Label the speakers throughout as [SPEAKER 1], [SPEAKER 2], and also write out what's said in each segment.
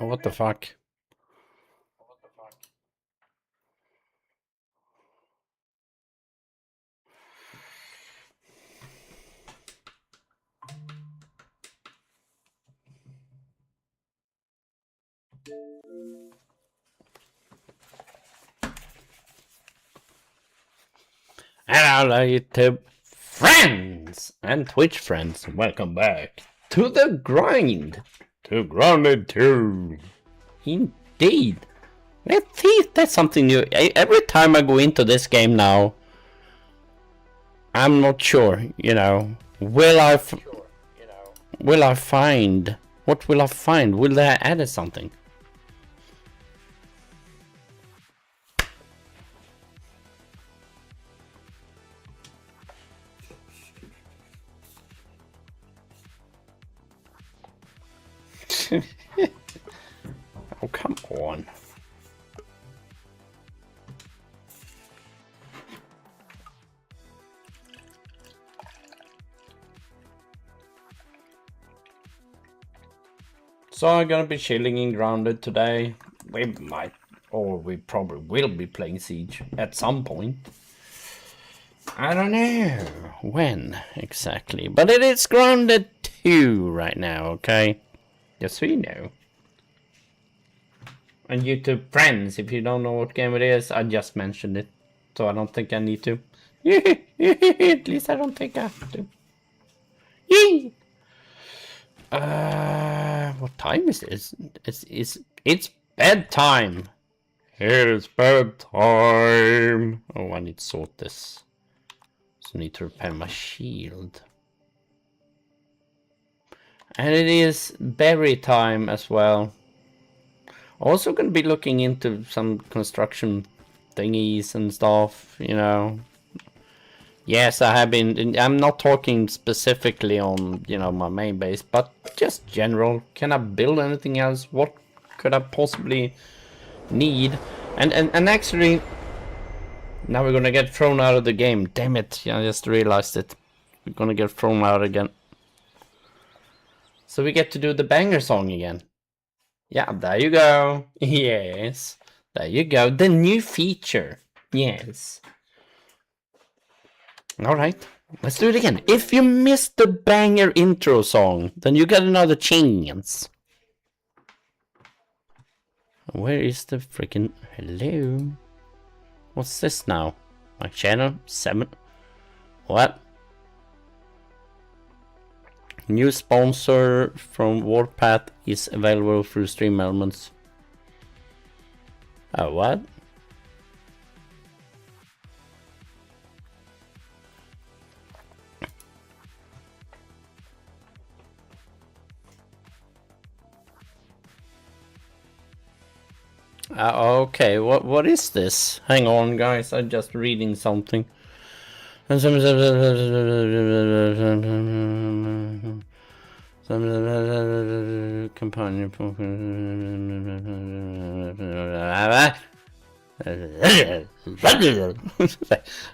[SPEAKER 1] Oh, what the fuck? Hello, YouTube friends and Twitch friends. Welcome back to the grind. To Grounded 2. Indeed. Let's see if that's something new. Every time I go into this game now, I'm not sure, you know. Will I find? What will I find? Will they add something? Oh, come on. So I'm gonna be chilling in Grounded today. We might, or we probably will be playing Siege at some point. I don't know when exactly, but it is Grounded 2 right now, okay? Just so you know. And YouTube friends, if you don't know what game it is, I just mentioned it. So I don't think I need to. At least I don't think I have to. Yee! What time is this? It's bedtime. It's bedtime. Oh, I need to sort this. So I need to repair my shield. And it is berry time as well. Also gonna be looking into some construction thingies and stuff, you know. Yes, I have been. I'm not talking specifically on, you know, my main base, but just general. Can I build anything else? What could I possibly need? And actually, now we're gonna get thrown out of the game. Damn it! I just realized it. We're gonna get thrown out again. So we get to do the banger song again. Yeah, there you go. Yes, there you go. The new feature. Yes. Alright, let's do it again. If you missed the banger intro song, then you got another chance. Where is the freaking... Hello? What's this now? My channel? 7? What? New sponsor from Warpath is available through Stream Elements. What? Okay, what is this? Hang on, guys, I'm just reading something. Companion.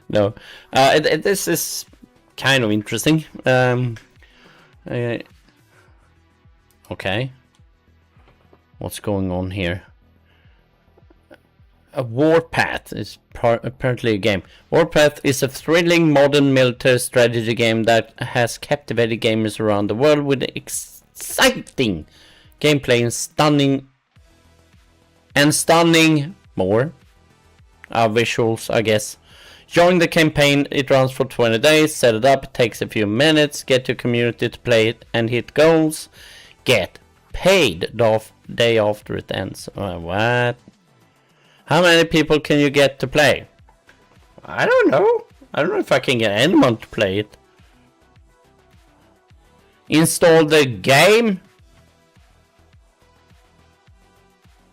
[SPEAKER 1] No, this is kind of interesting. Okay, what's going on here? A Warpath is apparently a game. Warpath is a thrilling modern military strategy game that has captivated gamers around the world with exciting gameplay and stunning more visuals, I guess. Join the campaign. It runs for 20 days. Set it up. It takes a few minutes. Get your community to play it and hit goals. Get paid the day after it ends. What? How many people can you get to play? I don't know. I don't know if I can get anyone to play it. Install the game?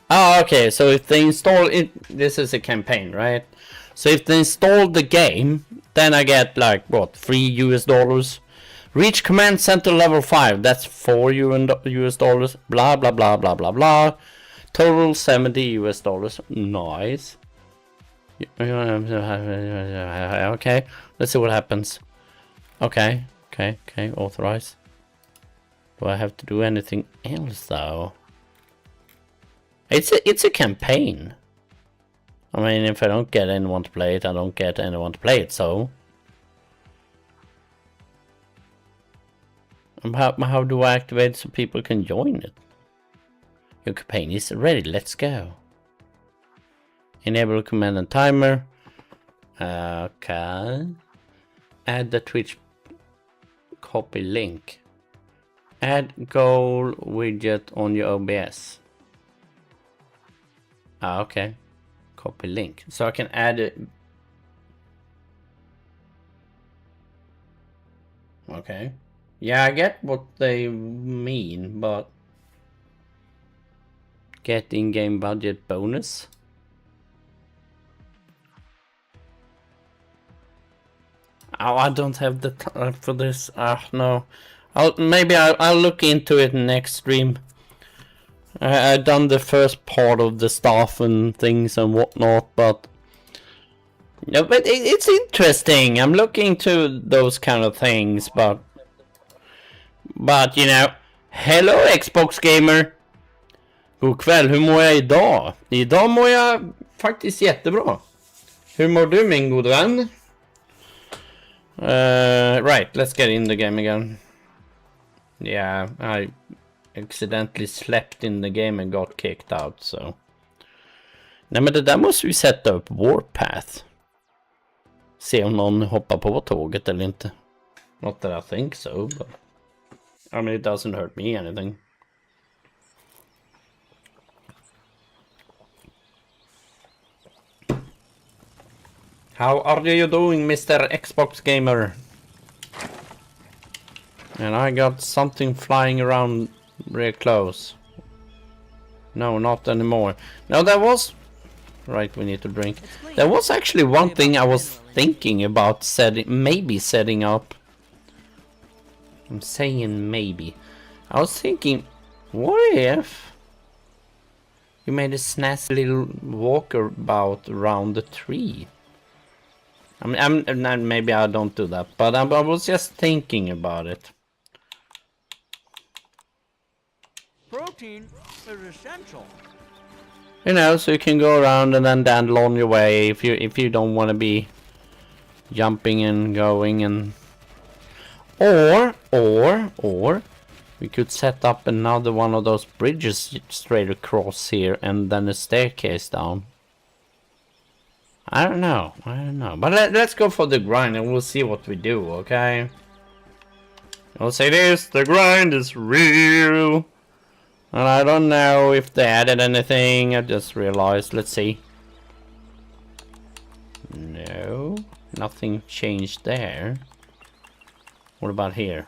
[SPEAKER 1] Oh, okay. So if they install it, this is a campaign, right? So if they install the game, then I get like, what, $3? Reach command center level 5. That's $4. Blah, blah, blah, blah, blah, blah. Total $70. Nice. Okay, let's see what happens. Okay. Authorize. Do I have to do anything else though? It's a campaign. I mean, if I don't get anyone to play it, I don't get anyone to play it, so... How do I activate so people can join it? Your campaign is ready, let's go. Enable command and timer. Okay. Add the Twitch copy link. Add goal widget on your OBS. Okay. Copy link. So I can add it. Okay. Yeah, I get what they mean, but... Get in-game budget bonus. Oh, I don't have the time for this. No. Maybe I'll look into it next stream. I've done the first part of the stuff and things and whatnot, but... No, but it's interesting. I'm looking to those kind of things, but... But, you know... Hello, Xbox Gamer! God kväll, hur mår jag idag? Idag mår jag faktiskt jättebra. Hur mår du, min god vän? Right, let's get in the game again. Yeah, I accidentally slept in the game and got kicked out, so... Nej, men det där måste vi sätta upp Warpath. Se om någon hoppar på tåget eller inte. Not that I think so, but... I mean, it doesn't hurt me anything. How are you doing, Mr. Xbox Gamer? And I got something flying around real close. No, not anymore. No, that was... Right, we need to drink. There was actually one thing I was thinking about maybe setting up. I'm saying maybe. I was thinking, what if you made a snazzy little walkabout around the tree? I mean, maybe I don't do that, but I was just thinking about it.
[SPEAKER 2] Protein is essential.
[SPEAKER 1] You know, so you can go around and then dandle on your way if you don't want to be jumping and going and or we could set up another one of those bridges straight across here and then a staircase down. I don't know, but let's go for the grind and we'll see what we do, okay? I'll say this, the grind is real. And I don't know if they added anything, I just realized, let's see. No, nothing changed there. What about here?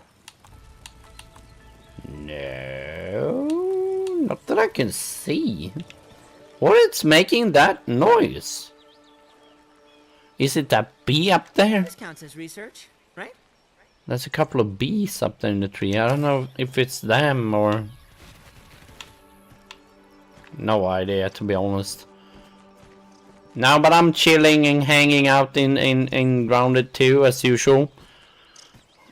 [SPEAKER 1] No, not that I can see. What is making that noise? Is it that bee up there?
[SPEAKER 2] This counts as research, right?
[SPEAKER 1] There's a couple of bees up there in the tree. I don't know if it's them or... No idea, to be honest. No, but I'm chilling and hanging out in Grounded 2 as usual.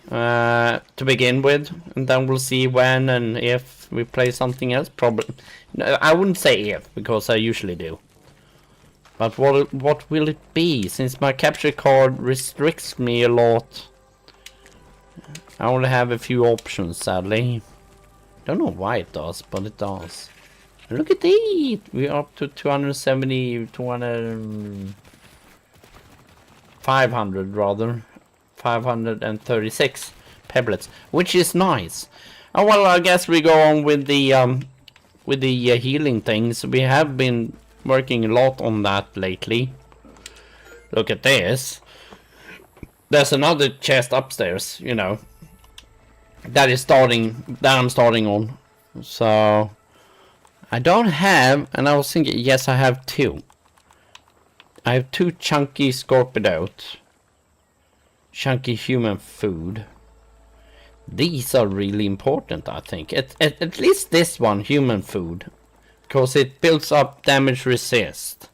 [SPEAKER 1] To begin with, and then we'll see when and if we play something else. Probably, no, I wouldn't say if, because I usually do. But what will it be? Since my capture card restricts me a lot, I only have a few options, sadly. Don't know why it does, but it does. Look at it! We're up to 270, 500 rather. 536 pebblets, which is nice. Oh well, I guess we go on with the healing things. We have been working a lot on that lately. Look at this. There's another chest upstairs, you know. That I'm starting on. So I don't have, and I was thinking, yes, I have two. I have two chunky scorpidote. Chunky human food. These are really important, I think. At least this one, human food. Because it builds up damage resist.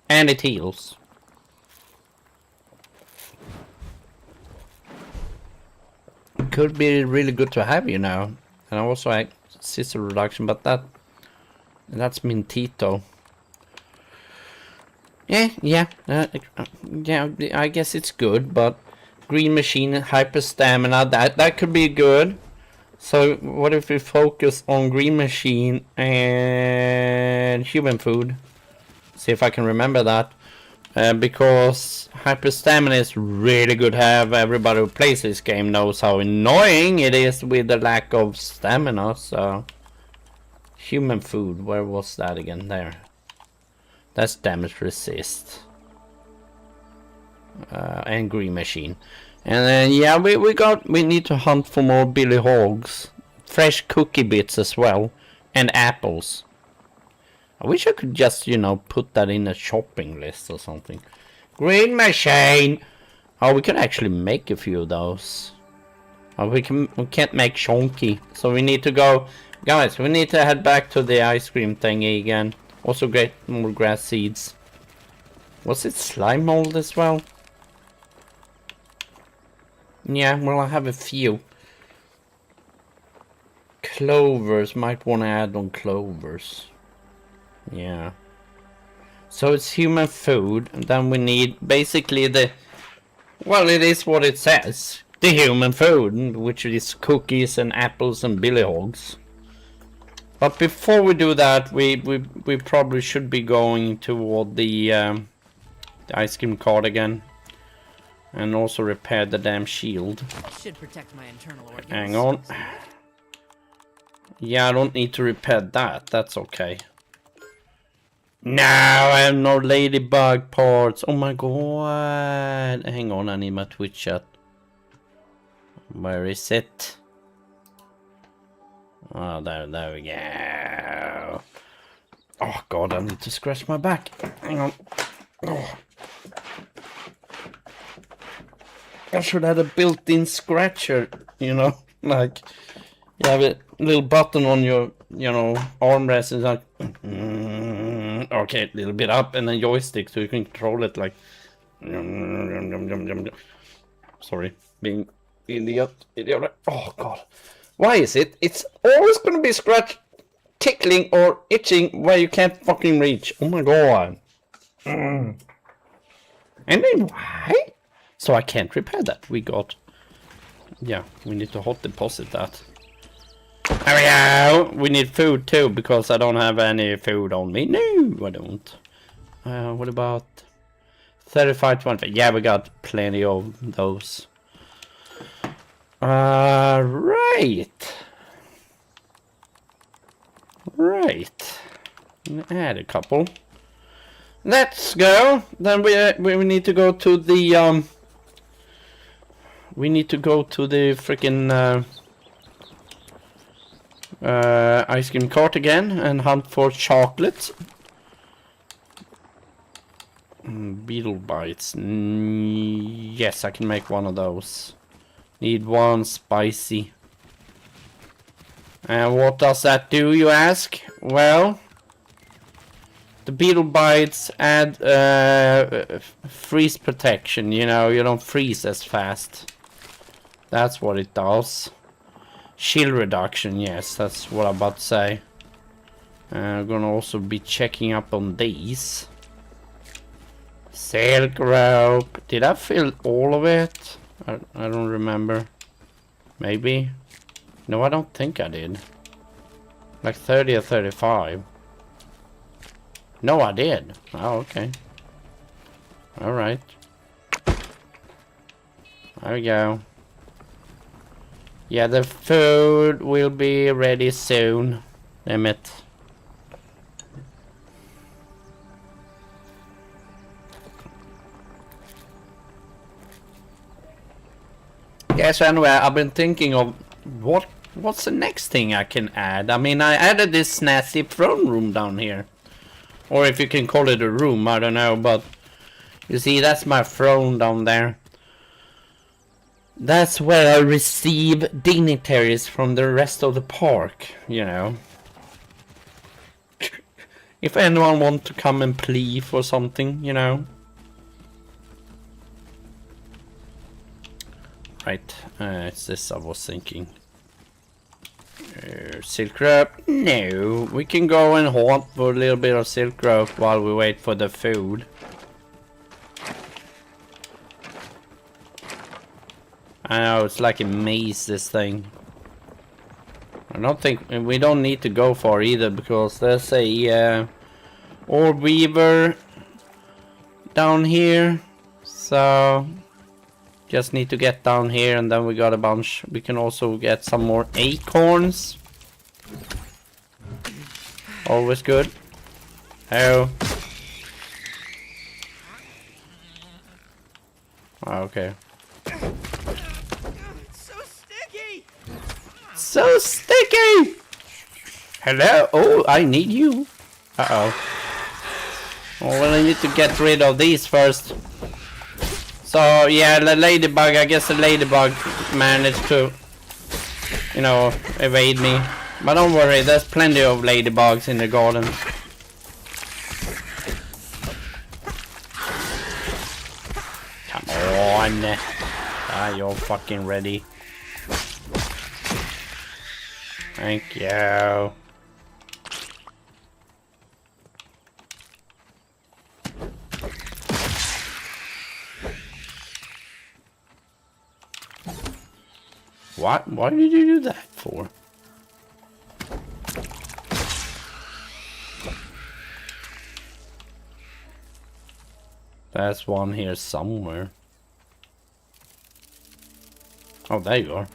[SPEAKER 1] And it heals. Could be really good to have, you know. And also I scissor reduction, but that That's Mintito. Yeah, I guess it's good, but green machine, hyper stamina, that could be good. So what if we focus on green machine and human food? See if I can remember that. Because hyper stamina is really good to have. Everybody who plays this game knows how annoying it is with the lack of stamina. So human food, where was that again? There. That's damage resist. And green machine. And then yeah, we need to hunt for more Billy Hogs. Fresh cookie bits as well. And apples. I wish I could just, you know, put that in a shopping list or something. Green machine! Oh, we can actually make a few of those. Oh, we can't make chunky. So we need to go... Guys, we need to head back to the ice cream thingy again. Also get more grass seeds. Was it slime mold as well? Yeah, well I have a few. Clovers, might want to add on clovers. Yeah. So it's human food, and then we need basically the... Well, it is what it says. The human food, which is cookies and apples and billy hogs. But before we do that, we probably should be going toward the ice cream cart again. And also repair the damn shield.
[SPEAKER 2] Should protect my internal organs.
[SPEAKER 1] Hang on. Yeah, I don't need to repair that. That's okay. No, I have no ladybug parts. Oh my god. Hang on, I need my Twitch chat. Where is it? Oh, there we go. Oh god, I need to scratch my back. Hang on. Oh. I should have a built-in scratcher, you know, like you have a little button on your, you know, armrest and like, okay, a little bit up and then joystick so you can control it like, sorry, being idiot. Oh god, why is it? It's always gonna be scratch, tickling or itching where you can't fucking reach. Oh my god. And then why? So I can't repair that. We got... Yeah, we need to hot deposit that. There we go! We need food too, because I don't have any food on me. No, I don't. What about... 35, 25? Yeah, we got plenty of those. Right. Right. Add a couple. Let's go. Then we need to go to the... We need to go to the freaking ice cream cart again and hunt for chocolate. Beetle bites. Yes, I can make one of those. Need one spicy. And what does that do, you ask? Well, the beetle bites add freeze protection. You know, you don't freeze as fast. That's what it does. Chill reduction, yes, that's what I'm about to say. I'm gonna also be checking up on these. Silk rope. Did I fill all of it? I don't remember. Maybe. No, I don't think I did. Like 30 or 35. No, I did. Oh, okay. Alright. There we go. Yeah, the food will be ready soon. Damn it. Yes, anyway, I've been thinking of what's the next thing I can add. I mean, I added this nasty throne room down here. Or if you can call it a room, I don't know, but you see, that's my throne down there. That's where I receive dignitaries from the rest of the park, you know. If anyone wants to come and plea for something, you know. Right, it's this I was thinking. Silk rope? No. We can go and hunt for a little bit of silk rope while we wait for the food. I know, it's like a maze, this thing. I don't think... We don't need to go far either, because there's a... orb weaver down here. So... Just need to get down here, and then we got a bunch. We can also get some more acorns. Always good. Oh. Okay.
[SPEAKER 2] So sticky!
[SPEAKER 1] So sticky! Hello? Oh, I need you. Uh-oh. Oh, well, I need to get rid of these first. So, yeah, the ladybug, I guess the ladybug managed to, you know, evade me. But don't worry, there's plenty of ladybugs in the garden. Come on. Ah, you're fucking ready. Thank you. What? Why did you do that for? There's one here somewhere. Oh, there you are.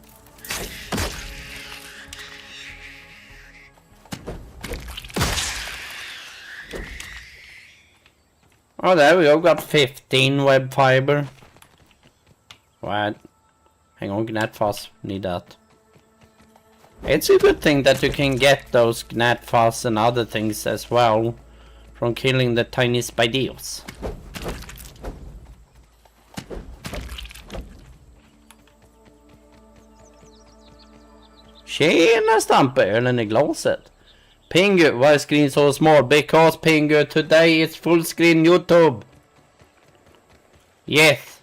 [SPEAKER 1] Oh, there we go. Got 15 web fiber. What? Hang on, gnatfos. Need that. It's a good thing that you can get those gnatfos and other things as well from killing the tiny spiders. Tjena Stampe, ölen i glaset. Pingu, why is screen so small? Because Pingu, today is full screen YouTube. Yes.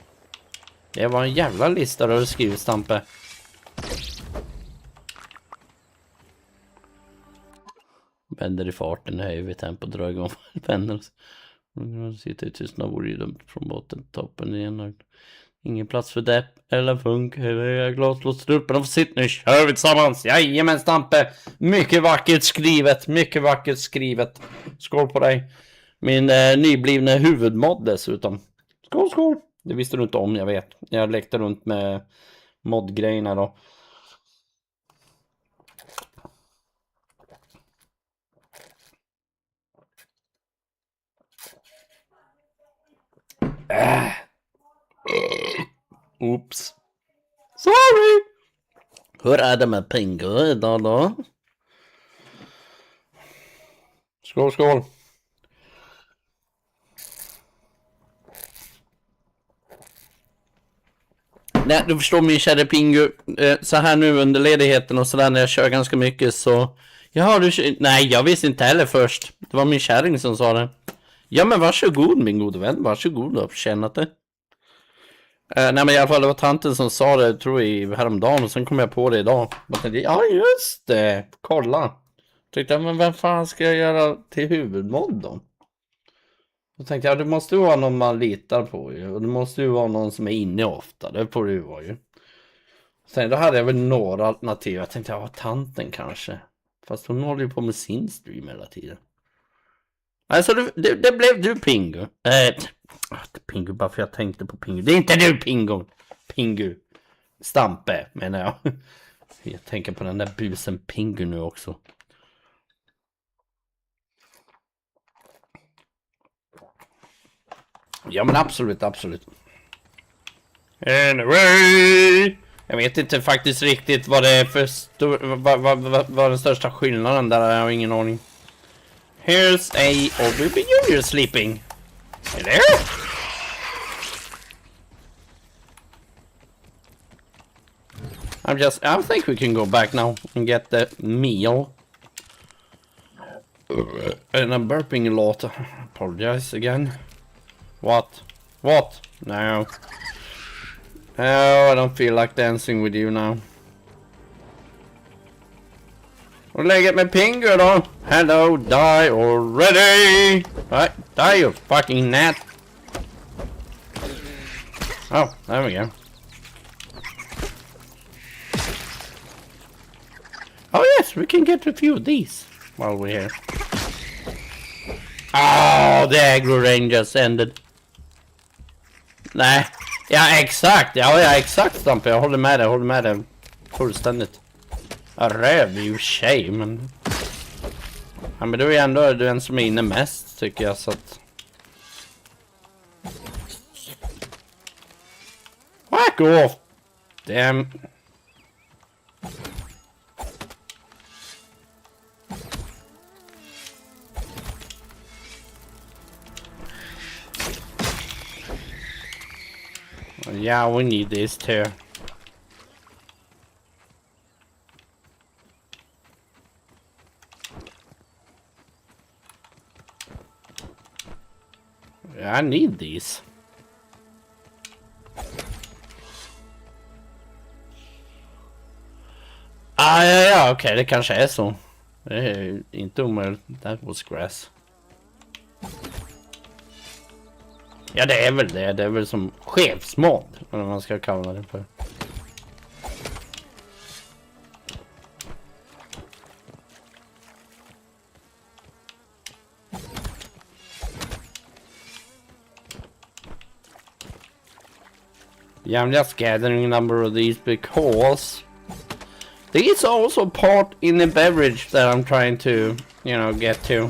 [SPEAKER 1] Det var en jävla lista du skrivit, Stampe. Vänder i farten, höjer vi tempo, drar igång vänder. Sitter i tystnad, vore ju dumt från botten till toppen igen. Ingen plats för depp eller funk. Glas, låt strumporna få sitt, nu kör vi tillsammans. Jajamän Stampe, mycket vackert skrivet, mycket vackert skrivet. Skål på dig. Min nyblivna huvudmod dessutom. Skål, skål. Det visste du inte om, jag vet. Jag lekte runt med modgrejerna då. Oops. Sorry. Hur är det med Pingu idag då? Skål, skål. Nej, du förstår min kära Pingu. Så här nu under ledigheten och sådär när jag kör ganska mycket så... Ja, nej, jag visste inte heller först. Det var min kärring som sa det. Ja, men varsågod min gode vän. Varsågod och förtjänat det. Nej, men i alla fall det var tanten som sa det, tror jag, häromdagen. Och sen kom jag på det idag. Jag tänkte, ja, just det. Kolla. Tyckte jag, men vem fan ska jag göra till huvudmod då? Då tänkte jag, det måste ju vara någon man litar på ju. Och det måste ju vara någon som är inne ofta. Det får det ju vara ju. Sen då hade jag väl några alternativ. Jag tänkte, ja, tanten kanske. Fast hon håller ju på med sin stream hela tiden. Alltså det blev du Pingu. Pingu bara för jag tänkte på Pingu. Det är inte du Pingu. Pingu. Stampe menar jag. Jag tänker på den där busen Pingu nu också. Ja men absolut, absolut. Anyway. Jag vet inte faktiskt riktigt vad det är för vad den största skillnaden där, jag har ingen aning. Here's a old baby junior sleeping. Hello? I think we can go back now and get the meal. And I'm burping a lot. Apologize again. What? What? No. Oh, I don't feel like dancing with you now. Och läget med Pingu då? Hello, die already! Right, die you fucking gnat! Oh, there we go. Oh yes, we can get a few of these while we're here. Oh, the aggro range just ended. Nej, ja exakt, ja exakt Stampe, jag håller med dig fullständigt. Jag röv ju tjej, men... Ja, men du är ändå den som är inne mest, tycker jag, så att... Fuck off! Damn. Yeah, we need this too. I need these. Ja, okej, det kanske är så. Det är inte omöjligt. That was grass. Ja, det är väl det. Det är väl som chefsmod, eller vad man ska kalla det för. Yeah, I'm just gathering a number of these because these are also part in the beverage that I'm trying to, you know, get to.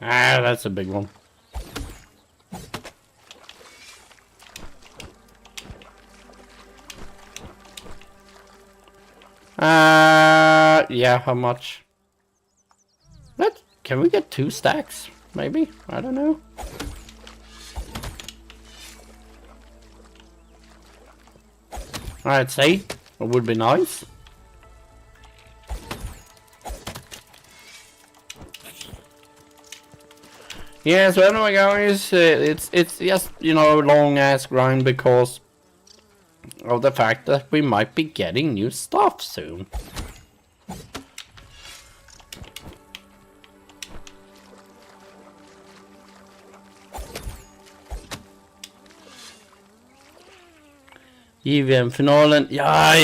[SPEAKER 1] Ah, that's a big one. Yeah, how much? Can we get 2 stacks? Maybe? I don't know. I'd say it would be nice. Yeah, so anyway guys, it's just, you know, a long ass grind because of the fact that we might be getting new stuff soon. JVM-finalen, ja,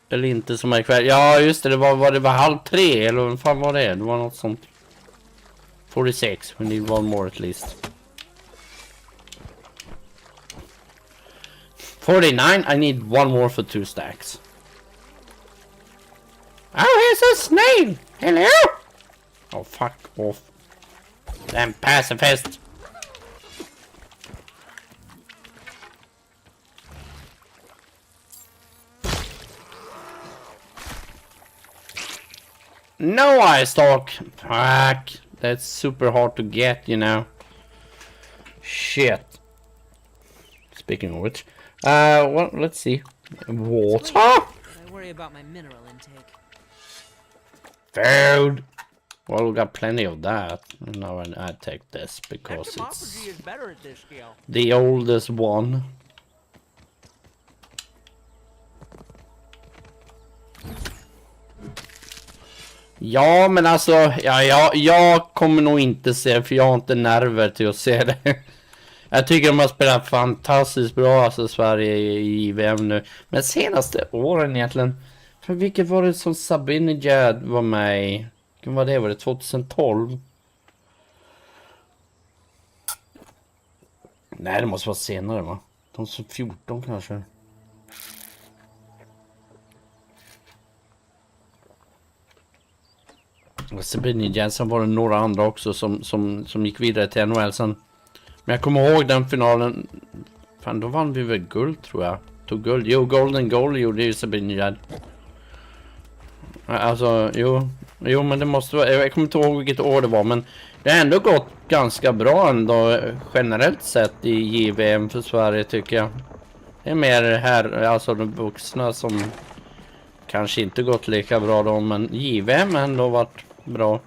[SPEAKER 1] eller inte som är kväll. Ja, just det, det var 2:30, eller vad fan var det? Det var något sånt. 46, we need one more at least. 49, I need one more for 2 stacks. Oh, here's a snail! Hello! Oh, fuck off. Damn pacifist! No eye stalk! Fuck! That's super hard to get, you know. Shit. Speaking of which, well, let's see. Water.
[SPEAKER 2] I worry about my mineral intake.
[SPEAKER 1] Food. Well, we got plenty of that. Now I take this because it's
[SPEAKER 2] Is better at this scale.
[SPEAKER 1] the oldest one. Ja, men alltså, jag kommer nog inte se, för jag har inte nerver till att se det. Jag tycker de har spelat fantastiskt bra, alltså Sverige i VM nu. Men senaste åren egentligen, för vilket var det som Sabinejad var med i? Vilken var det? Var det 2012? Nej, det måste vara senare, va? 2014 kanske. Sabinejad, sen var det några andra också som gick vidare till NHL sen. Men jag kommer ihåg den finalen. Fan, då vann vi väl guld, tror jag. Tog guld. Jo, golden goal gjorde ju Sabinejad. Alltså, jo, men det måste vara. Jag kommer inte ihåg vilket år det var, men det har ändå gått ganska bra ändå generellt sett i JVM för Sverige, tycker jag. Det är mer här, alltså de vuxna som kanske inte gått lika bra då, men JVM har ändå varit bra.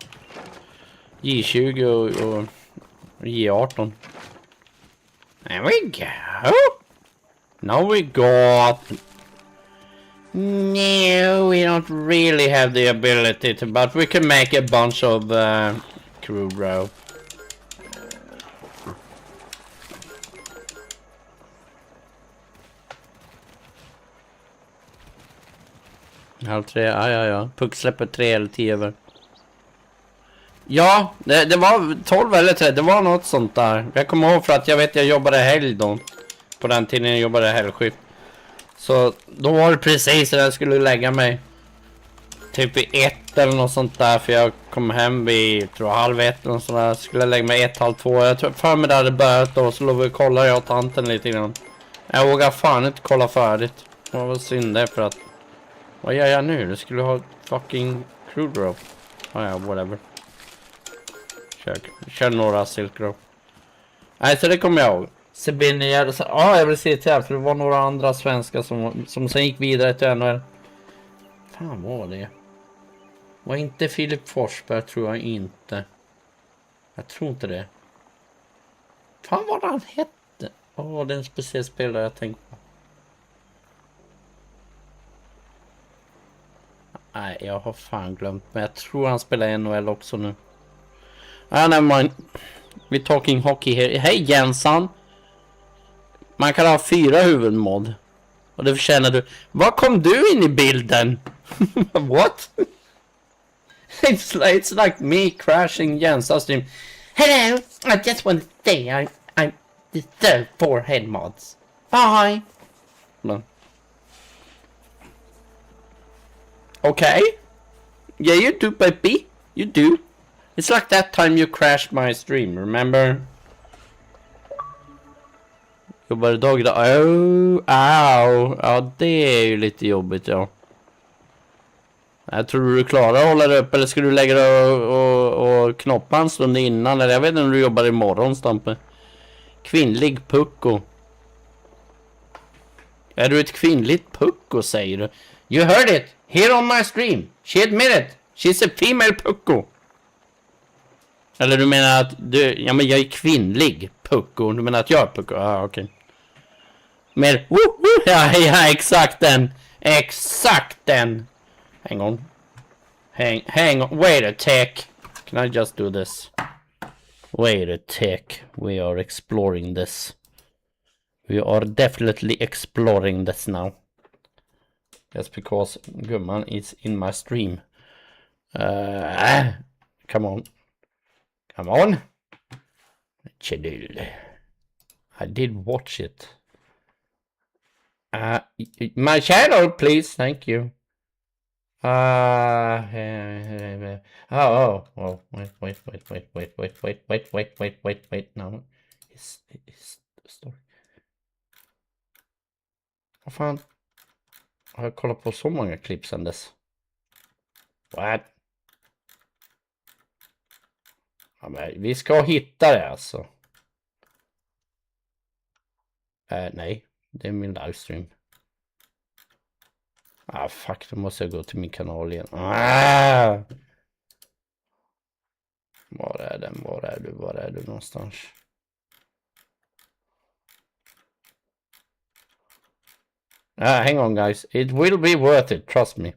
[SPEAKER 1] J20 och J18. There we go. Now we got... No, we don't really have the ability to, but we can make a bunch of crew rope. Halv 3, ja. Puck släpper 3 eller 10 över. Ja, det var 12 eller 3, det var något sånt där. Jag kommer ihåg för att jag jobbade helg då. På den tiden jag jobbade helgskift. Så då var det precis när jag skulle lägga mig. Typ vid 1 eller något sånt där. För jag kom hem vid, tror jag, 12:30 eller sånt där. Skulle lägga mig 1, halv 2. Jag tror för mig där det börjat då. Så låg vi och kollade jag och tanten lite grann. Jag vågar fan inte kolla färdigt. Det var väl synd det för att... Vad gör jag nu? Du skulle ha fucking crew rope. Ja, whatever. Kör några silk rope. Nej, så det kommer jag ihåg. Sabine, jag vill se till här, för det var några andra svenskar som sen gick vidare till NHL. Fan, vad var det? Var inte Filip Forsberg, tror jag inte. Jag tror inte det. Fan, vad han hette? Det är en speciell spelare jag tänkte på. Nej, jag har fan glömt. Men jag tror han spelar i NHL också nu. Never mind. We're talking hockey here. Hej Jensan! Man kan ha 4 huvudmod. Och det förtjänar du. Var kom du in i bilden? What? It's like me crashing Jensans stream. Hello! I just want to say I'm the third 4 head mods. Bye! No. Okay. Yeah, you do, baby. You do. It's like that time you crashed my stream, remember? Jobbar idag idag. Oh, ja, det är ju lite jobbigt, ja. Jag tror du klarar att hålla det upp, eller ska du lägga det och knoppa en stund innan? Eller jag vet inte om du jobbar imorgon, Stampe. Kvinnlig pucko. Är du ett kvinnligt pucko, säger du? You heard it! Here on my stream! She admitted! She's a female pucko! Eller du menar att du... Ja, men jag är kvinnlig pucko. Du menar att jag är pucko? Ja, okej. Okay. Men... Ja, exakt den! Exakt den! Hang on. Hang on. Wait a tick. Can I just do this? Wait a tick. We are exploring this. We are definitely exploring this now. Just because gumman is in my stream. Come on. Come on. Chill. I did watch it. My channel, please. Thank you. Wait, no. His story. Vad fan? Har jag kollat på så många klipp sedan dess? What? Ja, men vi ska hitta det alltså. Nej, det är min livestream. Fuck, då måste jag gå till min kanal igen. Var är den? Var är du någonstans? Hang on guys. It will be worth it, trust me.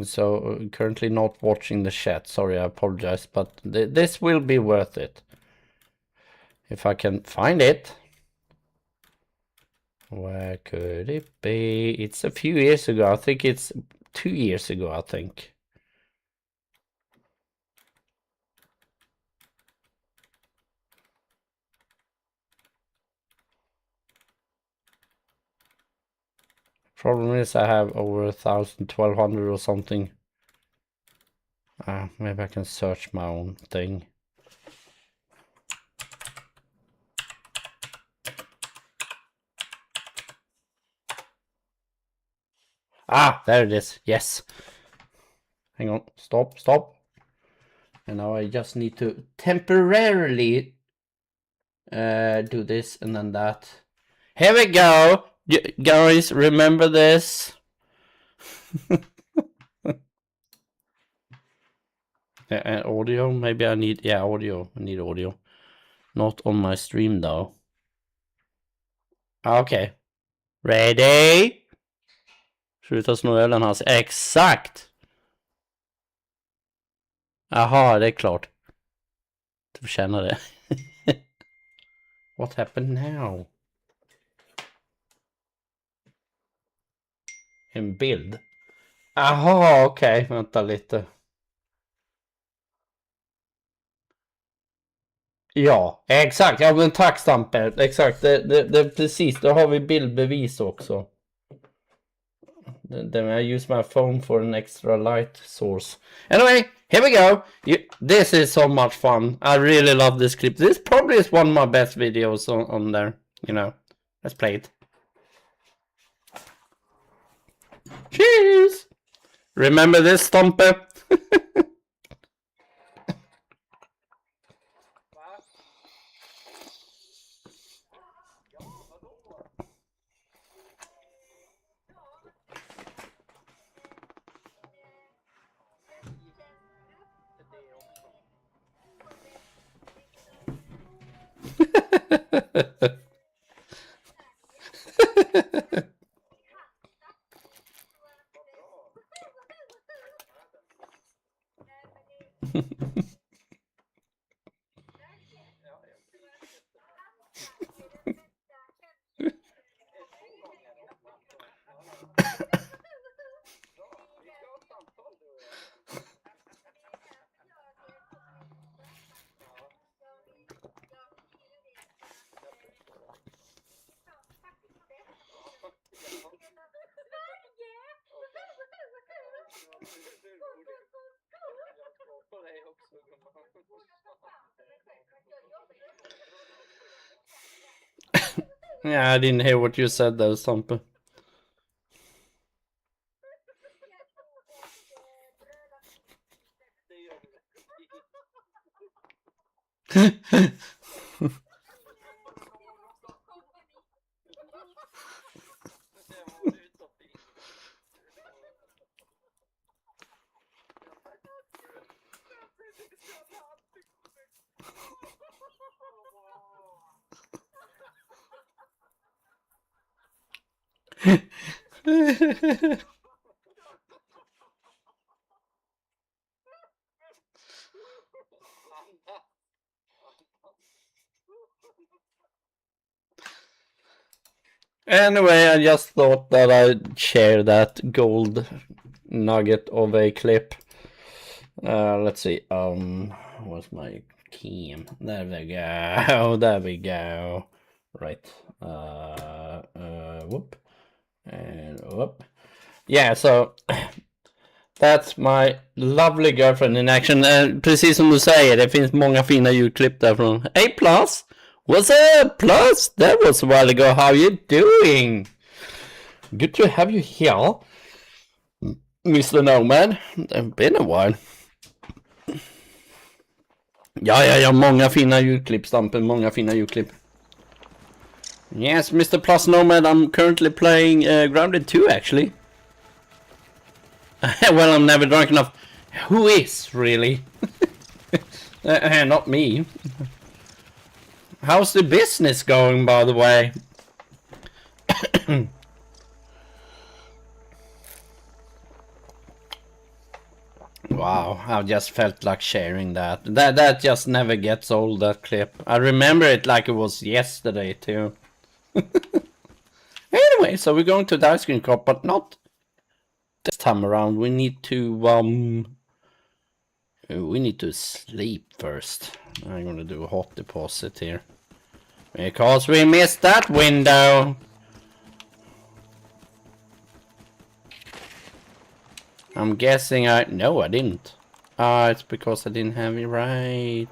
[SPEAKER 1] So currently not watching the chat. Sorry, I apologize, but this will be worth it. If I can find it. Where could it be? It's a few years ago. I think it's 2 years ago, I think. Problem is I have over 1,000, 1,200 or something. Maybe I can search my own thing. There it is. Yes. Hang on. Stop. And now I just need to temporarily do this and then that. Here we go. Guys, remember this. Audio? Maybe I need... Yeah, audio. I need audio. Not on my stream though. Okay. Ready? Sluta sno ölen hans. Exakt! Aha, det är klart. Du får känna det. What happened now? En bild. Aha, okej. Vänta lite. Ja, exakt. Ja, men tack Stamper. Exakt. Det precis. Då har vi bildbevis också. Then I use my phone for an extra light source. Anyway, here we go. This is so much fun. I really love this clip. This probably is one of my best videos on there. You know. Let's play it. Cheers! Remember this, Stompe? Yeah, I didn't hear what you said there, Stompe. Anyway, I just thought that I'd share that gold nugget of a clip. Let's see. What's my key? There we go. There we go. Right. Whoop. And whoop. Yeah, so that's my lovely girlfriend in action. Precis som du säger, det finns många fina ljudklipp där från. Hey Plus! What's up, Plus? That was a while ago. How you doing? Good to have you here, Mr. Nomad. It's been a while. Ja, många fina ljudklipp, Stampen. Många fina ljudklipp. Yes, Mr. Plus Nomad, I'm currently playing Grounded 2, actually. Well, I'm never drunk enough. Who is, really? Not me. How's the business going, by the way? Wow, I just felt like sharing that. That just never gets old, that clip. I remember it like it was yesterday, too. Anyway, so we're going to the ice cream cup, but not this time around. We need to sleep first. I'm gonna do a hot deposit here because we missed that window. I'm guessing no, I didn't. It's because I didn't have it right.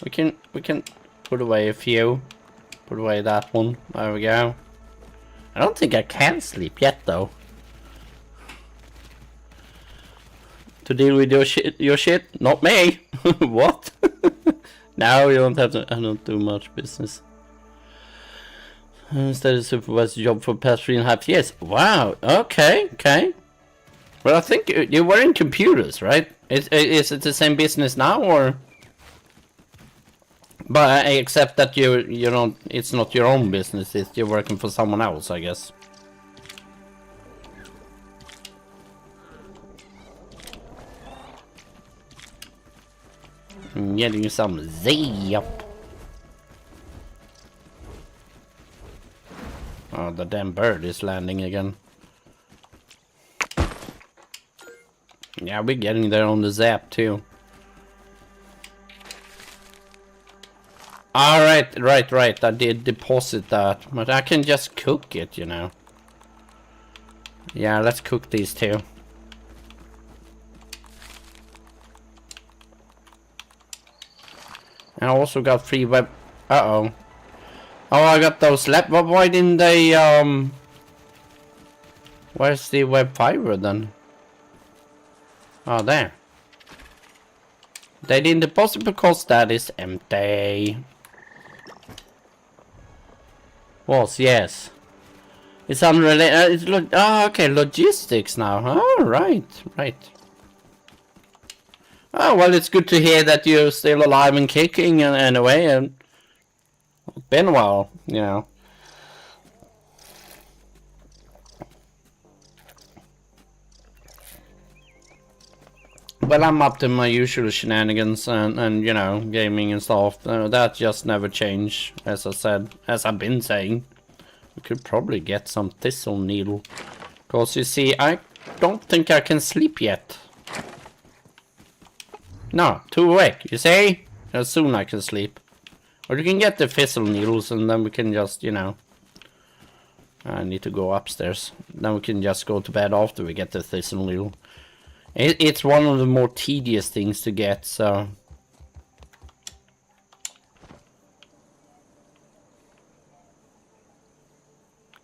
[SPEAKER 1] We can put away a few. Put away that one. There we go. I don't think I can sleep yet though. To deal with your shit, not me. What? No, you don't have to. I don't do much business. Instead of supervisor job for past 3.5 years. Wow. Okay. Okay. Well, I think you were in computers, right? Is it the same business now, or? But except that you don't. It's not your own business. You're working for someone else, I guess. I'm getting some zap. Oh, the damn bird is landing again. Yeah, we're getting there on the zap too. Alright, right. I did deposit that, but I can just cook it, you know. Yeah, let's cook these two. And I also got free web. Uh-oh. Oh, I got those left. But why didn't they, where's the web fiber then? Oh, there. They didn't deposit because that is empty. Was, yes. It's unrelated. Okay, logistics now. Oh, right. Oh, well, it's good to hear that you're still alive and kicking in a way. And it's been a while, you know. Well, I'm up to my usual shenanigans and you know, gaming and stuff. That just never change, as I said, as I've been saying. We could probably get some thistle needle. Because you see, I don't think I can sleep yet. No, too awake, you see? As soon I can sleep. Or you can get the thistle needles and then we can just, you know. I need to go upstairs. Then we can just go to bed after we get the thistle needle. It's one of the more tedious things to get, so...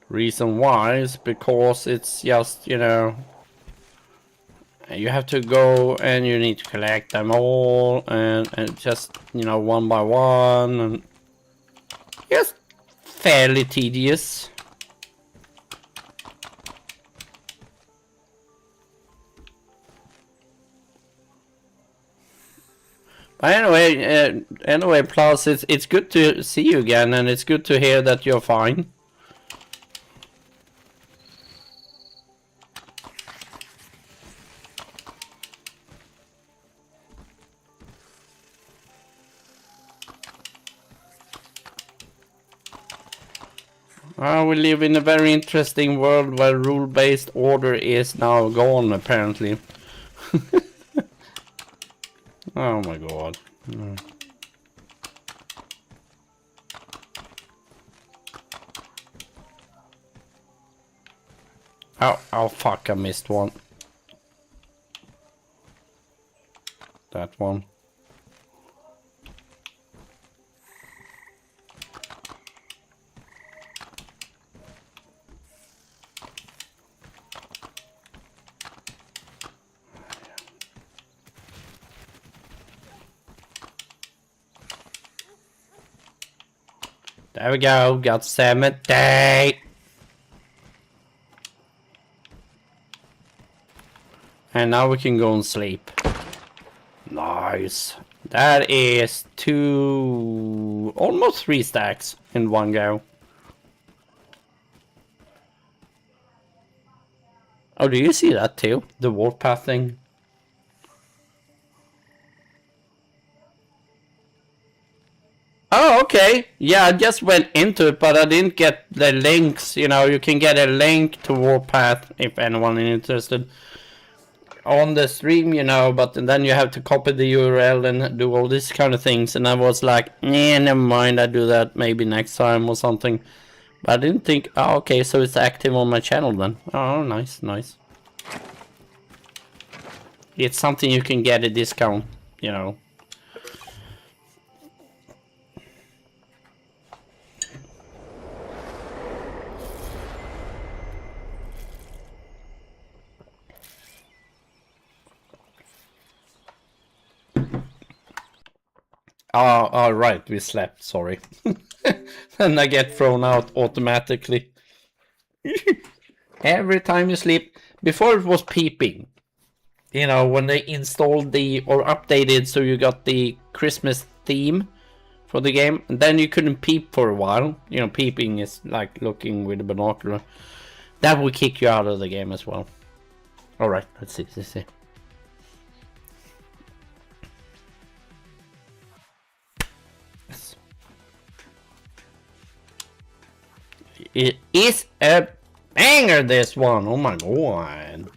[SPEAKER 1] Reason why is because it's just, you know... You have to go and you need to collect them all and just, you know, one by one and... Just fairly tedious. But anyway, plus it's good to see you again, and it's good to hear that you're fine. We live in a very interesting world where rule-based order is now gone, apparently. Oh my god. Oh fuck, I missed one. That one. There we go, got 70. And now we can go and sleep. Nice. That is almost 3 stacks in one go. Oh, do you see that too? The warpath thing? Oh, okay. Yeah, I just went into it, but I didn't get the links. You know, you can get a link to Warpath if anyone is interested on the stream, you know, but then you have to copy the URL and do all these kind of things. And I was like, yeah, never mind, I do that maybe next time or something. But I didn't think, oh, okay, so it's active on my channel then. Oh, nice, nice. It's something you can get a discount, you know. Oh, right, we slept, sorry. And I get thrown out automatically. Every time you sleep. Before it was peeping. You know, when they installed or updated so you got the Christmas theme for the game. And then you couldn't peep for a while. You know, peeping is like looking with a binocular. That will kick you out of the game as well. Alright, let's see. Yes. It is a banger, this one. Oh my god.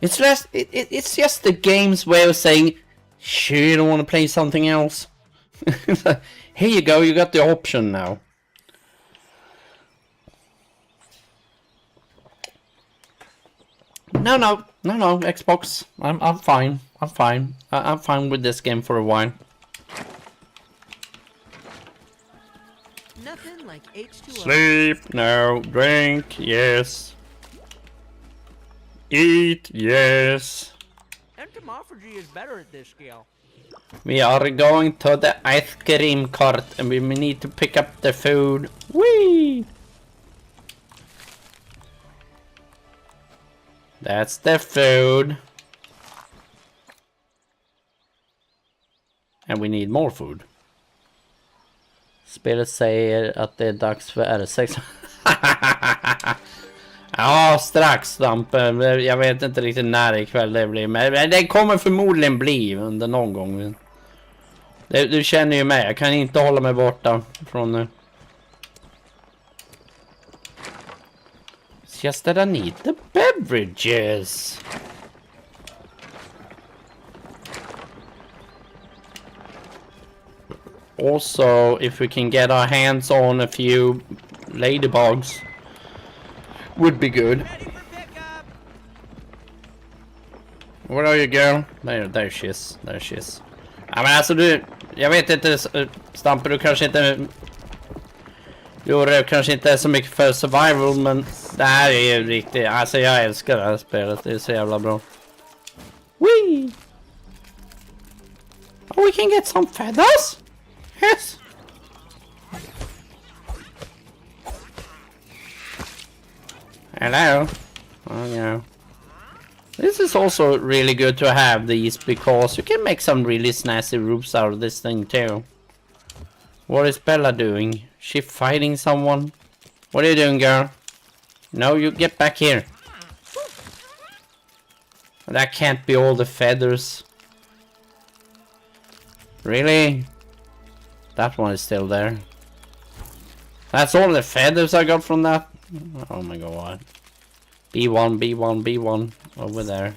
[SPEAKER 1] It's just the game's way of saying, sure, you don't want to play something else. Here you go, you got the option now. No, Xbox. I'm fine. I'm fine with this game for a while.
[SPEAKER 2] Nothing like H2O.
[SPEAKER 1] Sleep, no. Drink, yes. Eat, yes.
[SPEAKER 2] Entomophagy is better at this scale.
[SPEAKER 1] We are going to the ice cream cart and we need to pick up the food. Whee! That's the food. And we need more food. Spelet säger att det är dags för R6. Ja, strax Stampen. Jag vet inte riktigt när ikväll det blir. Men det kommer förmodligen bli under någon gång. Du känner ju mig. Jag kan inte hålla mig borta från nu. It's just that I need the beverages. Also, if we can get our hands on a few ladybugs, would be good. Where are you, girl? There she is. There she is. Ja, men alltså jag vet inte, Stamper, du kanske inte... Du kanske inte är så mycket för survival, men det här är ju riktigt... Alltså jag älskar det här spelet, det är så jävla bra. Wee! Oh, we can get some feathers? Yes! Hello? Oh, yeah. This is also really good to have these because you can make some really snazzy roofs out of this thing too. What is Bella doing? She fighting someone? What are you doing, girl? No, you get back here. That can't be all the feathers. Really? That one is still there. That's all the feathers I got from that? Oh my god. B1 over there.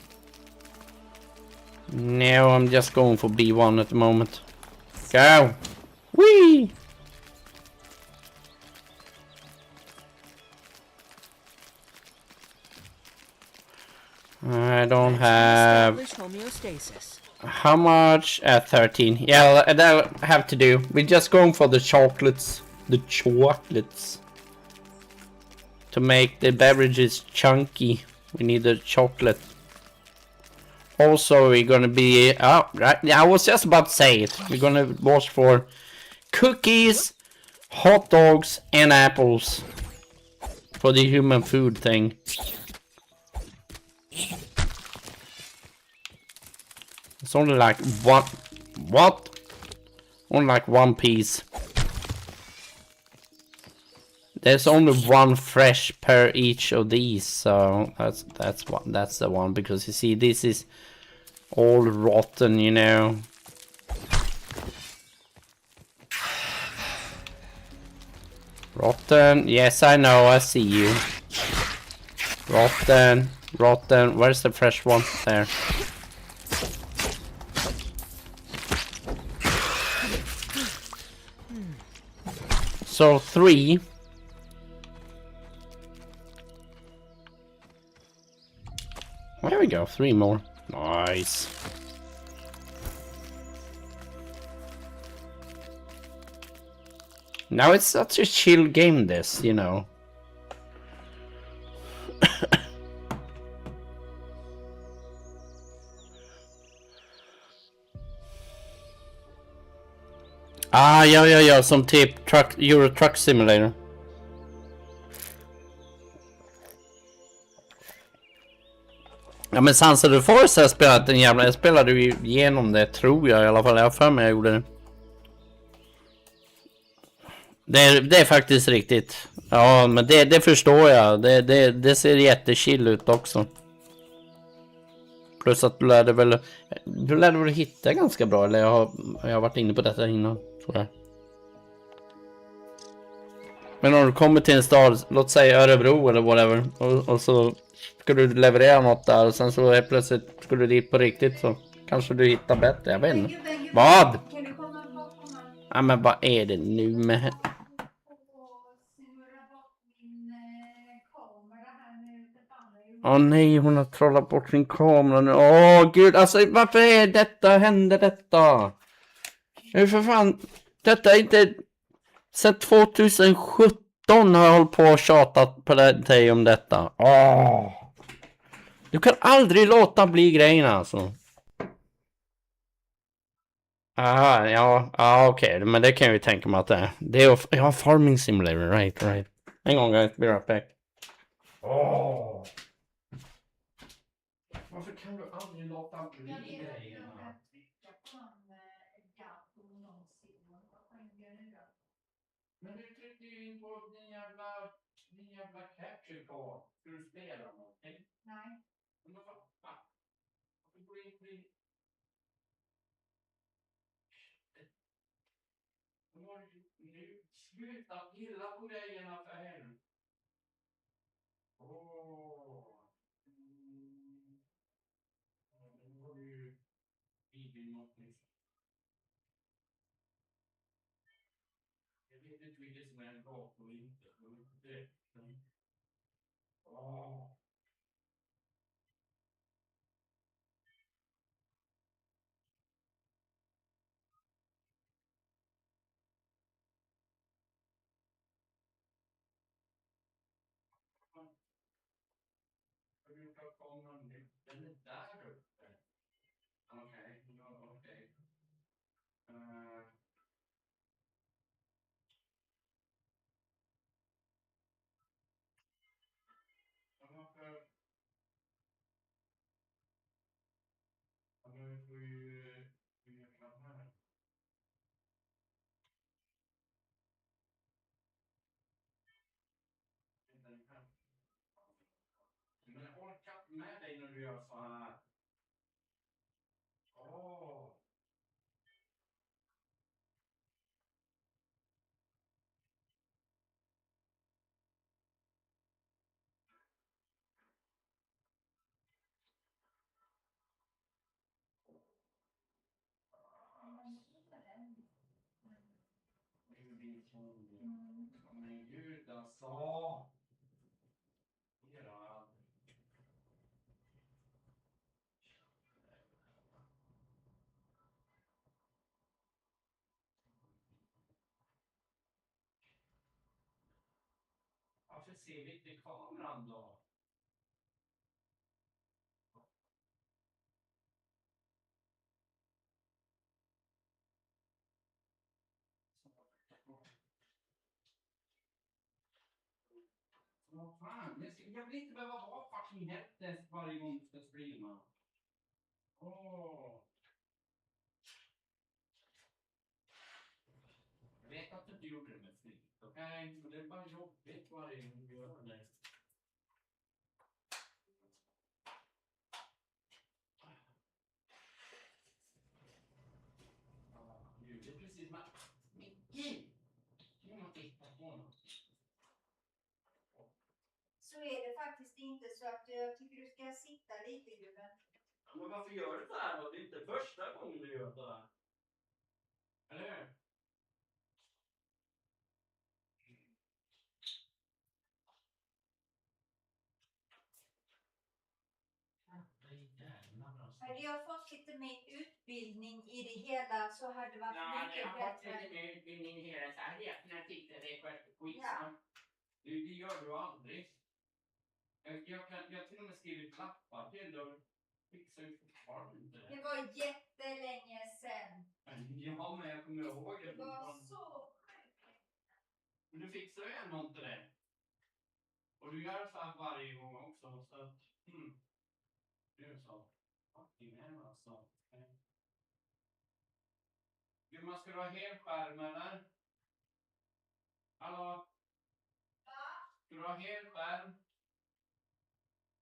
[SPEAKER 1] No, I'm just going for B1 at the moment. Go! Whee! I don't have...
[SPEAKER 2] Homeostasis.
[SPEAKER 1] How much? 13. Yeah, that'll have to do. We're just going for the chocolates. The chocolates. To make the beverages chunky, we need the chocolate. Also, we're gonna be... Oh, right. Yeah, I was just about to say it. We're gonna watch for cookies, hot dogs, and apples. For the human food thing. It's only like one... What? Only like one piece. There's only one fresh per each of these, so that's the one, because you see this is all rotten, you know. Rotten, yes I know, I see you. Rotten, where's the fresh one? There. So 3. There we go, 3 more. Nice. Now it's such a chill game, this, you know. Ja, som typ Euro Truck Simulator. Ja men Sons of the Force har jag spelat en jävla... Jag spelade ju igenom det, tror jag i alla fall. Jag har för mig jag gjorde det. Det är faktiskt riktigt. Ja, men det förstår jag. Det ser jättechill ut också. Plus att du lärde väl hitta ganska bra. Eller jag har varit inne på detta innan, tror jag. Men om du kommer till en stad, låt säga Örebro eller whatever. Och så ska du leverera något där. Och sen så helt plötsligt ska du dit på riktigt, så kanske du hittar bättre. Jag vet inte. Vad? Ja men vad är det nu med... Åh nej, hon har trollat bort sin kamera nu. Åh gud, alltså varför är detta? Händer detta? Nej för fan, detta är inte... Sen 2017 har jag hållit på och tjatat på dig om detta. Åh. Du kan aldrig låta bli grejerna alltså. Aha, ja okej, men det kan jag ju tänka mig att det är. Det är ja, farming simulator, right. En gång, guys, be right back. Åh. Varför kan du aldrig låta bli grejerna? Men du tryckte ju in på din jävla capture card. Ska du spela någonting? Nej. Men vad fan? Du går in på din... Nu sluta pilla på grejerna för helvete. Åh. Nu har du ju bibeln något nytt. Jag vet inte vilket som är bra och inte. Åh. Har du tagit kameran nu? Den är där uppe. Okej. Varför... Nu får ju... här. Men jag orkar inte med dig när du gör så här. Åh. Men gud alltså. Varför ser vi inte kameran då? Vad fan, jag vill inte behöva ha fucking helpdesk varje gång du ska streama. Åh. Jag vet att du inte gjorde det med flit, okej? Men det är bara jobbigt varje gång du gör det. Det är precis som att... Micke! Nu måste jag titta på honom.
[SPEAKER 3] Så är det faktiskt inte, så att jag tycker du ska sitta lite, Gudrun.
[SPEAKER 1] Men varför gör du så här då? Det är inte första gången du gör så här. Eller hur?
[SPEAKER 3] Hade jag fått lite mer utbildning i det hela så hade det varit mycket bättre.
[SPEAKER 1] Jag har fått lite mer utbildning i hela så hade jag kunnat titta det på ett skitsnack. Det gör du aldrig. Jag till och med skrivit lappar till dig och fixar ut.
[SPEAKER 3] Det var jättelänge sedan.
[SPEAKER 1] Ja, men jag kommer ihåg
[SPEAKER 3] Det var så sjukt.
[SPEAKER 1] Men du fixar ju ändå inte det. Och du gör så här varje gång också. Så att, det är så. Fucking hell alltså. Gumman, ska du ha helskärm eller? Hallå? Ska du ha helskärm?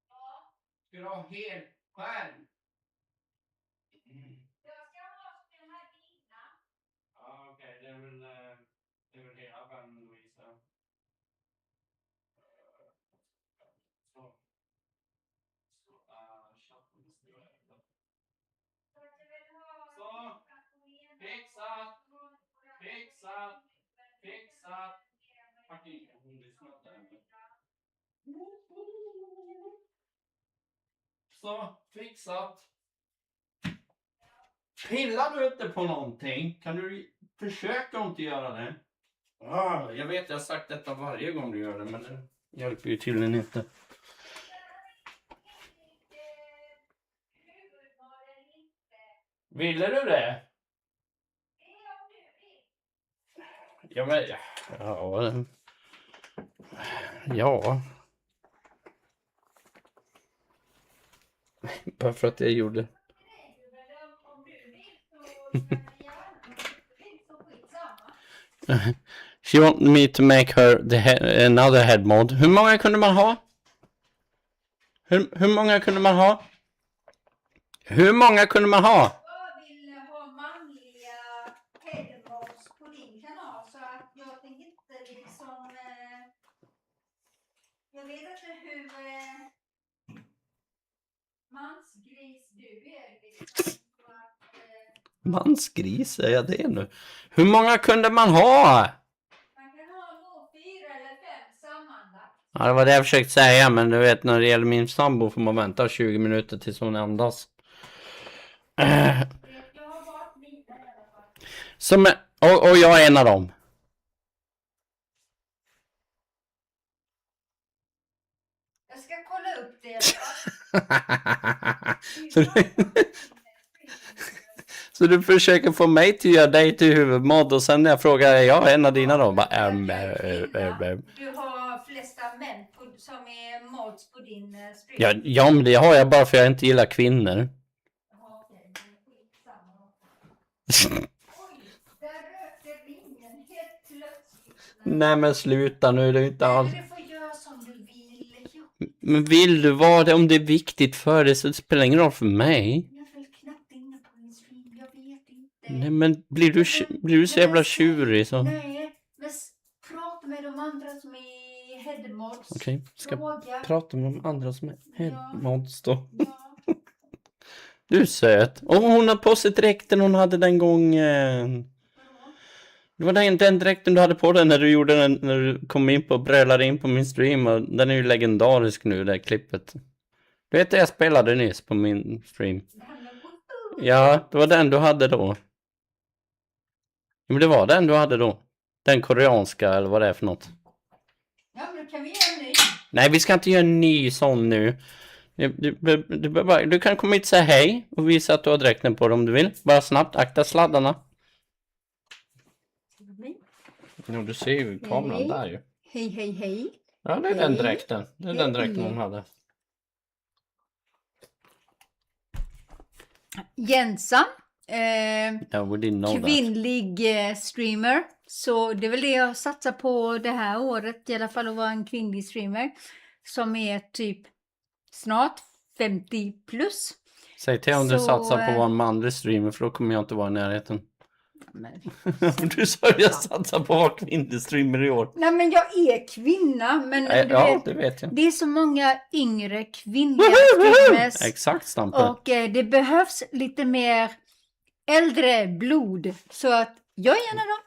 [SPEAKER 3] Ja,
[SPEAKER 1] Ska du ha helskärm?
[SPEAKER 3] jag ska ha den här bilden.
[SPEAKER 1] Ja, okej. Det är väl hela skärmen då gissar jag. Så. Chatten står där. Så. Fixat. Fixat. Fixat. Fucking hon lyssnar där. Så, fixat. Pillar du inte på någonting? Kan du försöka inte göra det? Jag vet, jag har sagt detta varje gång du gör det, men det hjälper ju tydligen inte. Ville du det? Ja, men... Ja. Ja. Bara för att jag gjorde. She want me to make her another head mod. Hur många kunde man ha? Hur många kunde man ha? Hur många kunde man ha?
[SPEAKER 3] Jag vill ha manliga headmods på din kanal så att jag tänker inte liksom... jag vet inte hur mansgris du är liksom. Så att,
[SPEAKER 1] Mansgris, är jag det nu? Hur många kunde man ha?
[SPEAKER 3] man kan ha nog 4 eller 5 sammanlagt.
[SPEAKER 1] Ja, det var det jag försökte säga, men du vet, när det gäller min sambo får man vänta 20 minuter tills hon andas.
[SPEAKER 3] Jag har varit lite i alla fall.
[SPEAKER 1] Som, och jag är en av dem.
[SPEAKER 3] Jag ska kolla upp det i alla fall.
[SPEAKER 1] Så du försöker få mig till att göra dig till huvudmod och sen när jag frågar är jag en av dina då? Bara,
[SPEAKER 3] Du har flesta män som är mods på din stream.
[SPEAKER 1] ja, men det har jag bara för jag inte gillar kvinnor.
[SPEAKER 3] Jaha, okej. Skitsamma. Oj, där rökte ringen helt plötsligt.
[SPEAKER 1] Nej men sluta nu, det är inte alls.
[SPEAKER 3] Du får göra som du vill.
[SPEAKER 1] Men vill du vara det om det är viktigt för dig så det spelar ingen roll för mig.
[SPEAKER 3] Jag är väl knappt inne på din stream, jag vet inte.
[SPEAKER 1] Nej men blir du så jävla tjurig så?
[SPEAKER 3] Nej, men prata med de andra som är headmods.
[SPEAKER 1] Okej, ska
[SPEAKER 3] Fråga.
[SPEAKER 1] prata med de andra som är headmods då.
[SPEAKER 3] Ja.
[SPEAKER 1] Du är söt. Och hon har på sig dräkten hon hade den gången. Det var den dräkten du hade på dig när du gjorde den, när du kom in på brölade in på min stream. Och den är ju legendarisk nu, det här klippet. Du vet det jag spelade nyss på min stream. Ja, det var den du hade då. Ja, men det var den du hade då. Den koreanska eller vad det är för något.
[SPEAKER 3] Ja, men då kan vi göra en ny.
[SPEAKER 1] Nej, vi ska inte göra en ny sån nu. Du kan komma hit och säga hej och visa att du har dräkten på dig om du vill. Bara snabbt, akta sladdarna. Ja, du ser ju kameran där ju.
[SPEAKER 3] Hej, hej, hej.
[SPEAKER 1] Ja, det är den dräkten. Det är den dräkten hon hade.
[SPEAKER 3] Jensa.
[SPEAKER 1] Yeah, we didn't know
[SPEAKER 3] Kvinnlig streamer. Så det är väl det jag satsar på det här året i alla fall, att vara en kvinnlig streamer. Som är typ snart 50 plus.
[SPEAKER 1] Säg till om du satsar på att vara en manlig streamer för då kommer jag inte vara i närheten.
[SPEAKER 3] Men,
[SPEAKER 1] du sa att jag satsar på att vara kvinnlig streamer i år.
[SPEAKER 3] nej men jag är kvinna, men du
[SPEAKER 1] ja,
[SPEAKER 3] vet,
[SPEAKER 1] det vet jag.
[SPEAKER 3] det är så många yngre kvinnliga streamers.
[SPEAKER 1] Exakt, Stampe.
[SPEAKER 3] Och det behövs lite mer äldre blod. Så att jag är en av dem.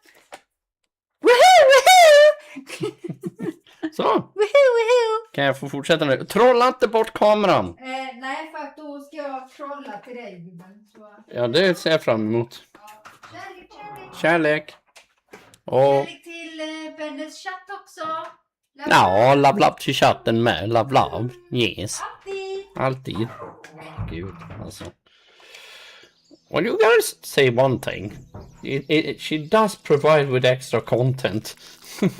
[SPEAKER 3] Woohoo, woohoo!
[SPEAKER 1] Så,
[SPEAKER 3] Woohoo, woohoo!
[SPEAKER 1] kan jag få fortsätta nu? Trolla inte bort kameran.
[SPEAKER 3] Nej, för att då ska jag trolla till dig, gubben. Så...
[SPEAKER 1] Ja, det ser jag fram emot.
[SPEAKER 3] Ja. Kärlek, kärlek.
[SPEAKER 1] Kärlek. Och...
[SPEAKER 3] Kärlek till Bennes chatt också.
[SPEAKER 1] Ja, love love till chatten med. Love love. Yes.
[SPEAKER 3] Alltid.
[SPEAKER 1] Alltid. Gud, alltså. Well, you gotta say one thing. She does provide with extra content.
[SPEAKER 2] You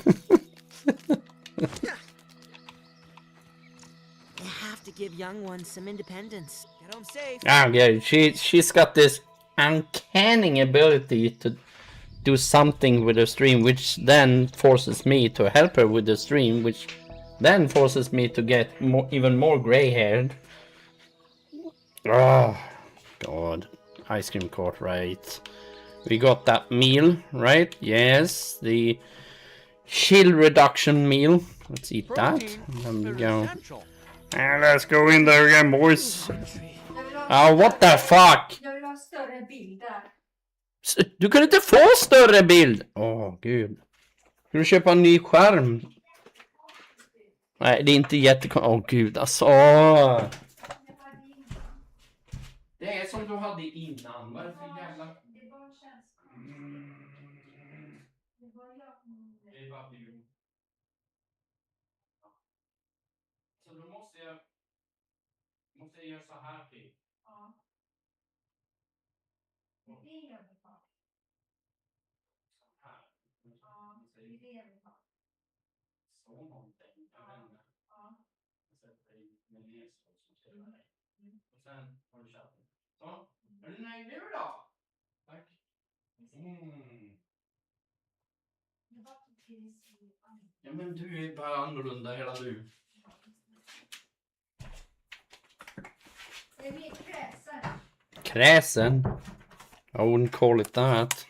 [SPEAKER 2] have to give young ones some independence. Get home safe.
[SPEAKER 1] Ah, yeah, she's got this uncanny ability to do something with the stream, which then forces me to help her with the stream, which then forces me to get even more gray-haired. Oh, God. Ice cream cart, right. We got that meal, right? Yes, the chill reduction meal. Let's eat that. Then we go. And let's go in there again, boys. Oh, what the fuck? Du kan inte få större bild! Åh, gud. Ska du köpa en ny skärm? Nej, det är inte jättekonstigt. Åh, gud, alltså. Det är som du hade innan. Vad är det för jävla... Det är bara du. Så då måste jag göra så här till. Ja. Det är jag vill ha. Så här. Ja, det är det jag vill ha. Så någonting. Jag vet inte. Ja. Jag sätter dig med näsor som ska göra det. Och sen har du chatten. Så. Är du nöjd nu då? Tack. Ja, men du är bara annorlunda hela du. Det är mer kräsen. Kräsen? I wouldn't call it that.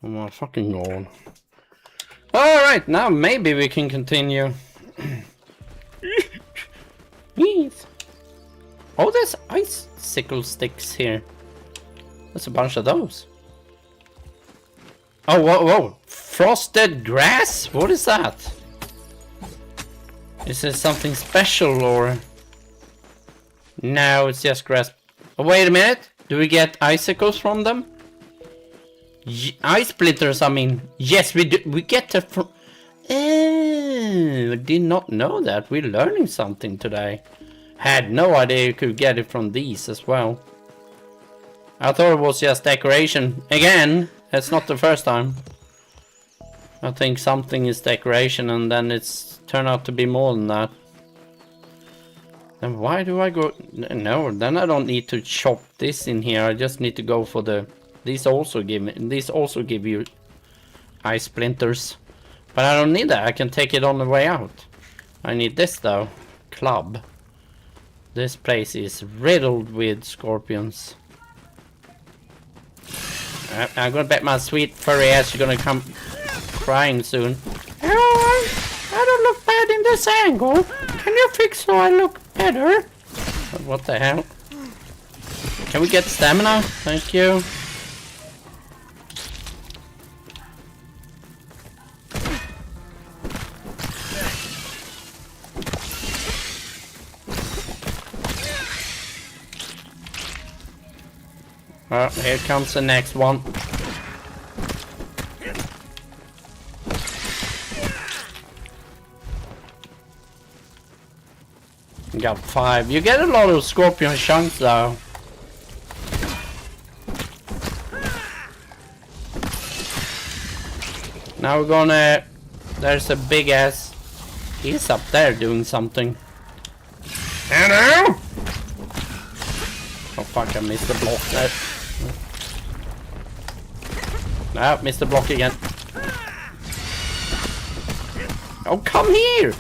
[SPEAKER 1] Oh my fucking god. Alright, now maybe we can continue. Yes. Oh, there's icicle sticks here. There's a bunch of those. Oh, whoa. Frosted grass? What is that? Is it something special or... No, it's just grass. Oh, wait a minute. Do we get icicles from them? Ice splitters, I mean. Yes, we do. We get it from... I did not know that. We're learning something today. Had no idea you could get it from these as well. I thought it was just decoration. Again, it's not the first time. I think something is decoration and then it's turned out to be more than that. Then why do I go... No, then I don't need to chop this in here. I just need to go for the... These also give you ice splinters. But I don't need that. I can take it on the way out. I need this though. Club. This place is riddled with scorpions. I'm gonna bet my sweet furry ass you're gonna come crying soon. Oh, I don't look bad in this angle. Can you fix so I look better? What the hell? Can we get stamina? Thank you. Oh, here comes the next one. Got 5. You get a lot of scorpion chunks though. Now we're gonna... There's a big ass... He's up there doing something. Hello? Oh fuck, I missed the block there. No, missed the block again. Oh, come here!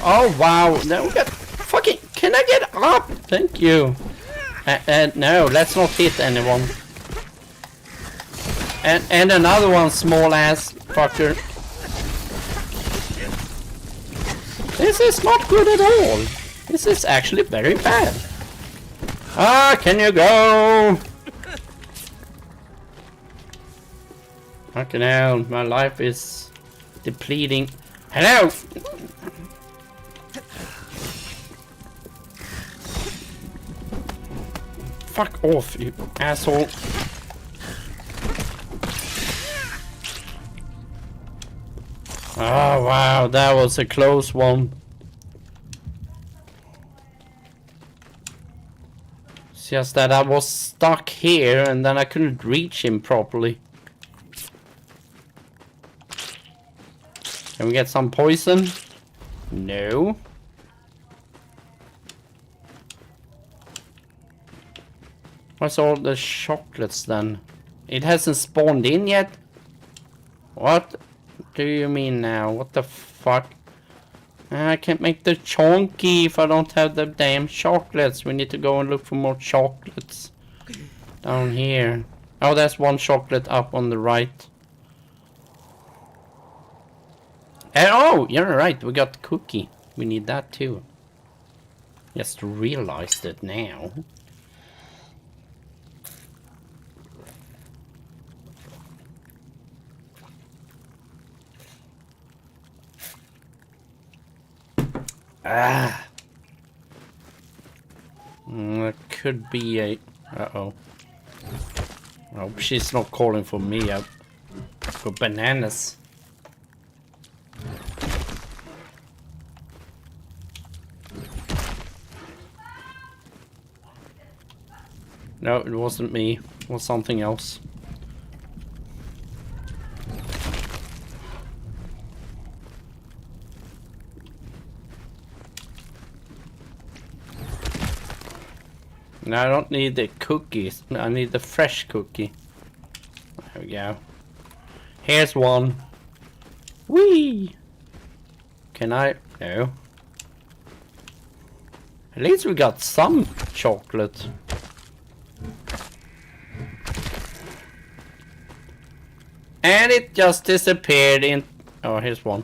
[SPEAKER 1] Oh wow, now we got fucking... Can I get up? Thank you. No, let's not hit anyone. And another one, small ass fucker. This is not good at all. This is actually very bad. Ah, can you go? Fucking hell, my life is depleting. Hello! Fuck off, you asshole. Oh wow, that was a close one. just that I was stuck here and then I couldn't reach him properly. Can we get some poison? No. What's all the chocolates then? It hasn't spawned in yet? What do you mean now? What the fuck? I can't make the chonky if I don't have the damn chocolates. We need to go and look for more chocolates. Down here. Oh, there's one chocolate up on the right. And oh, you're right. We got cookie. We need that too. Just realized it now. Ah. That could be a... Uh-oh. I hope she's not calling for me. I've got bananas. No, it wasn't me. It was something else. No, I don't need the cookies. I need the fresh cookie. There we go. Here's one. Whee! Can I? No. At least we got some chocolate. And it just disappeared in... Oh, here's one.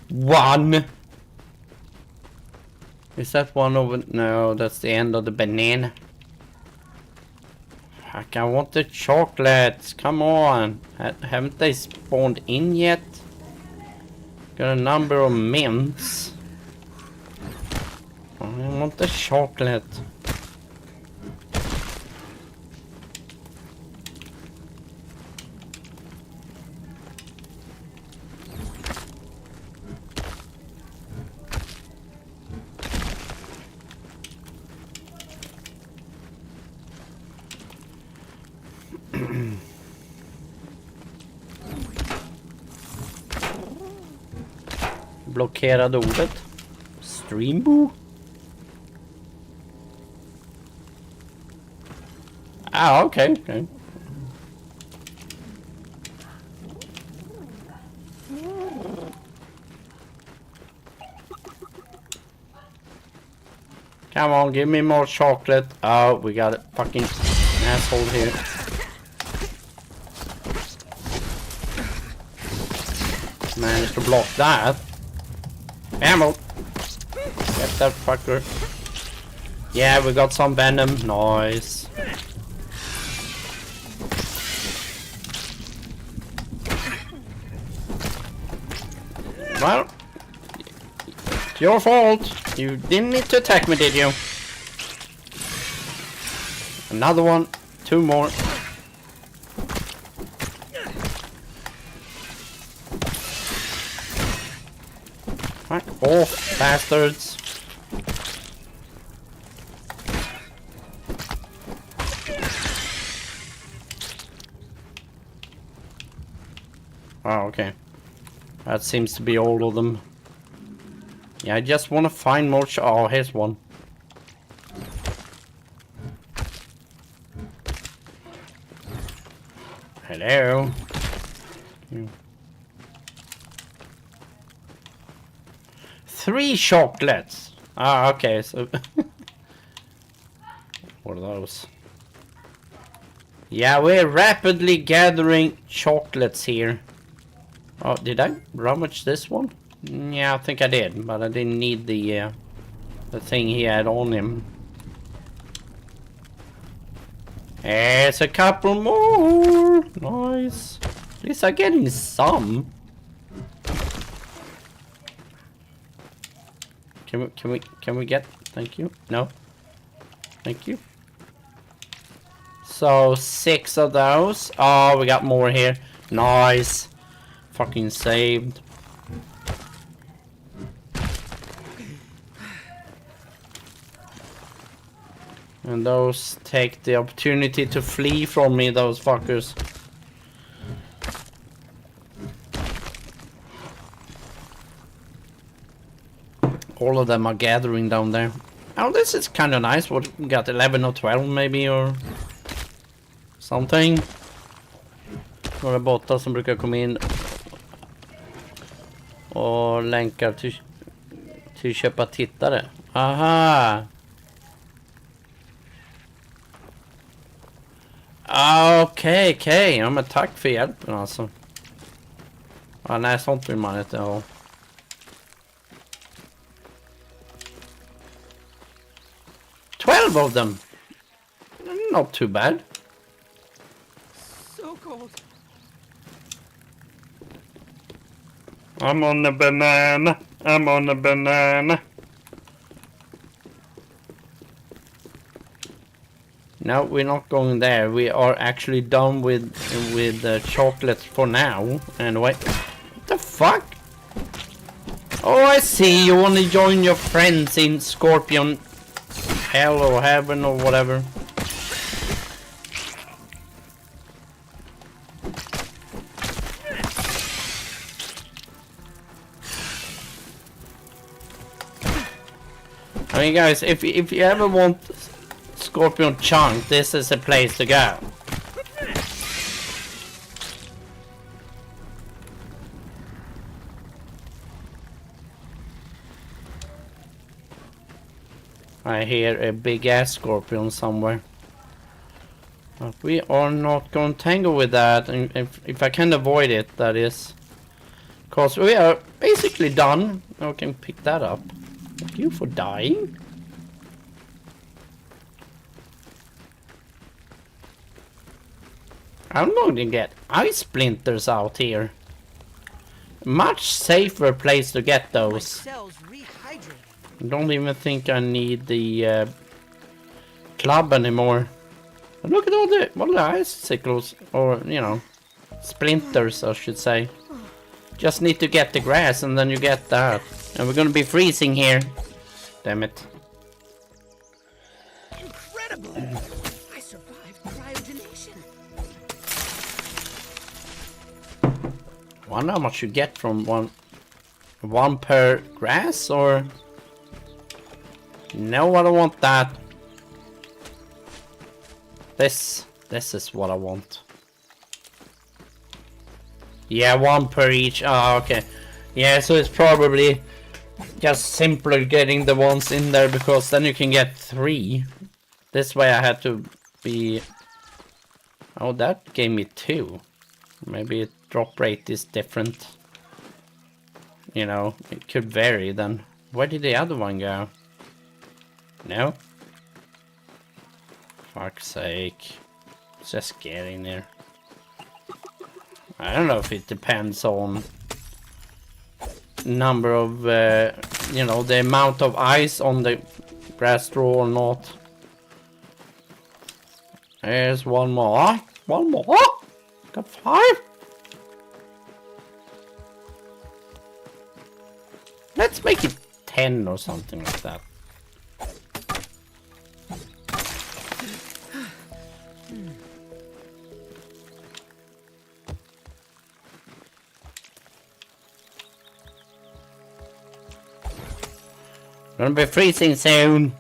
[SPEAKER 1] One! Is that one over? No, that's the end of the banana. Fuck, I want the chocolates. Come on. Haven't they spawned in yet? Got a number of mints. I want the chocolate. Blockerade ordet. Streamboo. Ah, okay. Come on, give me more chocolate. Oh, we got a fucking asshole here. Managed to block that. Ammo. Get that fucker. Yeah, we got some venom. Nice. Well, it's your fault. You didn't need to attack me, did you? Another one. Two more. Fuck off, bastards. Oh, okay. That seems to be all of them. Yeah, I just want to find more oh, here's one. Hello. Yeah. 3 chocolates. Ah, okay, so... What are those? Yeah, we're rapidly gathering chocolates here. Oh, did I rummage this one? Yeah, I think I did, but I didn't need the thing he had on him. There's a couple more. Nice. At least I'm getting some. Can we get? Thank you. No. Thank you. So 6 of those. Oh, we got more here. Nice. Fucking saved. And those take the opportunity to flee from me, those fuckers. All of them are gathering down there. Oh, this is kind of nice. What, we got 11 or 12 maybe, or something. Några bottar som brukar komma in och länkar till köpa tittare. Aha! Okej. Ja, men tack för hjälpen alltså. Ja, nej, sånt vill man inte ha. Of them. Not too bad.
[SPEAKER 2] So cold.
[SPEAKER 1] I'm on a banana. I'm on a banana. No, we're not going there. We are actually done with chocolate for now. Anyway, what the fuck? Oh, I see. You want to join your friends in Scorpion Hell or Heaven or whatever. I mean, guys, if you ever want Scorpion Chunk, this is a place to go. I hear a big ass scorpion somewhere. But we are not going to tangle with that, and if I can avoid it, that is. Because we are basically done. I can pick that up. Thank you for dying. I'm going to get ice splinters out here. Much safer place to get
[SPEAKER 2] My
[SPEAKER 1] those.
[SPEAKER 2] cells rehydrate.
[SPEAKER 1] I don't even think I need the club anymore. But look at all the icicles, or you know, splinters I should say. Just need to get the grass and then you get that. And we're gonna be freezing here. Damn it.
[SPEAKER 2] Incredible! I survived cryogenation.
[SPEAKER 1] Wonder how much you get from one per grass, or no, I don't want that. This is what I want. Yeah, one per each. Ah, okay. Yeah, so it's probably just simpler getting the ones in there, because then you can get 3. This way I had to be... Oh, that gave me 2. Maybe drop rate is different. You know, it could vary then. Where did the other one go? No? Fuck's sake. Just get in there. I don't know if it depends on number of, you know, the amount of ice on the grass straw or not. There's one more. One more. Got 5. Let's make it 10 or something like that. Gonna be freezing soon.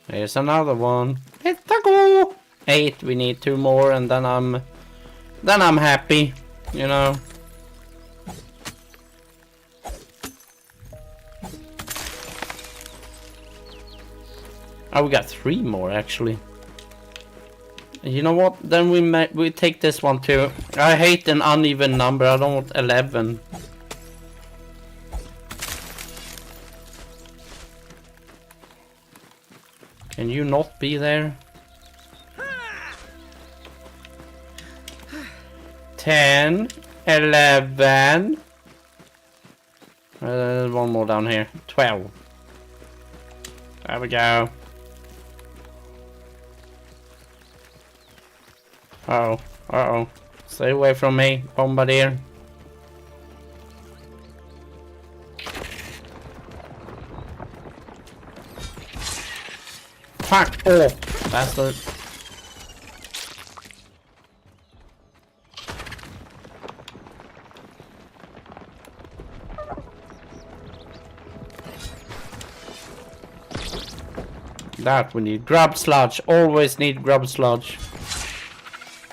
[SPEAKER 1] There's another one. Let's go. 8. We need 2 more, and then I'm happy. You know. Oh, we got 3 more actually. You know what? Then we take this one too. I hate an uneven number. I don't want 11. Can you not be there? 10, 11. One more down here. 12. There we go. Uh-oh. Stay away from me, Bombardier. Fuck off, bastard. That we need. Grub sludge. Always need grub sludge.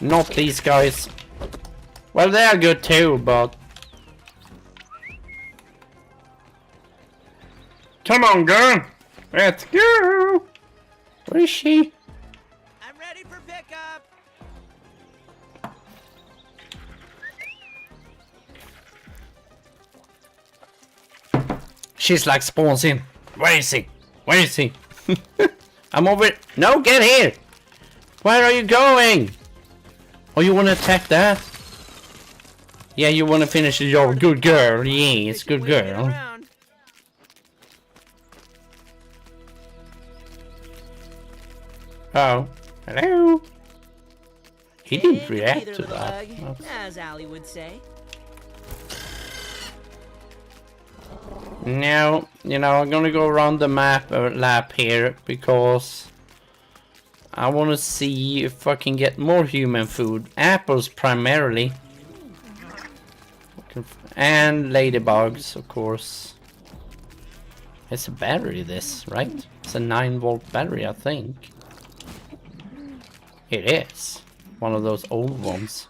[SPEAKER 1] Not these guys. Well, they are good too, but... Come on, girl! Let's go! Where is she?
[SPEAKER 2] I'm ready for pickup.
[SPEAKER 1] She's like spawns in. Where is he? Where is he? I'm over... No, get here! Where are you going? Oh, you want to attack that? Yeah, you want to finish the job. Good girl. Yes, good girl. Oh, hello. He didn't react to that.
[SPEAKER 2] As Ali would say.
[SPEAKER 1] Now, you know, I'm gonna go around the lap here because I want to see if I can get more human food. Apples primarily. And ladybugs, of course. It's a battery, this, right? It's a 9-volt battery, I think. It is. One of those old ones.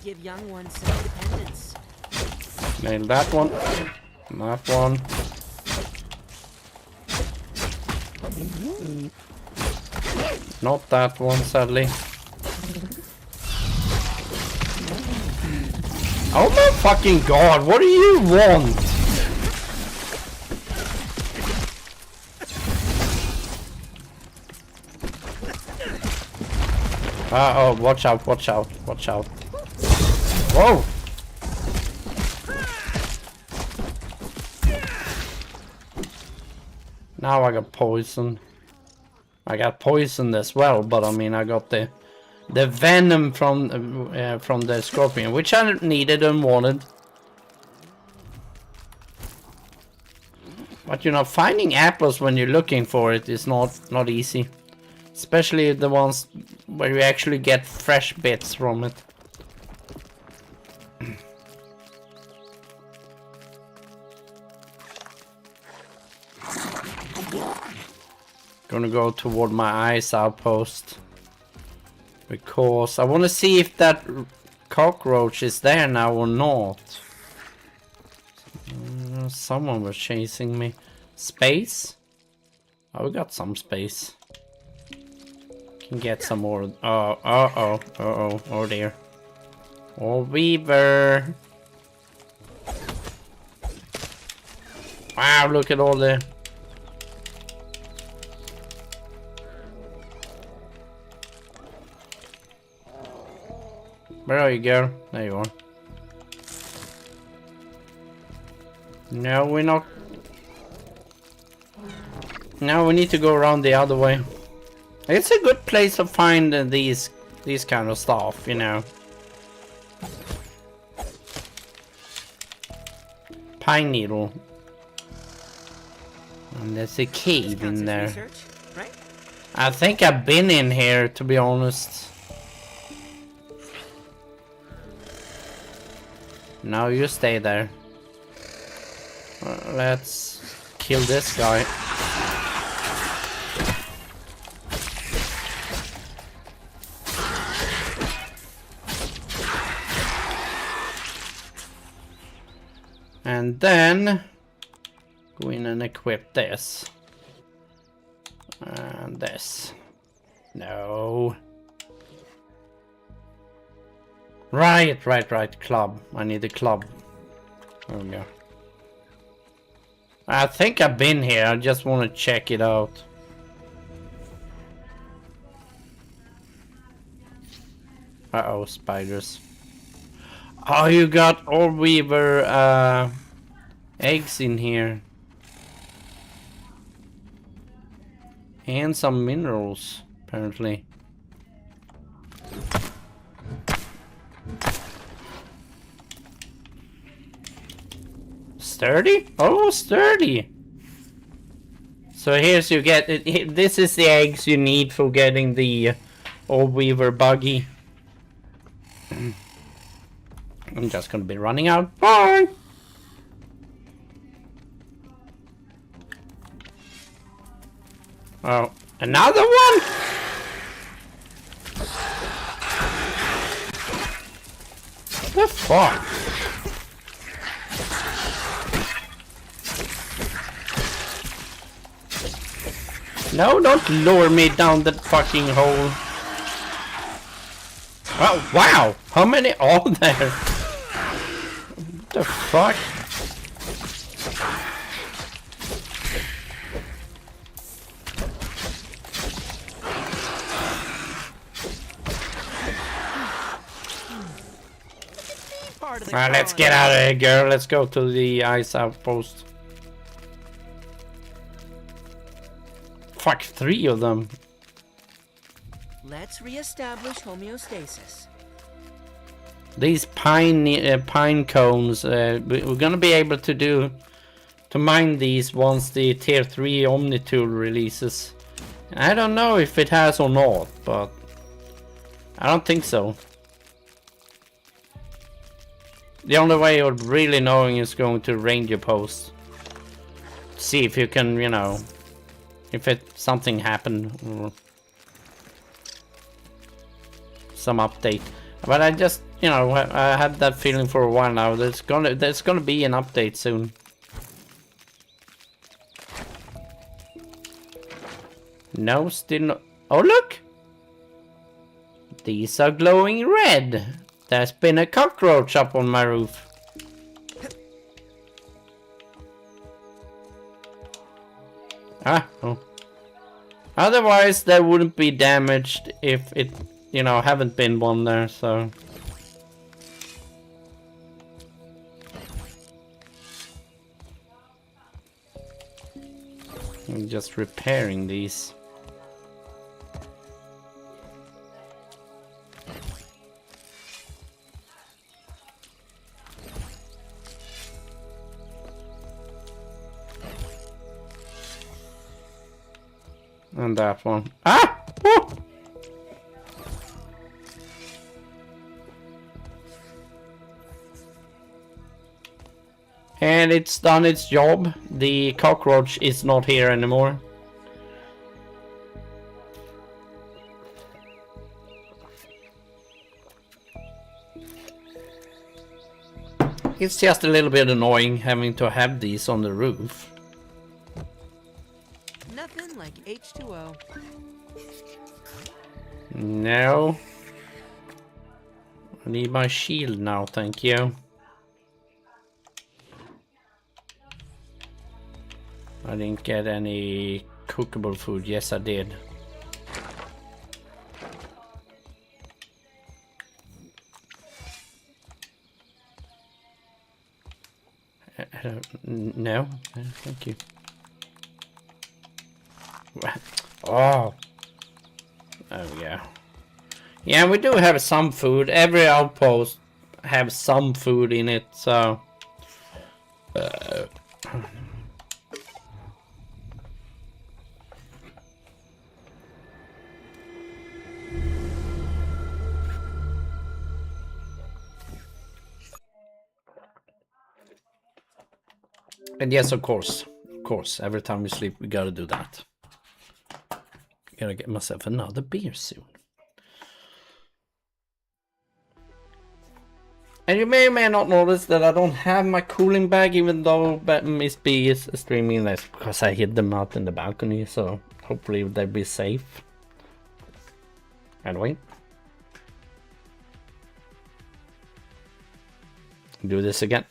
[SPEAKER 2] Give young ones some independence.
[SPEAKER 1] Nailed that one. That one. Not that one, sadly. Oh my fucking god, what do you want? Uh-oh, watch out, watch out, watch out. Whoa! Now I got poison. I got poisoned as well, but I mean I got the venom from the scorpion, which I needed and wanted. But you know, finding apples when you're looking for it is not easy, especially the ones where you actually get fresh bits from it. Gonna go toward my ice outpost because I want to see if that cockroach is there now or not. Someone was chasing me. Space? Oh, we got some space. Can get some more. Oh dear. Oh, beaver. Wow, look at all the... Where are you, girl? There you are. No, we're not. No, we need to go around the other way. It's a good place to find these kind of stuff, you know. Pine needle. And there's a cave in there.
[SPEAKER 2] Research, right?
[SPEAKER 1] I think I've been in here, to be honest. No, you stay there. Let's kill this guy. And then go in and equip this. And this. No. Right. Club. I need a club. There we go. I think I've been here. I just want to check it out. Uh-oh, spiders. Oh, you got Orb Weaver eggs in here. And some minerals, apparently. Sturdy? Oh, sturdy! So here's you get it. This is the eggs you need for getting the old weaver buggy. I'm just gonna be running out. Bye! Oh, another one? What the fuck? No, don't lower me down that fucking hole. Oh, wow! How many are there? What the fuck? Alright, let's get out of here, girl. Let's go to the ice outpost. Fuck, 3 of them.
[SPEAKER 2] Let's reestablish homeostasis.
[SPEAKER 1] These pine cones, we're gonna be able to mine these once the tier 3 Omni tool releases. I don't know if it has or not, but I don't think so. The only way of really knowing is going to ranger post. See if you can, you know, if something happened or some update. But I just, you know, I had that feeling for a while now. There's gonna be an update soon. No, still no. Oh look! These are glowing red. There's been a cockroach up on my roof. Ah, oh. Otherwise, they wouldn't be damaged if it, you know, haven't been one there, so. I'm just repairing these. And that one. Ah! Woo! And it's done its job. The cockroach is not here anymore. It's just a little bit annoying having to have these on the roof.
[SPEAKER 2] Nothing like H2O.
[SPEAKER 1] No. I need my shield now, thank you. I didn't get any cookable food. Yes, I did. No, thank you. Oh, there we go. Yeah, we do have some food. Every outpost have some food in it, so. And yes, of course, every time we sleep, we gotta do that. Gotta get myself another beer soon. And you may or may not notice that I don't have my cooling bag, even though Miss B is streaming this, because I hid them out in the balcony, so hopefully they'll be safe. Anyway. Do this again.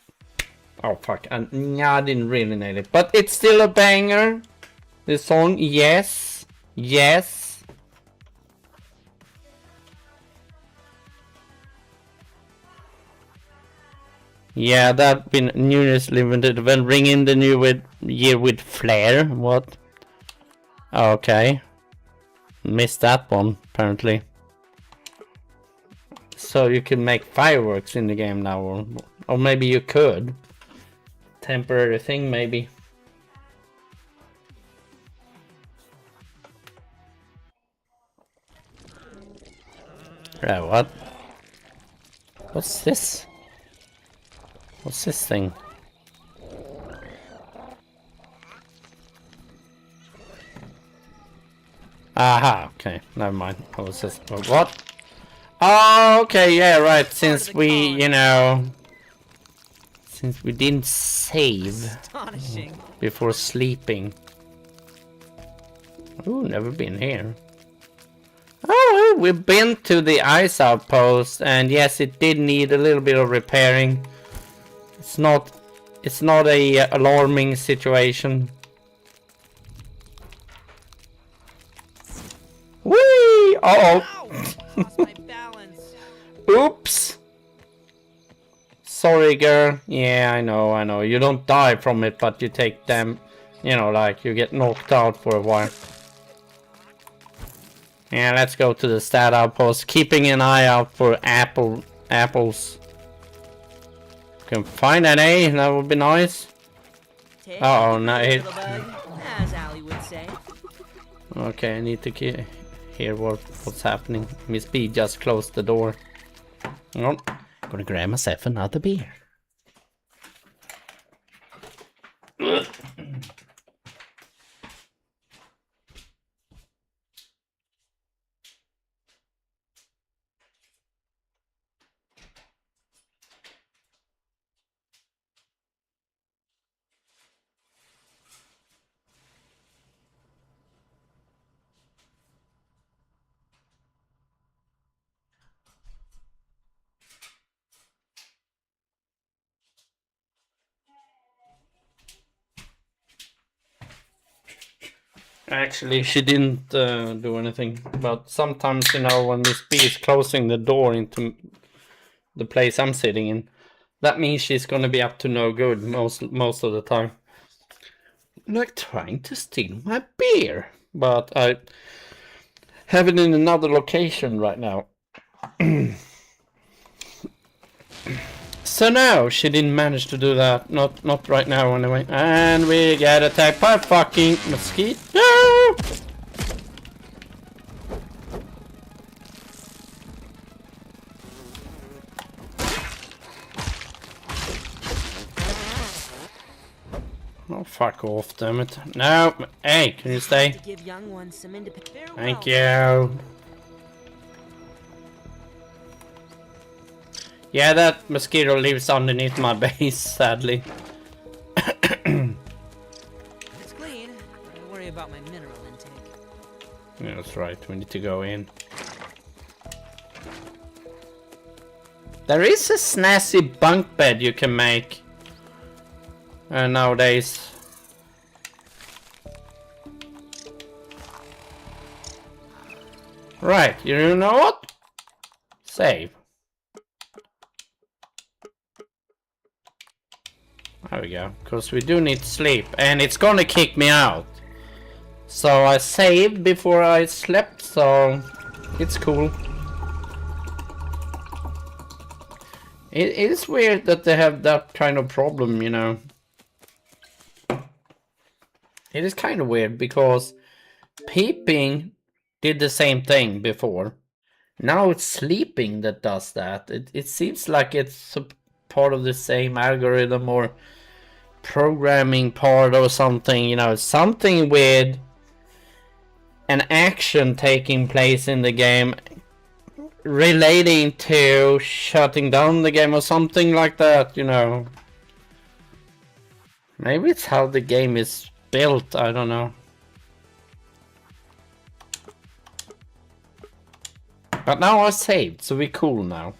[SPEAKER 1] Oh fuck, yeah, I didn't really nail it, but it's still a banger. This song, yes, yes. Yeah, that been newness limited. Well, ring in the new year with flair. What? Okay. Missed that one, apparently. So you can make fireworks in the game now, or maybe you could. Temporary thing, maybe. What? What's this? What's this thing? Aha, okay, never mind. I was just... What? Oh, okay, yeah, right, since we, you know... Since we didn't save before sleeping. Ooh, never been here. Oh, we've been to the ice outpost, and yes, it did need a little bit of repairing. It's not a alarming situation. Whee! Uh-oh.
[SPEAKER 2] Lost my balance.
[SPEAKER 1] Oops. Sorry, girl. Yeah, I know. You don't die from it, but you take them, you know, like you get knocked out for a while. Yeah, let's go to the stat outpost, keeping an eye out for apples. Can find an A, that would be nice. Uh-oh, no,
[SPEAKER 2] as Ali would say.
[SPEAKER 1] Okay, I need to hear what's happening. Miss B just closed the door. Hang on. Gonna grab myself another beer. Actually, she didn't do anything, but sometimes, you know, when Miss B is closing the door into the place I'm sitting in, that means she's gonna be up to no good most of the time. Like trying to steal my beer, but I have it in another location right now. So no, she didn't manage to do that. Not right now anyway. And we get attacked by a fucking mosquito. Oh, fuck off, damn it. No, hey, can you stay?
[SPEAKER 2] Give young ones some
[SPEAKER 1] Thank you. Yeah, that mosquito lives underneath my base, sadly.
[SPEAKER 2] It's clean. Don't worry about my mineral intake.
[SPEAKER 1] Yeah, that's right. We need to go in. There is a snazzy bunk bed you can make nowadays. Right, you know what? Save. There we go, because we do need sleep, and it's gonna kick me out. So I saved before I slept, so it's cool. It is weird that they have that kind of problem, you know. It is kind of weird, because peeping did the same thing before. Now it's sleeping that does that. It seems like it's a part of the same algorithm or programming part or something, you know, something with an action taking place in the game relating to shutting down the game or something like that, you know. Maybe it's how the game is built, I don't know. But now I saved, so we're cool now.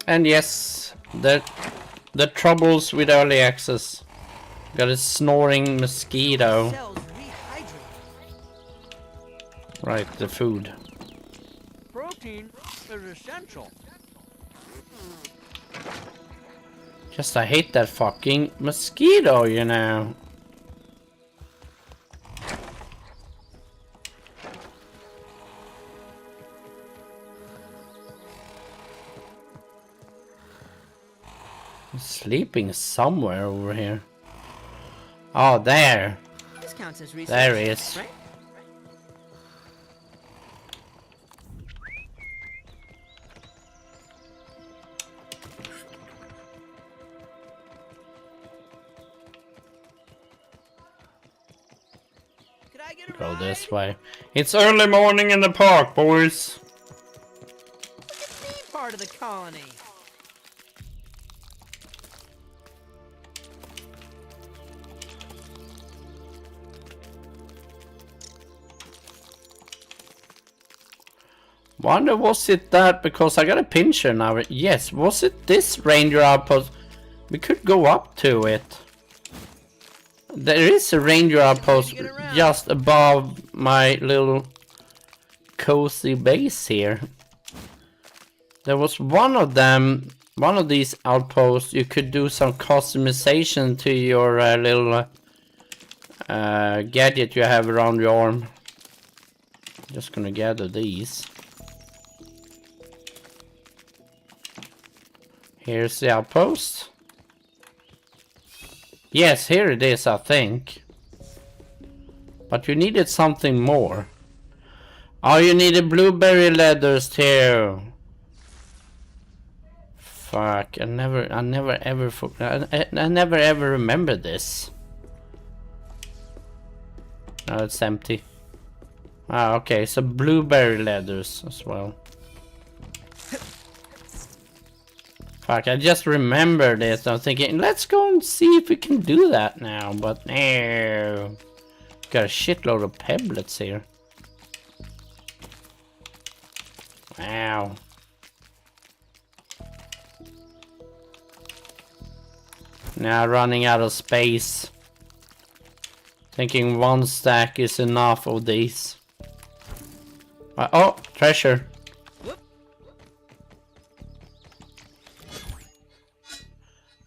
[SPEAKER 1] And yes, the troubles with early access. Got a snoring mosquito.
[SPEAKER 2] Cells rehydrate.
[SPEAKER 1] Right, the food.
[SPEAKER 4] protein is essential.
[SPEAKER 1] Just I hate that fucking mosquito, you know. He's sleeping somewhere over here. Oh, there.
[SPEAKER 2] This counts as research.
[SPEAKER 1] There he is.
[SPEAKER 2] Right? Could I get a
[SPEAKER 1] Go
[SPEAKER 2] ride?
[SPEAKER 1] this way. It's early morning in the park, boys.
[SPEAKER 2] Be part of the colony.
[SPEAKER 1] Wonder was it that, because I got a pincher now. Yes, was it this ranger outpost? We could go up to it. There is a ranger outpost just above my little cozy base here. There was one of them, one of these outposts, you could do some customization to your little gadget you have around your arm. Just gonna gather these. Here's the outpost. Yes, here it is, I think. But you needed something more. Oh, you needed blueberry leathers too. Fuck, I never ever remember this. No, it's empty. Ah, okay, so blueberry leathers as well. Fuck, I just remembered this. I was thinking, let's go and see if we can do that now, but no. Got a shitload of pebblets here. Wow. Now running out of space. Thinking one stack is enough of these. Oh, treasure.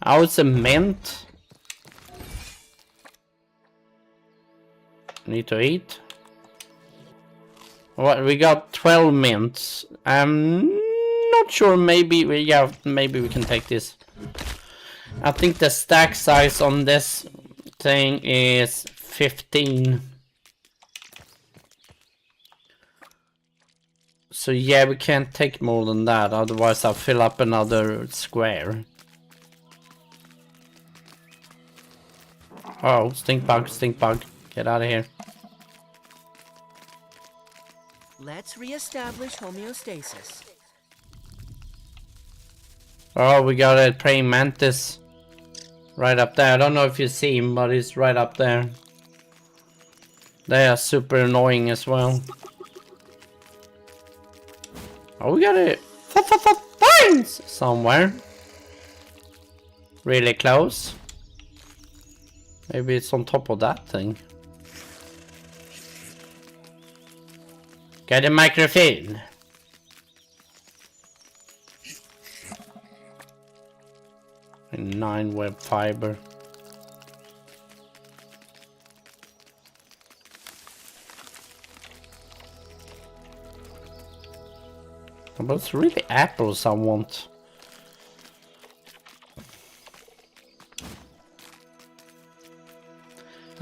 [SPEAKER 1] Oh, it's a mint. Need to eat. What, we got 12 mints. I'm not sure, maybe we can take this. I think the stack size on this thing is 15. So yeah, we can't take more than that, otherwise I'll fill up another square. Oh, stink bug, stink bug. Get out of here.
[SPEAKER 2] Let's reestablish homeostasis.
[SPEAKER 1] Oh, we got a praying mantis right up there. I don't know if you see him, but he's right up there. They are super annoying as well. Oh, we got a vines somewhere. Really close. Maybe it's on top of that thing. Got a microphone. And 9 web fiber. But it's really apples I want.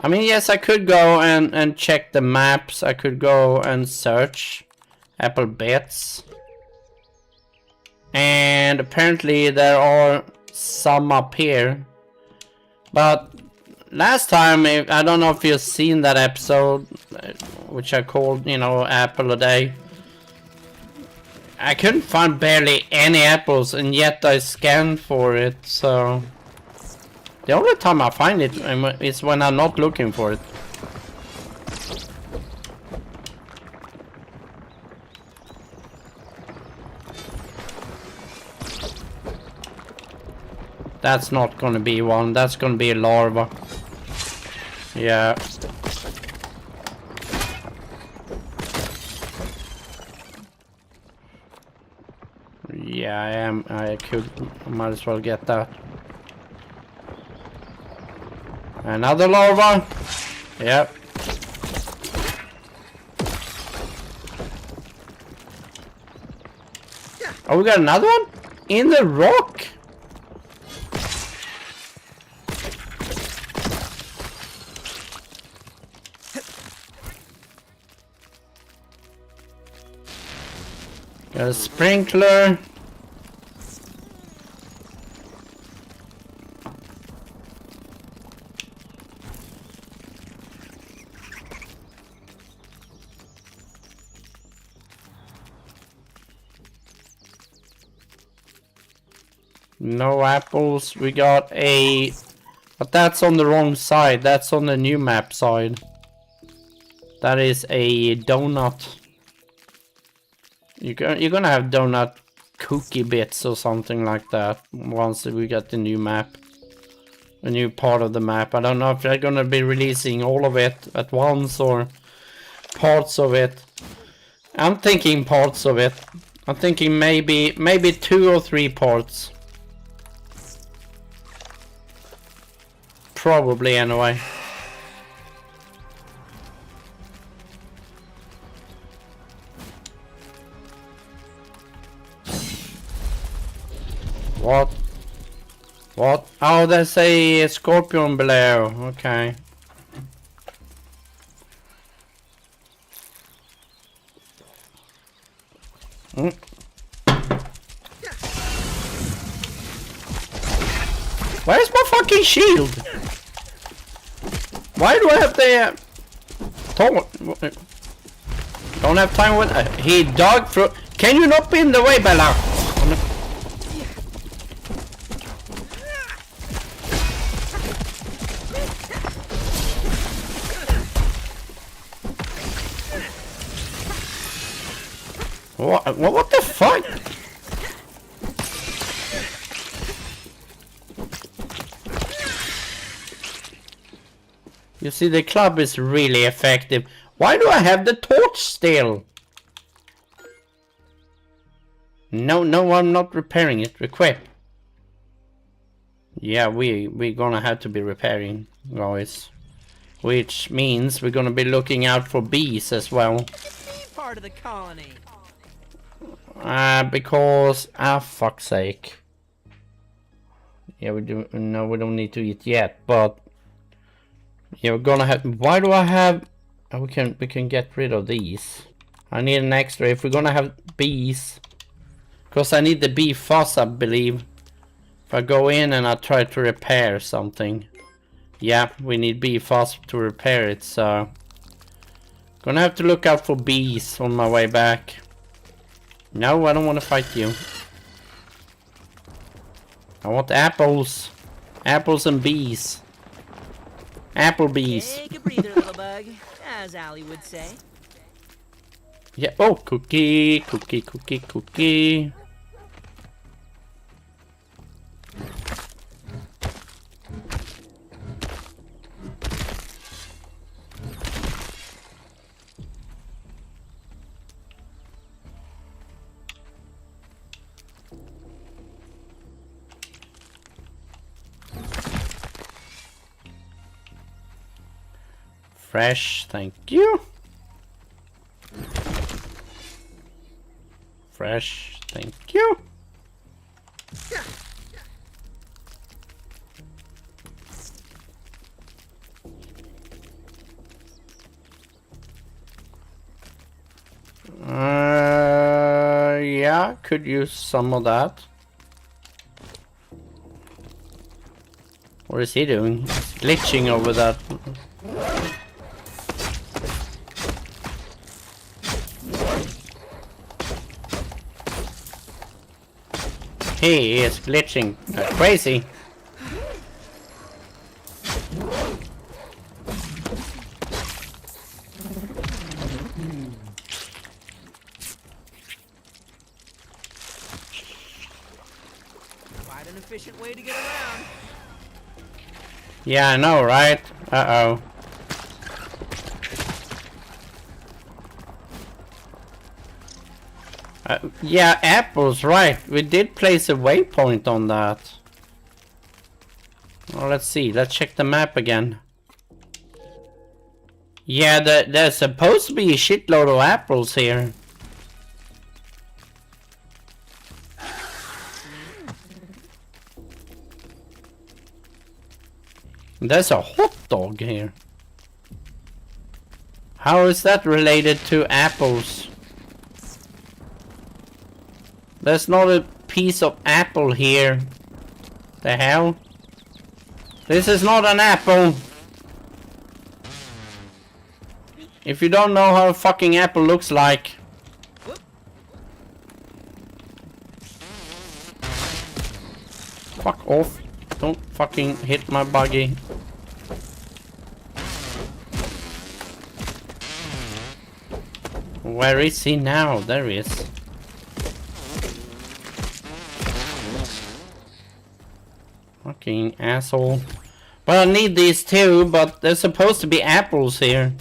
[SPEAKER 1] I mean, yes, I could go and check the maps. I could go and search apple bits. And apparently there are some up here. But last time, I don't know if you've seen that episode, which I called, you know, Apple a Day. I couldn't find barely any apples, and yet I scanned for it, so... The only time I find it is when I'm not looking for it. That's not gonna be one, that's gonna be a larva. Yeah. Yeah, I am. I might as well get that. Another larva. Yep. Oh, we got another one? In the rock? Got a sprinkler. No apples. We got a... But that's on the wrong side. That's on the new map side. That is a donut. You're gonna have donut cookie bits or something like that once we get the new map. A new part of the map. I don't know if they're gonna be releasing all of it at once or parts of it. I'm thinking parts of it. I'm thinking maybe 2 or 3 parts. Probably anyway. What? What? Oh, there's a scorpion below. Okay. Mm. Where's my fucking shield? Why do I have the... Don't have time with... he dog through... Can you not be in the way, Bella? What the fuck? You see, the club is really effective. Why do I have the torch still? No, I'm not repairing it. Equip. Yeah, we're gonna have to be repairing, guys. Which means we're gonna be looking out for bees as well.
[SPEAKER 2] Part of the colony.
[SPEAKER 1] Because fuck's sake. Yeah, we don't need to eat yet, but yeah, we're gonna have. Why do I have? Oh, we can get rid of these. I need an extra if we're gonna have bees, because I need the bee fuzz, I believe. If I go in and I try to repair something, yeah, we need bee fuzz to repair it. So gonna have to look out for bees on my way back. No, I don't want to fight you. I want apples. Apples and bees. Applebees.
[SPEAKER 2] Take a breather, little bug, as Allie would say.
[SPEAKER 1] Yeah. Oh, cookie. Fresh, thank you. Fresh, thank you. Yeah, could use some of that. What is he doing? He's glitching over that. He is glitching crazy.
[SPEAKER 2] Quite an efficient way to get around.
[SPEAKER 1] Yeah, I know, right? Uh-oh. Yeah, apples, right. We did place a waypoint on that. Well, let's see. Let's check the map again. Yeah, there's supposed to be a shitload of apples here. There's a hot dog here. How is that related to apples? There's not a piece of apple here. The hell? This is not an apple. If you don't know how a fucking apple looks like. Fuck off. Don't fucking hit my buggy. Where is he now? There he is. Fucking asshole. Well, I need these too, but there's supposed to be apples here.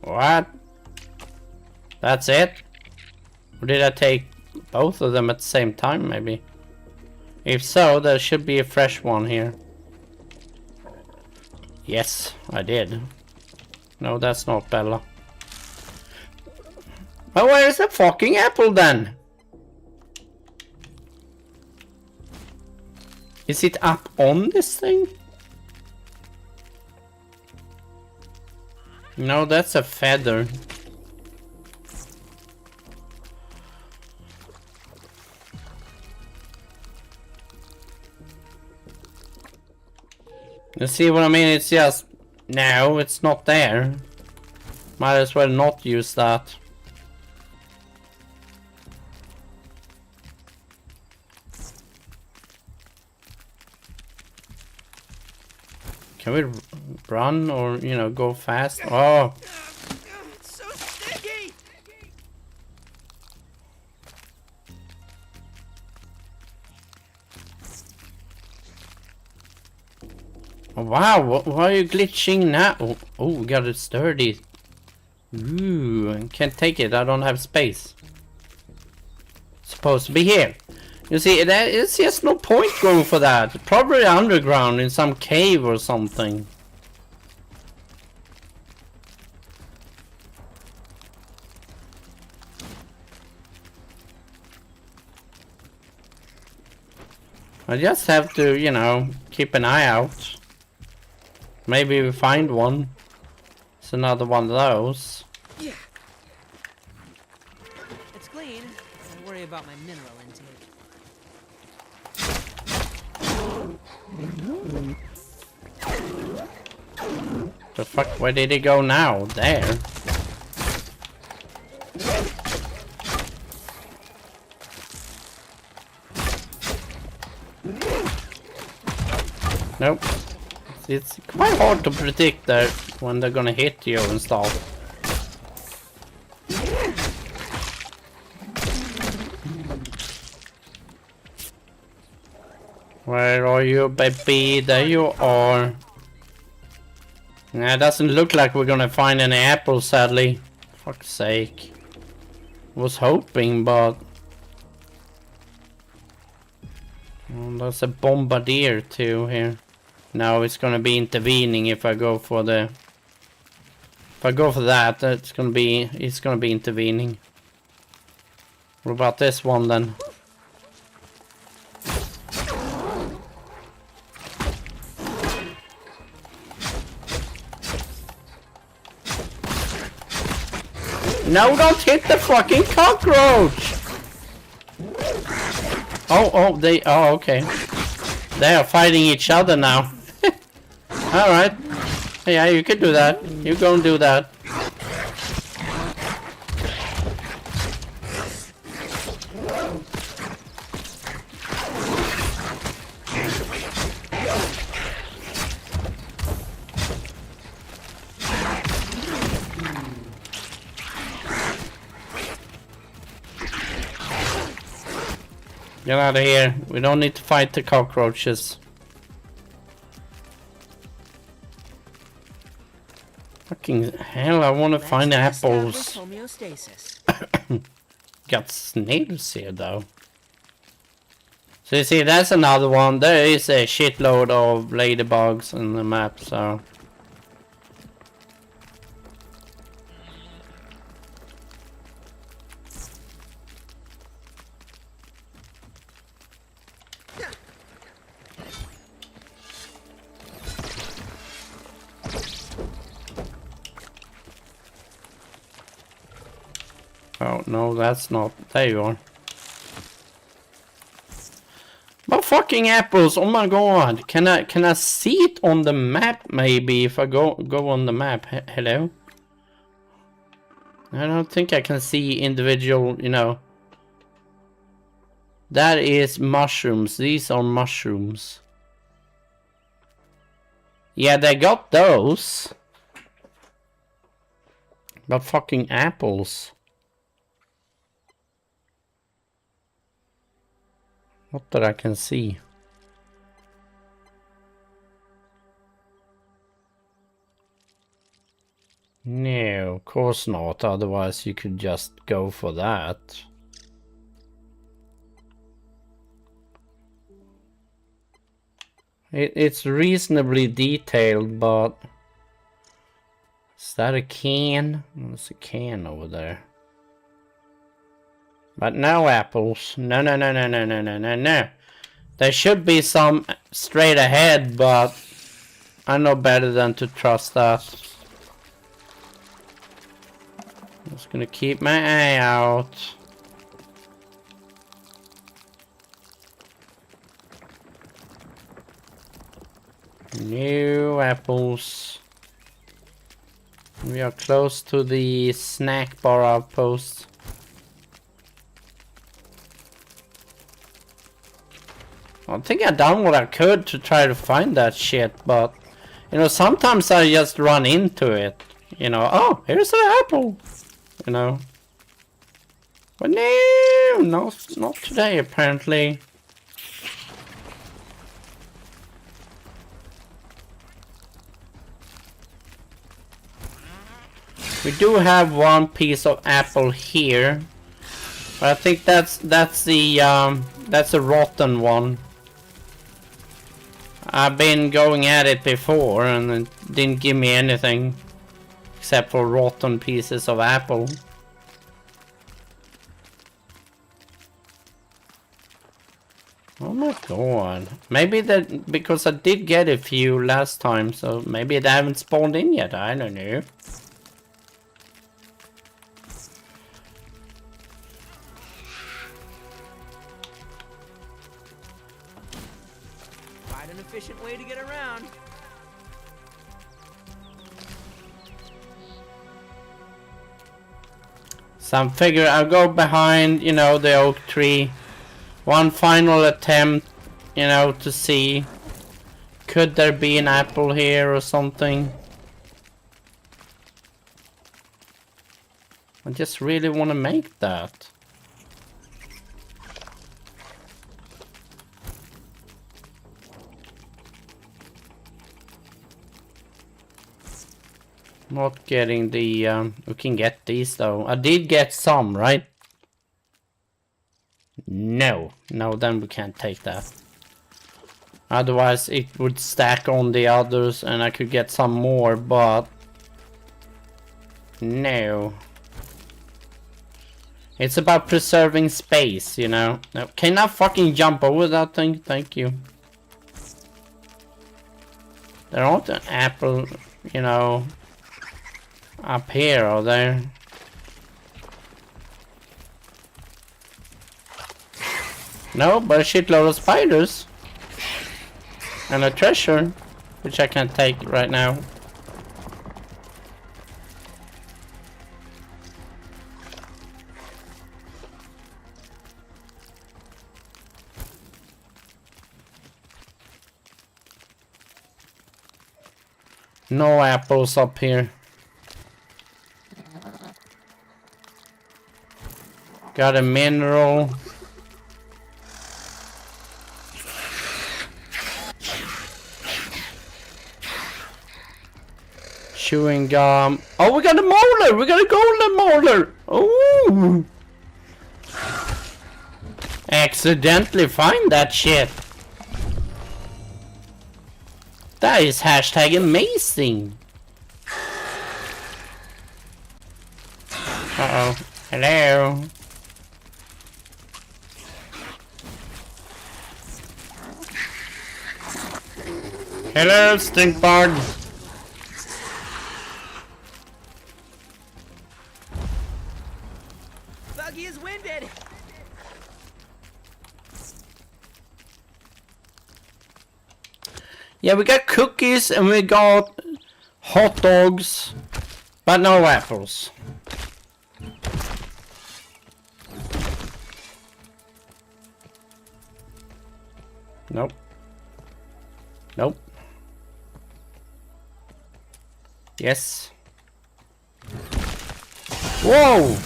[SPEAKER 1] What? That's it? Or did I take both of them at the same time, maybe? If so, there should be a fresh one here. Yes, I did. No, that's not Bella. But where's the fucking apple then? Is it up on this thing? No, that's a feather. You see what I mean? It's just... No, it's not there. Might as well not use that. Can we run or, you know, go fast? Oh!
[SPEAKER 2] It's so sticky!
[SPEAKER 1] Oh, wow, why are you glitching now? Oh, we got it sturdy. Ooh, can't take it, I don't have space. Supposed to be here. You see, it's just no point going for that. Probably underground in some cave or something. I just have to, you know, keep an eye out. Maybe we find one. It's another one of those.
[SPEAKER 2] Yeah. It's clean. Don't worry about my mineral intake.
[SPEAKER 1] The fuck, where did he go now? There. Nope. It's quite hard to predict that when they're gonna hit you and stuff. Where are you, baby? There you are. Nah, it doesn't look like we're gonna find any apples, sadly. Fuck's sake. Was hoping, but... Oh, there's a bombardier too here. Now it's gonna be intervening if I go for the... If I go for that, it's gonna be intervening. What about this one then? No, don't hit the fucking cockroach! Oh, okay. They are fighting each other now. Alright. Yeah, you can do that. You go and do that. Get out of here. We don't need to fight the cockroaches. Fucking hell, I want to find apples.
[SPEAKER 2] Homeostasis.
[SPEAKER 1] Got snails here though. So you see, that's another one. There is a shitload of ladybugs in the map, so... Oh, no, that's not... There you are. But fucking apples, oh my god. Can I see it on the map maybe if I go on the map? Hello? I don't think I can see individual, you know. That is mushrooms. These are mushrooms. Yeah, they got those. But fucking apples. Not that I can see. No, of course not. Otherwise you could just go for that. It's reasonably detailed, but... Is that a can? There's a can over there. But no apples. No, no, no, no, no, no, no, no, no. There should be some straight ahead, but I know better than to trust that. I'm just gonna keep my eye out. No apples. We are close to the snack bar outpost. I think I've done what I could to try to find that shit, but you know, sometimes I just run into it. You know, oh, here's an apple. You know. But no, not today apparently. We do have one piece of apple here, but I think that's a rotten one. I've been going at it before and it didn't give me anything except for rotten pieces of apple. Oh my god. Maybe that because I did get a few last time, so maybe they haven't spawned in yet. I don't know.
[SPEAKER 2] Efficient way to get around.
[SPEAKER 1] Some figure I'll go behind, you know, the oak tree. One final attempt, you know, to see could there be an apple here or something. I just really want to make that. Not getting the, we can get these though. I did get some, right? No, then we can't take that. Otherwise it would stack on the others and I could get some more, but... No. It's about preserving space, you know. Now, can I fucking jump over that thing? Thank you. There aren't an apple, you know... Up here, are there? No, but a shitload of spiders. And a treasure, which I can't take right now. No apples up here. Got a mineral. chewing gum. Oh, we got a molar! We got a golden molar! Oh! Accidentally find that shit. That is hashtag amazing. Uh-oh. Hello. Hello, stinkbug.
[SPEAKER 2] Buggy is winded.
[SPEAKER 1] Yeah, we got cookies and we got hot dogs, but no apples. Nope. Nope. Yes. Whoa!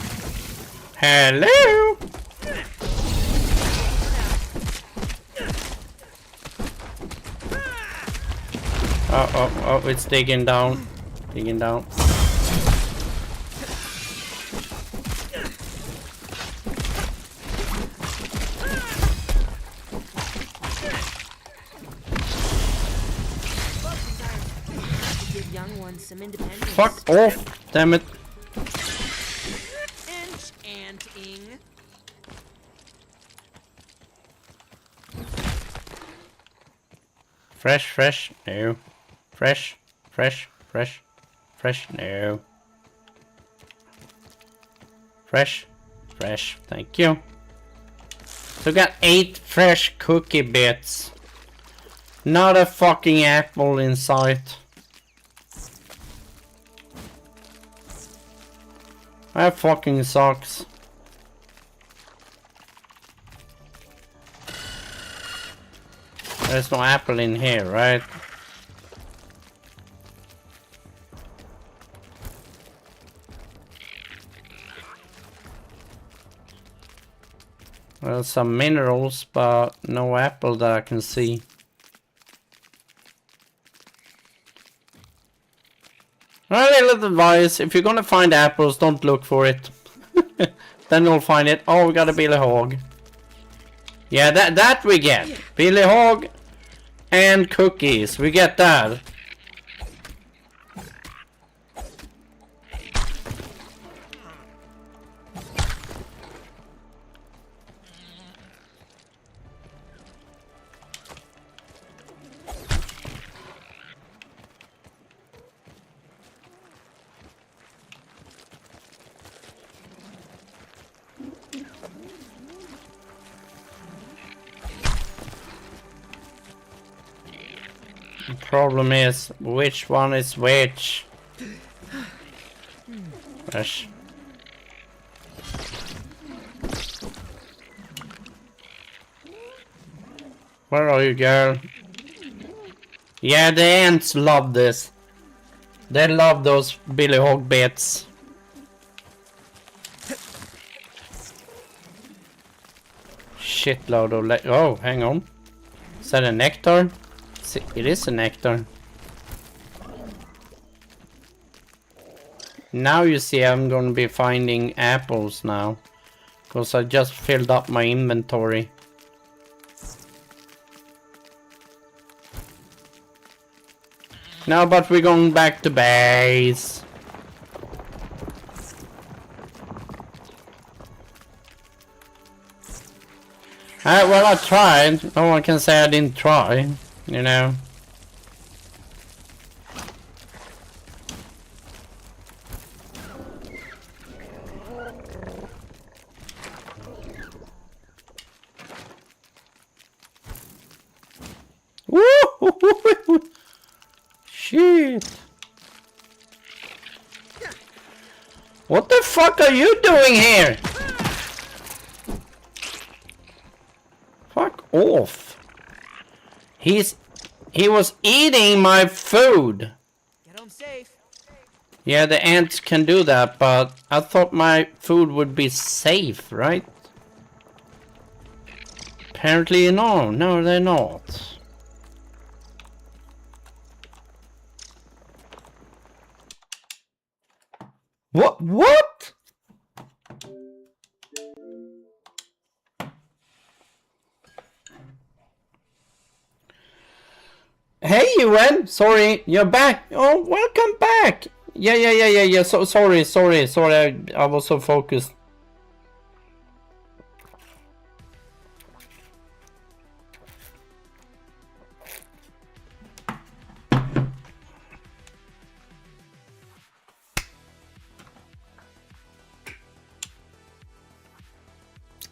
[SPEAKER 1] Hello! Oh, it's digging down. Digging down.
[SPEAKER 2] Give young ones some independence.
[SPEAKER 1] Fuck off, damn it.
[SPEAKER 2] Enchanting.
[SPEAKER 1] Fresh, no. Fresh, no. Fresh, thank you. So we got 8 fresh cookie bits. Not a fucking apple in sight. That fucking sucks. There's no apple in here, right? Well, some minerals, but no apple that I can see. A little advice, if you're gonna find apples, don't look for it. Then you'll find it. Oh, we got a Billy Hog. Yeah, that we get. Billy Hog and cookies. We get that. The problem is, which one is which? Fresh. Where are you, girl? Yeah, the ants love this. They love those Billy Hog bits. Shitload of oh, hang on. Is that a nectar? It is a nectar. Now you see I'm going to be finding apples now. Because I just filled up my inventory. No, but we're going back to base. Well, I tried. No one can say I didn't try. You know. Woo! Shit. What the fuck are you doing here? Fuck off. He was eating my food.
[SPEAKER 2] Get home safe.
[SPEAKER 1] Yeah, the ants can do that, but I thought my food would be safe, right? Apparently no. No, they're not. What? What? Hey, UN. Sorry, you're back. Oh, welcome back. Yeah. So sorry. I was so focused.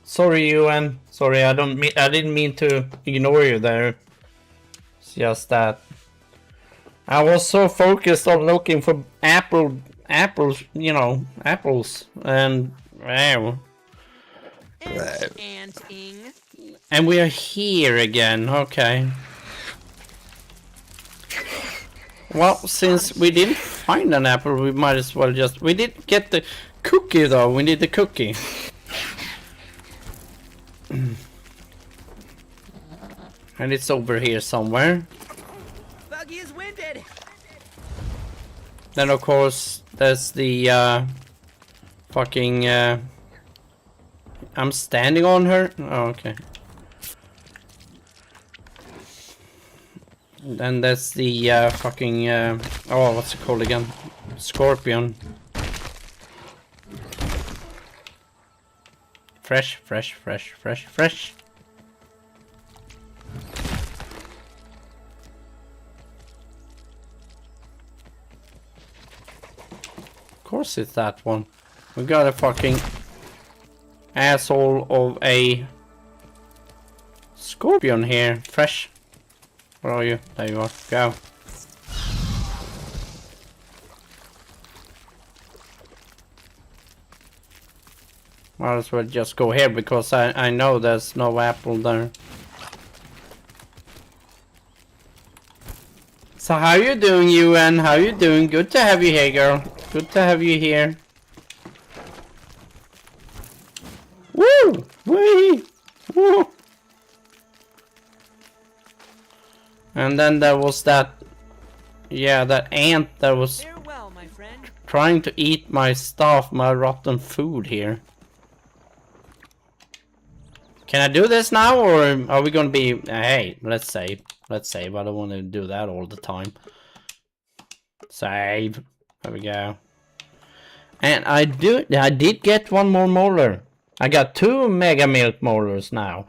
[SPEAKER 1] Sorry, UN. Sorry, I didn't mean to ignore you there. It's just that I was so focused on looking for apples, you know, apples, and wow. And we are here again. Okay. Well, since we didn't find an apple, we might as well just... We did get the cookie, though. We need the cookie. And it's over here somewhere.
[SPEAKER 2] Buggy is winded.
[SPEAKER 1] Then, of course, there's the fucking... I'm standing on her? Oh, okay. Then there's the fucking... oh, what's it called again? Scorpion. Fresh. Of course it's that one. We got a fucking asshole of a scorpion here. Fresh. Where are you? There you are. Go. Might as well just go here because I know there's no apple there. So how you doing, UN? How you doing? Good to have you here, girl. Good to have you here. Woo! Wee! Woo! And then there was that... Yeah, that ant that was
[SPEAKER 2] Farewell, my friend.
[SPEAKER 1] trying to eat my stuff, my rotten food here. Can I do this now, or are we gonna be... hey, let's save. Let's save. I don't want to do that all the time. Save. There we go. And I did get one more molar. I got 2 mega milk molars now.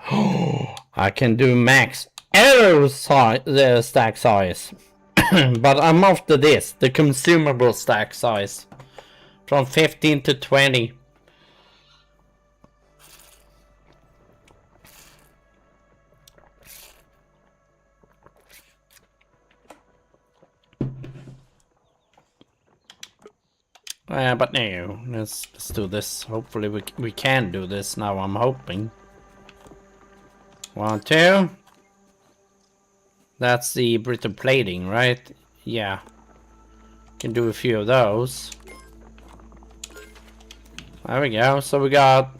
[SPEAKER 1] I can do max L size, the stack size. But I'm after this, the consumable stack size. From 15 to 20. But no, let's do this. Hopefully we can do this now, I'm hoping. 1, 2. That's the brittle plating, right? Yeah. Can do a few of those. There we go. So we got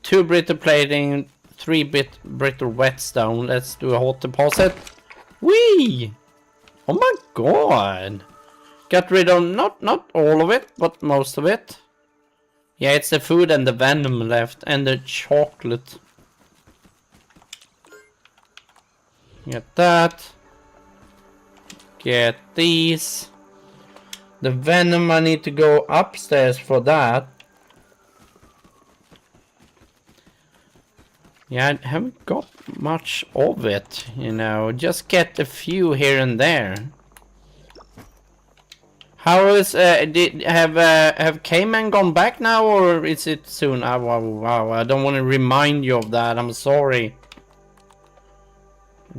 [SPEAKER 1] 2 brittle plating, 3 brittle whetstone. Let's do a hot deposit. Whee! Oh my god! Got rid of not all of it, but most of it. Yeah, it's the food and the venom left, and the chocolate. Get that. Get these. The venom, I need to go upstairs for that. Yeah, I haven't got much of it, you know. Just get a few here and there. How is have Cayman gone back now, or is it soon? Wow, I don't want to remind you of that. I'm sorry.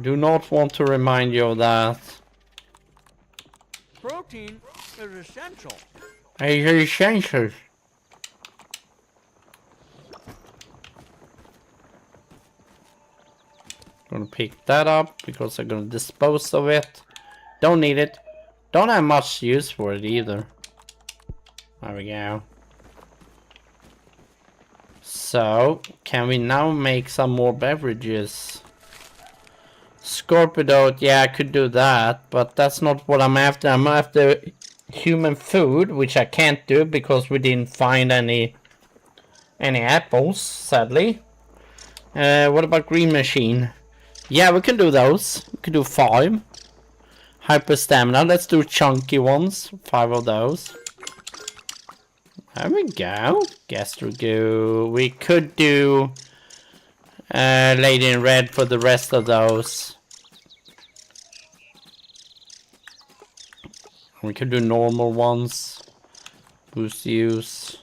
[SPEAKER 1] Do not want to remind you of that.
[SPEAKER 4] Protein is essential.
[SPEAKER 1] Essential. Gonna pick that up because I'm gonna dispose of it. Don't need it. Don't have much use for it either. There we go. So, can we now make some more beverages? Scorpidote, yeah, I could do that, but that's not what I'm after. I'm after human food, which I can't do because we didn't find any apples, sadly. What about green machine? Yeah, we can do those. We can do 5. Hyper stamina. Let's do chunky ones. 5 of those. There we go. Gastro goo. We could do Lady in Red for the rest of those. We could do normal ones. Boost use.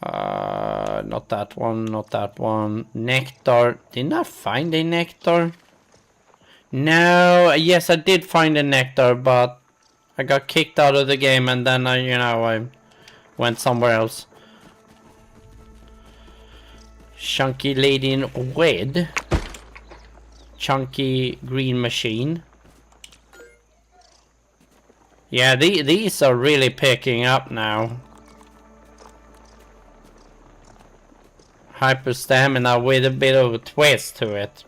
[SPEAKER 1] Not that one, not that one. Nectar. Didn't I find a nectar? No, yes, I did find a nectar, but I got kicked out of the game and then I went somewhere else. Chunky lady in red. Chunky green machine. Yeah, these are really picking up now. Hyper stamina with a bit of a twist to it.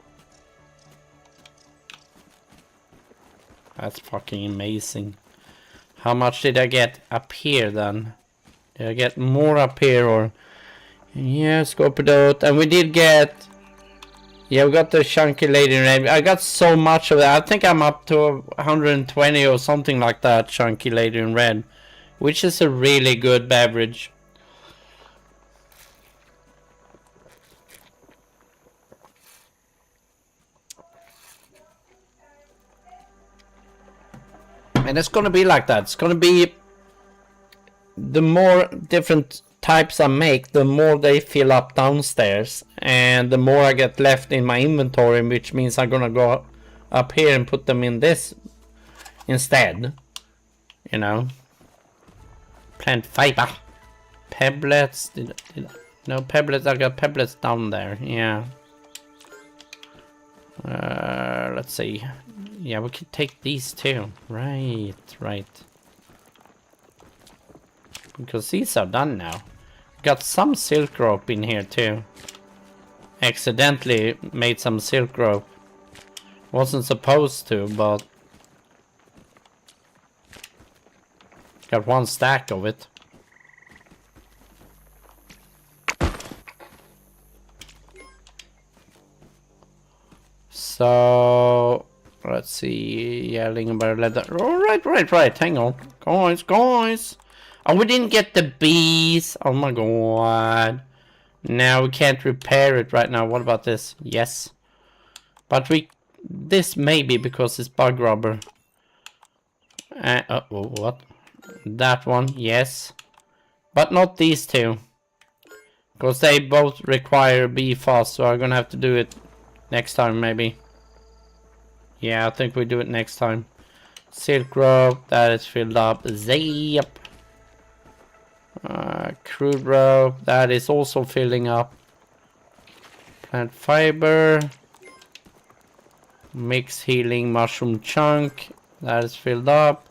[SPEAKER 1] That's fucking amazing. How much did I get up here then? Did I get more up here or... Yeah, Scorpidot. And we did get... Yeah, we got the chunky lady name. I got so much of that. I think I'm up to 120 or something like that, chunky lady in red. Which is a really good beverage. And it's gonna be like that. It's gonna be... The more different types I make, the more they fill up downstairs. And the more I get left in my inventory, which means I'm gonna go up here and put them in this instead. You know. Plant fiber. Pebblets. No pebblets, I got pebblets down there. Yeah. Let's see. Yeah, we can take these too. Right. Because these are done now. Got some silk rope in here too. Accidentally made some silk rope. Wasn't supposed to, but... Got 1 stack of it. So... Let's see... Yeah, Lingenberg leather. Oh, right. Hang on. Guys. Oh, we didn't get the bees. Oh my god. Now we can't repair it right now. What about this? Yes. But we... This may be because it's bug rubber. What? That one, yes. But not these two. Because they both require bee fast, so I'm gonna have to do it next time maybe. Yeah, I think we do it next time. Silk rope, that is filled up. Zap. Crude rope, that is also filling up. Plant fiber. Mix healing mushroom chunk, that is filled up.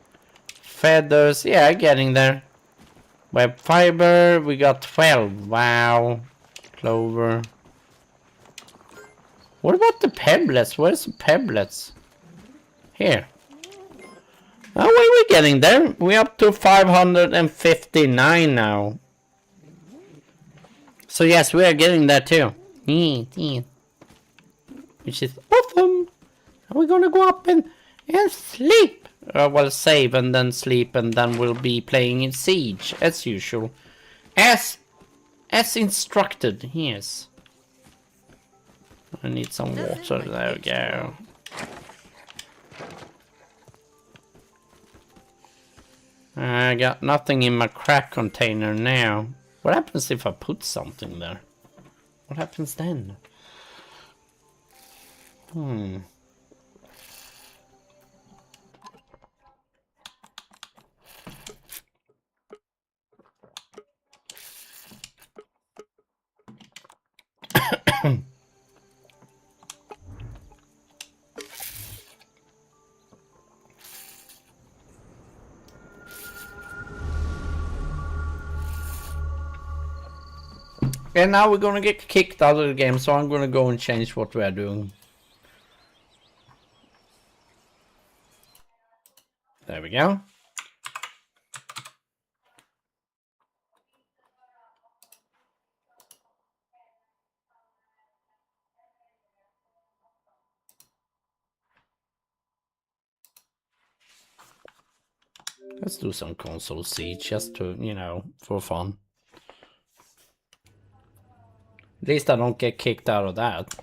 [SPEAKER 1] Feathers, yeah, getting there. Web fiber, we got 12. Wow. Clover. What about the pebblets? Where's the pebblets? Here. Oh, we're getting there. We're up to 559 now. So yes, we are getting there too. Which is awesome. And we're gonna go up and sleep. Well, save and then sleep, and then we'll be playing in Siege as usual. As instructed, yes. I need some water. There we go. I got nothing in my crack container now. What happens if I put something there? What happens then? And now we're gonna get kicked out of the game, so I'm gonna go and change what we are doing. There we go. Let's do some console siege just to, you know, for fun. At least I don't get kicked out of that.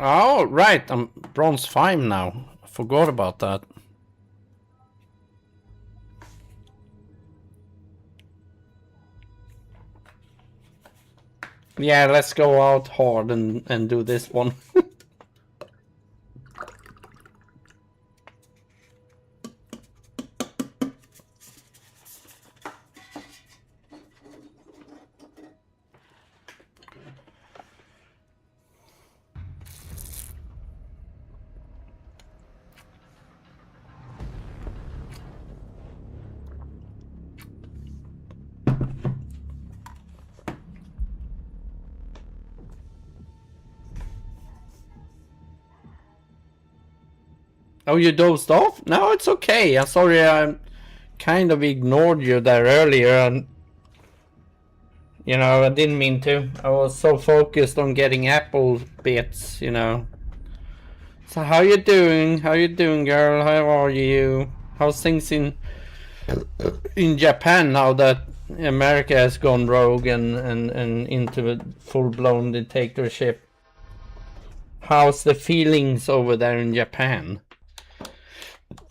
[SPEAKER 1] Oh, right, I'm bronze 5 now. I forgot about that. Yeah, let's go out hard and do this one. Oh, you dozed off? No, it's okay. I'm sorry, I kind of ignored you there earlier, and you know, I didn't mean to. I was so focused on getting apple bits, you know. So how you doing? How you doing, girl? How are you? How's things in Japan now that America has gone rogue and into a full-blown dictatorship? How's the feelings over there in Japan?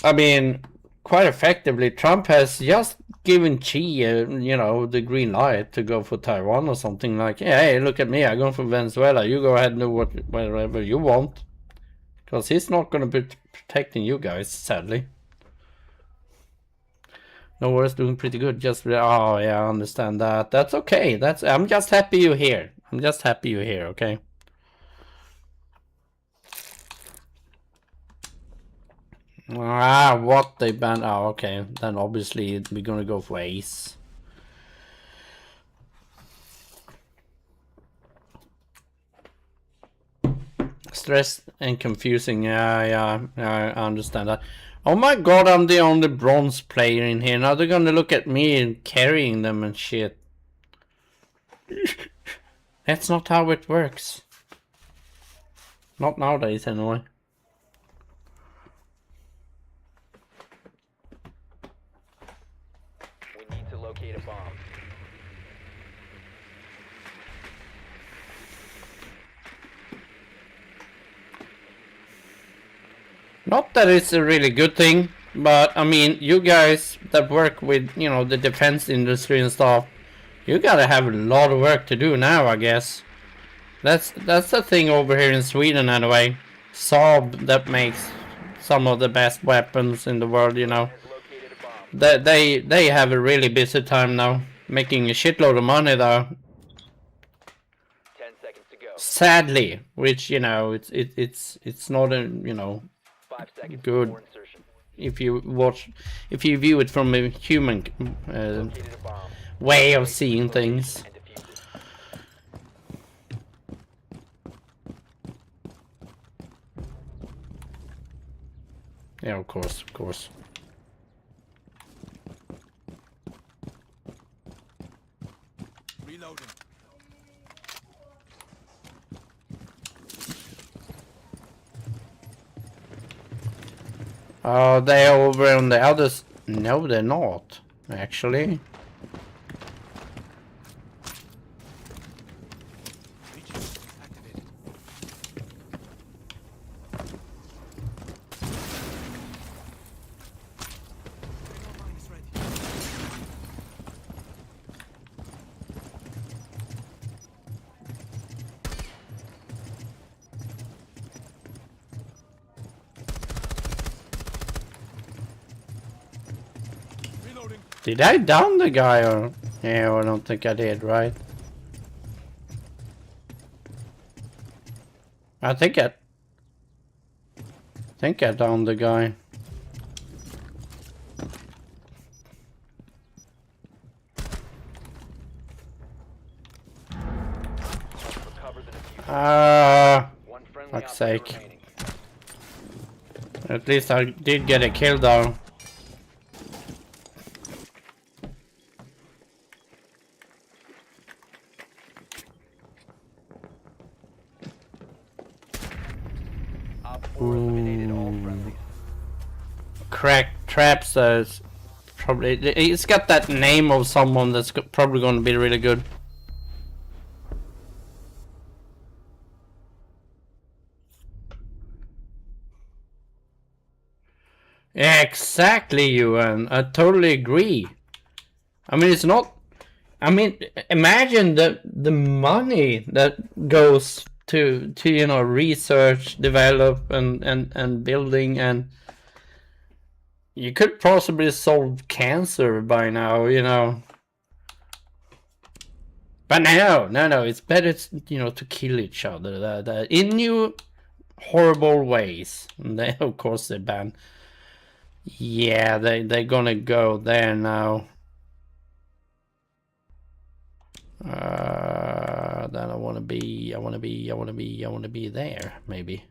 [SPEAKER 1] I mean, quite effectively, Trump has just given Xi, you know, the green light to go for Taiwan or something like, yeah, hey, look at me, I'm going for Venezuela. You go ahead and do whatever you want. Because he's not going to be protecting you guys, sadly. Nora's doing pretty good. Just, oh, yeah, I understand that. That's okay. I'm just happy you're here. I'm just happy you're here, okay? Ah, what they banned. Oh, okay. Then obviously we're gonna go for ace. Stressed and confusing. Yeah, I understand that. Oh my god, I'm the only bronze player in here. Now they're gonna look at me and carrying them and shit. That's not how it works. Not nowadays, anyway. Not that it's a really good thing, but I mean, you guys that work with, you know, the defense industry and stuff, you gotta have a lot of work to do now, I guess. That's the thing over here in Sweden, anyway. Saab that makes some of the best weapons in the world, you know. They have a really busy time now, making a shitload of money though.
[SPEAKER 5] 10 seconds to go.
[SPEAKER 1] Sadly, which, you know, it's not a, you know,
[SPEAKER 5] 5 seconds
[SPEAKER 1] good
[SPEAKER 5] before insertion.
[SPEAKER 1] if you view it from a human
[SPEAKER 5] Located a bomb.
[SPEAKER 1] way of seeing things.
[SPEAKER 5] And defuse it.
[SPEAKER 1] Yeah, of course, of course.
[SPEAKER 4] Reloading.
[SPEAKER 1] Oh, they're over on the others. No, they're not, actually.
[SPEAKER 4] Activated. Mine is ready. Reloading.
[SPEAKER 1] Did I down the guy or? Yeah, I don't think I did, right? I think I downed the guy.
[SPEAKER 5] Recover the diffuser. One friendly
[SPEAKER 1] Fuck's
[SPEAKER 5] operator
[SPEAKER 1] sake.
[SPEAKER 5] remaining.
[SPEAKER 1] At least I did get a kill though. crack traps. That's probably it's got that name of someone that's probably going to be really good. Exactly, Ewan. I totally agree. I mean, it's not. I mean, imagine the money that goes to you know, research, develop, and building, and you could possibly solve cancer by now, you know. But no, it's better, you know, to kill each other that in new horrible ways. And they, of course, they ban. Yeah, they're gonna go there now. Then I wanna be there, maybe.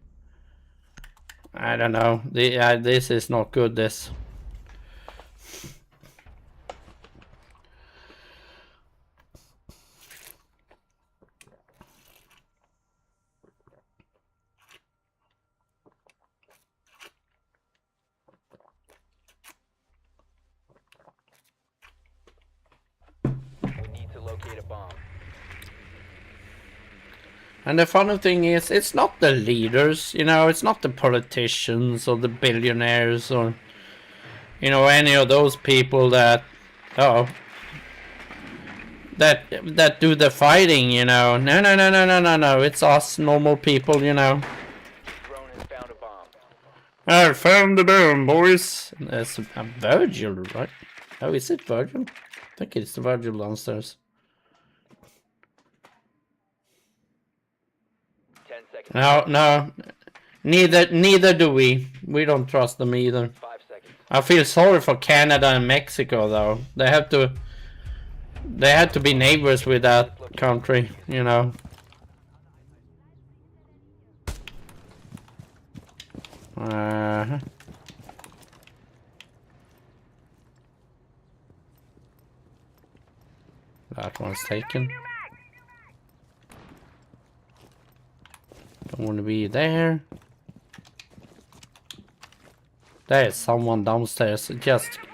[SPEAKER 1] I don't know. This is not good, this.
[SPEAKER 5] We need to locate a bomb.
[SPEAKER 1] And the funny thing is, it's not the leaders, you know, it's not the politicians or the billionaires or, you know, any of those people that, that do the fighting, you know. No, it's us normal people, you know.
[SPEAKER 5] Drone has found a bomb.
[SPEAKER 1] I found the bomb, boys. That's a Virgil, right? Oh, is it Virgil? I think it's the Virgil downstairs.
[SPEAKER 5] 10 seconds.
[SPEAKER 1] No. Neither do we. We don't trust them either.
[SPEAKER 5] 5 seconds.
[SPEAKER 1] I feel sorry for Canada and Mexico though. They had to be neighbors with that country, you know. That one's taken. Don't want to be there. There is someone downstairs.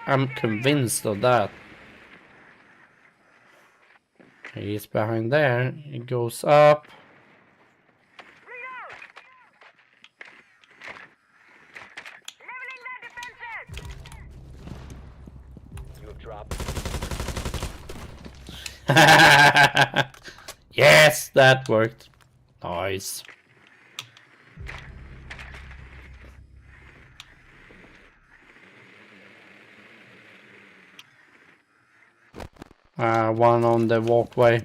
[SPEAKER 1] I'm convinced of that. He's behind there. He goes up.
[SPEAKER 5] You have dropped.
[SPEAKER 1] Yes, that worked. Nice. One on the walkway.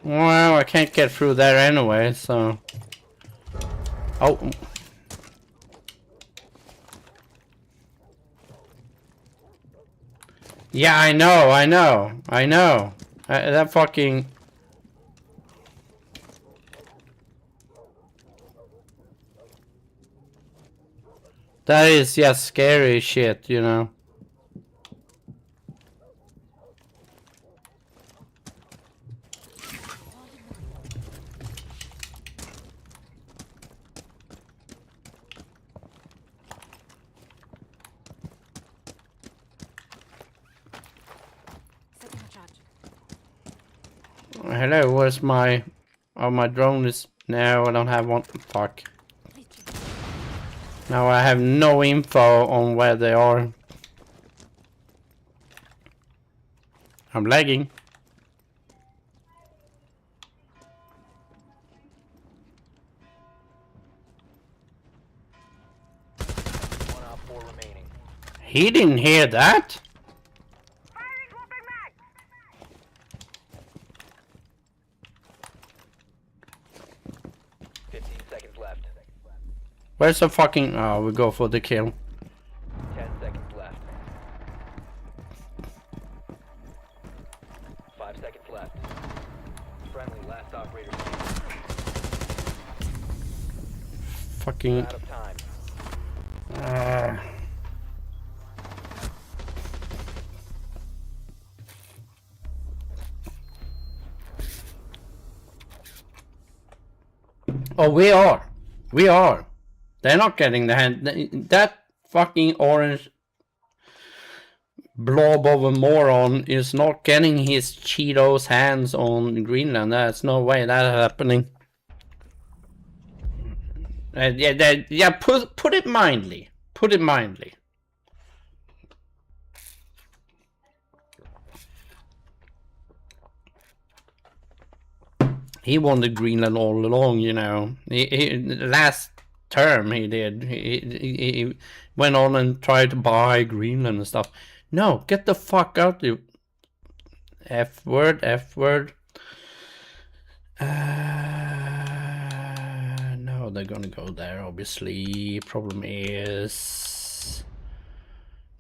[SPEAKER 1] Well, I can't get through there anyway, so... Oh. Yeah, I know. That fucking... That is just scary shit, you know. Hello, where's my... Oh, my drone is... No, I don't have one. Fuck. Now I have no info on where they are. I'm lagging.
[SPEAKER 5] One op 4 remaining.
[SPEAKER 1] He didn't hear that?
[SPEAKER 5] 15 seconds left.
[SPEAKER 1] Where's the fucking... Oh, we go for the kill.
[SPEAKER 5] 10 seconds left. 5 seconds seconds left. Friendly, last operator standing.
[SPEAKER 1] Fucking.
[SPEAKER 5] Out of time.
[SPEAKER 1] Oh, we are. We are. They're not getting the hand. That fucking orange blob of a moron is not getting his Cheetos hands on Greenland. There's no way that's happening. Yeah. Put it mildly. Put it mildly. He wanted Greenland all along, you know. Last term he did. He went on and tried to buy Greenland and stuff. No, get the fuck out, you F word, F word. No, they're gonna go there, obviously. Problem is...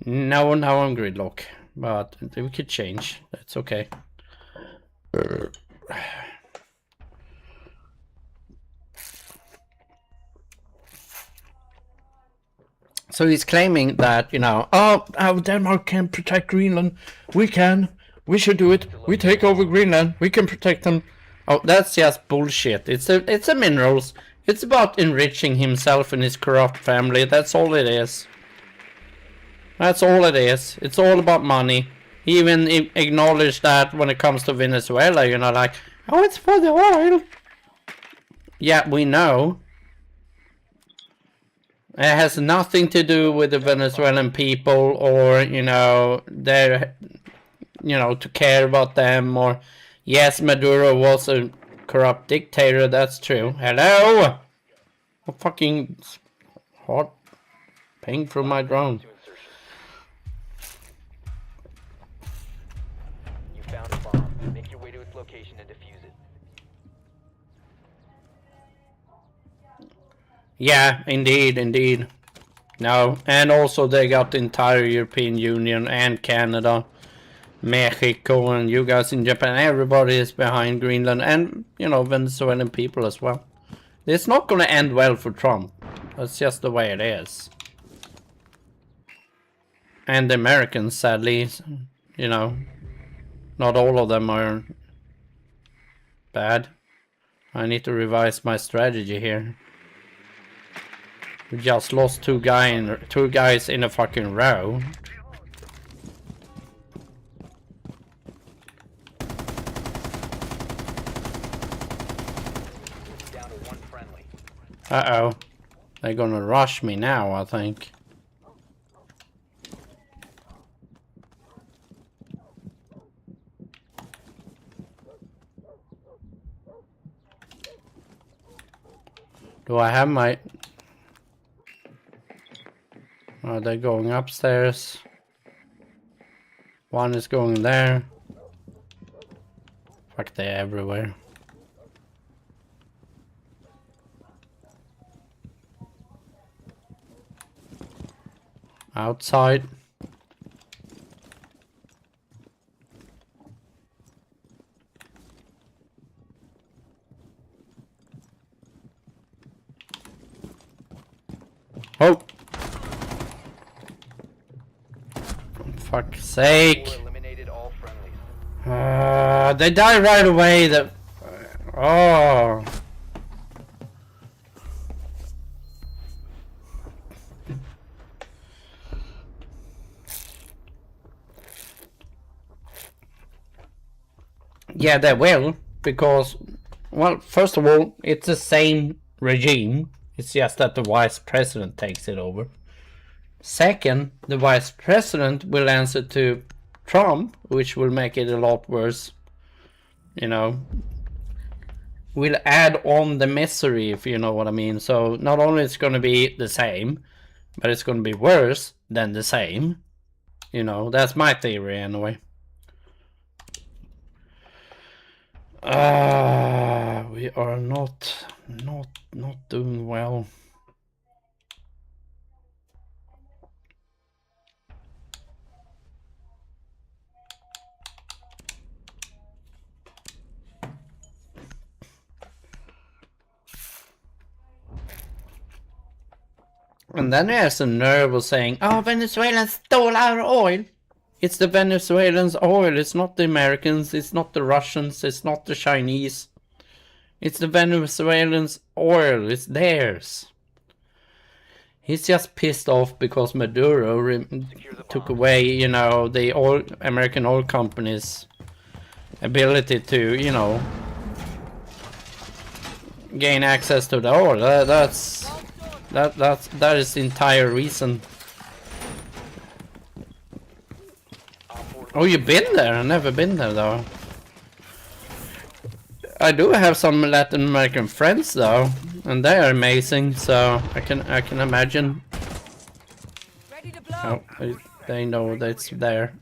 [SPEAKER 1] No, now I'm gridlock. But we could change. That's okay. So he's claiming that, you know, oh, Denmark can protect Greenland. We can. We should do it. We take over Greenland. We can protect them. Oh, that's just bullshit. It's a minerals. It's about enriching himself and his corrupt family. That's all it is. That's all it is. It's all about money. He even acknowledged that when it comes to Venezuela, you know, like, oh, it's for the oil. Yeah, we know. It has nothing to do with the Venezuelan people or, you know, their, you know, to care about them or, yes, Maduro was a corrupt dictator, that's true. Hello? A fucking hot ping from my drone.
[SPEAKER 5] You found a bomb. Make your way to its location and defuse it.
[SPEAKER 1] Yeah, indeed. No, and also they got the entire European Union and Canada, Mexico, and you guys in Japan. Everybody is behind Greenland and, you know, Venezuelan people as well. It's not going to end well for Trump. That's just the way it is. And the Americans, sadly, you know, not all of them are bad. I need to revise my strategy here. We just lost two guys in a fucking row.
[SPEAKER 5] Down to one friendly.
[SPEAKER 1] Uh-oh. They're gonna rush me now, I think. Do I have my... Are they going upstairs? One is going there. Fuck, they're everywhere. Outside. Oh! For fuck's sake!
[SPEAKER 5] Four eliminated all friendlies.
[SPEAKER 1] They die right away. Oh. Yeah, they will, because, well, first of all, it's the same regime. It's just that the vice president takes it over. Second, the vice president will answer to Trump, which will make it a lot worse. You know, will add on the misery, if you know what I mean. So not only it's going to be the same, but it's going to be worse than the same. You know, that's my theory anyway. We are not doing well. And then he has the nerve of saying, "Oh, Venezuelans stole our oil." It's the Venezuelans' oil. It's not the Americans. It's not the Russians. It's not the Chinese. It's the Venezuelans' oil. It's theirs. He's just pissed off because Maduro took away, you know, the American oil companies' ability to, you know, gain access to the oil. That is the entire reason. Oh, you've been there? I've never been there though. I do have some Latin American friends though, and they are amazing. So I can imagine.
[SPEAKER 2] Ready to blow.
[SPEAKER 1] Oh, they know that's there.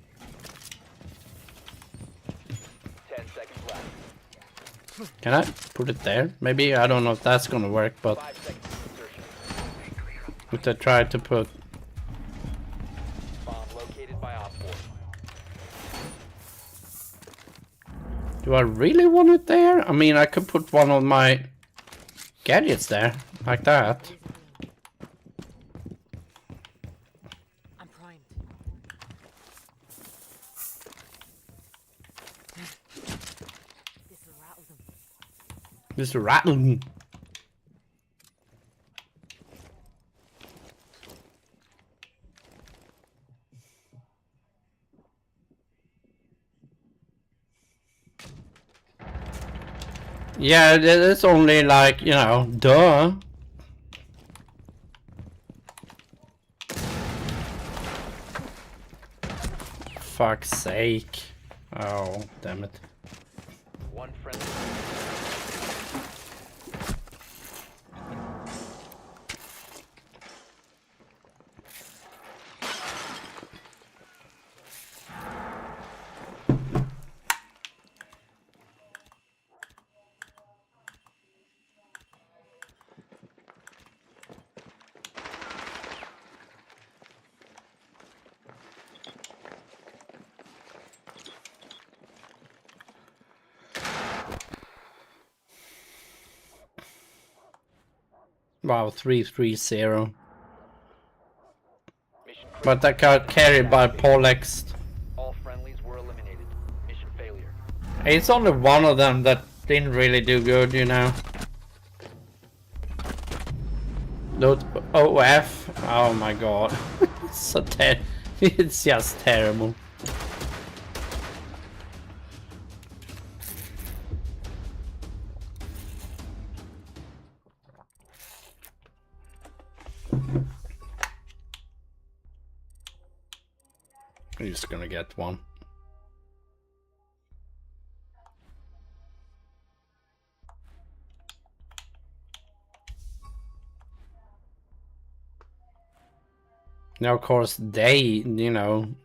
[SPEAKER 5] 10 seconds left.
[SPEAKER 1] Can I put it there? Maybe, I don't know if that's gonna work, but
[SPEAKER 5] 5 seconds to insertion.
[SPEAKER 1] if I try to put...
[SPEAKER 5] Bomb located by Op 4.
[SPEAKER 1] Do I really want it there? I mean, I could put one of my gadgets there, like that.
[SPEAKER 2] I'm primed. This will rattle them.
[SPEAKER 1] Just rattling. Yeah, it's only like, you know, duh. Fuck's sake. Oh, damn it.
[SPEAKER 5] One friendly.
[SPEAKER 1] Wow, 3-3-0.
[SPEAKER 5] Mission
[SPEAKER 1] But that got carried by Polex.
[SPEAKER 5] All friendlies were eliminated. Mission failure.
[SPEAKER 1] It's only one of them that didn't really do good, you know. Those OF, oh my god. It's so it's just terrible. I'm just gonna get one. Now, of course, they, you know,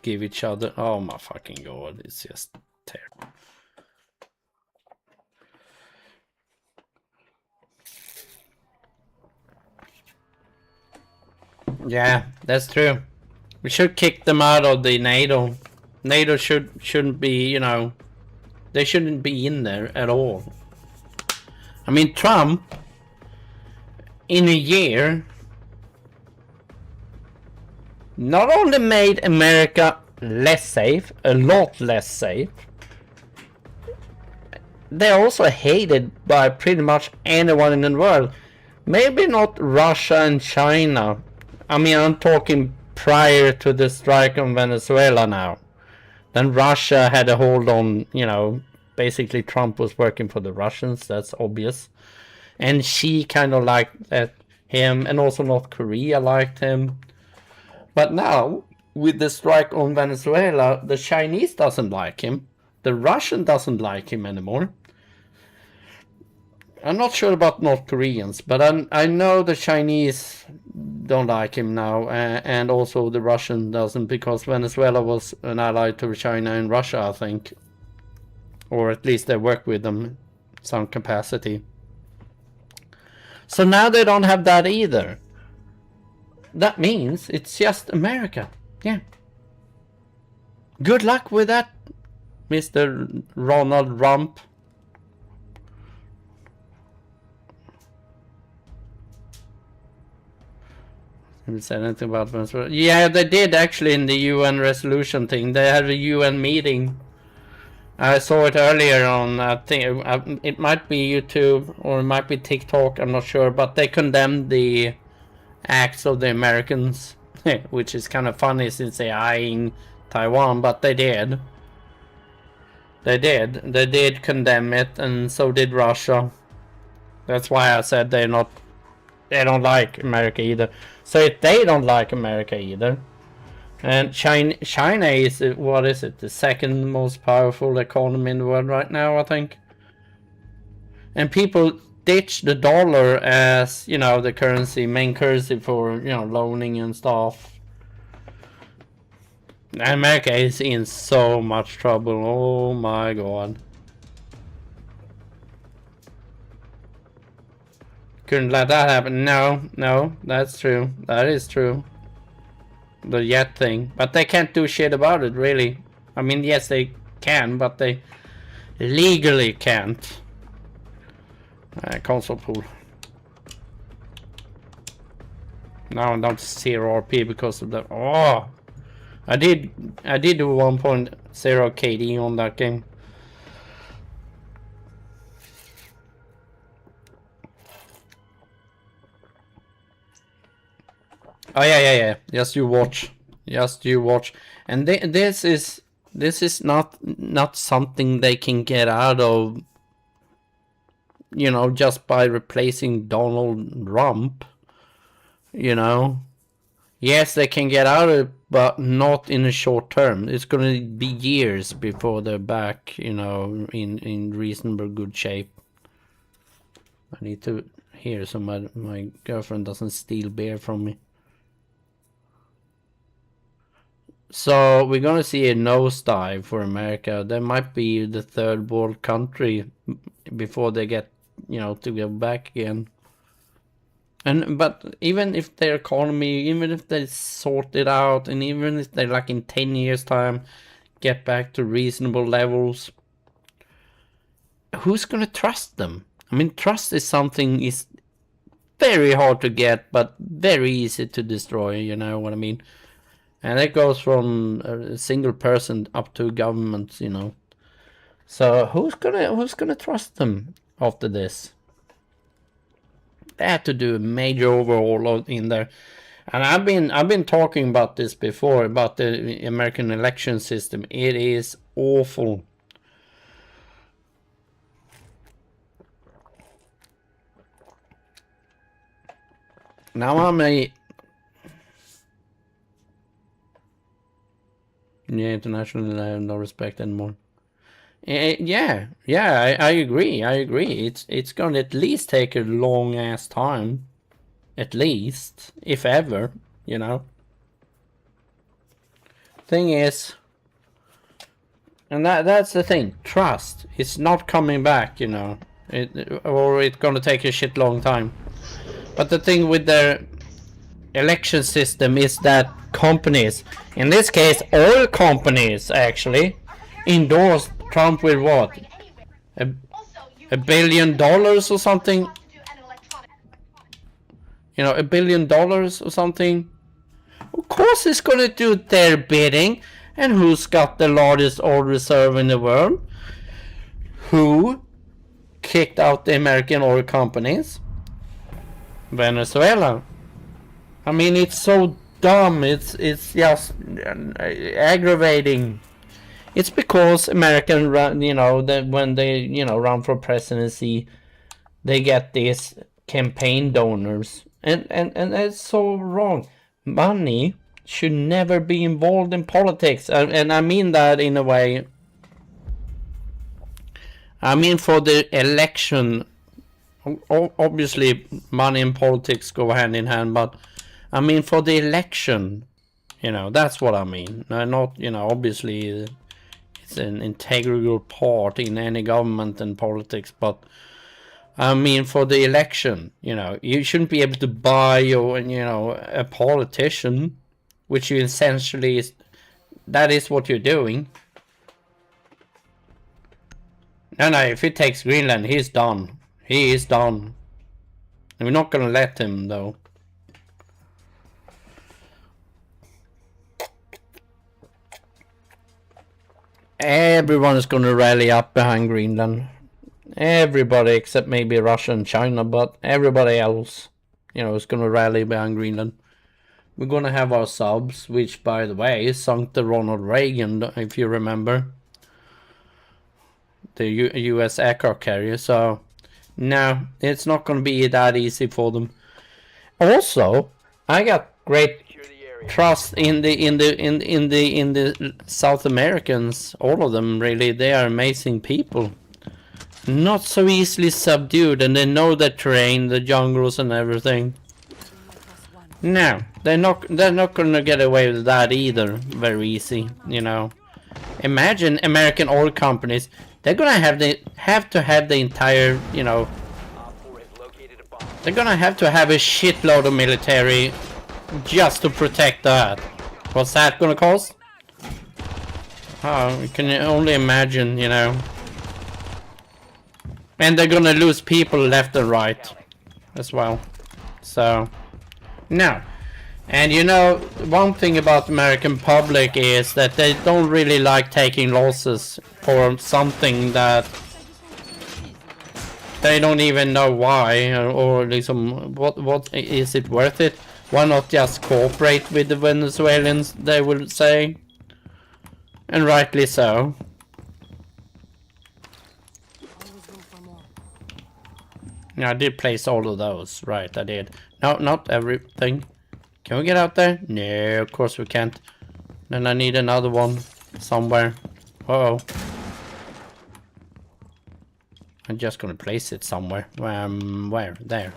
[SPEAKER 1] give each other. Oh my fucking god, it's just terrible. Yeah, that's true. We should kick them out of the NATO. NATO shouldn't be, you know, they shouldn't be in there at all. I mean, Trump, in a year, not only made America less safe, a lot less safe, they're also hated by pretty much anyone in the world. Maybe not Russia and China. I mean, I'm talking prior to the strike on Venezuela now. Then Russia had a hold on, you know, basically Trump was working for the Russians, that's obvious. And she kind of liked him, and also North Korea liked him. But now, with the strike on Venezuela, the Chinese doesn't like him. The Russian doesn't like him anymore. I'm not sure about North Koreans, but I know the Chinese don't like him now, and also the Russian doesn't, because Venezuela was an ally to China and Russia, I think. Or at least they work with them in some capacity. So now they don't have that either. That means it's just America. Yeah. Good luck with that, Mr. Ronald Rump. Haven't said anything about Venezuela. Yeah, they did actually in the UN resolution thing. They had a UN meeting. I saw it earlier on, I think, it might be YouTube or it might be TikTok, I'm not sure. But they condemned the acts of the Americans, which is kind of funny since they're eyeing Taiwan, but they did. They did condemn it, and so did Russia. That's why I said they don't like America either. So if they don't like America either, and China is, what is it, the second most powerful economy in the world right now, I think. And people ditch the dollar as, you know, the currency, main currency for, you know, loaning and stuff. America is in so much trouble. Oh my god. Couldn't let that happen. No, that's true. That is true. The yet thing. But they can't do shit about it, really. I mean, yes, they can, but they legally can't. Console pool. Now I'm down to 0 RP because of the... Oh! I did do 1.0 KD on that game. Oh yeah. Just you watch. And this is not something they can get out of, you know, just by replacing Donald Trump. You know. Yes, they can get out of it, but not in a short term. It's gonna be years before they're back, you know, in reasonable good shape. I need to hear so my girlfriend doesn't steal beer from me. So we're gonna see a nosedive for America. They might be the third world country before they get, you know, to go back again. But even if their economy, even if they sort it out, and even if they, like, in 10 years time get back to reasonable levels, who's gonna trust them? I mean, trust is something is very hard to get, but very easy to destroy, you know what I mean? And it goes from a single person up to governments, you know. So who's gonna trust them after this? They had to do a major overhaul in there. And I've been talking about this before, about the American election system. It is awful. Now I'm a... Yeah, internationally I have no respect anymore. Yeah, I agree. It's gonna at least take a long ass time. At least, if ever, you know. Thing is, and that's the thing, trust is not coming back, you know. Or it's gonna take a shit long time. But the thing with their election system is that companies, in this case oil companies, actually endorsed Trump with what? $1 billion or something? You know, $1 billion or something? Of course it's gonna do their bidding. And who's got the largest oil reserve in the world? Who kicked out the American oil companies? Venezuela. I mean, it's so dumb. It's just aggravating. It's because American run, you know, that when they, you know, run for presidency, they get these campaign donors, and that's so wrong. Money should never be involved in politics, and I mean that in a way. I mean, for the election, obviously money and politics go hand in hand, but I mean for the election, you know, that's what I mean. Not, you know, obviously it's an integral part in any government and politics, but I mean for the election, you know, you shouldn't be able to buy your, you know, a politician, which you essentially is, that is what you're doing. No, if he takes Greenland, he's done. He is done. And we're not gonna let him, though. everyone is gonna rally up behind Greenland. Everybody except maybe Russia and China, but everybody else, you know, is gonna rally behind Greenland. We're gonna have our subs, which, by the way, sunk the Ronald Reagan, if you remember, the U.S. aircraft carrier. So no, it's not gonna be that easy for them. Also, I got great
[SPEAKER 5] Secure the area.
[SPEAKER 1] trust in the South Americans. All of them, really, they are amazing people. Not so easily subdued, and they know the terrain, the jungles, and everything. No, they're not gonna get away with that either. Very easy, you know. Imagine American oil companies. They're gonna have to have the entire, you know.
[SPEAKER 5] Op 4 has located a bomb.
[SPEAKER 1] They're gonna have to have a shitload of military just to protect that. What's that gonna cost? Oh, you can only imagine, you know. And they're gonna lose people left and right as well. So, no. And you know, one thing about the American public is that they don't really like taking losses for something that they don't even know why, or what is it worth it? Why not just cooperate with the Venezuelans, they will say. And rightly so. Yeah, I did place all of those. Right, I did. No, not everything. Can we get out there? No, of course we can't. Then I need another one somewhere. Uh-oh. I'm just gonna place it somewhere. Where? There.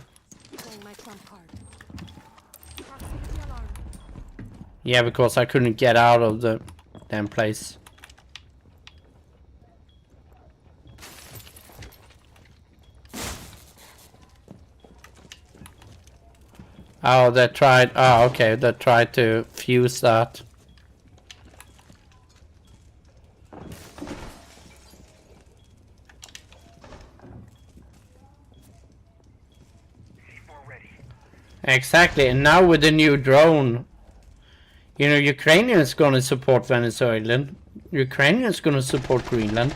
[SPEAKER 1] Yeah, because I couldn't get out of the damn place. Oh, they tried. Oh, okay. They tried to fuse that. Exactly. And now with the new drone, you know, Ukrainians gonna support Venezuelan. Ukrainians gonna support Greenland.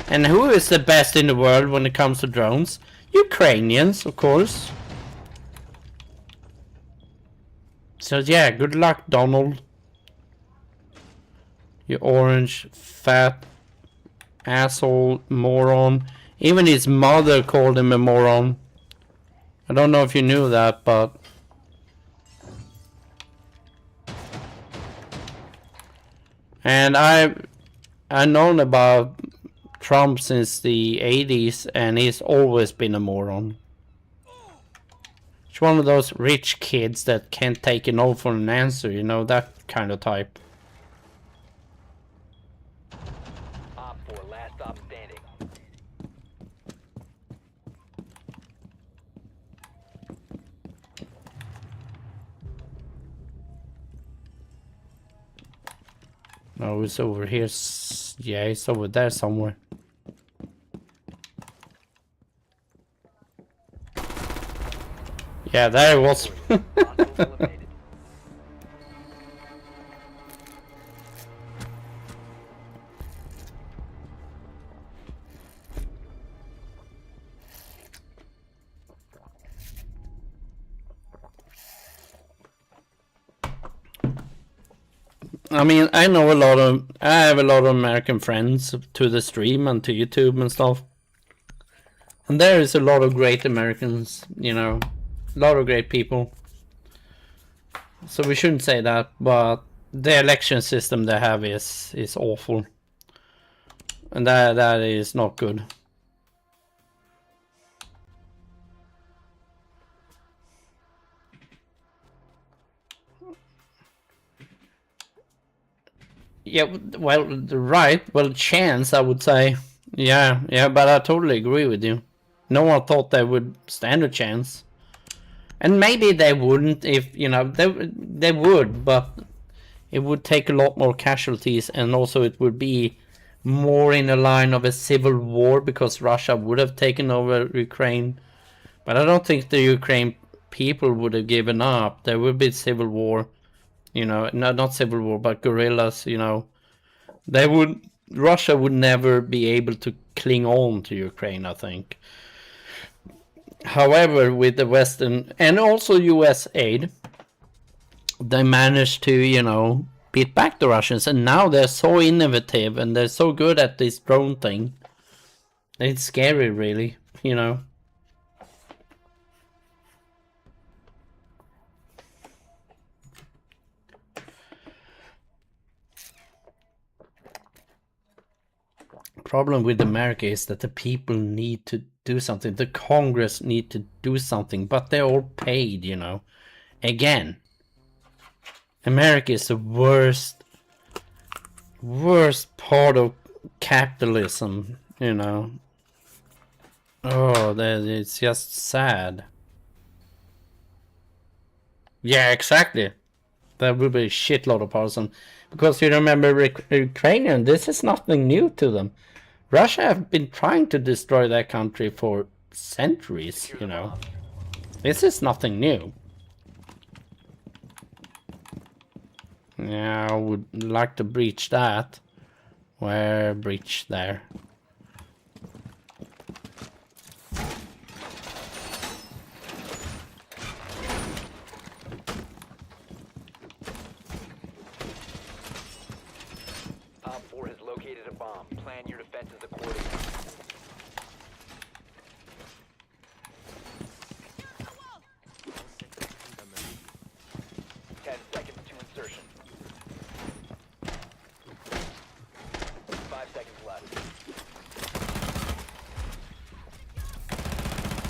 [SPEAKER 1] And who is the best in the world when it comes to drones? Ukrainians, of course. So yeah, good luck, Donald. You orange, fat, asshole, moron. Even his mother called him a moron. I don't know if you knew that, but... And I've known about Trump since the 80s, and he's always been a moron. It's one of those rich kids that can't take a no for an answer, you know, that kind of type.
[SPEAKER 5] Op 4, last stop standing.
[SPEAKER 1] No, it's over here. Yeah, it's over there somewhere. Yeah, there it was.
[SPEAKER 5] Hostiles eliminated.
[SPEAKER 1] I mean, I have a lot of American friends to the stream and to YouTube and stuff. And there is a lot of great Americans, you know, a lot of great people. So we shouldn't say that, but the election system they have is awful. And that is not good. Yeah, well, right. Well, chance, I would say. Yeah, but I totally agree with you. No one thought they would stand a chance. And maybe they wouldn't if, you know, they would, but it would take a lot more casualties, and also it would be more in a line of a civil war because Russia would have taken over Ukraine. But I don't think the Ukraine people would have given up. There would be civil war. You know, no, not civil war, but guerrillas, you know. They would Russia would never be able to cling on to Ukraine, I think. However, with the Western and also US aid, they managed to, you know, beat back the Russians, and now they're so innovative and they're so good at this drone thing. It's scary, really, you know. Problem with America is that the people need to do something. The Congress need to do something, but they're all paid, you know. Again, America is the worst part of capitalism, you know. Oh, it's just sad. Yeah, exactly. There will be a shitload of person. Because you remember Ukrainian, this is nothing new to them. Russia have been trying to destroy their country for centuries, you know. This is nothing new. Yeah, I would like to breach that. Where breach there?
[SPEAKER 5] Op 4 has located a bomb. Plan your defenses accordingly. Ten seconds to insertion. 5 seconds left.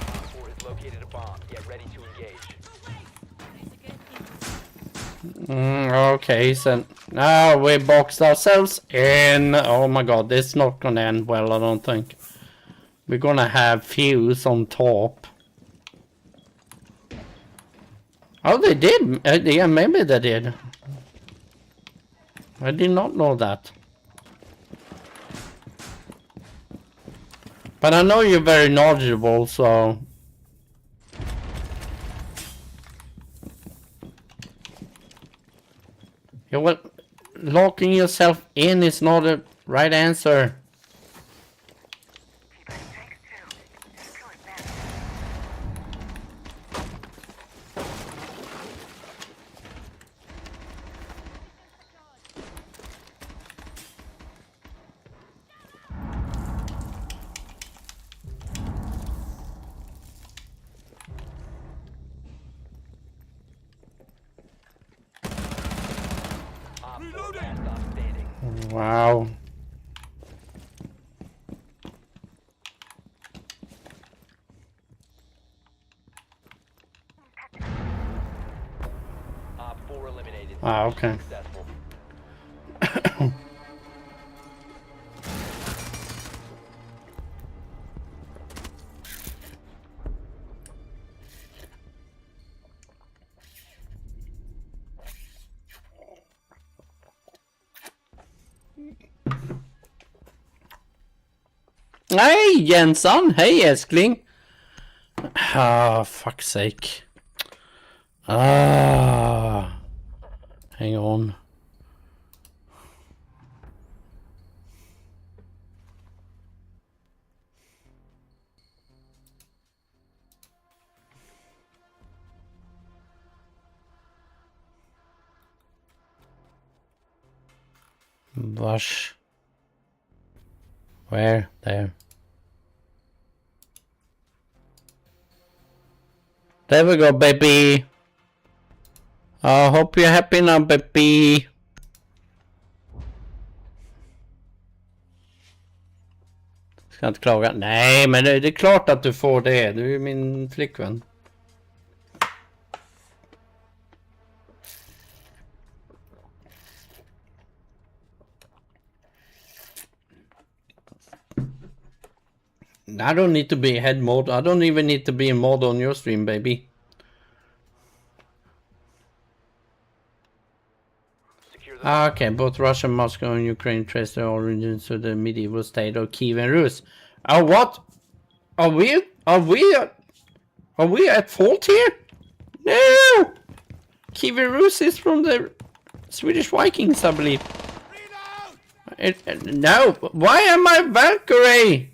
[SPEAKER 5] Op 4 has located a bomb. Get ready to engage.
[SPEAKER 1] Okay, so now we boxed ourselves in. Oh my god, this is not gonna end well, I don't think. We're gonna have fuse on top. Oh, they did. Yeah, maybe they did. I did not know that. But I know you're very knowledgeable, so... Yeah, well, locking yourself in is not a right answer.
[SPEAKER 5] Op 4 last stop standing.
[SPEAKER 1] Wow.
[SPEAKER 5] Op 4 eliminated.
[SPEAKER 1] Ah, okay.
[SPEAKER 5] Successful.
[SPEAKER 1] Hey Jensson, hey älskling. Ah, fuck's sake. Ah, hang on. Wash. Where? There. There we go, baby. I hope you're happy now, baby. Ska inte klaga. Nej, men det är klart att du får det. Du är ju min flickvän. I don't need to be head mod. I don't even need to be a mod on your stream, baby.
[SPEAKER 5] Secure the
[SPEAKER 1] Okay, both Russia, Moscow, and Ukraine trace their origins to the medieval state of Kiev and Rus. Oh, what? Are we at fault here? No! Kiev and Rus is from the Swedish Vikings, I believe. No, why am I Valkyrie?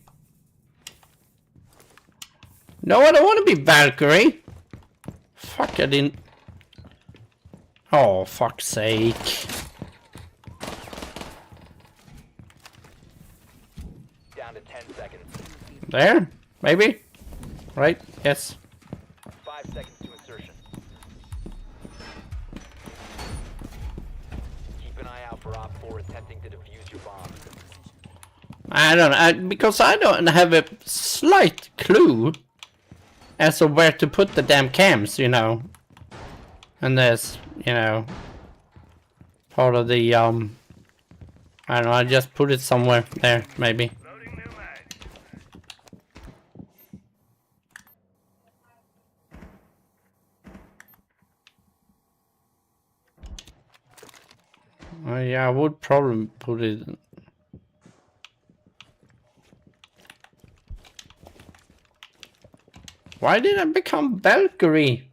[SPEAKER 1] No, I don't want to be Valkyrie. Fuck, I didn't. Oh, fuck's sake.
[SPEAKER 5] Down to 10 seconds.
[SPEAKER 1] There? Maybe? Right? Yes.
[SPEAKER 5] 5 seconds to insertion. Keep an eye out for Op 4 attempting to defuse your bomb.
[SPEAKER 1] I don't know, because I don't have a slight clue as to where to put the damn cams, you know. And there's, you know, part of the, I don't know, I just put it somewhere there, maybe. Yeah, I would probably put it. Why did I become Valkyrie?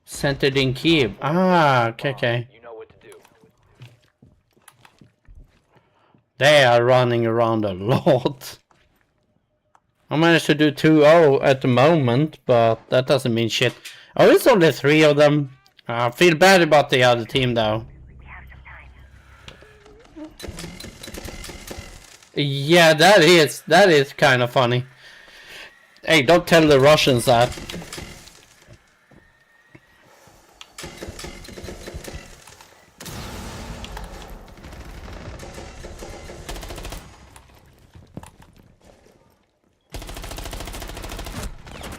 [SPEAKER 1] Centered in Kiev. Ah, okay.
[SPEAKER 5] You know what to do.
[SPEAKER 1] They are running around a lot. I managed to do 2-0 at the moment, but that doesn't mean shit. Oh, it's only 3 of them. I feel bad about the other team though. Yeah, that is kind of funny. Hey, don't tell the Russians that.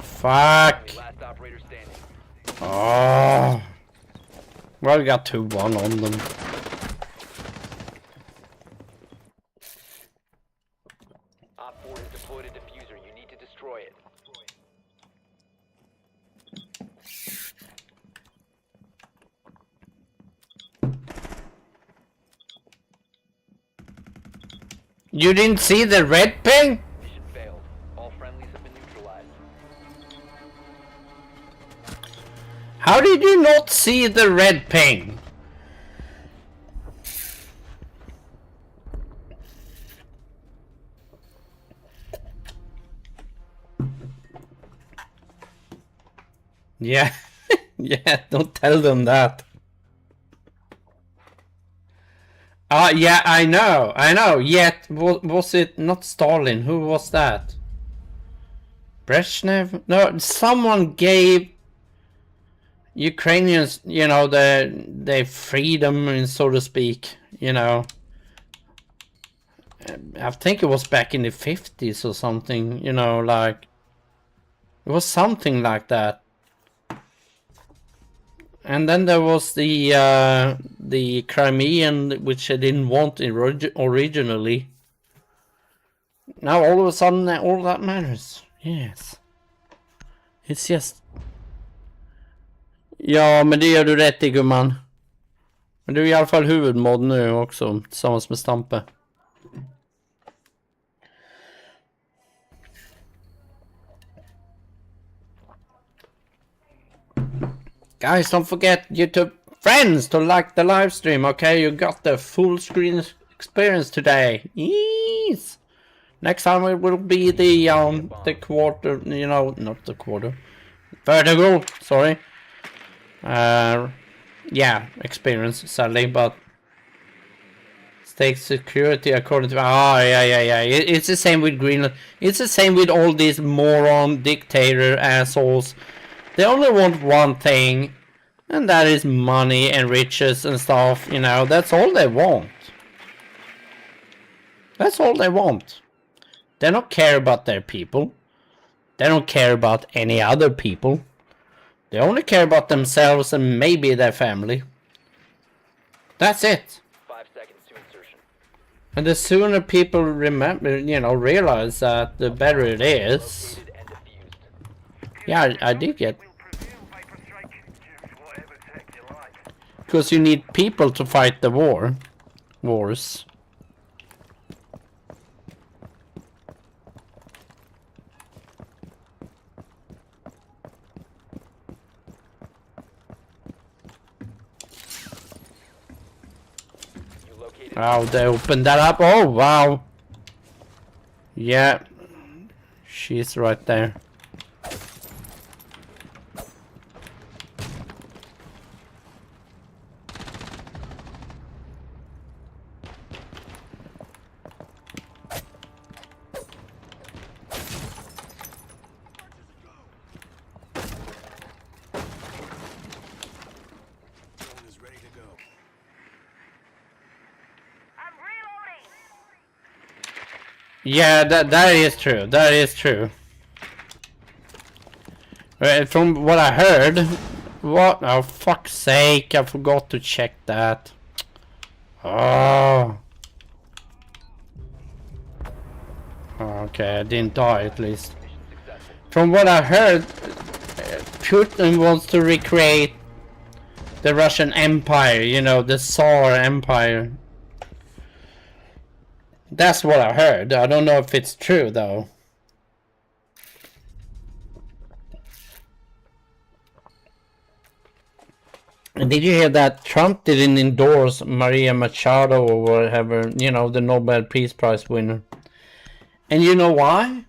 [SPEAKER 1] Fuck.
[SPEAKER 5] Last operator standing.
[SPEAKER 1] Oh. Well, we got 2-1 on them.
[SPEAKER 5] Op 4 has deployed a diffuser. You need to destroy it.
[SPEAKER 1] You didn't see the red ping?
[SPEAKER 5] Mission failed. All friendlies have been neutralized.
[SPEAKER 1] How did you not see the red ping? Yeah, yeah, don't tell them that. Yeah, I know. Yet, was it not Stalin? Who was that? Brezhnev? No, someone gave Ukrainians, you know, the freedom, so to speak, you know. I think it was back in the 50s or something, you know, like, it was something like that. And then there was the Crimean, which I didn't want originally. Now all of a sudden, all that matters. Yes. It's just... Ja, men det gör du rätt i, gumman. Men du är i alla fall huvudmod nu också, tillsammans med Stampe. Guys, don't forget YouTube friends to like the live stream, okay? You got the full screen experience today. Yes. Next time it will be the quarter, you know, not the quarter. Vertigo, sorry. Yeah, experience, sadly, but state security according to... yeah. It's the same with Greenland. It's the same with all these moron dictator assholes. They only want one thing, and that is money and riches and stuff, you know. That's all they want. That's all they want. They don't care about their people. They don't care about any other people. They only care about themselves and maybe their family. That's it.
[SPEAKER 5] 5 seconds to insertion.
[SPEAKER 1] And the sooner people remember, you know, realize that, the better it is.
[SPEAKER 5] Located and defused.
[SPEAKER 1] Yeah, I did get... Because you need people to fight the wars. Oh, they opened that up. Oh, wow. Yeah. She's right there.
[SPEAKER 4] Drone is ready to go.
[SPEAKER 1] Yeah, that is true. That is true. From what I heard, what? Oh, fuck's sake! I forgot to check that. Oh. Okay, I didn't die at least. From what I heard, Putin wants to recreate the Russian Empire. You know, the Tsar Empire. That's what I heard. I don't know if it's true though. And did you hear that Trump didn't endorse Maria Machado or whatever, you know, the Nobel Peace Prize winner? And you know why?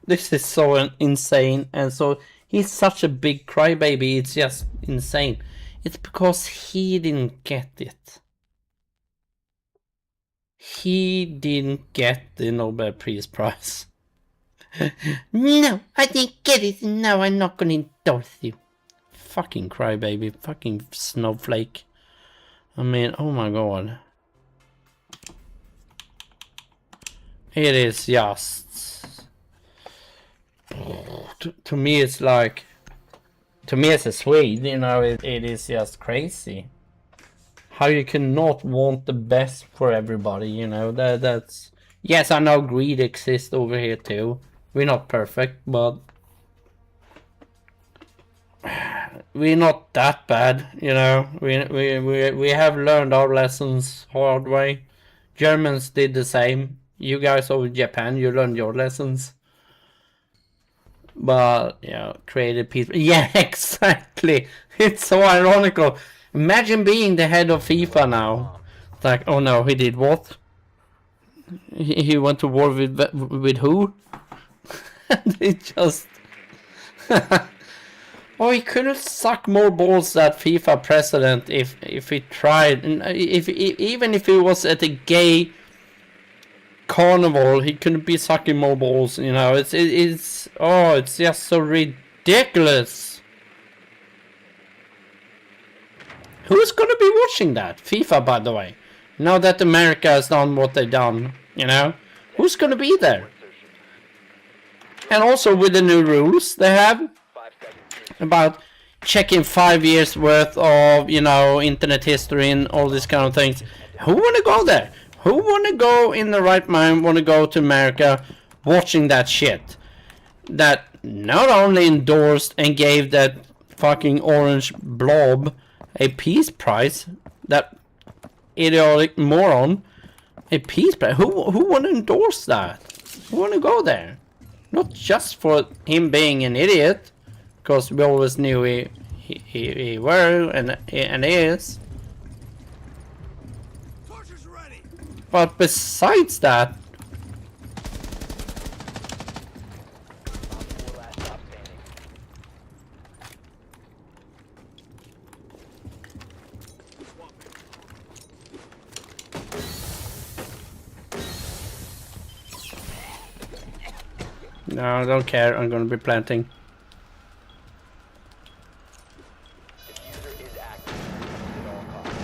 [SPEAKER 1] This is so insane, and so he's such a big crybaby, it's just insane. It's because he didn't get it. He didn't get the Nobel Peace Prize. No, I didn't get it, and now I'm not gonna endorse you. Fucking crybaby, fucking snowflake. I mean, oh my god. It is just... To me it's like... To me as a Swede, you know, it is just crazy. How you cannot want the best for everybody, you know, that's... Yes, I know greed exists over here too. We're not perfect, but... We're not that bad, you know. We have learned our lessons hard way. Germans did the same. You guys over Japan, you learned your lessons. But, you know, created people. Yeah, exactly. It's so ironical. Imagine being the head of FIFA now. It's like, oh no, he did what? He went to war with who? And they just... Oh, he couldn't suck more balls, that FIFA president, if he tried. Even if he was at a gay carnival, he couldn't be sucking more balls. You know, it's just so ridiculous. Who's gonna be watching that? FIFA, by the way. Now that America has done what they've done, you know, who's gonna be there? And also with the new rules they have about checking 5 years worth of, you know, internet history and all these kind of things. Who wanna go there? Who wanna go in the right mind, wanna go to America watching that shit? That not only endorsed and gave that fucking orange blob a peace prize, that idiotic moron, a peace prize. Who wanna endorse that? Who wanna go there? Not just for him being an idiot, because we always knew he were and is.
[SPEAKER 4] Torches ready.
[SPEAKER 1] But besides that, no, I don't care. I'm gonna be planting.
[SPEAKER 5] Diffuser is active. At all costs.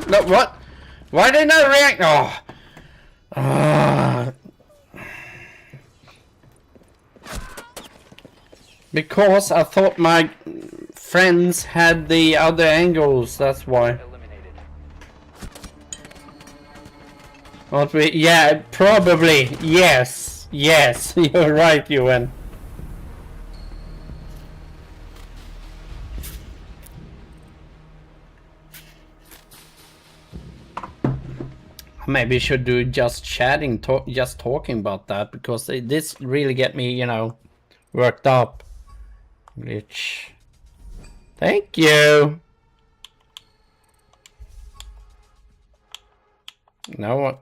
[SPEAKER 1] No, what? Why didn't I react? Oh. Because I thought my friends had the other angles, that's why.
[SPEAKER 5] Eliminated.
[SPEAKER 1] What we, yeah, probably, yes, yes, you're right, Ewan. Maybe you should do just chatting, just talking about that, because this really get me, you know, worked up. Glitch. Thank you. Now what?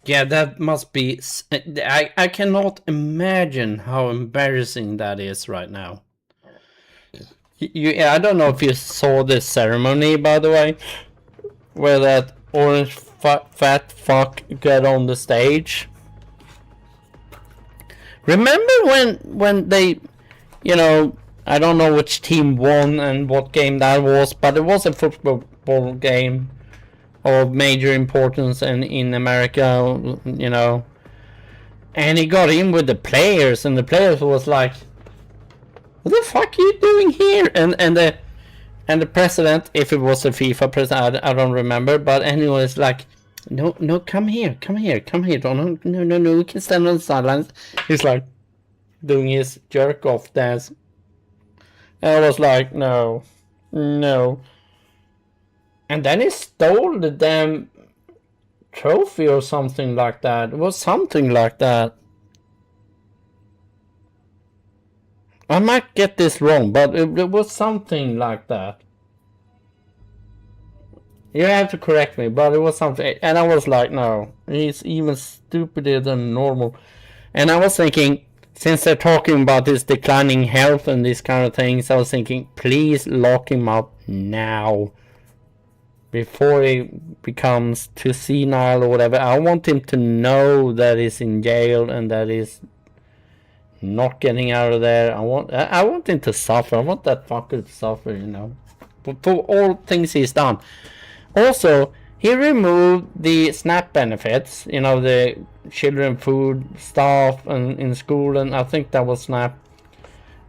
[SPEAKER 1] Yeah, that must be... I cannot imagine how embarrassing that is right now. I don't know if you saw this ceremony, by the way, where that orange fat fuck got on the stage. Remember when they, you know, I don't know which team won and what game that was, but it was a football game of major importance in America, you know. And he got in with the players, and the players was like, "What the fuck are you doing here?" And the president, if it was a FIFA president, I don't remember, but anyways, like, no, come here, don't, no, we can stand on the sidelines. He's like doing his jerk off dance. And I was like, no. And then he stole the damn trophy or something like that. It was something like that. I might get this wrong, but it was something like that. You have to correct me, but it was something. And I was like, no, he's even stupider than normal. And I was thinking, since they're talking about his declining health and these kind of things, I was thinking, please lock him up now. Before he becomes too senile or whatever. I want him to know that he's in jail and that he's not getting out of there. I want him to suffer. I want that fucker to suffer, you know. For all things he's done. Also, he removed the SNAP benefits, you know, the children food stuff and in school, and I think that was SNAP.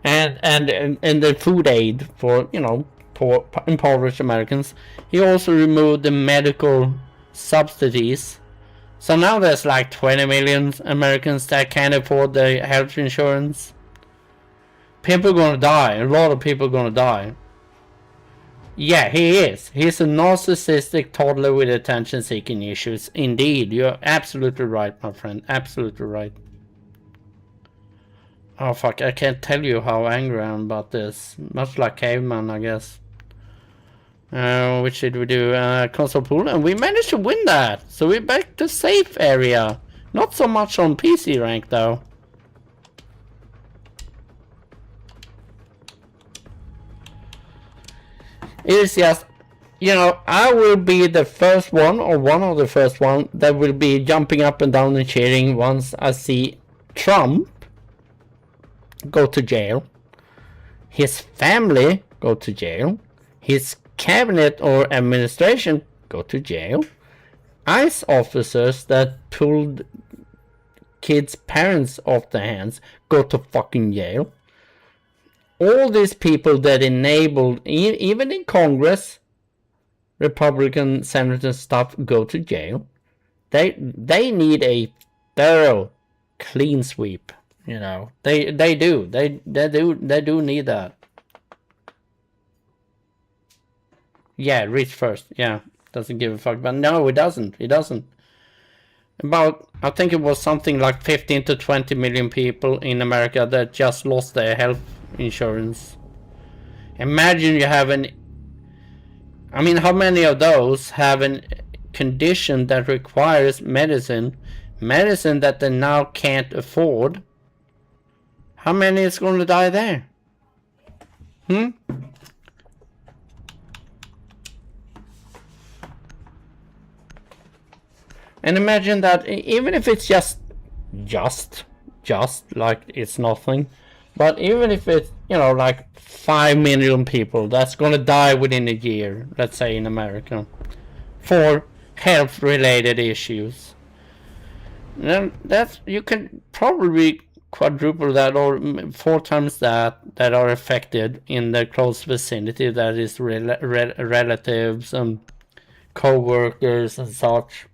[SPEAKER 1] And the food aid for, you know, poor impoverished Americans. He also removed the medical subsidies. So now there's like 20 million Americans that can't afford the health insurance. People are gonna die. A lot of people are gonna die. Yeah, he is. He's a narcissistic toddler with attention-seeking issues. Indeed, you're absolutely right, my friend. Absolutely right. Oh fuck, I can't tell you how angry I am about this. Much like Caveman, I guess. Which did we do? Console pool, and we managed to win that. So we're back to safe area. Not so much on PC rank though. It is just, you know, I will be the first one, or one of the first one, that will be jumping up and down and cheering once I see Trump go to jail, his family go to jail, his cabinet or administration go to jail, ICE officers that pulled kids' parents off their hands go to fucking jail. All these people that enabled, even in Congress, Republican senators stuff, go to jail. They need a thorough clean sweep. You know, they do need that. Yeah, reach first. Yeah, doesn't give a fuck. But no, it doesn't. It doesn't. About, I think it was something like 15 to 20 million people in America that just lost their health insurance. Imagine you have an... I mean, how many of those have a condition that requires medicine that they now can't afford? How many is going to die there? And imagine that, even if it's just like it's nothing, but even if it's, you know, like 5 million people that's gonna die within a year, let's say in America, for health related issues, then that's, you can probably quadruple that or 4 times that are affected in the close vicinity, that is relatives and co-workers and such.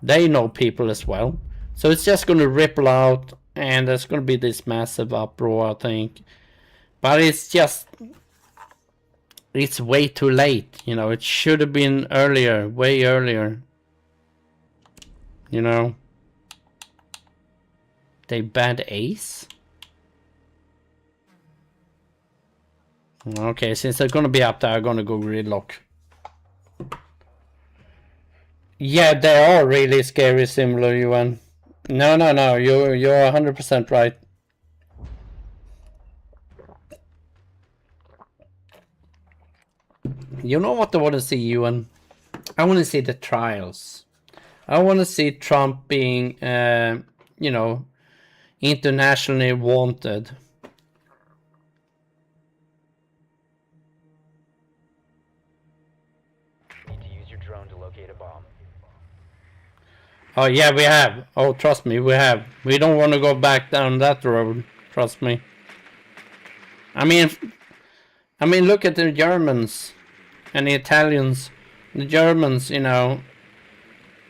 [SPEAKER 1] They know people as well, so it's just going to ripple out and there's gonna be this massive uproar, I think. But it's just, it's way too late, you know. It should have been earlier, way earlier. You know, they banned Ace. Okay, since they're gonna be up there, I'm gonna go gridlock. Yeah, they are really scary, similar, Yuan. No, you're 100% right. You know what I want to see, Yuan? I want to see the trials. I want to see Trump being, you know, internationally wanted.
[SPEAKER 5] Need to use your drone to locate a bomb.
[SPEAKER 1] Oh yeah, we have. Oh, trust me, we have. We don't want to go back down that road. Trust me. I mean, look at the Germans and the Italians. The Germans, you know,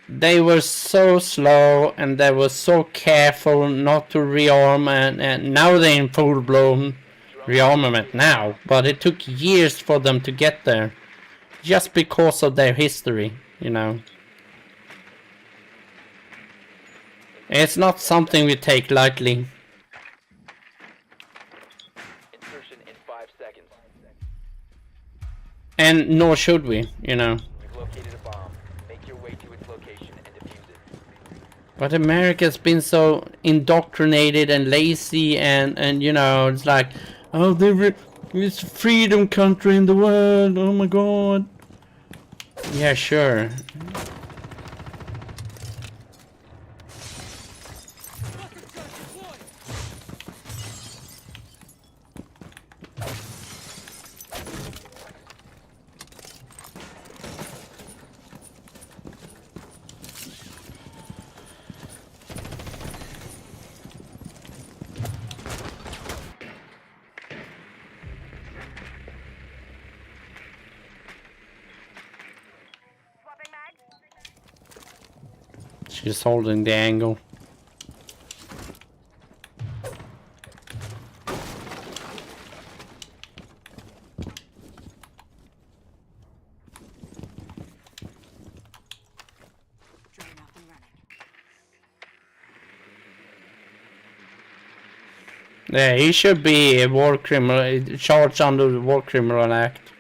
[SPEAKER 1] they were so slow and they were so careful not to rearm, and now they're in full-blown rearmament now. But it took years for them to get there, just because of their history, you know. It's not something we take lightly.
[SPEAKER 5] Insertion in 5 seconds.
[SPEAKER 1] And nor should we, you know.
[SPEAKER 5] You've located a bomb. Make your way to its location and defuse it.
[SPEAKER 1] But America's been so indoctrinated and lazy, and you know, it's like, oh, it's freedom country in the world, oh my god. Yeah, sure. She's holding the angle. Yeah, he should be a war criminal, charged under the War Criminal Act.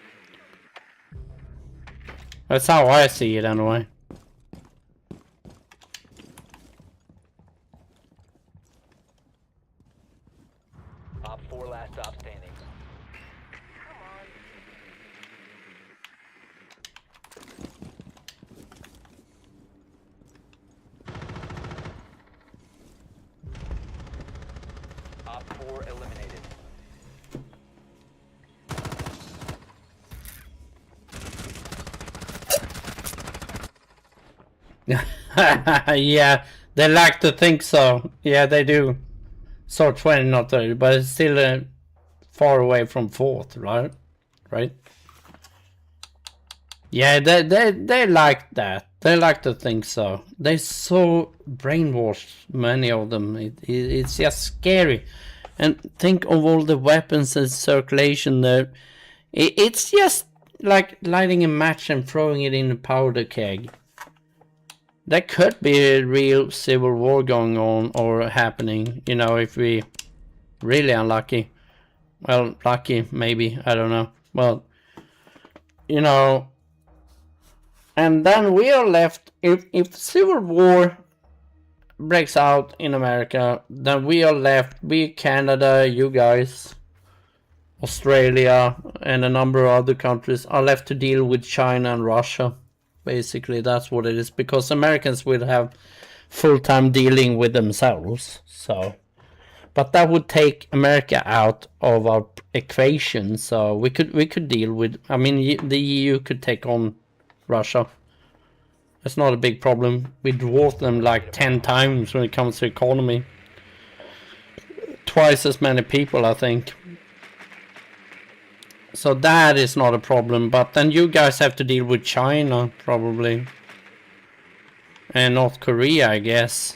[SPEAKER 1] That's how I see it anyway.
[SPEAKER 5] Op 4 last stop standing. Op 4 eliminated.
[SPEAKER 1] Yeah, they like to think so. Yeah, they do. So 20, not 30, but it's still far away from 4th, right? Right? Yeah, they like that. They like to think so. They're so brainwashed, many of them. It's just scary. And think of all the weapons in circulation there. It's just like lighting a match and throwing it in a powder keg. There could be a real civil war going on or happening, you know, if we really unlucky. Well, lucky, maybe, I don't know. Well, you know, and then we are left, if civil war breaks out in America, then we are left, we, Canada, you guys, Australia, and a number of other countries are left to deal with China and Russia. Basically, that's what it is, because Americans will have full-time dealing with themselves. So, but that would take America out of our equation. So we could deal with. I mean, the EU could take on Russia. That's not a big problem. We dwarf them like 10 times when it comes to economy. Twice as many people, I think. So that is not a problem, but then you guys have to deal with China, probably. And North Korea, I guess.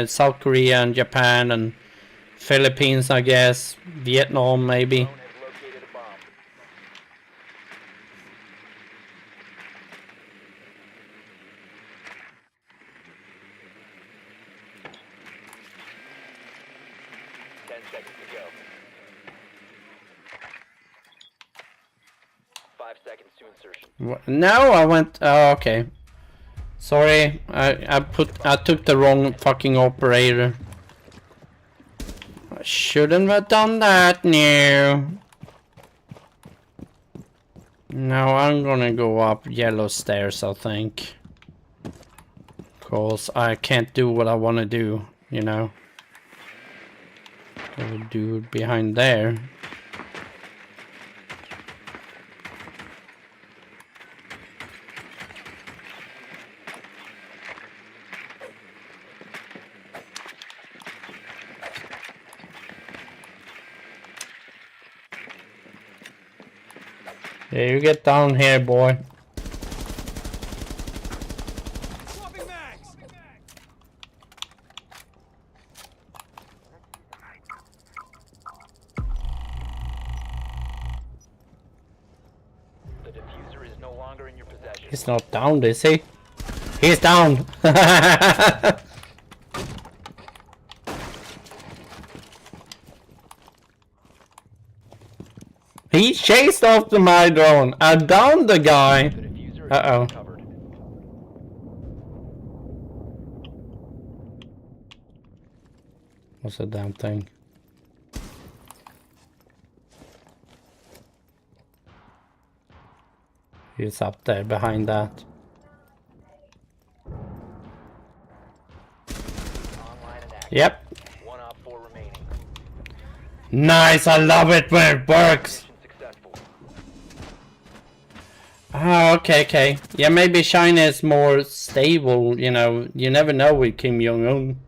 [SPEAKER 1] South Korea and Japan and Philippines, I guess. Vietnam, maybe.
[SPEAKER 5] Drone has located a bomb. 10 seconds to go. 5 seconds to insertion.
[SPEAKER 1] No, I went. Oh, okay. Sorry, I took the wrong fucking operator. I shouldn't have done that. No. Now I'm gonna go up yellow stairs, I think. Cause I can't do what I wanna do, you know. The dude behind there. Yeah, you get down here, boy.
[SPEAKER 4] Swapping mags.
[SPEAKER 5] The diffuser is no longer in your possession.
[SPEAKER 1] He's not down, is he? He's down! He chased after my drone. I downed the guy.
[SPEAKER 5] The diffuser is
[SPEAKER 1] Uh-oh.
[SPEAKER 5] covered.
[SPEAKER 1] What's the damn thing? He's up there behind that.
[SPEAKER 5] Online and active.
[SPEAKER 1] Yep.
[SPEAKER 5] 1 op 4 remaining.
[SPEAKER 1] Nice, I love it when it works.
[SPEAKER 5] Mission successful.
[SPEAKER 1] Oh, okay. Yeah, maybe China is more stable, you know. You never know with Kim Jong-un.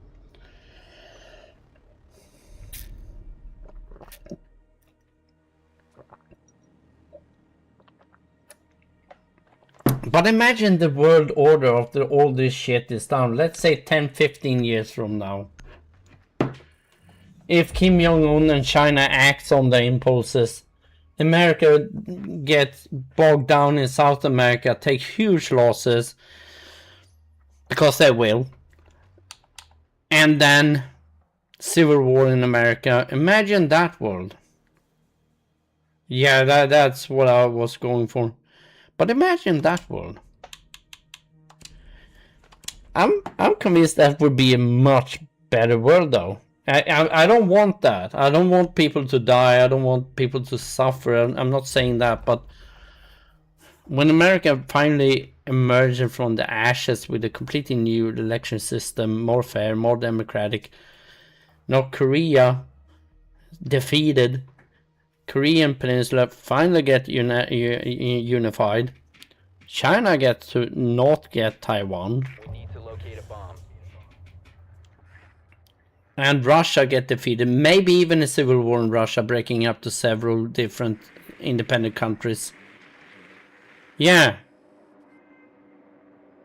[SPEAKER 1] But imagine the world order after all this shit is done. Let's say 10-15 years from now. If Kim Jong-un and China acts on their impulses, America gets bogged down in South America, take huge losses, because they will. And then civil war in America. Imagine that world. Yeah, that's what I was going for. But imagine that world. I'm convinced that would be a much better world, though. I don't want that. I don't want people to die. I don't want people to suffer. I'm not saying that, but when America finally emerges from the ashes with a completely new election system, more fair, more democratic, North Korea defeated, Korean Peninsula finally get unified, China gets to not get Taiwan,
[SPEAKER 5] We need to locate a bomb.
[SPEAKER 1] and Russia get defeated. Maybe even a civil war in Russia, breaking up to several different independent countries. Yeah.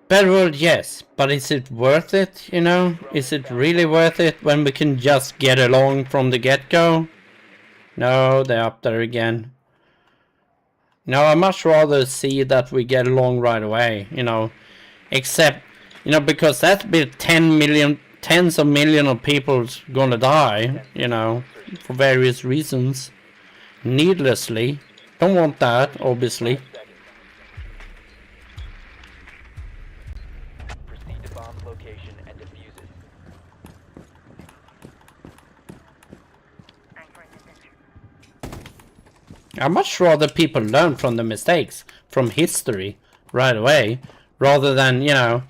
[SPEAKER 1] Better world, yes. But is it worth it, you know? Is it really worth it when we can just get along from the get-go? No, they're up there again. No, I much rather see that we get along right away, you know. Except, you know, because that's been 10 million, tens of millions of people gonna die, you know, for various reasons. Needlessly. Don't want that, obviously.
[SPEAKER 5] 5 seconds. Proceed to bomb's location and defuse it.
[SPEAKER 1] I much rather people learn from the mistakes, from history, right away, rather than, you know,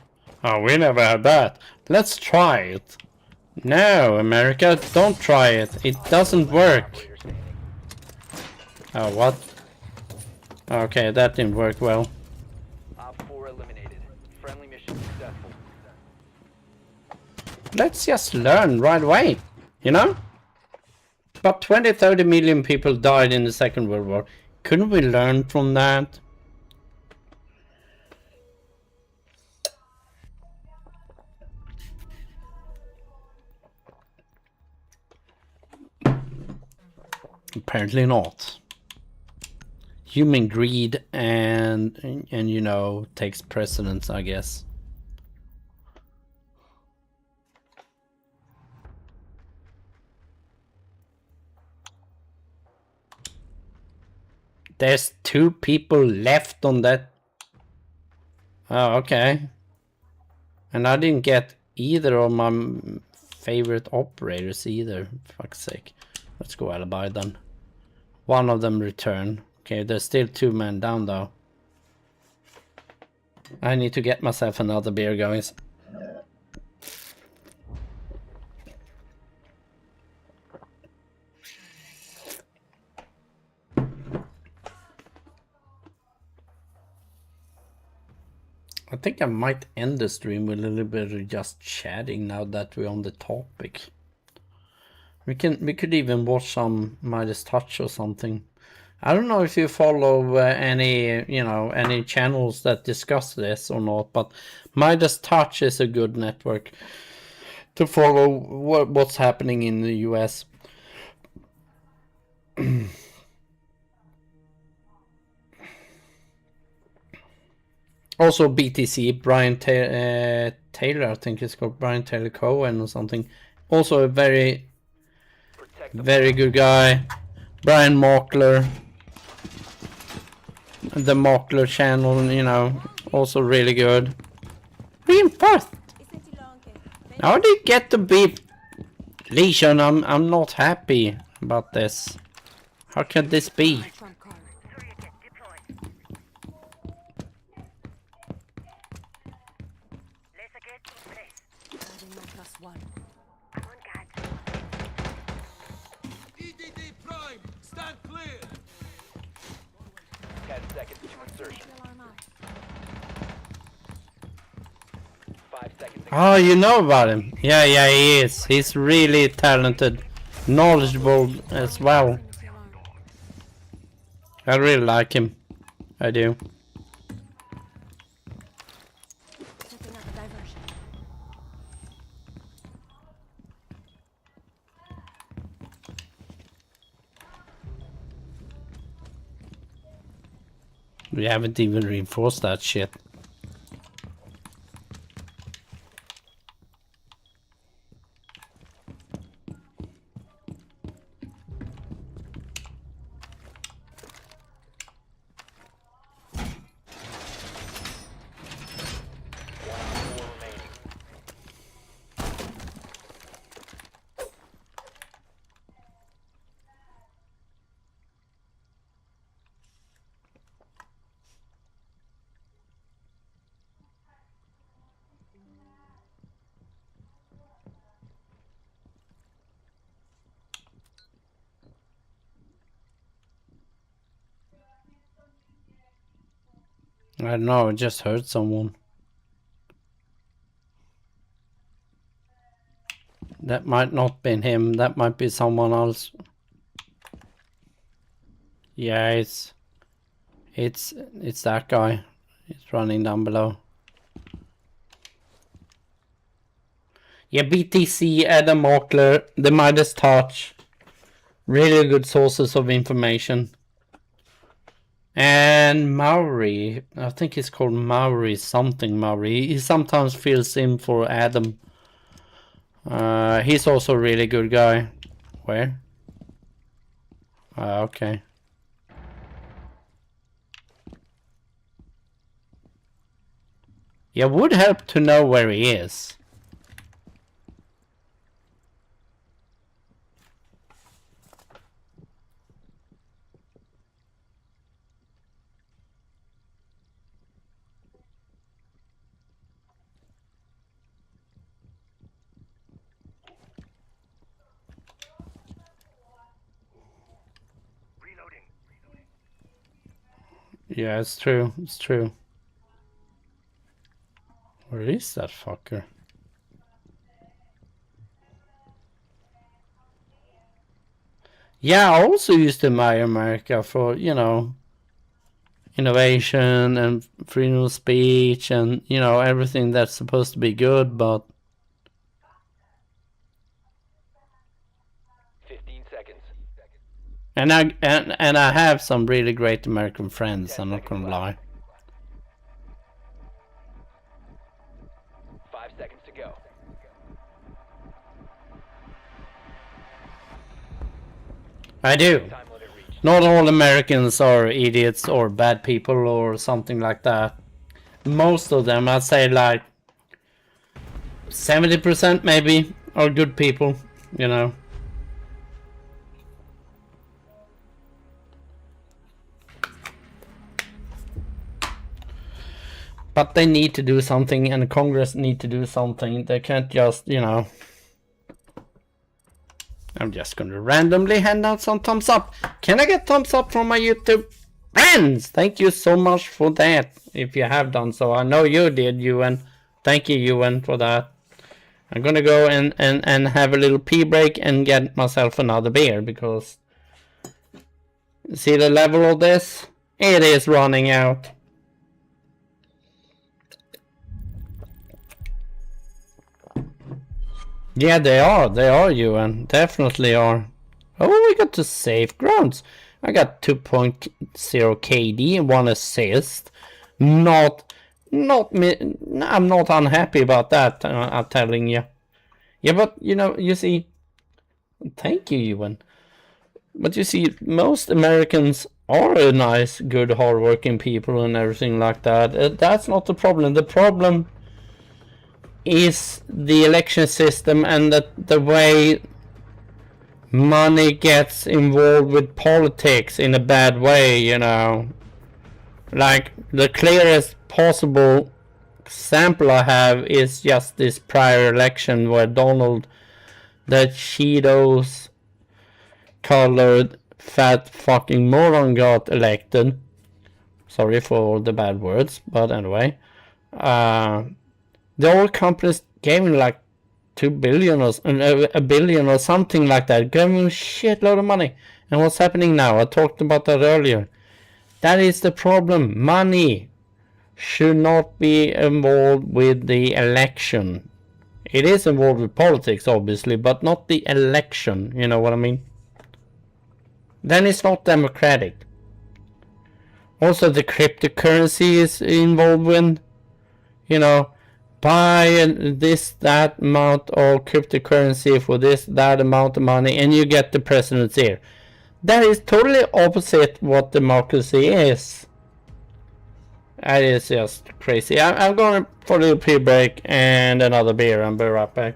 [SPEAKER 1] oh, we never had that. Let's try it. No, America, don't try it. It doesn't work.
[SPEAKER 5] Operator standing.
[SPEAKER 1] Oh, what? Okay, that didn't work well.
[SPEAKER 5] Op 4 eliminated. Friendly mission successful.
[SPEAKER 1] Let's just learn right away, you know? About 20-30 million people died in the Second World War. Couldn't we learn from that? Apparently not. Human greed and you know, takes precedence, I guess. There's 2 people left on that. Oh, okay. And I didn't get either of my favorite operators either. Fuck's sake. Let's go alibi then. One of them return. Okay, there's still 2 men down though. I need to get myself another beer, guys. I think I might end the stream with a little bit of just chatting now that we're on the topic. We could even watch some Midas Touch or something. I don't know if you follow any, you know, any channels that discuss this or not, but Midas Touch is a good network to follow what's happening in the US. Also BTC, Brian Taylor, I think it's called Brian Taylor Cohen or something. Also a very good guy. Brian Mockler. The Mockler channel, you know, also really good. Reinforced! How did it get to be Legion? I'm not happy about this. How can this be?
[SPEAKER 4] EDD Prime, stand clear.
[SPEAKER 5] 10 seconds to insertion. 5 seconds.
[SPEAKER 1] Oh, you know about him? Yeah, he is. He's really talented, knowledgeable as well. I really like him. I do. We haven't even reinforced that shit. I don't know, I just heard someone. That might not been him, that might be someone else. Yeah, it's that guy. It's running down below. Yeah, BTC, Adam Mockler, the Midas Touch. Really good sources of information. And Maori, I think he's called Maori, something Maori. He sometimes fills in for Adam. He's also a really good guy. Where? Okay. Yeah, would help to know where he is. Yeah, it's true. It's true. Where is that fucker? Yeah, I also used the My America for, you know, innovation and freedom of speech and, you know, everything that's supposed to be good, but
[SPEAKER 5] 15 seconds.
[SPEAKER 1] And I have some really great American friends, I'm not gonna lie.
[SPEAKER 5] 5 seconds to go.
[SPEAKER 1] I do.
[SPEAKER 5] Time limit reached.
[SPEAKER 1] Not all Americans are idiots or bad people or something like that. Most of them, I'd say like 70% maybe, are good people, you know. But they need to do something, and Congress need to do something. They can't just, you know... I'm just gonna randomly hand out some thumbs up. Can I get thumbs up from my YouTube friends? Thank you so much for that. If you have done so. I know you did, Ewan. Thank you, Ewan, for that. I'm gonna go and have a little pee break and get myself another beer, because... See the level of this? It is running out. Yeah, they are, Ewan. Definitely are. Oh, we got to safe grounds. I got 2.0 KD and 1 assist. Not me. I'm not unhappy about that, I'm telling you. Yeah, but, you know, you see... Thank you, Ewan. But you see, most Americans are a nice, good, hardworking people and everything like that. That's not the problem. The problem is the election system and the way money gets involved with politics in a bad way, you know. Like, the clearest possible example I have is just this prior election where Donald, the Cheetos colored fat fucking moron, got elected. Sorry for the bad words, but anyway. The oil companies gave him like 2 billion or a billion or something like that. Gave him a shitload of money. And what's happening now? I talked about that earlier. That is the problem. Money should not be involved with the election. It is involved with politics, obviously, but not the election. You know what I mean? Then it's not democratic. Also, the cryptocurrency is involved with, you know, buy that amount of cryptocurrency for that amount of money, and you get the president's ear. That is totally opposite what democracy is. That is just crazy. I'm going for a little pee break and another beer, and be right back.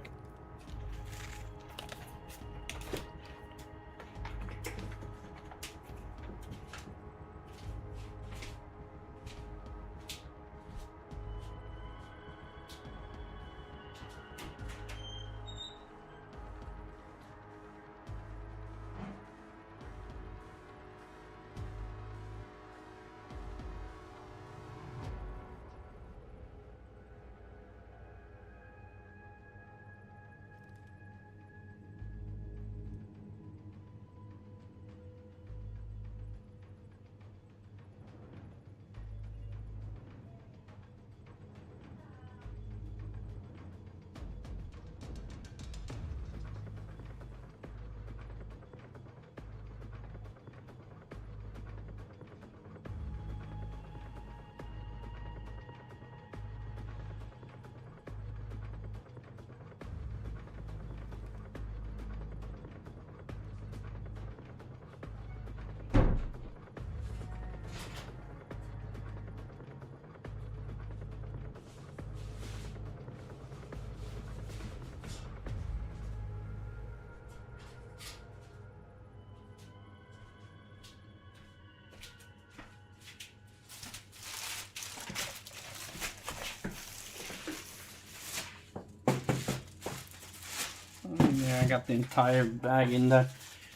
[SPEAKER 1] Yeah, I got the entire bag in there.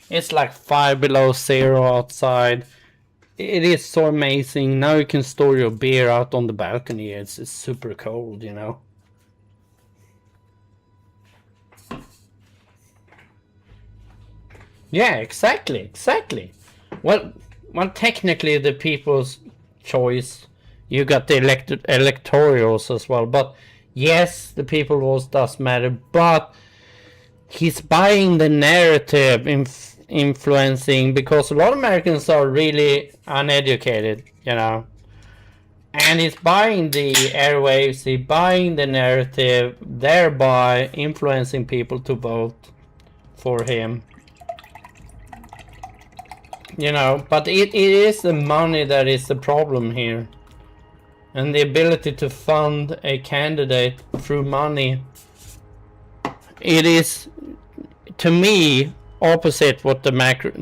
[SPEAKER 1] It's like 5 below zero outside. It is so amazing. Now you can store your beer out on the balcony. It's super cold, you know. Yeah, exactly. Well, technically the people's choice. You got the electorals as well, but yes, the people voice does matter. But he's buying the narrative in influencing, because a lot of Americans are really uneducated, you know. And he's buying the airwaves, he's buying the narrative, thereby influencing people to vote for him. You know, but it is the money that is the problem here. And the ability to fund a candidate through money. It is, to me, opposite what democracy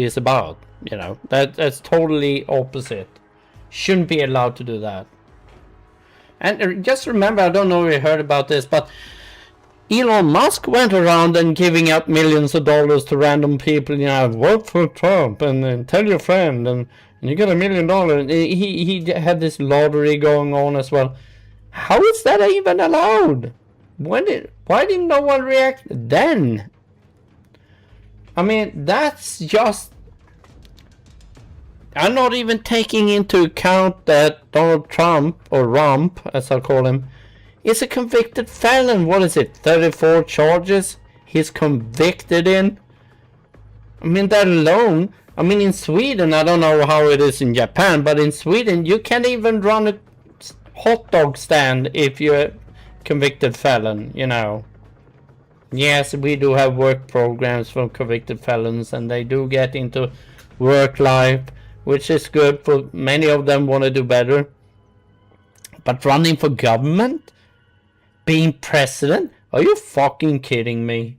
[SPEAKER 1] is about. You know, that's totally opposite. Shouldn't be allowed to do that. And just remember, I don't know if you heard about this, but Elon Musk went around and giving out millions of dollars to random people. You know, vote for Trump and tell your friend and you get $1 million. He had this lottery going on as well. How is that even allowed? Why didn't no one react then? I mean, that's just... I'm not even taking into account that Donald Trump, or Rump as I call him, is a convicted felon. What is it? 34 charges he's convicted in? I mean, that alone... I mean, in Sweden, I don't know how it is in Japan, but in Sweden you can't even run a hot dog stand if you're a convicted felon, you know. Yes, we do have work programs for convicted felons, and they do get into work life, which is good for many of them, want to do better. But running for government? Being president? Are you fucking kidding me?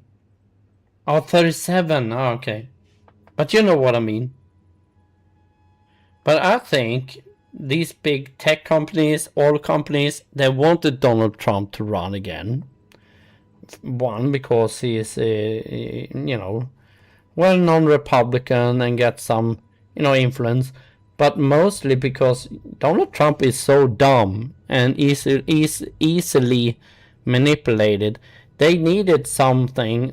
[SPEAKER 1] Oh, 37. Oh, okay. But you know what I mean. But I think these big tech companies, oil companies, they wanted Donald Trump to run again. One, because he is a, you know, well-known Republican and get some, you know, influence. But mostly because Donald Trump is so dumb and easily manipulated. They needed someone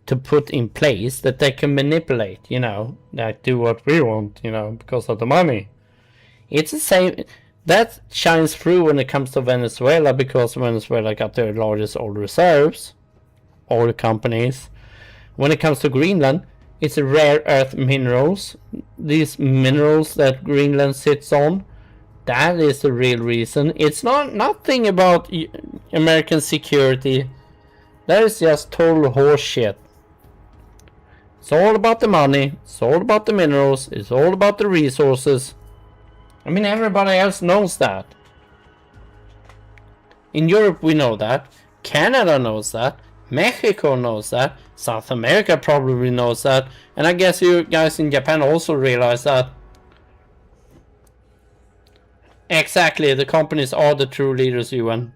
[SPEAKER 1] to put in place that they can manipulate, you know, like do what we want, you know, because of the money. It's the same. That shines through when it comes to Venezuela, because Venezuela got their largest oil reserves, oil companies. When it comes to Greenland, it's rare earth minerals. These minerals that Greenland sits on, that is the real reason. It's nothing about American security. That is just total horseshit. It's all about the money. It's all about the minerals. It's all about the resources. I mean, everybody else knows that. In Europe, we know that. Canada knows that. Mexico knows that. South America probably knows that. And I guess you guys in Japan also realize that. Exactly, the companies are the true leaders, UN.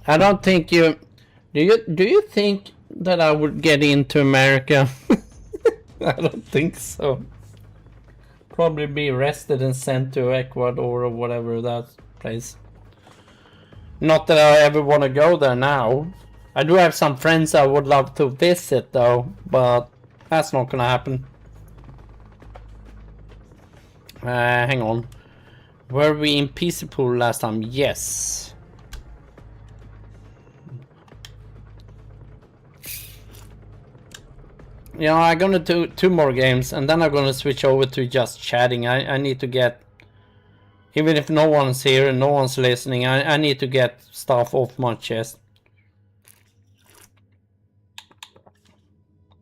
[SPEAKER 1] I don't think you... Do you think that I would get into America? I don't think so. Probably be arrested and sent to Ecuador or whatever that place. Not that I ever want to go there now. I do have some friends I would love to visit though, but that's not gonna happen. Hang on. Were we in Peacepool last time? Yes. You know, I'm gonna do 2 more games and then I'm gonna switch over to just chatting. I need to get, even if no one's here and no one's listening, I need to get stuff off my chest.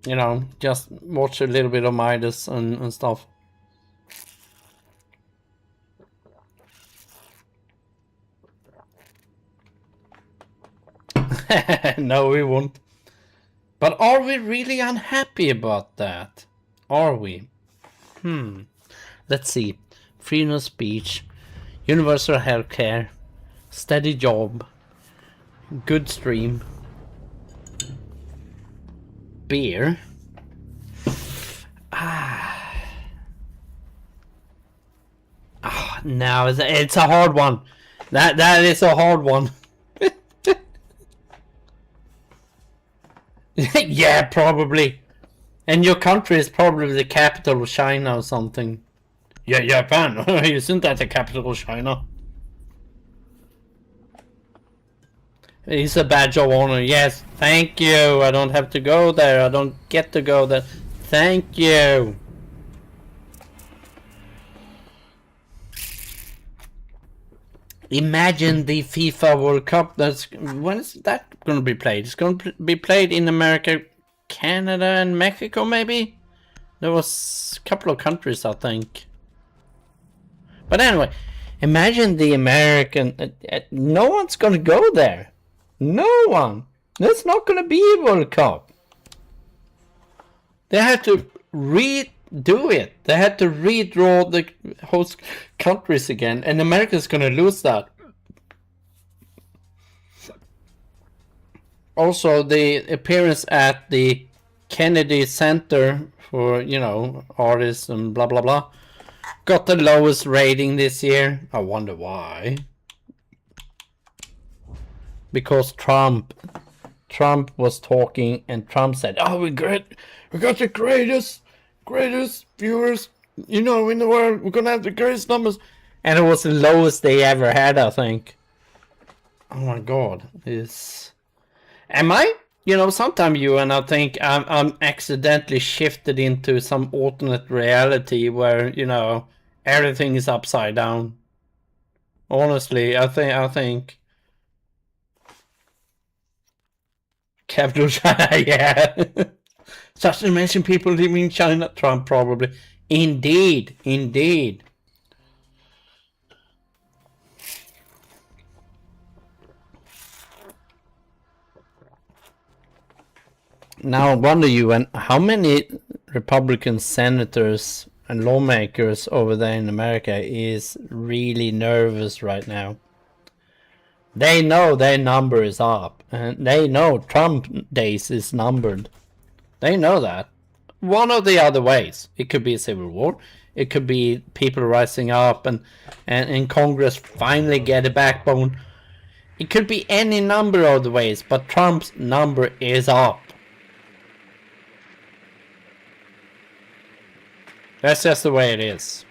[SPEAKER 1] You know, just watch a little bit of Midas and stuff. No, we won't. But are we really unhappy about that? Are we? Let's see. Freedom of speech, universal healthcare, steady job, good stream, beer. No, it's a hard one. That is a hard one. Yeah, probably. And your country is probably the capital of China or something. Yeah, Japan. Isn't that the capital of China? It's a badge of honor. Yes, thank you. I don't have to go there. I don't get to go there. Thank you. Imagine the FIFA World Cup. When is that going to be played? It's going to be played in America, Canada, and Mexico, maybe. There was a couple of countries, I think. But anyway, imagine the American. No one's going to go there. No one. There's not going to be a World Cup. They had to redo it. They had to redraw the host countries again, and America's going to lose that. Also, the appearance at the Kennedy Center for, you know, artists and blah blah blah got the lowest rating this year. I wonder why. Because Trump was talking, and Trump said, "Oh, we got the greatest viewers, you know, in the world. We're gonna have the greatest numbers," and it was the lowest they ever had, I think. Oh my God, am I? You know, sometimes you and I think I'm accidentally shifted into some alternate reality where, you know, everything is upside down. Honestly, I think. Capital China, yeah. Such amazing people living in China, Trump probably. Indeed, indeed. Now I wonder you, and how many Republican senators and lawmakers over there in America is really nervous right now? They know their number is up, and they know Trump days is numbered. They know that. One of the other ways. It could be a civil war. It could be people rising up and in Congress finally get a backbone. It could be any number of the ways, but Trump's number is up. That's just the way it is.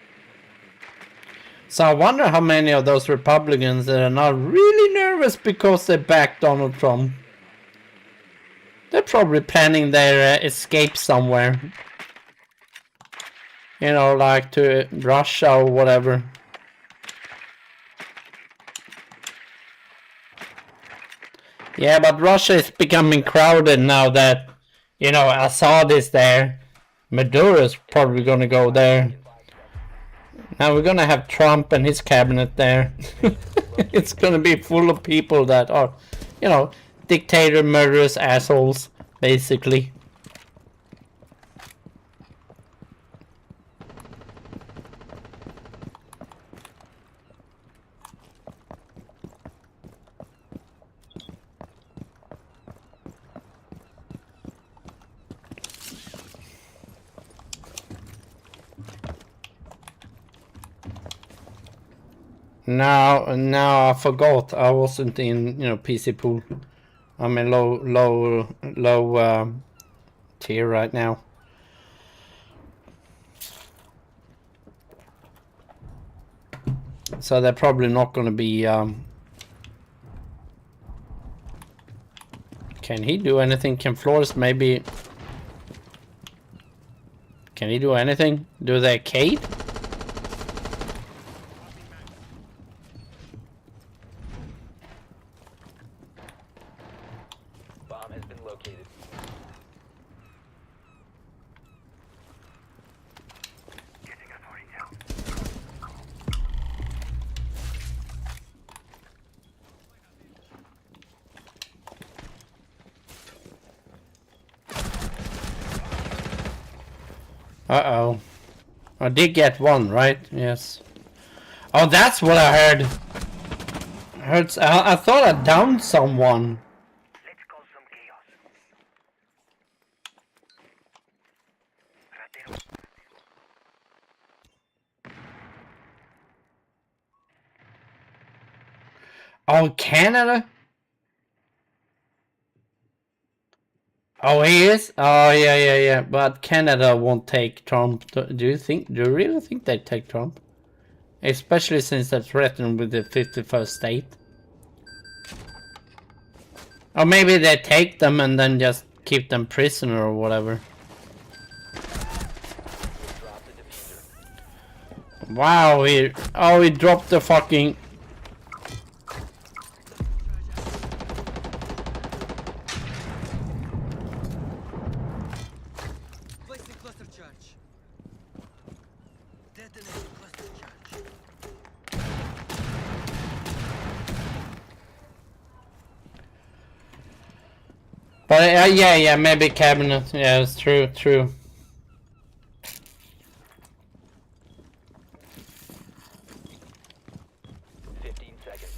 [SPEAKER 1] So I wonder how many of those Republicans that are not really nervous because they backed Donald Trump. They're probably planning their escape somewhere. You know, like to Russia or whatever. Yeah, but Russia is becoming crowded now that, you know, Assad is there. Maduro's probably gonna go there. Now we're gonna have Trump and his cabinet there. It's gonna be full of people that are, you know, dictator, murderous assholes, basically. Now I forgot I wasn't in, you know, PC pool. I'm in low tier right now. So they're probably not going to be. Can he do anything? Can Flores maybe? Can he do anything? Do the arcade?
[SPEAKER 5] Bomb has been located.
[SPEAKER 1] Uh-oh. I did get one, right? Yes. Oh, that's what I heard. I thought I downed someone.
[SPEAKER 6] Let's cause some chaos.
[SPEAKER 1] Oh, Canada? Oh, he is? Oh, yeah. But Canada won't take Trump. Do you really think they take Trump? Especially since they're threatened with the 51st state. Or maybe they take them and then just keep them prisoner or whatever.
[SPEAKER 5] Drop the diffuser.
[SPEAKER 1] Wow, he dropped the fucking...
[SPEAKER 4] Placing cluster charge. Detonating cluster charge.
[SPEAKER 1] But yeah, maybe cabinet. Yeah, it's true.
[SPEAKER 5] 15 seconds.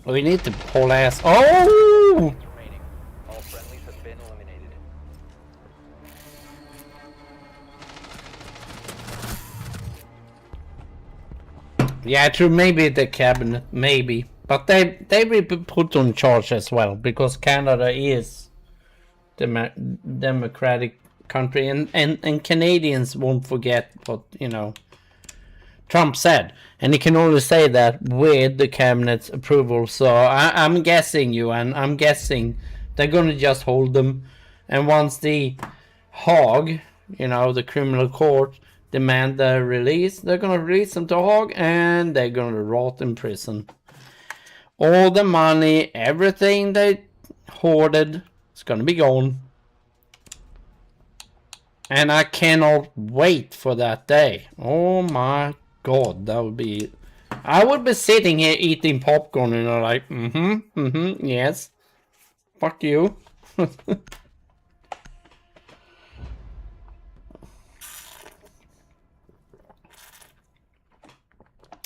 [SPEAKER 1] We need to pull ass. Oh!
[SPEAKER 5] Remaining. All friendlies have been eliminated.
[SPEAKER 1] Yeah, true. Maybe the cabinet, maybe, but they will be put on charge as well because Canada is democratic country, and Canadians won't forget what Trump said, and he can only say that with the cabinet's approval. So I'm guessing I'm guessing they're gonna just hold them, and once the Hague, the criminal court, demand their release, they're gonna release them to Hague, and they're gonna rot in prison. All the money, everything they hoarded, is gonna be gone. And I cannot wait for that day. Oh my god, that would be... I would be sitting here eating popcorn and like, yes. Fuck you.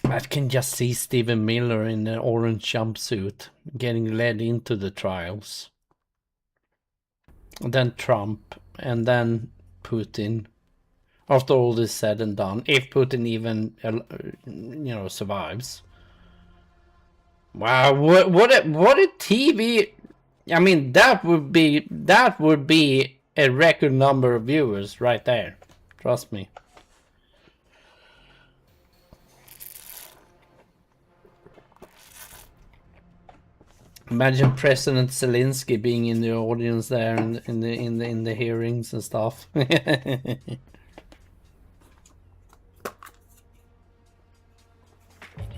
[SPEAKER 1] I can just see Stephen Miller in the orange jumpsuit getting led into the trials. And then Trump, and then Putin. After all this said and done, if Putin even, survives. Wow, what a TV! I mean, that would be a record number of viewers right there. Trust me. Imagine President Zelensky being in the audience there and in the hearings and stuff.
[SPEAKER 5] Need to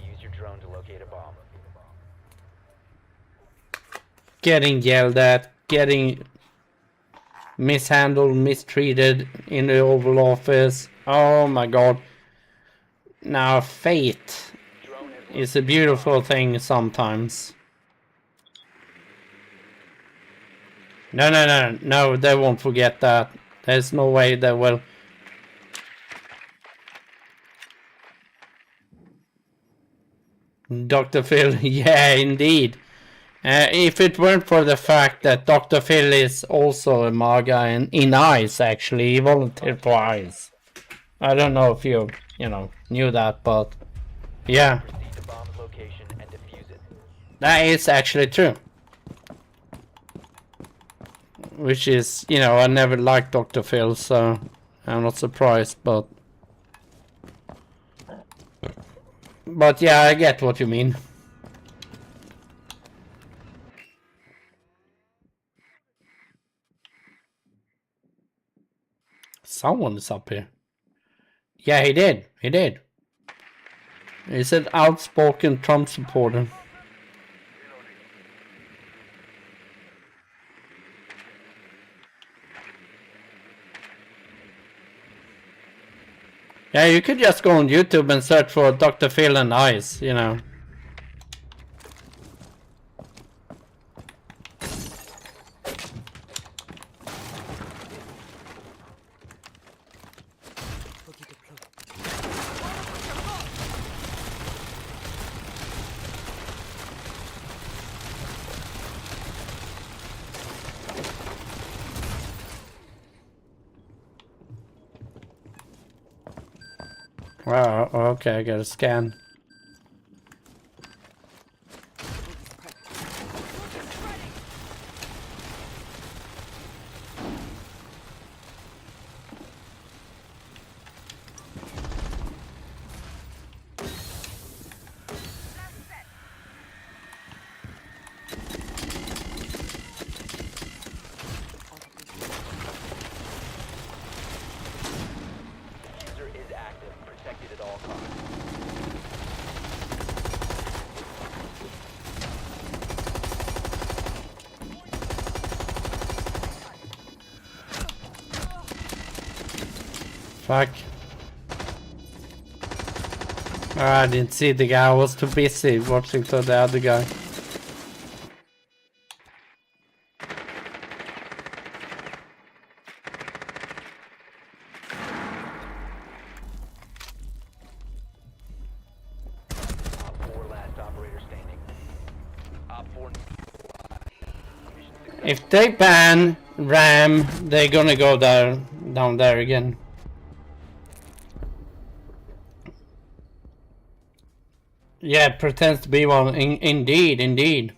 [SPEAKER 5] use your drone to locate a bomb.
[SPEAKER 1] Getting yelled at, getting mishandled, mistreated in the Oval Office. Oh my god. Now, fate is a beautiful thing sometimes. No, they won't forget that. There's no way they will. Dr. Phil, yeah, indeed. If it weren't for the fact that Dr. Phil is also a MAGA in ICE, actually, he volunteered for ICE. I don't know if you knew that, but yeah.
[SPEAKER 5] Proceed to bomb's location and defuse it.
[SPEAKER 1] That is actually true. Which is, I never liked Dr. Phil, so I'm not surprised, but yeah, I get what you mean. Someone is up here. Yeah, he did. He's an outspoken Trump supporter. Yeah, you could just go on YouTube and search for Dr. Phil and ICE, Wow, okay, I gotta scan. Fuck. Oh, I didn't see the guy. I was too busy watching for the other guy.
[SPEAKER 5] Op 4 last operator standing. Op 4
[SPEAKER 1] If they ban Ram, they're gonna go down there again. Yeah, it pretends to be one. Indeed.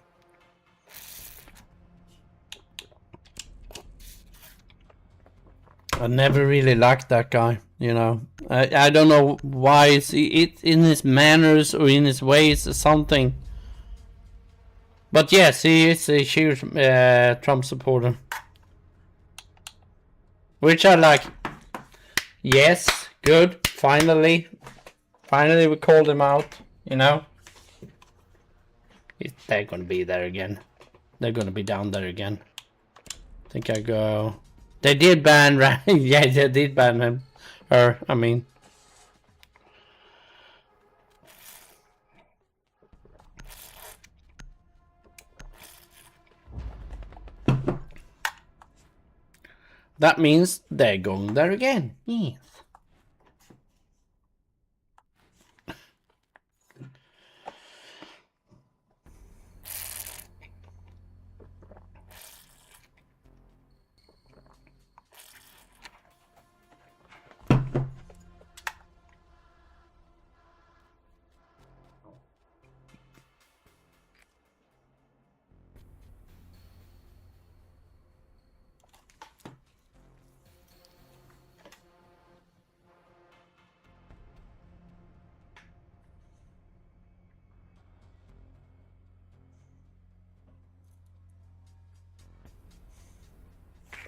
[SPEAKER 1] I never really liked that guy, you know. I don't know why it's in his manners or in his ways or something. But yes, he is a huge Trump supporter. Which I like. Yes, good. Finally we called him out, you know. They're gonna be there again. They're gonna be down there again. I think I go... They did ban Ryan. Yeah, they did ban him. Her, I mean. That means they're going there again. Yes.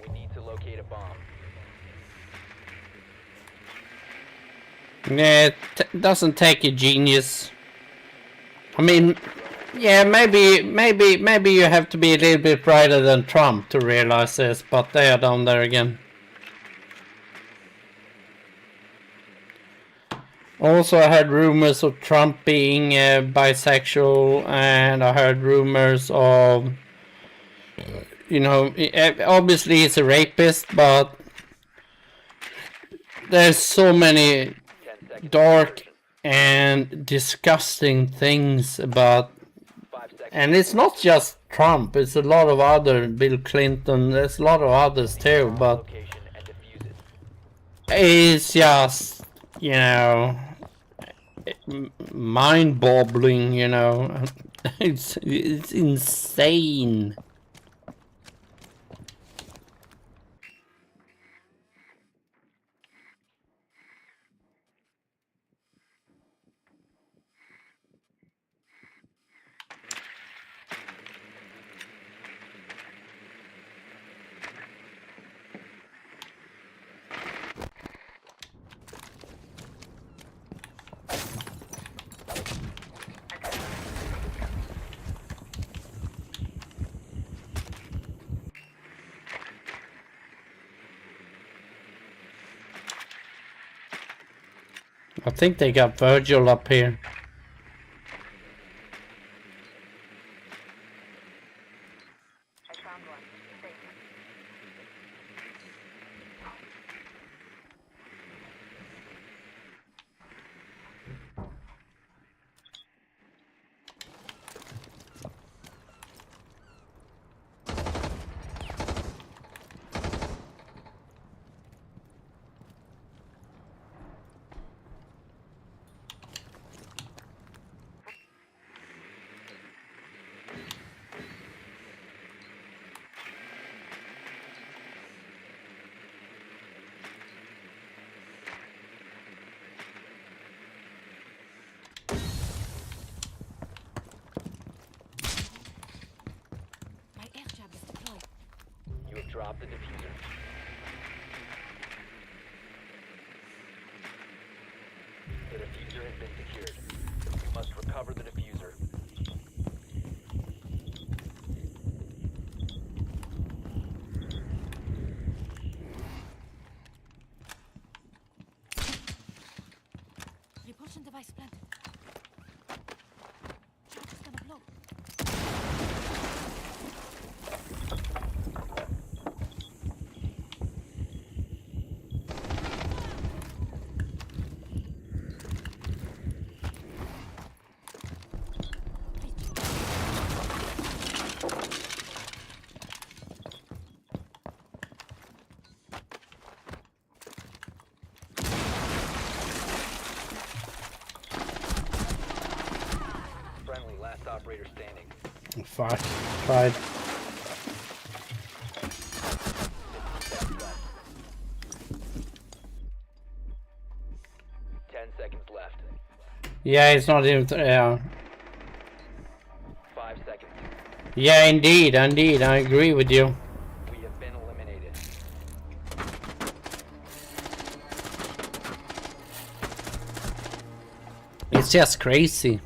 [SPEAKER 5] We need to locate a bomb.
[SPEAKER 1] Yeah, it doesn't take a genius. I mean, yeah, maybe you have to be a little bit brighter than Trump to realize this, but they are down there again. Also, I heard rumors of Trump being bisexual, and I heard rumors of, you know, obviously he's a rapist, but there's so many
[SPEAKER 5] 10 seconds.
[SPEAKER 1] dark and disgusting things about,
[SPEAKER 5] 5 seconds.
[SPEAKER 1] and it's not just Trump, it's a lot of other, Bill Clinton, there's a lot of others too, but
[SPEAKER 5] Location and defuse it.
[SPEAKER 1] it's just, you know, mind-boggling, you know. It's insane. I think they got Virgil up here.
[SPEAKER 2] My air jab is deployed.
[SPEAKER 5] You have dropped the diffuser. The diffuser has been secured. You must recover the diffuser.
[SPEAKER 1] fuck. Tried.
[SPEAKER 5] 10 seconds left.
[SPEAKER 1] Yeah, it's not even.
[SPEAKER 5] 5 seconds.
[SPEAKER 1] Yeah, indeed, indeed. I agree with you.
[SPEAKER 5] We have been eliminated.
[SPEAKER 1] It's just crazy.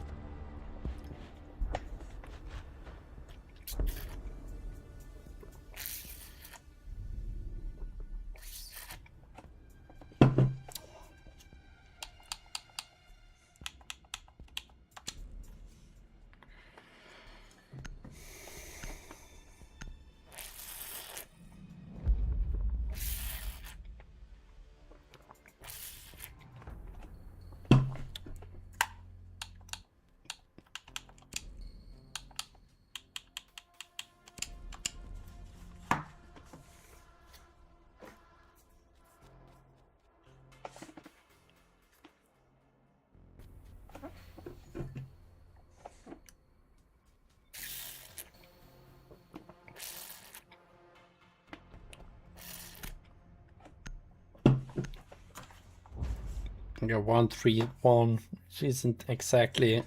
[SPEAKER 1] Yeah, 1-3-1, which isn't exactly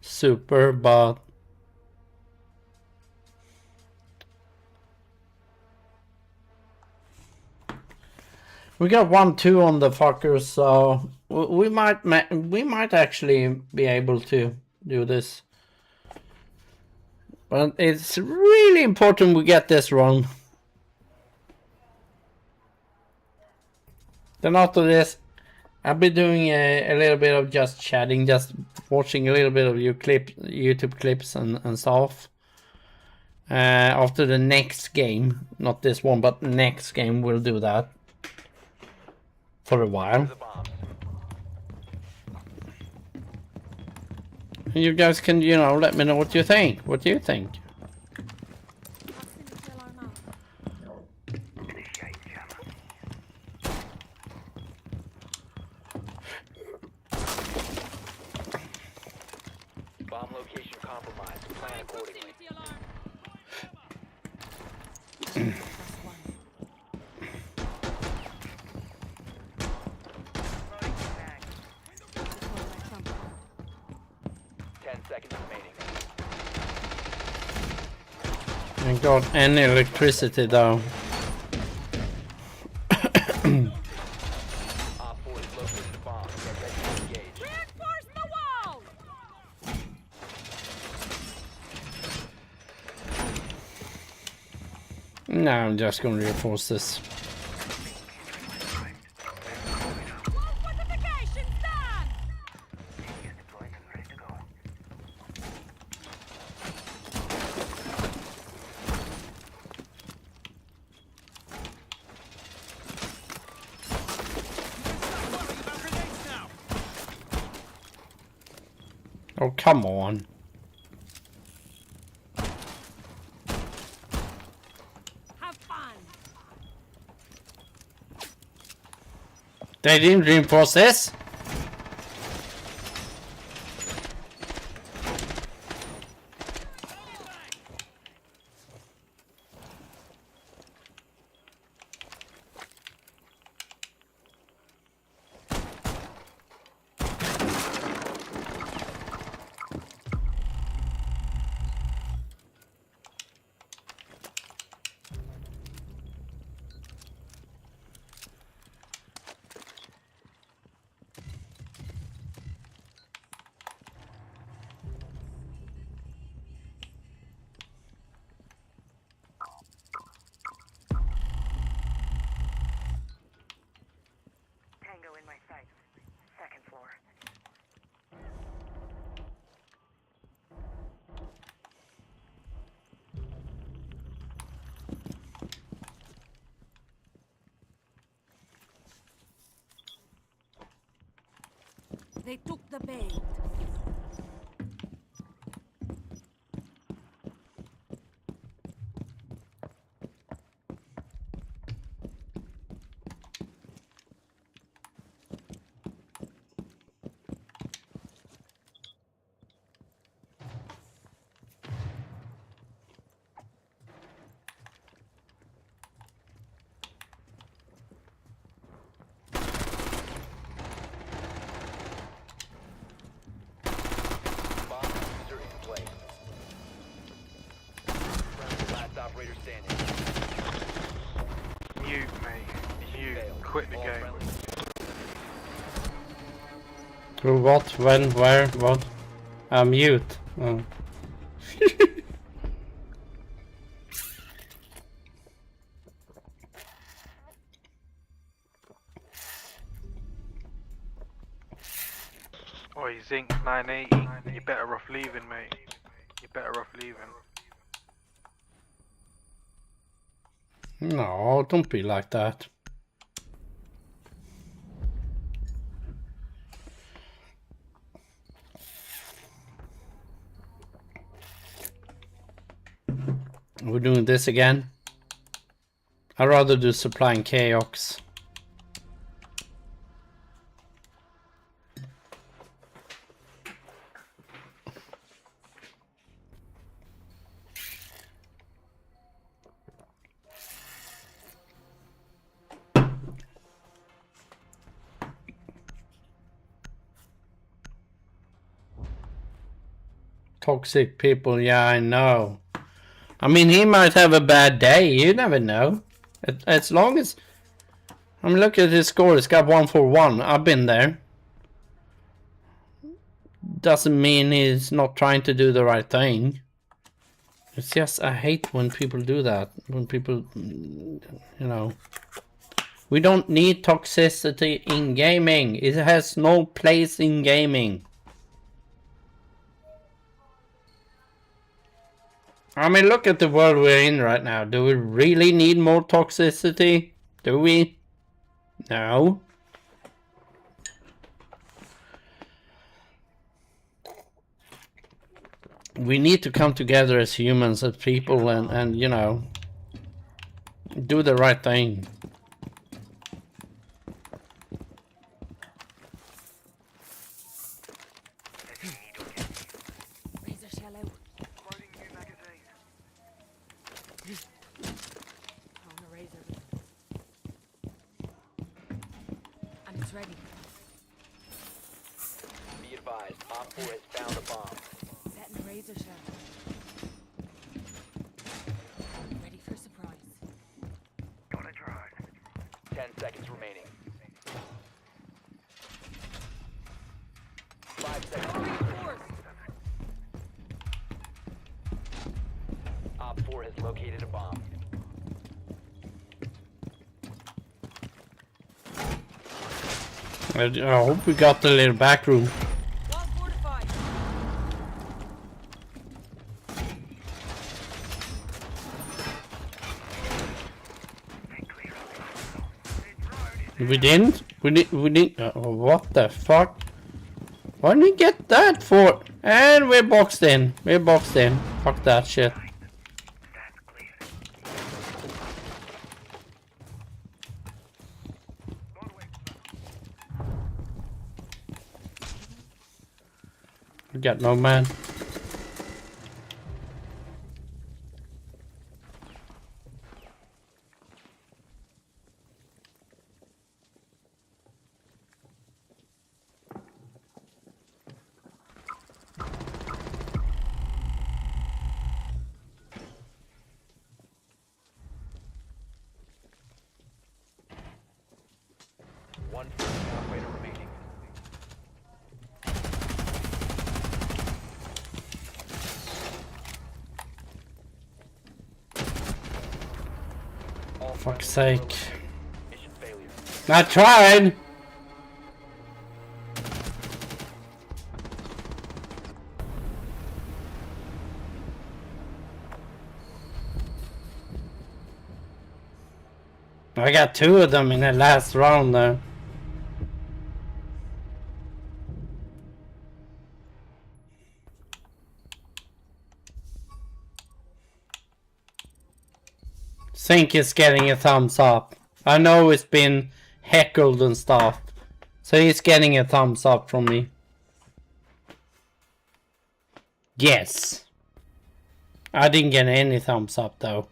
[SPEAKER 1] super, but we got 1-2 on the fuckers, so we might actually be able to do this. But it's really important we get this wrong. Then after this, I'll be doing a little bit of just chatting, just watching a little bit of YouTube clips and stuff. After the next game, not this one, but next game, we'll do that for a while.
[SPEAKER 5] The bombs.
[SPEAKER 1] You guys can, let me know what you think. What do you think?
[SPEAKER 5] Bomb location compromised. Plan accordingly. Seconds remaining.
[SPEAKER 1] Ain't got any electricity though.
[SPEAKER 5] Op 4 is located the bomb. Get ready to engage.
[SPEAKER 2] Reinforce the wall!
[SPEAKER 1] No, I'm just gonna reinforce this.
[SPEAKER 2] Fortifications done!
[SPEAKER 1] Oh, come on.
[SPEAKER 2] Have fun!
[SPEAKER 1] They didn't reinforce this?
[SPEAKER 6] Tango in my sight. Second floor.
[SPEAKER 2] They took the bait.
[SPEAKER 5] standing.
[SPEAKER 7] Mute, mate. You quit the
[SPEAKER 5] All
[SPEAKER 7] game.
[SPEAKER 5] friendly.
[SPEAKER 1] Through what? When? Where? What? Mute. Oh.
[SPEAKER 7] Oi, Zinc 980. You're better off leaving, mate. You're better off leaving.
[SPEAKER 1] No, don't be like that. We're doing this again. I'd rather do supply and chaos. Toxic people, yeah, I know. I mean, he might have a bad day. You never know. As long as... I mean, look at his score. It's got 141. I've been there. Doesn't mean he's not trying to do the right thing. It's just, I hate when people do that. When people, you know... We don't need toxicity in gaming. It has no place in gaming. I mean, look at the world we're in right now. Do we really need more toxicity? Do we? No. We need to come together as humans, as people, and you know, do the right thing.
[SPEAKER 2] Razor shell out.
[SPEAKER 7] Loading new magazine.
[SPEAKER 2] On the razor. And it's ready.
[SPEAKER 5] Be advised, Op 4 has found a bomb.
[SPEAKER 2] Setting the razor shell. Ready for surprise.
[SPEAKER 6] Gonna try.
[SPEAKER 5] 10 seconds remaining. 5 seconds. Op 4 has located a bomb.
[SPEAKER 1] I hope we got the little back room.
[SPEAKER 2] Wall fortified.
[SPEAKER 1] We didn't? We didn't? What the fuck? What did we get that for? And we're boxed in. We're boxed in. Fuck that shit.
[SPEAKER 6] That's clear.
[SPEAKER 1] We got no man.
[SPEAKER 5] One friendly operator remaining. All
[SPEAKER 1] Fuck's
[SPEAKER 5] friendly
[SPEAKER 1] sake.
[SPEAKER 5] Mission failure.
[SPEAKER 1] I tried! I got 2 of them in the last round though. Sync is getting a thumbs up. I know it's been heckled and stuff. So he's getting a thumbs up from me. Yes. I didn't get any thumbs up though.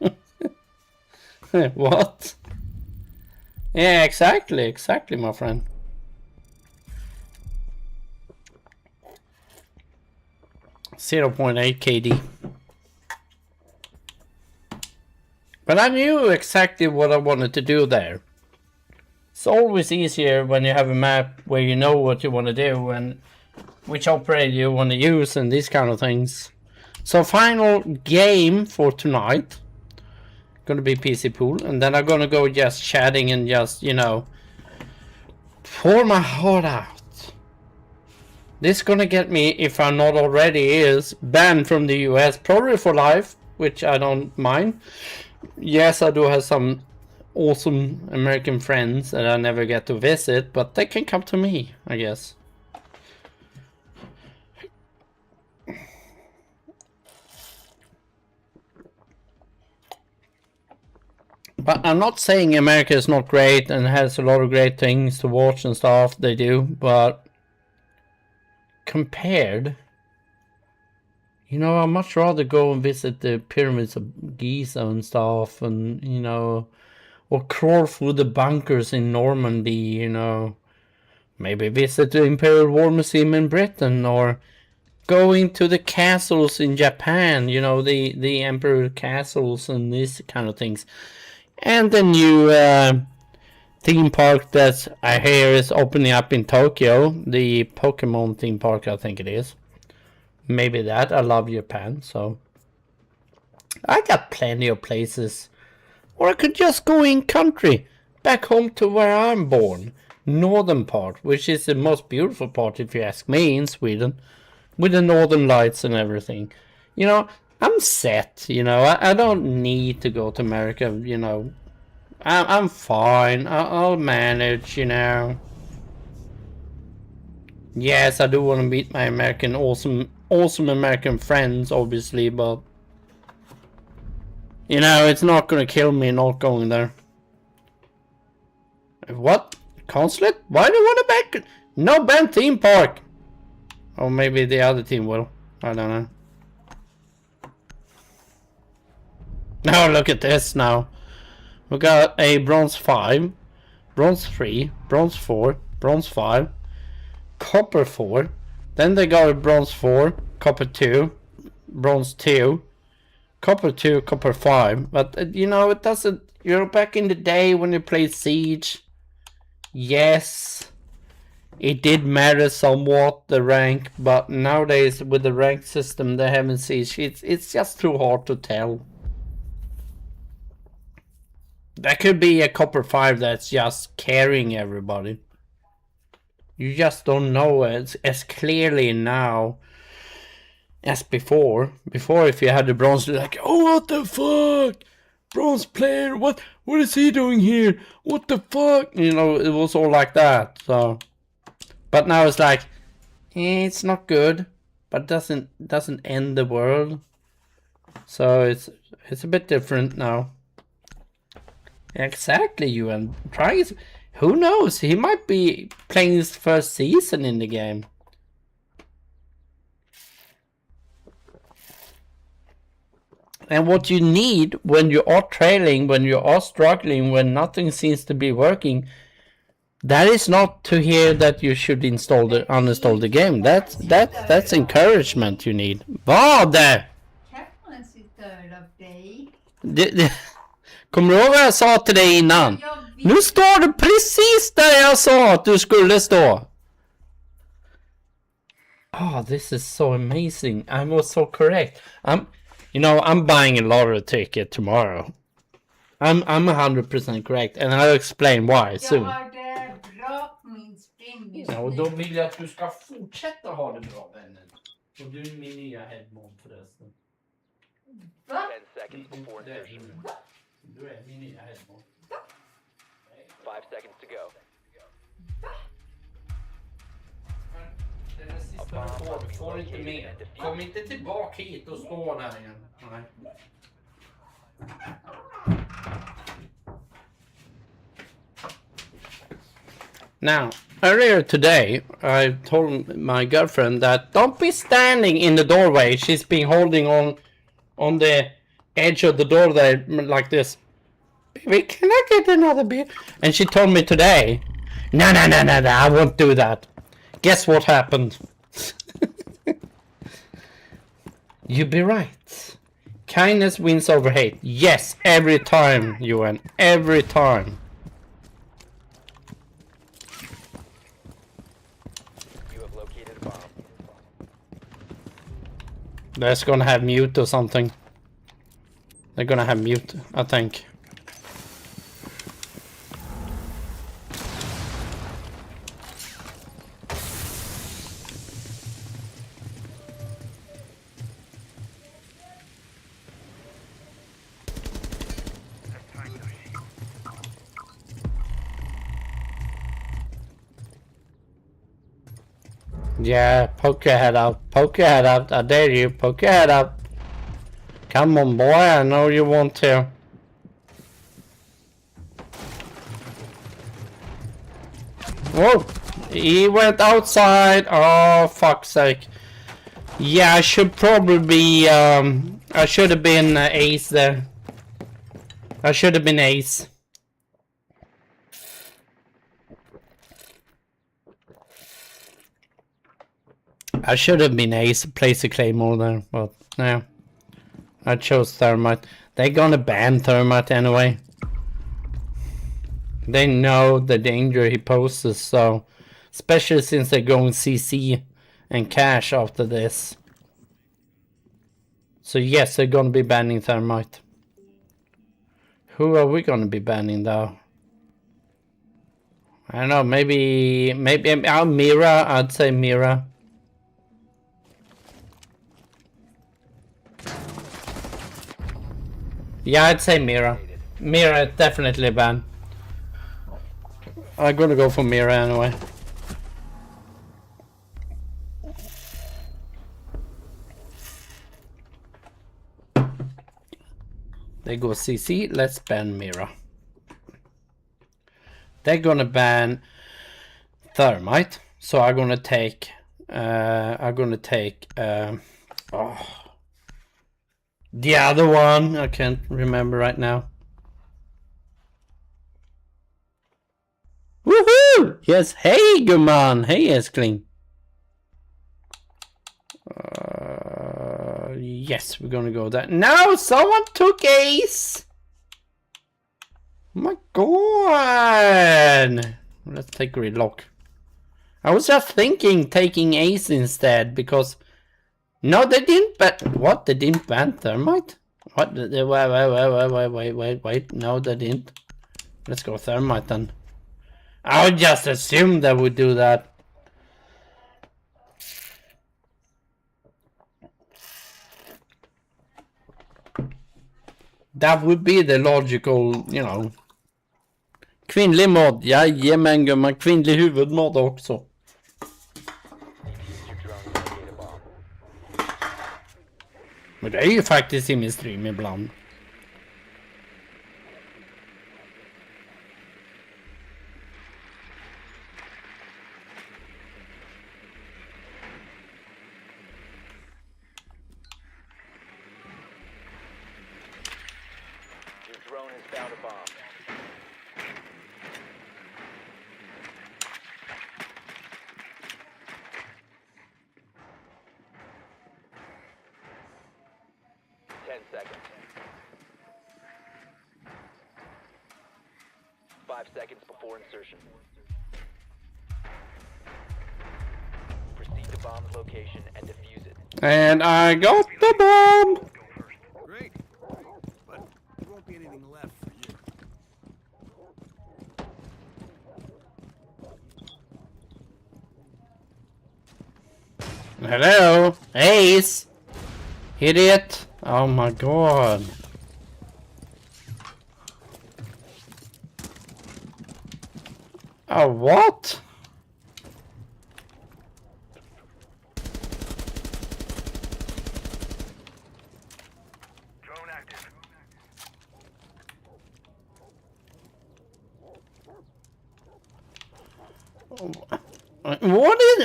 [SPEAKER 1] What? Yeah, exactly, my friend. .8 KD. But I knew exactly what I wanted to do there. It's always easier when you have a map where you know what you want to do and which operator you want to use and these kind of things. So final game for tonight. Gonna be PC pool, and then I'm gonna go just chatting and just, you know, pour my heart out. This gonna get me, if I'm not already is, banned from the US, probably for life, which I don't mind. Yes, I do have some awesome American friends that I never get to visit, but they can come to me, I guess. But I'm not saying America is not great and has a lot of great things to watch and stuff, they do, but compared, you know, I'd much rather go and visit the pyramids of Giza and stuff, and, you know, or crawl through the bunkers in Normandy, you know, maybe visit the Imperial War Museum in Britain, or going to the castles in Japan, you know, the Emperor castles and these kind of things. And the new theme park that I hear is opening up in Tokyo, the Pokemon theme park, I think it is. Maybe that. I love Japan, so I got plenty of places. Or I could just go in country, back home to where I'm born, northern part, which is the most beautiful part if you ask me in Sweden, with the northern lights and everything. You know, I'm set, you know, I don't need to go to America, you know. I'm fine, I'll manage, you know. Yes, I do want to meet my American, awesome American friends, obviously, but, you know, it's not gonna kill me not going there. What? Consulate? Why do you want to back? No ban theme park! Or maybe the other team will. I don't know. Now look at this now. We got a bronze 5, bronze 3, bronze 4, bronze 5, copper 4. Then they got a bronze 4, copper 2, bronze 2, copper 2, copper 5. But you know, it doesn't, you know, back in the day when you played Siege, yes, it did matter somewhat, the rank, but nowadays with the rank system they have in Siege, it's just too hard to tell. That could be a copper 5 that's just carrying everybody. You just don't know as clearly now as before. Before, if you had the bronze, you're like, oh, what the fuck? Bronze player, what is he doing here? What the fuck? You know, it was all like that, so... But now it's like, it's not good, but doesn't end the world. So it's a bit different now. Exactly, Ewan. Try. Who knows? He might be playing his first season in the game. And what you need when you are trailing, when you are struggling, when nothing seems to be working, that is not to hear that you should uninstall the game. That's encouragement you need. Vad? Kommer du ihåg vad jag sa till dig innan? Nu står du precis där jag sa att du skulle stå. Oh, this is so amazing. I was so correct. I'm buying a lottery ticket tomorrow. I'm 100% correct, and I'll explain why soon. Ja, och då vill jag att du ska fortsätta ha det bra, vännen. Och du är min nya headmon förresten.
[SPEAKER 5] 10 seconds before insertion.
[SPEAKER 1] Du är min nya headmon.
[SPEAKER 5] 5 seconds to go.
[SPEAKER 1] Det är sista rekord, får inte med. Kom inte tillbaka hit och stå där igen. Nej. Now, earlier today, I told my girlfriend that don't be standing in the doorway. She's been holding on the edge of the door there like this. Baby, can I get another beer? And she told me today, no, I won't do that. Guess what happened? You'd be right. Kindness wins over hate. Yes, every time, Ewan. Every time.
[SPEAKER 5] You have located a bomb.
[SPEAKER 1] That's gonna have mute or something. They're gonna have mute, I think. Yeah, poke your head out. Poke your head out. I dare you. Poke your head out. Come on, boy. I know you want to. Whoa! He went outside. Oh, fuck's sake. Yeah, I should probably be, I should have been ace there. I should have been ace. I should have been ace, place a claymore there, but no. I chose thermite. They're gonna ban thermite anyway. They know the danger he poses, so especially since they're going CC and cash after this. So yes, they're gonna be banning thermite. Who are we gonna be banning though? I don't know, maybe Mira, I'd say Mira. Yeah, I'd say Mira. Mira definitely ban. I'm gonna go for Mira anyway. They go CC, let's ban Mira. They're gonna ban thermite, so I'm gonna take the other one. I can't remember right now. Woohoo! Yes, hey good man, hey Eskling. Yes, we're gonna go that. No, someone took ace. Oh my god! Let's take gridlock. I was just thinking taking ace instead because no, they didn't ban. What? They didn't ban thermite? What? Wait. No, they didn't. Let's go thermite then. I would just assume they would do that. That would be the logical, you know. Kvinnlig mod, jajamän gumman. Kvinnlig huvudmod också. Men det är ju faktiskt i min stream ibland.
[SPEAKER 5] Your drone has found a bomb. Seconds. 5 seconds before insertion. Proceed to bomb's location and defuse it.
[SPEAKER 1] And I got the bomb!
[SPEAKER 4] Great. But there won't be anything left for you.
[SPEAKER 1] Hello? Ace! Hit it! Oh my god. Oh, what?
[SPEAKER 6] Drone active.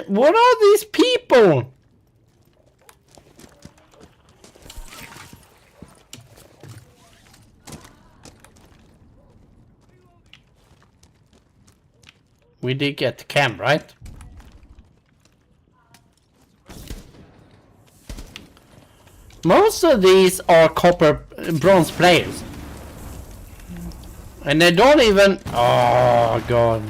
[SPEAKER 1] What are these people? We did get the cam, right? Most of these are copper bronze players. And they don't even... Oh, God.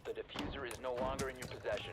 [SPEAKER 5] The diffuser is no longer in your possession.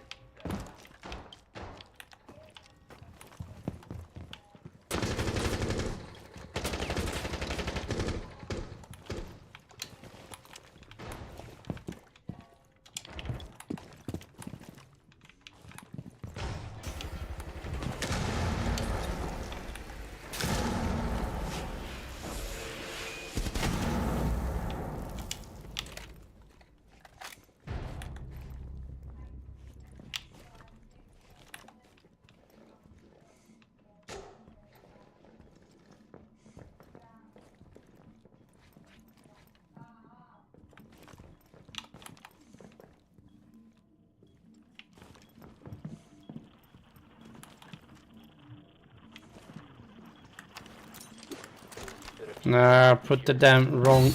[SPEAKER 1] Nah, put the damn wrong...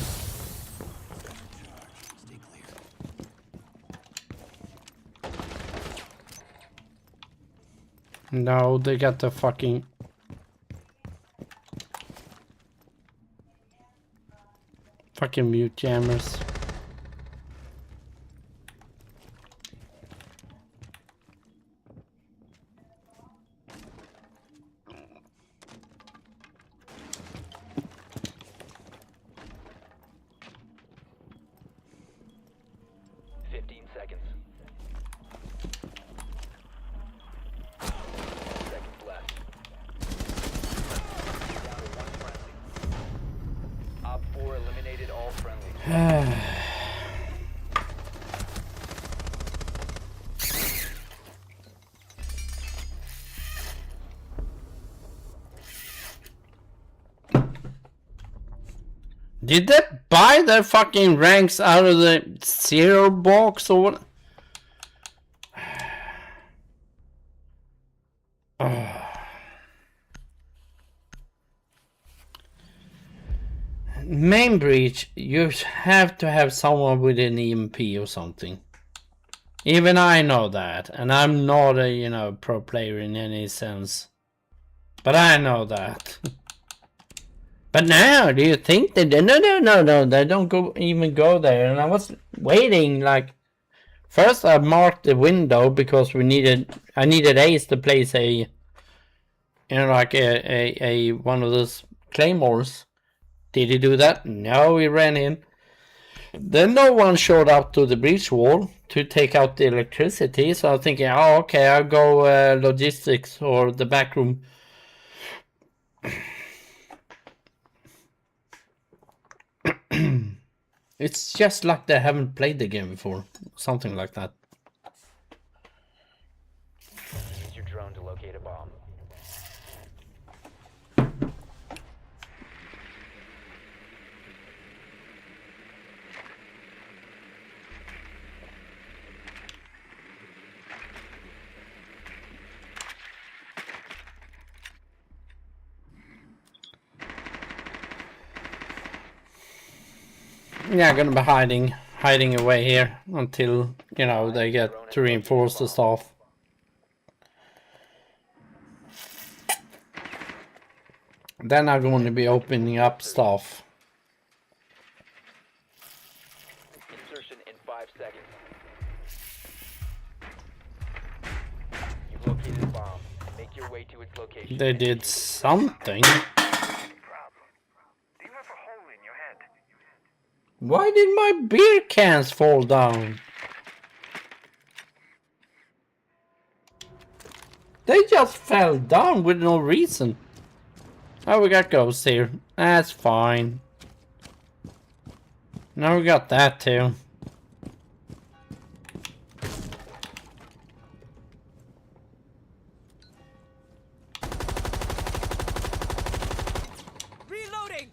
[SPEAKER 1] No, they got the fucking... Fucking mute jammers. Did they buy their fucking ranks out of the zero box or what? Main breach, you have to have someone with an EMP or something. Even I know that, and I'm not a, you know, pro player in any sense. But I know that. But now, do you think they did? No, they don't even go there. And I was waiting, like, first I marked the window because I needed Ace to place a, you know, like a one of those claymores. Did he do that? No, he ran in. Then no one showed up to the breach wall to take out the electricity. So I'm thinking, oh, okay, I'll go logistics or the back room. It's just like they haven't played the game before. Something like that.
[SPEAKER 5] Use your drone to locate a bomb.
[SPEAKER 1] Yeah, gonna be hiding away here until, you know, they get to reinforce the stuff. Then I'm going to be opening up stuff.
[SPEAKER 5] Insertion in 5 seconds. You've located a bomb. Make your way to its location.
[SPEAKER 1] They did something. Why did my beer cans fall down? They just fell down with no reason. Oh, we got ghosts here. That's fine. Now we got that too.
[SPEAKER 2] Reloading.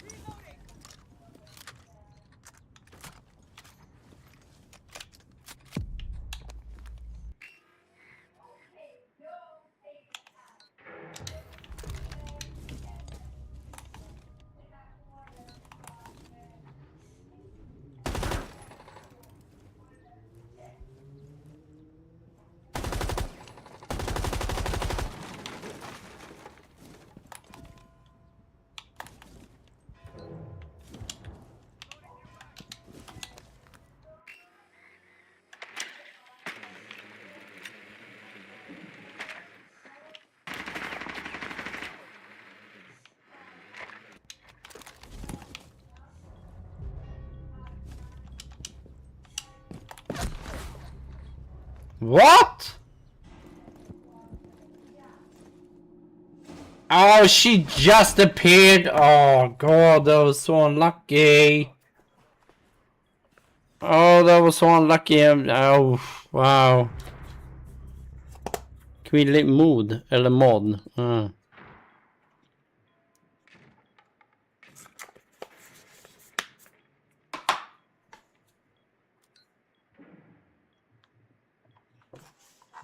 [SPEAKER 1] What? Oh, she just appeared. Oh god, that was so unlucky. Oh, that was so unlucky. Oh, wow. Kvinnlig mod, eller mod.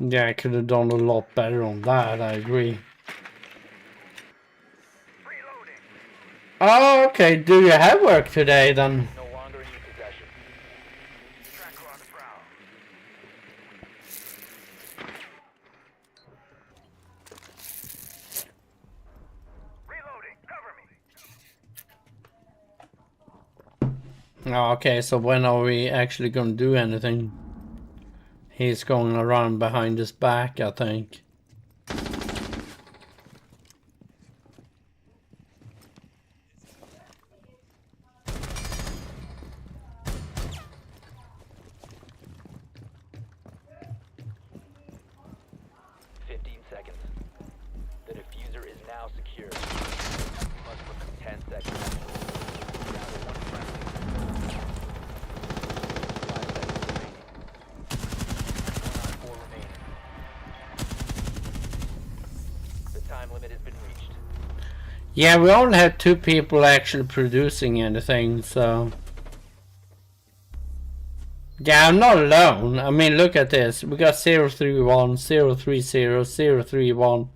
[SPEAKER 1] Yeah, I could have done a lot better on that, I agree. Oh, okay. Do you have work today then?
[SPEAKER 5] No longer in your possession.
[SPEAKER 6] Tracker on the prowl. Reloading. Cover me.
[SPEAKER 1] Oh, okay, so when are we actually gonna do anything? He's going around behind his back, I think.
[SPEAKER 5] The diffuser is now secured. You must look 10 seconds. Down to one friendly. 5 seconds remaining. 1 on 4 remaining. The time limit has been reached.
[SPEAKER 1] Yeah, we only have 2 people actually producing anything, so... Yeah, I'm not alone. I mean, look at this. We got 031, 030, 031.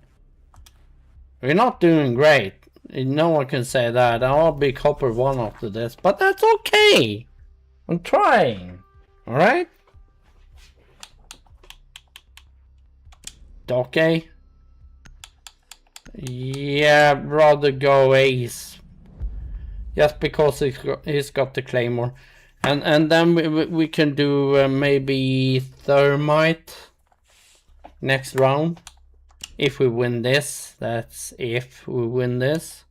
[SPEAKER 1] We're not doing great. No one can say that. I'll be copper 1 after this, but that's okay. I'm trying. Alright? Okay. Yeah, rather go ace. Just because he's got the claymore. And then we can do maybe thermite next round. If we win this, that's if we win this.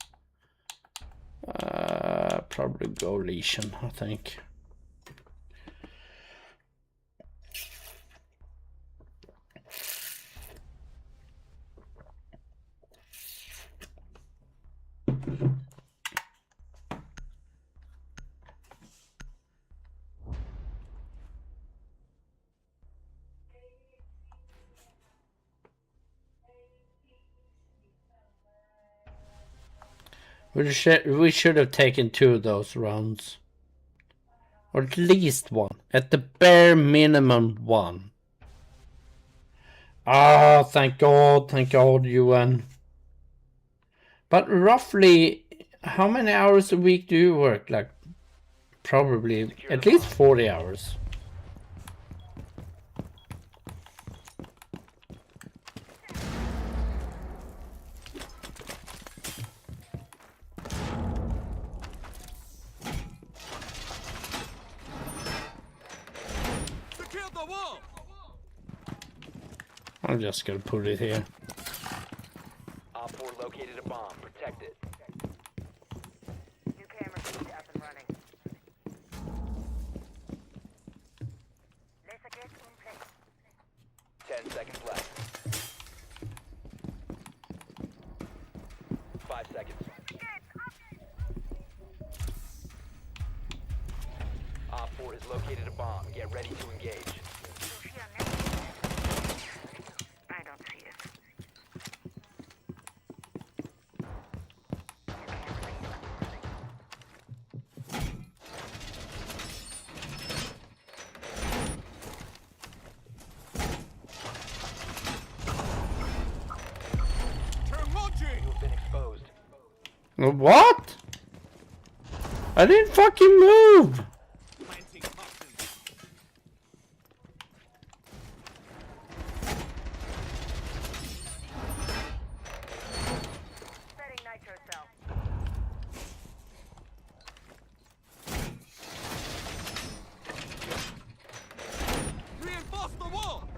[SPEAKER 1] Probably go lesion, I think. We should have taken 2 of those rounds. Or at least 1. At the bare minimum 1. Ah, thank God you won. But roughly, how many hours a week do you work? Like, probably at least 40 hours. I'm just gonna put it here.
[SPEAKER 5] Op 4 located a bomb. Protect it.
[SPEAKER 6] New camera feed up and running. Laser gate in place.
[SPEAKER 5] 10 seconds left. 5 seconds. Op 4 has located a bomb. Get ready to engage.
[SPEAKER 6] I don't see it.
[SPEAKER 5] You have been exposed.
[SPEAKER 1] What? I didn't fucking move!
[SPEAKER 6] Setting nitro cell.
[SPEAKER 4] Reinforce the wall!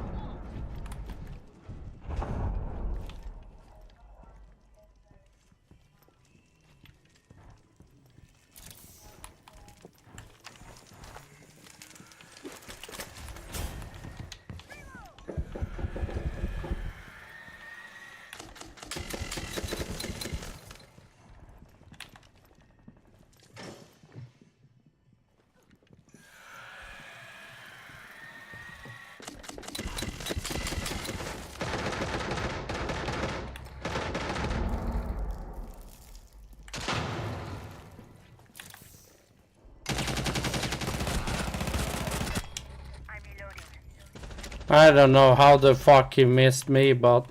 [SPEAKER 1] I don't know how the fuck he missed me, but...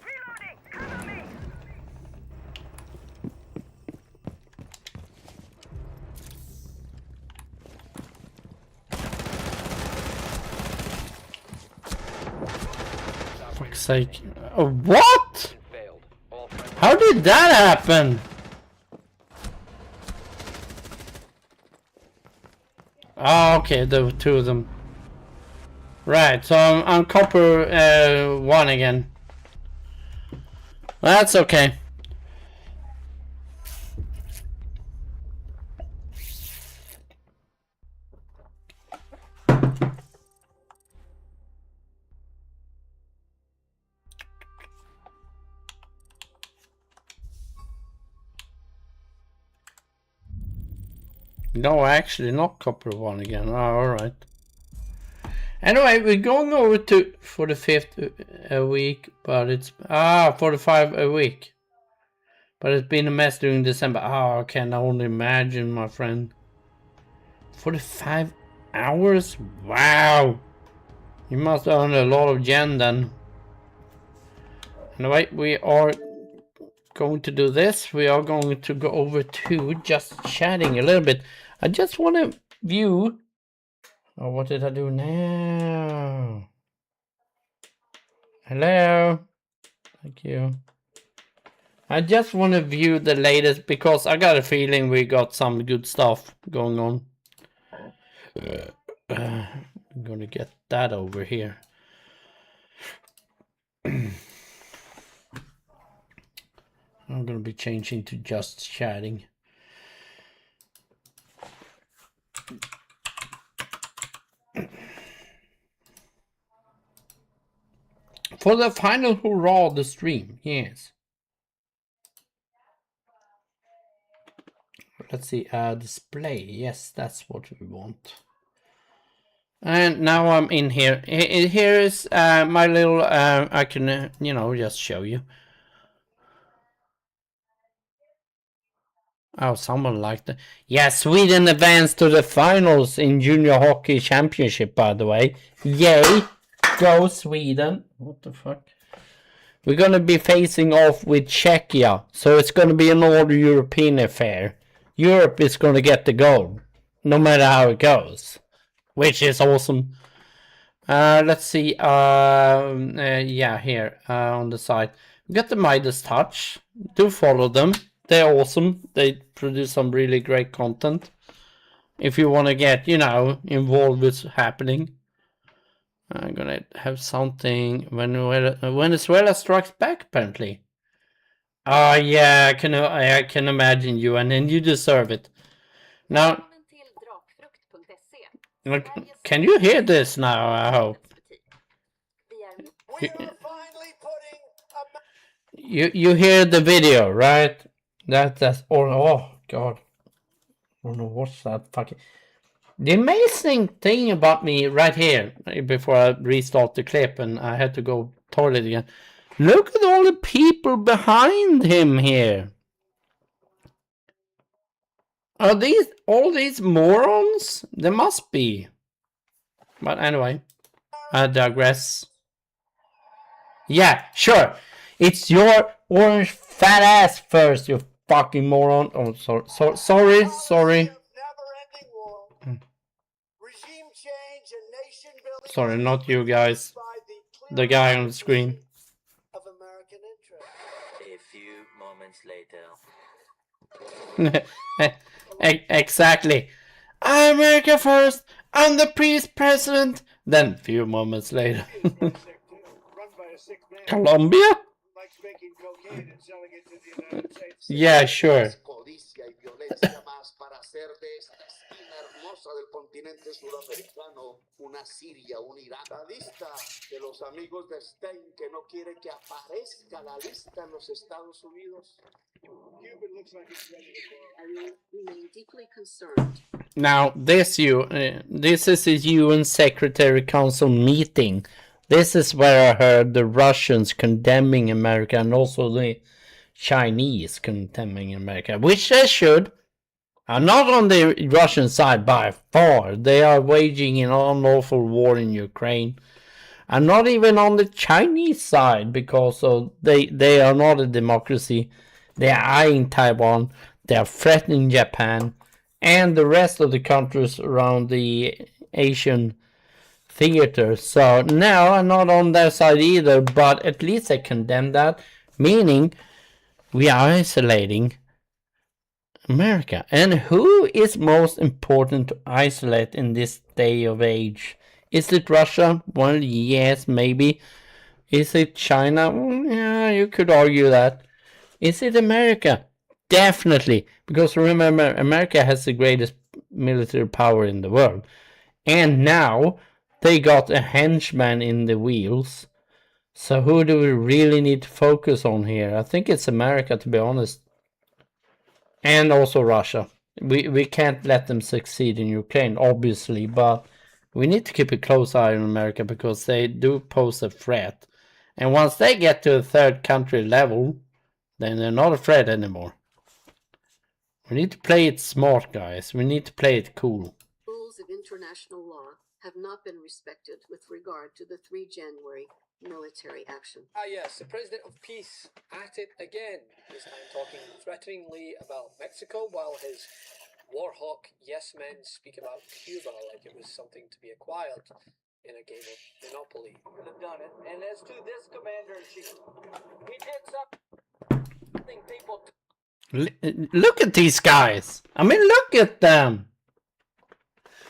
[SPEAKER 6] Reloading! Cover me!
[SPEAKER 1] Fuck's sake. What?
[SPEAKER 5] Failed. All friendly
[SPEAKER 1] How did that happen? Oh, okay, there were two of them. Right, so I'm copper 1 again. That's okay. No, actually not copper 1 again. Oh, alright. Anyway, we're going over to 45th a week, but it's 45 a week. But it's been a mess during December. Oh, I can only imagine, my friend. 45 hours? Wow. You must earn a lot of gen then. Anyway, we are going to do this. We are going to go over to just chatting a little bit. I just want to view. Oh, what did I do now? Hello. Thank you. I just want to view the latest because I got a feeling we got some good stuff going on. I'm gonna get that over here. I'm gonna be changing to just chatting. For the final hurrah of the stream, yes. Let's see, display, yes, that's what we want. And now I'm in here. Here is my little, I can, just show you. Oh, someone liked it. Yeah, Sweden advanced to the finals in Junior Hockey Championship, by the way. Yay! Go Sweden. What the fuck? We're gonna be facing off with Czechia, so it's gonna be an all-European affair. Europe is gonna get the gold, no matter how it goes, which is awesome. Let's see. Yeah, here on the side, we got the Midas Touch. Do follow them. They're awesome. They produce some really great content. If you want to get, involved with what's happening. I'm gonna have something when Venezuela strikes back, apparently. Oh yeah, I can imagine you, and then you deserve it. Now, look, can you hear this now? I hope. You hear the video, right? That's oh god. I don't know what's that fucking. The amazing thing about me right here, before I restart the clip and I had to go toilet again. Look at all the people behind him here. Are these all these morons? There must be. But anyway, I digress. Yeah, sure. It's your orange fat ass first, you fucking moron. Oh, sorry. Sorry, not you guys. The guy on the screen.
[SPEAKER 8] A few moments later.
[SPEAKER 1] Exactly. America first. I'm the president. Then, few moments later. Colombia? Yeah, sure.
[SPEAKER 9] Del continente sudamericano, una Siria, un Irak. La lista de los amigos de Stein que no quiere que aparezca la lista en los Estados Unidos.
[SPEAKER 1] Now, this is a UN Secretary Council meeting This is where I heard the Russians condemning America and also the Chinese condemning America, which they should. I'm not on the Russian side by far. They are waging an unlawful war in Ukraine. I'm not even on the Chinese side because they are not a democracy. They are eyeing Taiwan. They are threatening Japan and the rest of the countries around the Asian theater. So no, I'm not on their side either, but at least I condemn that, meaning we are isolating America. And who is most important to isolate in this day of age? Is it Russia? Well, yes, maybe. Is it China? Yeah, you could argue that. Is it America? Definitely. Because remember, America has the greatest military power in the world. And now they got a henchman in the wheels. So who do we really need to focus on here? I think it's America, to be honest. And also Russia. We can't let them succeed in Ukraine, obviously, but we need to keep a close eye on America because they do pose a threat. And once they get to a third country level, then they're not a threat anymore. We need to play it smart, guys. We need to play it cool.
[SPEAKER 10] Rules of international law have not been respected with regard to the 3 January military action.
[SPEAKER 11] Yes, the President of Peace at it again, this time talking threateningly about Mexico, while his war hawk yes men speak about Cuba like it was something to be acquired in a game of Monopoly.
[SPEAKER 8] Could have done it. And as to this Commander-in-Chief, he did something people...
[SPEAKER 1] Look at these guys. I mean, look at them.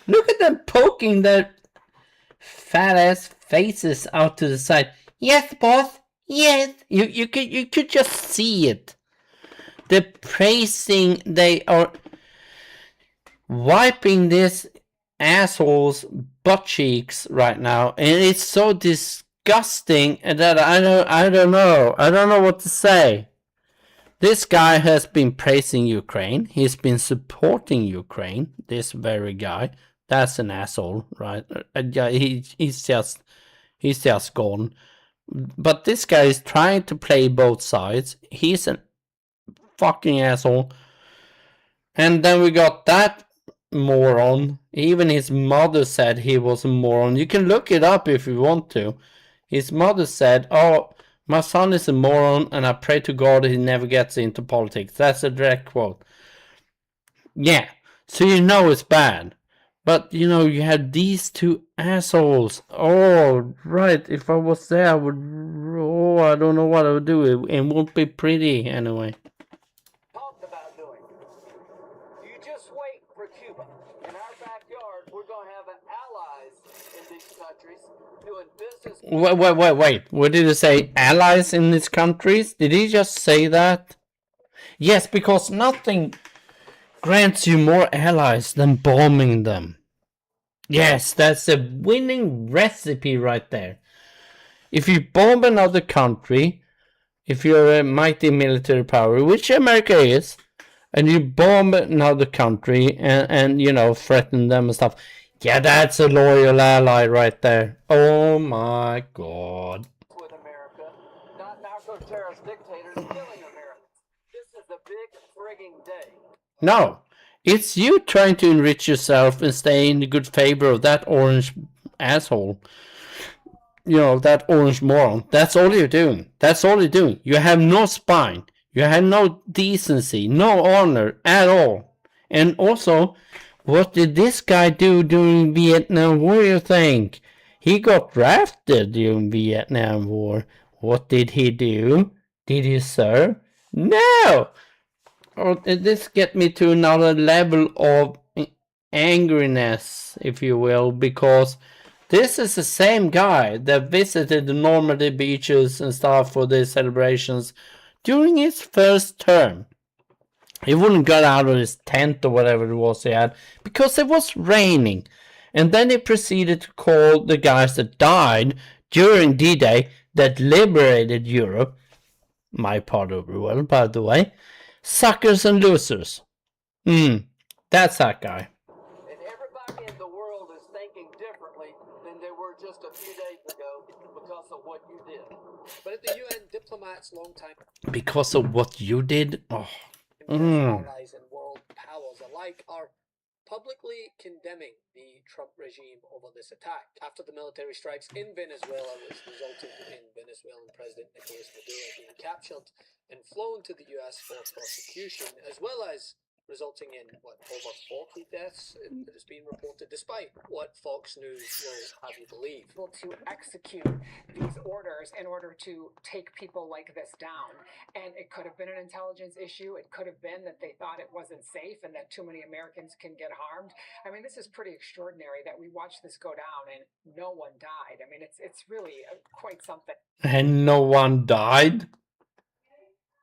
[SPEAKER 1] Look at them poking their fat ass faces out to the side. Yes, boss. Yes. You could just see it. The praising, they are wiping this asshole's butt cheeks right now, and it's so disgusting that I don't know what to say. This guy has been praising Ukraine. He's been supporting Ukraine. This very guy. That's an asshole, right? Yeah, he's just gone. But this guy is trying to play both sides. He's a fucking asshole. And then we got that moron. Even his mother said he was a moron. You can look it up if you want to. His mother said, "Oh, my son is a moron, and I pray to God he never gets into politics." That's a direct quote. Yeah, so you know it's bad. But, you know, you had these two assholes. Oh, right, if I was there, I would... Oh, I don't know what I would do. It won't be pretty, anyway.
[SPEAKER 8] talked about doing. You just wait for Cuba. In our backyard, we're going to have allies in these countries doing business.
[SPEAKER 1] Wait. What did he say? Allies in these countries? Did he just say that? Yes, because nothing grants you more allies than bombing them. Yes, that's a winning recipe right there. If you bomb another country, if you're a mighty military power, which America is, and you bomb another country and you know, threaten them and stuff, yeah, that's a loyal ally right there. Oh my God.
[SPEAKER 8] With America, not narco-terrorist dictators killing America. This is the big frigging day.
[SPEAKER 1] No, it's you trying to enrich yourself and stay in the good favor of that orange asshole. You know, that orange moron. That's all you're doing. That's all you're doing. You have no spine. You have no decency, no honor at all. And also, what did this guy do during Vietnam War, you think? He got drafted during Vietnam War. What did he do? Did he serve? No! Oh, this get me to another level of angriness, if you will, because this is the same guy that visited the Normandy beaches and stuff for the celebrations during his first term. He wouldn't get out of his tent or whatever it was he had because it was raining. And then he proceeded to call the guys that died during D-Day that liberated Europe, my part of the world, by the way, suckers and losers. That's that guy.
[SPEAKER 8] And everybody in the world is thinking differently than they were just a few days ago. of what you did.
[SPEAKER 11] But at the UN, diplomats, long-time
[SPEAKER 1] Because of what you did? Oh.
[SPEAKER 11] allies and world powers alike are publicly condemning the Trump regime over this attack. After the military strikes in Venezuela, which resulted in Venezuelan President Nicolas Maduro being captured and flown to the US for prosecution, as well as resulting in, over 40 deaths, it has been reported, despite what Fox News will have you believe.
[SPEAKER 12] To execute these orders in order to take people like this down. And it could have been an intelligence issue. It could have been that they thought it wasn't safe and that too many Americans can get harmed. I mean, this is pretty extraordinary that we watched this go down and no one died. I mean, it's really quite something.
[SPEAKER 1] And no one died?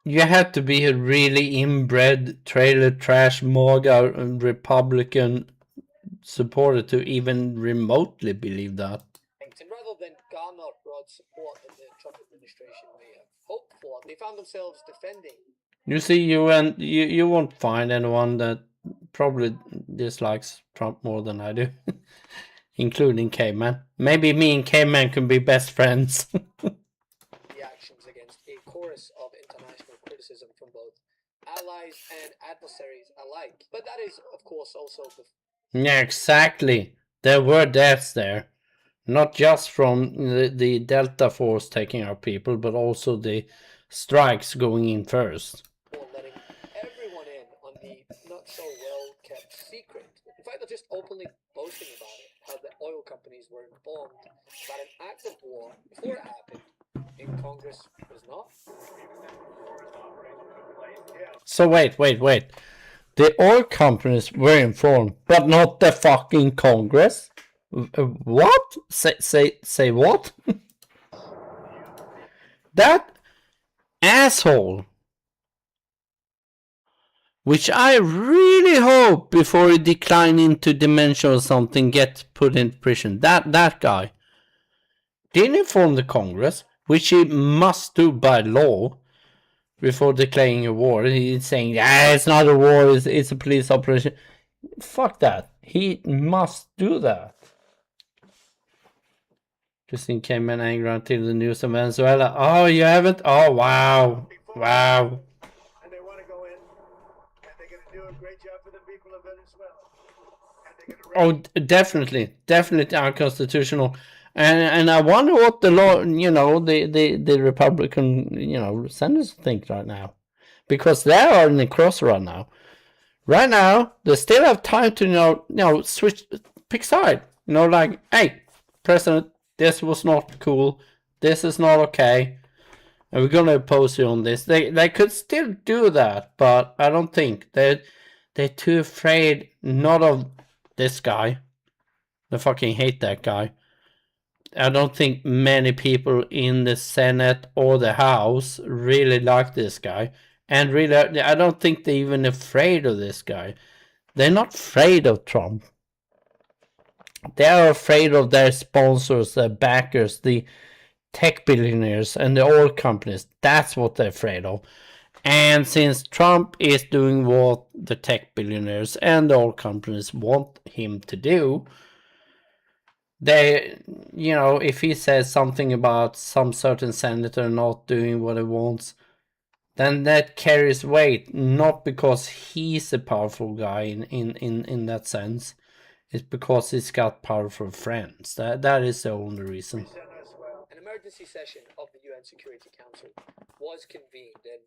[SPEAKER 1] You have to be a really inbred trailer trash MAGA Republican supporter to even remotely believe that.
[SPEAKER 11] And rather than garner broad support that the Trump administration may have hoped for, they found themselves defending.
[SPEAKER 1] You see, you won't find anyone that probably dislikes Trump more than I do, including K-Man. Maybe me and K-Man can be best friends.
[SPEAKER 11] Reactions against a chorus of international criticism from both allies and adversaries alike. But that is, of course, also the...
[SPEAKER 1] Yeah, exactly. There were deaths there. Not just from the Delta Force taking our people, but also the strikes going in first.
[SPEAKER 11] Or letting everyone in on the not-so-well-kept secret. In fact, they're just openly boasting about it, how the oil companies were informed about an act of war before it happened. In Congress was not.
[SPEAKER 1] So wait. The oil companies were informed, but not the fucking Congress? What? Say what? That asshole, which I really hope before he decline into dementia or something, get put in prison. That guy didn't inform the Congress, which he must do by law before declaring a war. He's saying, it's not a war, it's a police operation. Fuck that. He must do that. Christine came in angry until the news of Venezuela. Oh, you haven't? Oh, wow. Wow.
[SPEAKER 4] And they want to go in, and they're going to do a great job for the people of Venezuela.
[SPEAKER 1] Oh, definitely unconstitutional. And I wonder what the law, the Republican, senators think right now, because they are in the crossroad now. Right now, they still have time to switch, pick side. Like, hey, President, this was not cool. This is not okay, and we're gonna oppose you on this. They could still do that, but I don't think they're too afraid. Not of this guy. They fucking hate that guy. I don't think many people in the Senate or the House really like this guy. And really, I don't think they're even afraid of this guy. They're not afraid of Trump. They are afraid of their sponsors, their backers, the tech billionaires and the oil companies. That's what they're afraid of. And since Trump is doing what the tech billionaires and the oil companies want him to do, they, if he says something about some certain senator not doing what he wants, then that carries weight, not because he's a powerful guy in that sense. It's because he's got powerful friends. That is the only reason.
[SPEAKER 11] An emergency session of the UN Security Council was convened, and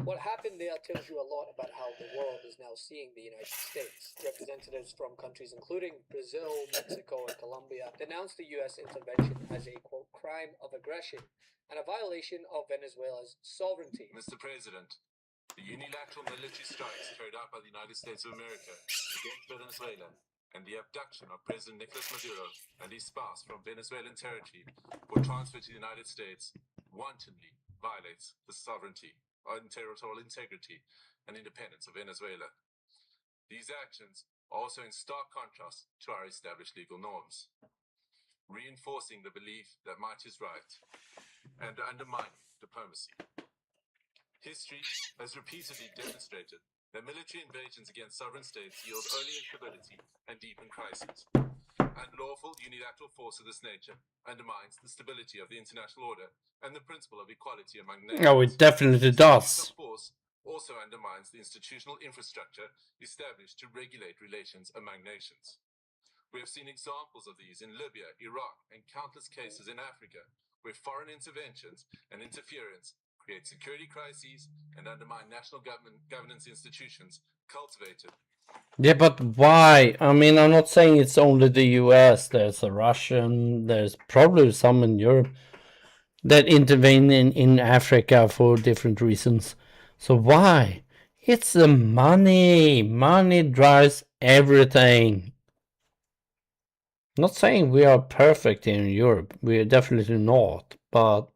[SPEAKER 11] what happened there tells you a lot about how the world is now seeing the United States. Representatives from countries including Brazil, Mexico, and Colombia denounced the US intervention as a, quote, crime of aggression and a violation of Venezuela's sovereignty.
[SPEAKER 13] Mr. President, the unilateral military strikes carried out by the United States of America against Venezuela and the abduction of President Nicolas Maduro and his spouse from Venezuelan territory for transfer to the United States wantonly violates the sovereignty and territorial integrity and independence of Venezuela. These actions are also in stark contrast to our established legal norms, reinforcing the belief that might is right and undermining diplomacy. History has repeatedly demonstrated that military invasions against sovereign states yield only instability and deepen crises. Unlawful unilateral force of this nature undermines the stability of the international order and the principle of equality among nations.
[SPEAKER 1] Oh, it definitely
[SPEAKER 13] Use of
[SPEAKER 1] does.
[SPEAKER 13] force also undermines the institutional infrastructure established to regulate relations among nations. We have seen examples of these in Libya, Iraq, and countless cases in Africa, where foreign interventions and interference create security crises and undermine national governance institutions cultivated.
[SPEAKER 1] Yeah, but why? I mean, I'm not saying it's only the US. There's a Russian, there's probably some in Europe that intervene in Africa for different reasons. So why? It's the money. Money drives everything. I'm not saying we are perfect in Europe. We are definitely not. But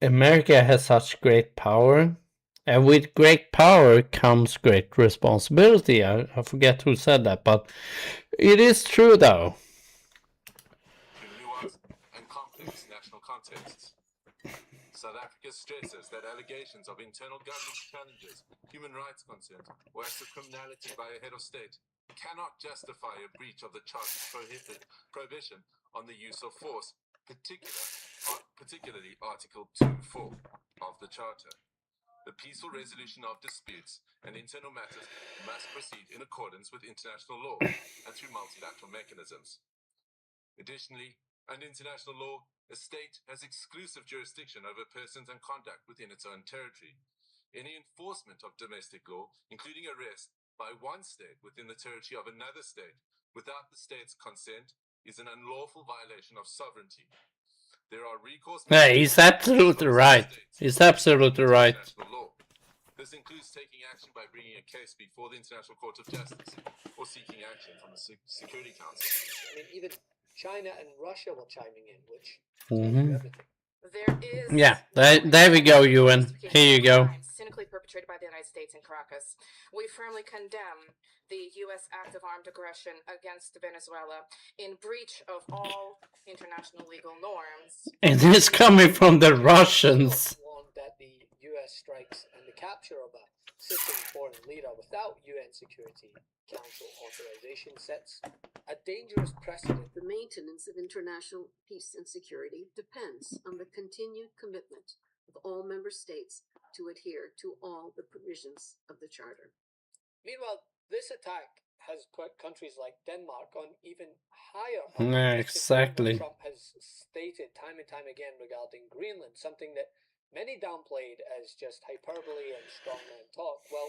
[SPEAKER 1] America has such great power. And with great power comes great responsibility. I forget who said that, but it is true though.
[SPEAKER 13] Nuanced and complex national contexts. South Africa stresses that allegations of internal governance challenges, human rights concerns, or acts of criminality by a head of state cannot justify a breach of the Charter's prohibition on the use of force, particularly Article 2.4 of the Charter. The peaceful resolution of disputes and internal matters must proceed in accordance with international law and through multilateral mechanisms. Additionally, under international law, a state has exclusive jurisdiction over persons and conduct within its own territory. Any enforcement of domestic law, including arrest by one state within the territory of another state without the state's consent, is an unlawful violation of sovereignty. There are recourse.
[SPEAKER 1] Yeah, he's absolutely right. He's absolutely right.
[SPEAKER 13] Law. This includes taking action by bringing a case before the International Court of Justice or seeking action from the Security Council.
[SPEAKER 11] I mean, even China and Russia were chiming in, which
[SPEAKER 1] Mm-hmm.
[SPEAKER 11] everything.
[SPEAKER 14] There is
[SPEAKER 1] Yeah, there we go, Ewan. Here you go.
[SPEAKER 14] cynically perpetrated by the United States in Caracas. We firmly condemn the U.S. act of armed aggression against Venezuela in breach of all international legal norms.
[SPEAKER 1] And this coming from the Russians.
[SPEAKER 11] Warned that the U.S. strikes and the capture of a sitting foreign leader without UN Security Council authorization sets a dangerous precedent.
[SPEAKER 10] The maintenance of international peace and security depends on the continued commitment of all member states to adhere to all the provisions of the Charter.
[SPEAKER 11] Meanwhile, this attack has put countries like Denmark on even higher.
[SPEAKER 1] Yeah, exactly.
[SPEAKER 11] Trump has stated time and time again regarding Greenland, something that many downplayed as just hyperbole and strongman talk. Well,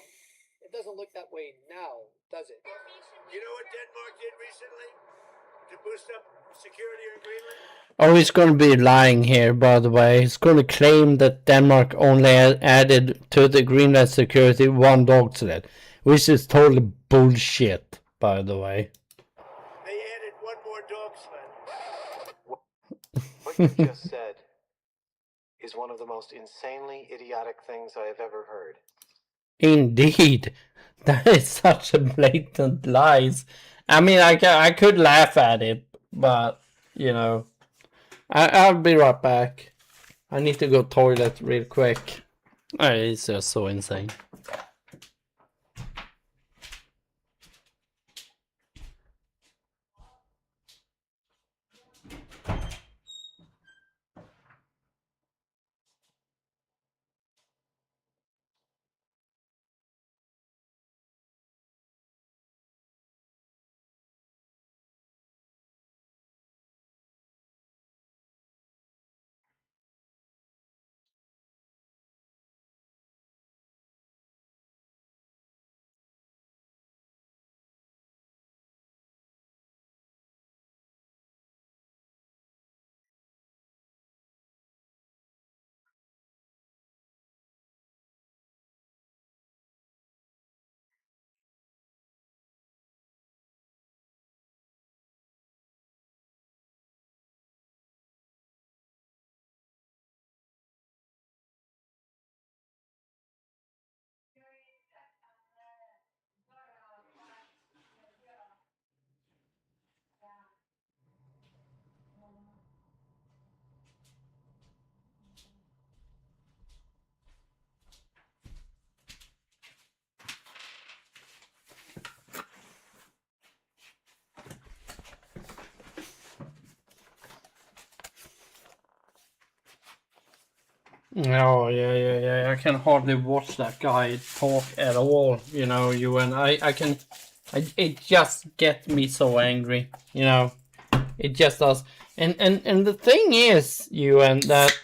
[SPEAKER 11] it doesn't look that way now, does it?
[SPEAKER 4] You know what Denmark did recently to boost up security in Greenland?
[SPEAKER 1] Oh, he's going to be lying here, by the way. He's going to claim that Denmark only added to the Greenland security one dog sled, which is totally bullshit, by the way.
[SPEAKER 4] They added one more dog sled.
[SPEAKER 15] What you just said is one of the most insanely idiotic things I have ever heard.
[SPEAKER 1] Indeed. That is such a blatant lies. I mean, I could laugh at it, but, you know, I'll be right back. I need to go toilet real quick. It's just so insane. Oh yeah. I can hardly watch that guy talk at all. You know, you and it just gets me so angry. You know, it just does. And the thing is, you and that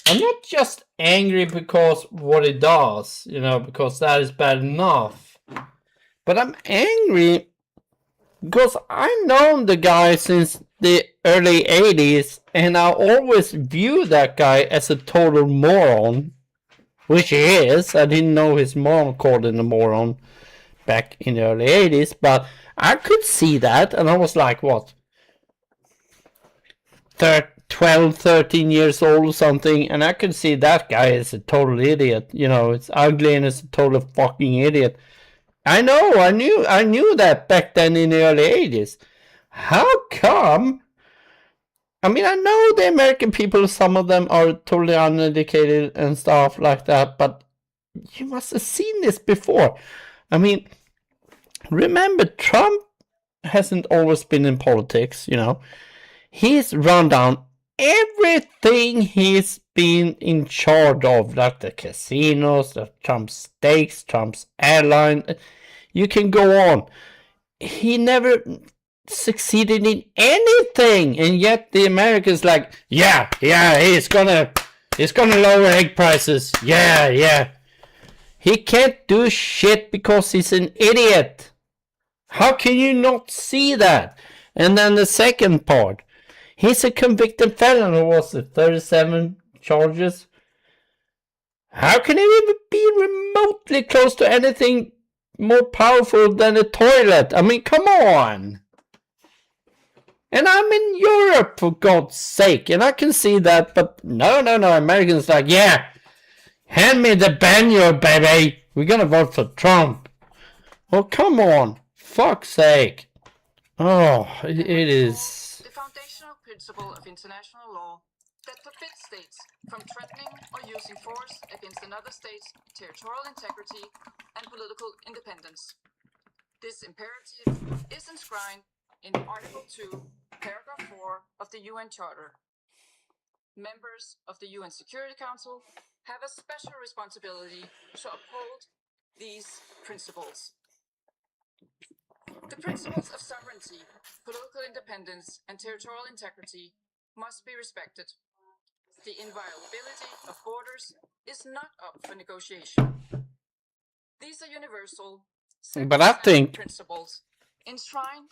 [SPEAKER 1] I'm not just angry because what it does. You know, because that is bad enough. But I'm angry because I've known the guy since the early 80s, and I always view that guy as a total moron, which he is. I didn't know his mom called him a moron back in the early 80s, but I could see that, and I was like, what, 12, 13 years old or something, and I could see that guy is a total idiot. You know, it's ugly and it's a total fucking idiot. I knew that back then in the early 80s. How come? I mean, I know the American people, some of them are totally uneducated and stuff like that, but you must have seen this before. I mean, remember, Trump hasn't always been in politics, you know. He's run down everything he's been in charge of, like the casinos, the Trump stakes, Trump's airline. You can go on. He never succeeded in anything, and yet the Americans like, yeah, he's gonna lower egg prices. Yeah. He can't do shit because he's an idiot. How can you not see that? And then the second part, he's a convicted felon. Who was it? 37 charges. How can he even be remotely close to anything more powerful than a toilet? I mean, come on. And I'm in Europe, for God's sake, and I can see that, but no, Americans like, yeah, hand me the banjo, baby. We're gonna vote for Trump. Oh, come on. Fuck's sake. Oh, it is.
[SPEAKER 16] The foundational principle of international law that forbids states from threatening or using force against another state's territorial integrity and political independence. This imperative is enshrined in Article 2, Paragraph 4 of the UN Charter. Members of the UN Security Council have a special responsibility to uphold these principles. The principles of sovereignty, political independence, and territorial integrity must be respected. The inviolability of borders is not up for negotiation. These are universal,
[SPEAKER 1] But I think,
[SPEAKER 16] principles enshrined.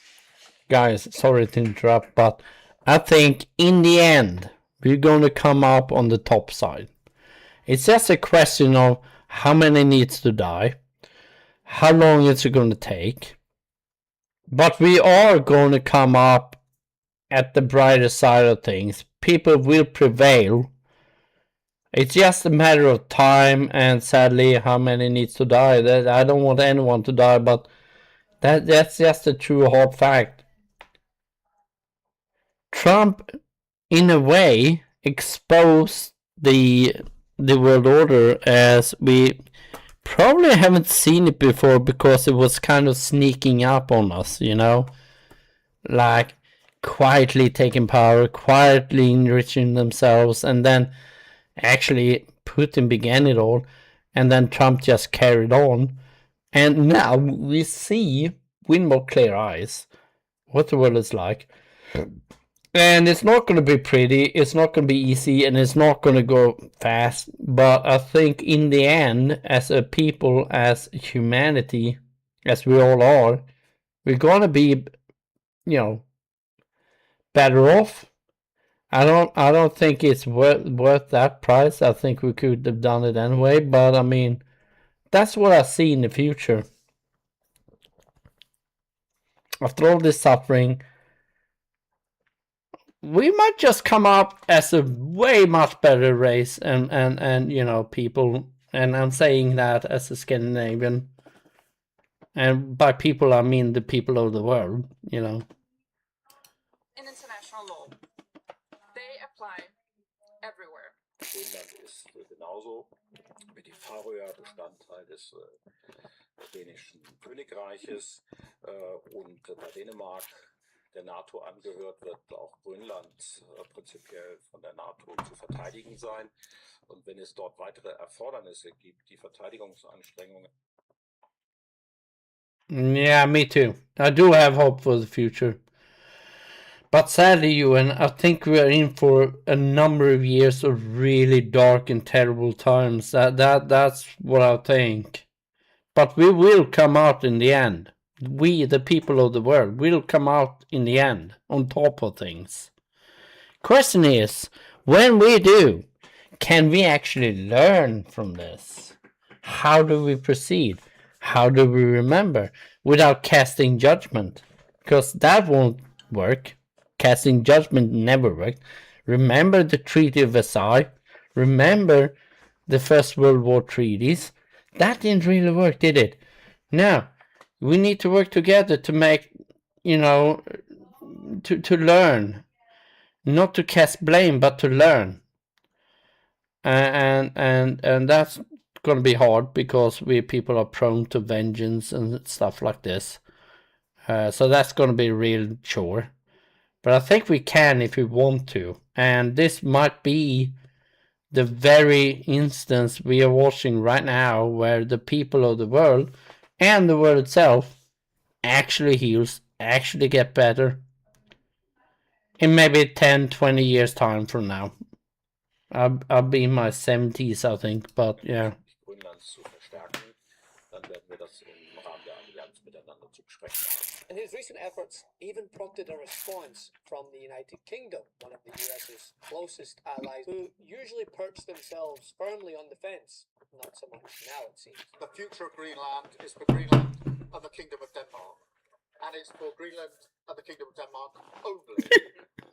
[SPEAKER 1] guys, sorry to interrupt, but I think in the end, we're going to come up on the top side. It's just a question of how many needs to die, how long it's going to take, but we are going to come up at the brighter side of things. People will prevail. It's just a matter of time, and sadly, how many needs to die. I don't want anyone to die, but that's just a true hard fact. Trump, in a way, exposed the world order as we probably haven't seen it before, because it was kind of sneaking up on us, you know, like quietly taking power, quietly enriching themselves, and then actually Putin began it all, and then Trump just carried on, and now we see with more clear eyes what the world is like. And it's not going to be pretty, it's not going to be easy, and it's not going to go fast. But I think in the end, as a people, as humanity, as we all are, we're going to be, you know, better off. I don't think it's worth that price. I think we could have done it anyway. But I mean, that's what I see in the future. After all this suffering, we might just come up as a way much better race and you know, people, and I'm saying that as a Scandinavian, and by people I mean the people of the world, you know.
[SPEAKER 16] In international law, they apply everywhere.
[SPEAKER 17] Grönland ist genauso wie die Färöer Bestandteil des dänischen Königreiches und bei Dänemark der NATO angehört, wird auch Grönland prinzipiell von der NATO zu verteidigen sein. Und wenn es dort weitere Erfordernisse gibt, die Verteidigungsanstrengungen.
[SPEAKER 1] Yeah, me too. I do have hope for the future. But sadly, Ewan, I think we are in for a number of years of really dark and terrible times. That's what I think. But we will come out in the end. We, the people of the world, will come out in the end on top of things. Question is, when we do, can we actually learn from this? How do we proceed? How do we remember without casting judgment? Because that won't work. Casting judgment never worked. Remember the Treaty of Versailles. Remember the First World War treaties. That didn't really work, did it? No. We need to work together to make, to learn. Not to cast blame, but to learn. And that's going to be hard because we people are prone to vengeance and stuff like this. So that's going to be a real chore. But I think we can if we want to. And this might be the very instance we are watching right now where the people of the world and the world itself actually heals, actually get better. In maybe 10, 20 years time from now. I'll be in my 70s, I think, but yeah.
[SPEAKER 17] Grönlands zu verstärken, dann werden wir das im Rahmen der Allianz miteinander zu besprechen haben.
[SPEAKER 11] And his recent efforts even prompted a response from the United Kingdom, one of the US's closest allies, who usually perch themselves firmly on the fence. Not so much now, it seems.
[SPEAKER 9] The future of Greenland is for Greenland and the Kingdom of Denmark. And it's for Greenland and the Kingdom of Denmark only.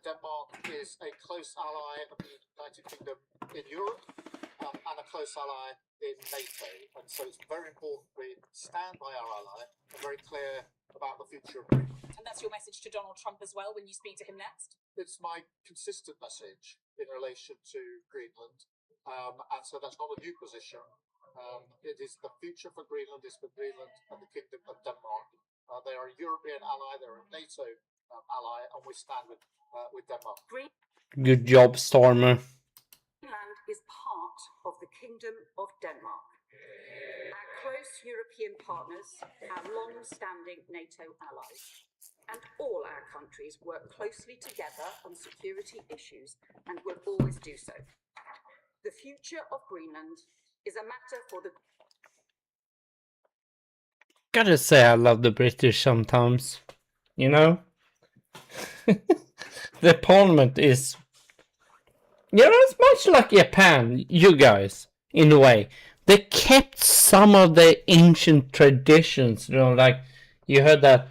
[SPEAKER 9] Denmark is a close ally of the United Kingdom in Europe and a close ally in NATO. And so it's very important we stand by our ally and very clear about the future of Greenland.
[SPEAKER 18] And that's your message to Donald Trump as well when you speak to him next?
[SPEAKER 9] It's my consistent message in relation to Greenland. And so that's not a new position. It is the future for Greenland is for Greenland and the Kingdom of Denmark. They are a European ally, they're a NATO ally, and we stand with Denmark.
[SPEAKER 1] Good job, Stormer.
[SPEAKER 10] Greenland is part of the Kingdom of Denmark. Our close European partners, our long-standing NATO allies, and all our countries work closely together on security issues and will always do so. The future of Greenland is a matter for the...
[SPEAKER 1] Gotta say, I love the British sometimes. You know? The parliament is... it's much like Japan, you guys, in a way. They kept some of the ancient traditions, like, you heard that,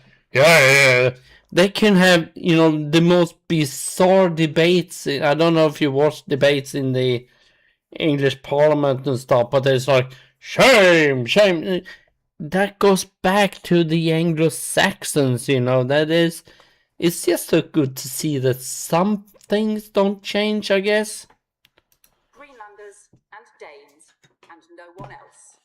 [SPEAKER 1] they can have, the most bizarre debates. I don't know if you watch debates in the English parliament and stuff, but it's like, shame. That goes back to the Anglo-Saxons, that is, it's just so good to see that some things don't change, I guess.
[SPEAKER 10] Greenlanders and Danes and no one else.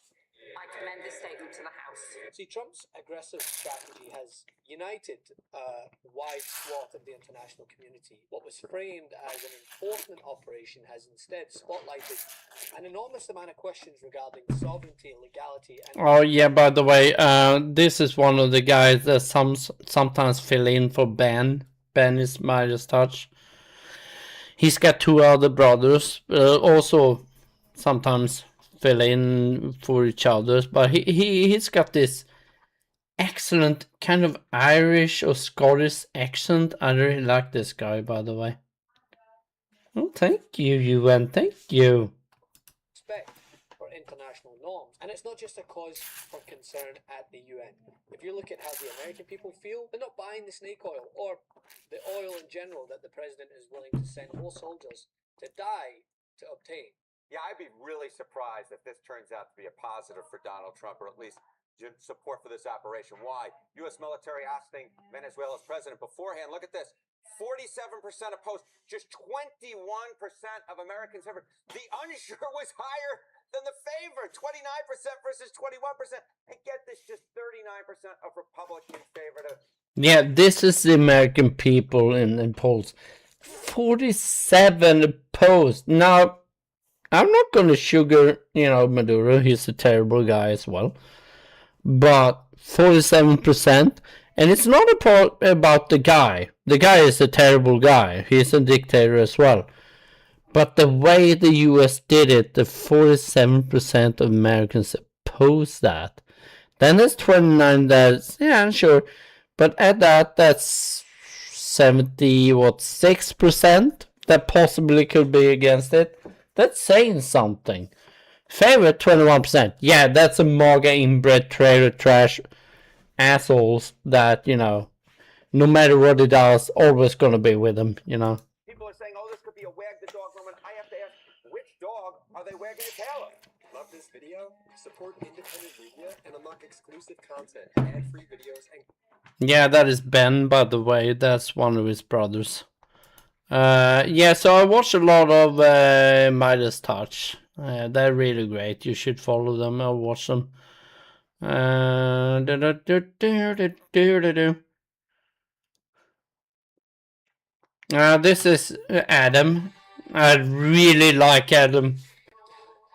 [SPEAKER 10] I commend this statement to the House.
[SPEAKER 11] See, Trump's aggressive strategy has united a wide swath of the international community. What was framed as an enforcement operation has instead spotlighted an enormous amount of questions regarding sovereignty, legality, and...
[SPEAKER 1] Oh yeah, by the way, this is one of the guys that sometimes fill in for Ben. Ben is Midas Touch. He's got two other brothers, also sometimes fill in for each other, but he's got this excellent kind of Irish or Scottish accent. I really like this guy, by the way. Oh, thank you, Ewan, thank you.
[SPEAKER 11] Respect for international norms, and it's not just a cause for concern at the UN. If you look at how the American people feel, they're not buying the snake oil or the oil in general that the president is willing to send whole soldiers to die to obtain.
[SPEAKER 19] Yeah, I'd be really surprised if this turns out to be a positive for Donald Trump, or at least support for this operation. Why? U.S. military ousting Venezuela's president beforehand. Look at this. 47% opposed. Just 21% of Americans have. The unsure was higher than the favorite. 29% versus 21%. And get this, just 39% of Republicans favor to.
[SPEAKER 1] Yeah, this is the American people in polls. 47 opposed. Now, I'm not gonna sugar, Maduro. He's a terrible guy as well. But 47%, and it's not about the guy. The guy is a terrible guy. He's a dictator as well. But the way the US did it, the 47% of Americans oppose that. Then there's 29 that's, yeah, sure. But at that's 6% that possibly could be against it. That's saying something. Favorite 21%. Yeah, that's a MAGA inbred trailer trash assholes that, no matter what he does, always gonna be with him,
[SPEAKER 19] People are saying, oh, this could be a wag the dog moment. I have to ask, which dog are they wagging the tail of?
[SPEAKER 20] Love this video? Support independent media and unlock exclusive content, ad-free videos, and...
[SPEAKER 1] Yeah, that is Ben, by the way. That's one of his brothers. Yeah, so I watch a lot of Midas Touch. They're really great. You should follow them or watch them. This is Adam. I really like Adam.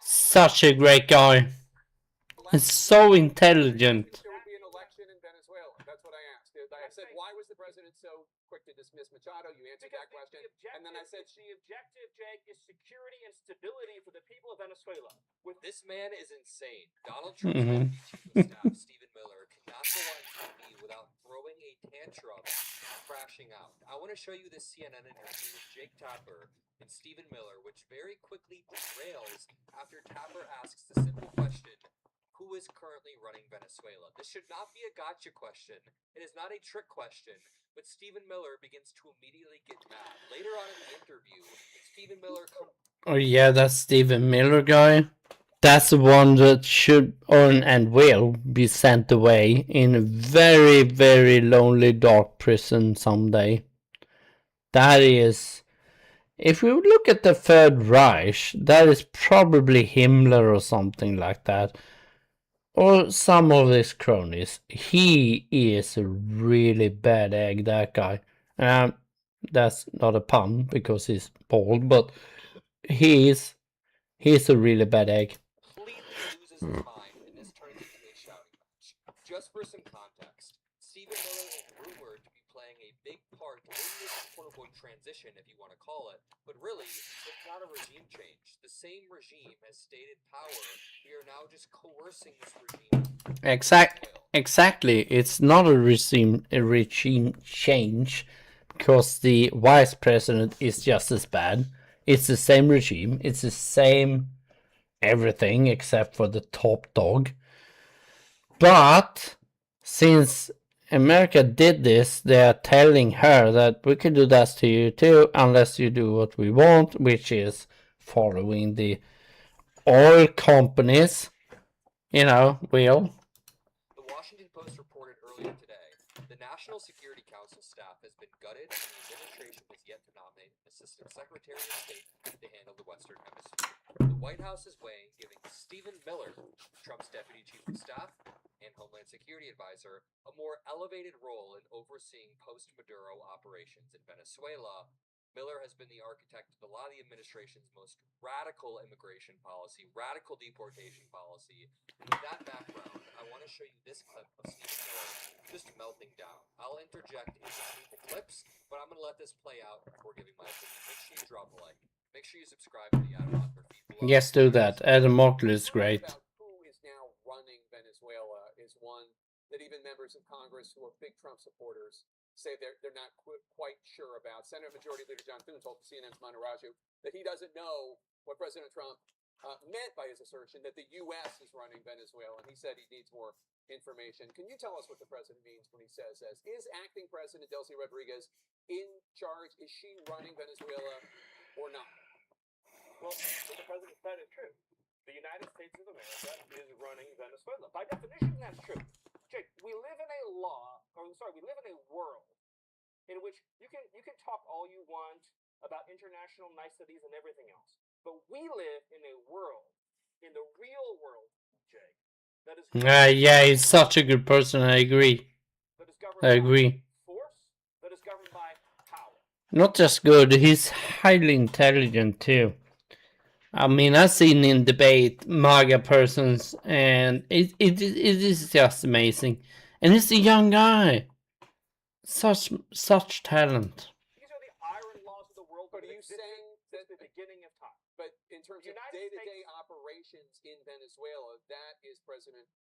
[SPEAKER 1] Such a great guy. He's so intelligent.
[SPEAKER 21] There would be an election in Venezuela. That's what I asked. I said, why was the president so quick to dismiss Machado? You answered that question. And then I said,
[SPEAKER 22] the objective, Jake, is security and stability for the people of Venezuela.
[SPEAKER 11] With this man is insane. Donald Trump's
[SPEAKER 1] Mhm.
[SPEAKER 11] deputy chief of staff, Stephen Miller, cannot go on TV without throwing a tantrum and crashing out. I want to show you this CNN interview with Jake Tapper and Stephen Miller, which very quickly derails after Tapper asks the simple question, who is currently running Venezuela? This should not be a gotcha question. It is not a trick question. But Stephen Miller begins to immediately get mad. Later on in the interview, Stephen Miller
[SPEAKER 1] Oh yeah, that's Stephen Miller guy. That's the one that should and will be sent away in a very, very lonely, dark prison someday. That is... If we look at the Third Reich, that is probably Himmler or something like that. Or some of his cronies. He is a really bad egg, that guy. That's not a pun because he's bald, but he's a really bad egg.
[SPEAKER 11] completely loses his mind and this turns into a shouting match. Just for some context, Stephen Miller is rumored to be playing a big part in this quote-unquote transition, if you want to call it, but really, it's not a regime change. The same regime has stayed in power. We are now just coercing this regime.
[SPEAKER 1] Exactly. It's not a regime change because the vice president is just as bad. It's the same regime. It's the same everything except for the top dog. But since America did this, they are telling her that we can do that to you too, unless you do what we want, which is following the oil companies, will.
[SPEAKER 11] The Washington Post reported earlier today, the National Security Council staff has been gutted and the administration is yet to nominate an Assistant Secretary of State to handle the Western Hemisphere. The White House is weighing giving Stephen Miller, Trump's Deputy Chief of Staff and Homeland Security Advisor, a more elevated role in overseeing post-Maduro operations in Venezuela. Miller has been the architect of a lot of the administration's most radical immigration policy, radical deportation policy. And with that background, I want to show you this clip of Stephen Miller just melting down. I'll interject in between the clips, but I'm going to let this play out before giving my opinion. Make sure you drop a like. Make sure you subscribe to the Adam Mockler feed below.
[SPEAKER 1] Yes, do that. Adam Mockler is great.
[SPEAKER 21] who is now running Venezuela is one that even members of Congress who are big Trump supporters say they're not quite sure about. Senate Majority Leader John Thune told CNN's Manu Raju that he doesn't know what President Trump meant by his assertion that the U.S. is running Venezuela, and he said he needs more information. Can you tell us what the president means when he says, is acting President Delcy Rodriguez in charge? Is she running Venezuela or not?
[SPEAKER 22] Well, what the president said is true. The United States of America is running Venezuela. By definition, that's true. Jake, we live in a we live in a world in which you can talk all you want about international niceties and everything else. But we live in a world in the real world, Jake, that is
[SPEAKER 1] Yeah, he's such a good person. I agree. I agree.
[SPEAKER 22] force, that is governed by power.
[SPEAKER 1] Not just good, he's highly intelligent too. I mean, I've seen him debate MAGA persons, and it is just amazing. And he's a young guy. Such talent.
[SPEAKER 22] These are the iron laws of the world.
[SPEAKER 21] But are you saying that
[SPEAKER 22] the beginning of time?
[SPEAKER 21] But in terms of day-to-day operations in Venezuela, that is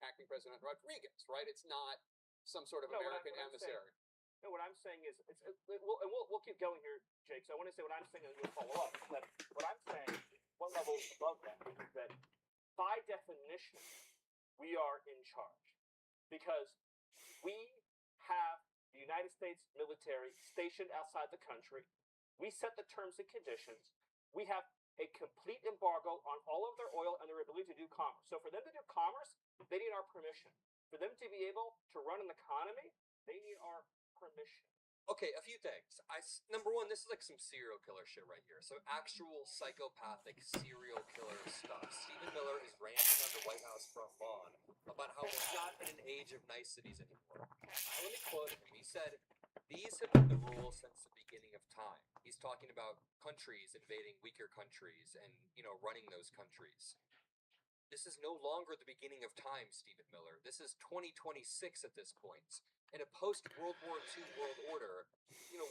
[SPEAKER 21] acting President Rodriguez, right? It's not some sort of American emissary.
[SPEAKER 22] No, what I'm saying is, we'll keep going here, Jake. So I want to say what I'm saying, and you'll follow up. But what I'm saying, one level above that, is that by definition, we are in charge because we have the United States military stationed outside the country. We set the terms and conditions. We have a complete embargo on all of their oil and their ability to do commerce. So for them to do commerce, they need our permission. For them to be able to run an economy, they need our permission.
[SPEAKER 20] Okay, a few things. Number one, this is like some serial killer shit right here. So actual psychopathic serial killer stuff. Stephen Miller is ranting on the White House front lawn about how we're not in an age of niceties anymore. Let me quote him. He said, "These have been the rules since the beginning of time." He's talking about countries invading weaker countries and, running those countries. This is no longer the beginning of time, Stephen Miller. This is 2026 at this point. In a post-World War II world order,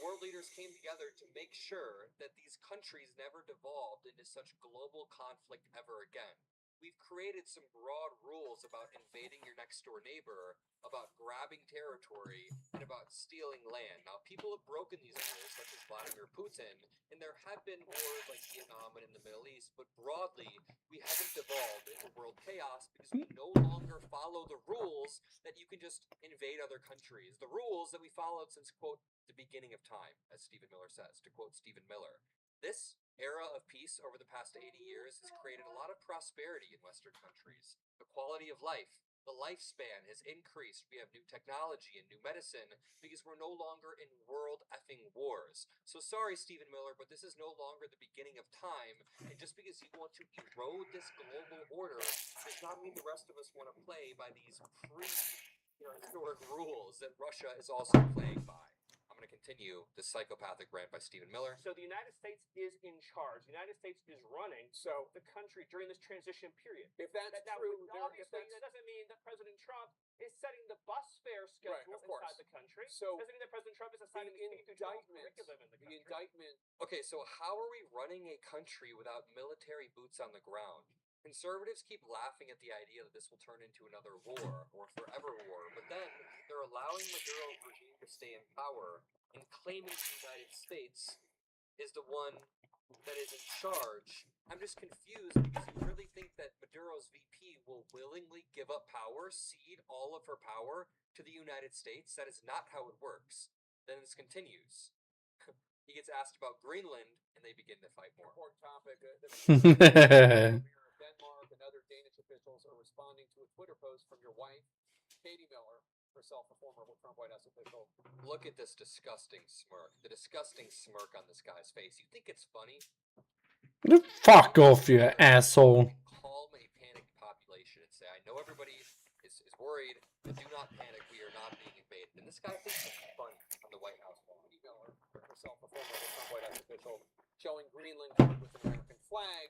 [SPEAKER 20] world leaders came together to make sure that these countries never devolved into such global conflict ever again. We've created some broad rules about invading your next-door neighbor, about grabbing territory, and about stealing land. Now, people have broken these rules, such as Vladimir Putin, and there have been wars like Vietnam and in the Middle East, but broadly, we haven't devolved into world chaos because we no longer follow the rules that you can just invade other countries. The rules that we followed since, quote, the beginning of time, as Stephen Miller says, to quote Stephen Miller. This era of peace over the past 80 years has created a lot of prosperity in Western countries. The quality of life, the lifespan has increased. We have new technology and new medicine because we're no longer in world effing wars. So sorry, Stephen Miller, but this is no longer the beginning of time. And just because you want to erode this global order does not mean the rest of us want to play by these historic rules that Russia is also playing by. I'm going to continue this psychopathic rant by Stephen Miller.
[SPEAKER 22] So the United States is in charge. The United States is running the country during this transition period.
[SPEAKER 21] If that's true,
[SPEAKER 22] obviously that doesn't mean that President Trump is setting the bus fare schedule inside the country.
[SPEAKER 21] So
[SPEAKER 22] doesn't mean that President Trump is assigning the curriculum in the country.
[SPEAKER 21] The indictment.
[SPEAKER 20] Okay, so how are we running a country without military boots on the ground? Conservatives keep laughing at the idea that this will turn into another war or forever war, but then they're allowing Maduro's regime to stay in power and claiming the United States is the one that is in charge. I'm just confused because you really think that Maduro's VP will willingly give up power, cede all of her power to the United States? That is not how it works. Then this continues. He gets asked about Greenland, and they begin to fight more.
[SPEAKER 21] Important topic. Denmark and other Danish officials are responding to a Twitter post from your wife, Katie Miller, herself a former Trump White House official.
[SPEAKER 20] Look at this disgusting smirk. The disgusting smirk on this guy's face. You think it's funny?
[SPEAKER 1] Fuck off, you asshole.
[SPEAKER 20] Calm a panicked population and say, I know everybody is worried, but do not panic. We are not being invaded. And this guy thinks it's funny on the White House lawn.
[SPEAKER 21] Katie Miller, herself a former Trump White House official, showing Greenland with an American flag.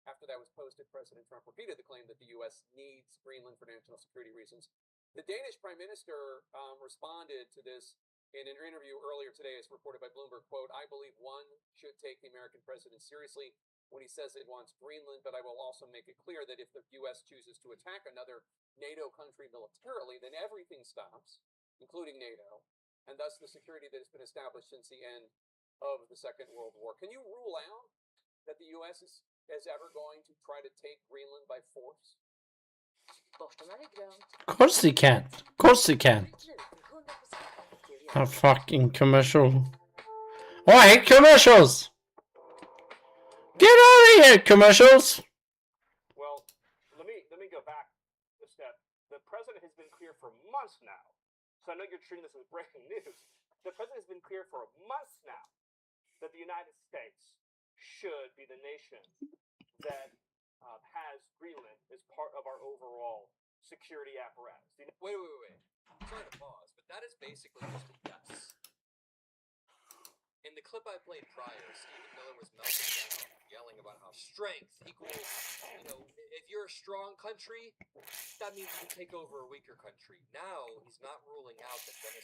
[SPEAKER 21] After that was posted, President Trump repeated the claim that the U.S. needs Greenland for national security reasons. The Danish Prime Minister responded to this in an interview earlier today, as reported by Bloomberg, quote, I believe one should take the American president seriously when he says it wants Greenland, but I will also make it clear that if the U.S. chooses to attack another NATO country militarily, then everything stops, including NATO, and thus the security that has been established since the end of the Second World War. Can you rule out that the U.S. is ever going to try to take Greenland by force?
[SPEAKER 1] Of course he can't. Of course he can't. A fucking commercial. Oh, I hate commercials! Get out of here, commercials!
[SPEAKER 22] Well, let me go back a step. The president has been clear for months now. So I know you're treating this as breaking news. The president has been clear for months now that the United States should be the nation that has Greenland as part of our overall security apparatus.
[SPEAKER 20] Wait. Sorry to pause, but that is basically just a yes. In the clip I played prior, Stephen Miller was melting down, yelling about how strength equals, if you're a strong country, that means you can take over a weaker country. Now, he's not ruling out that that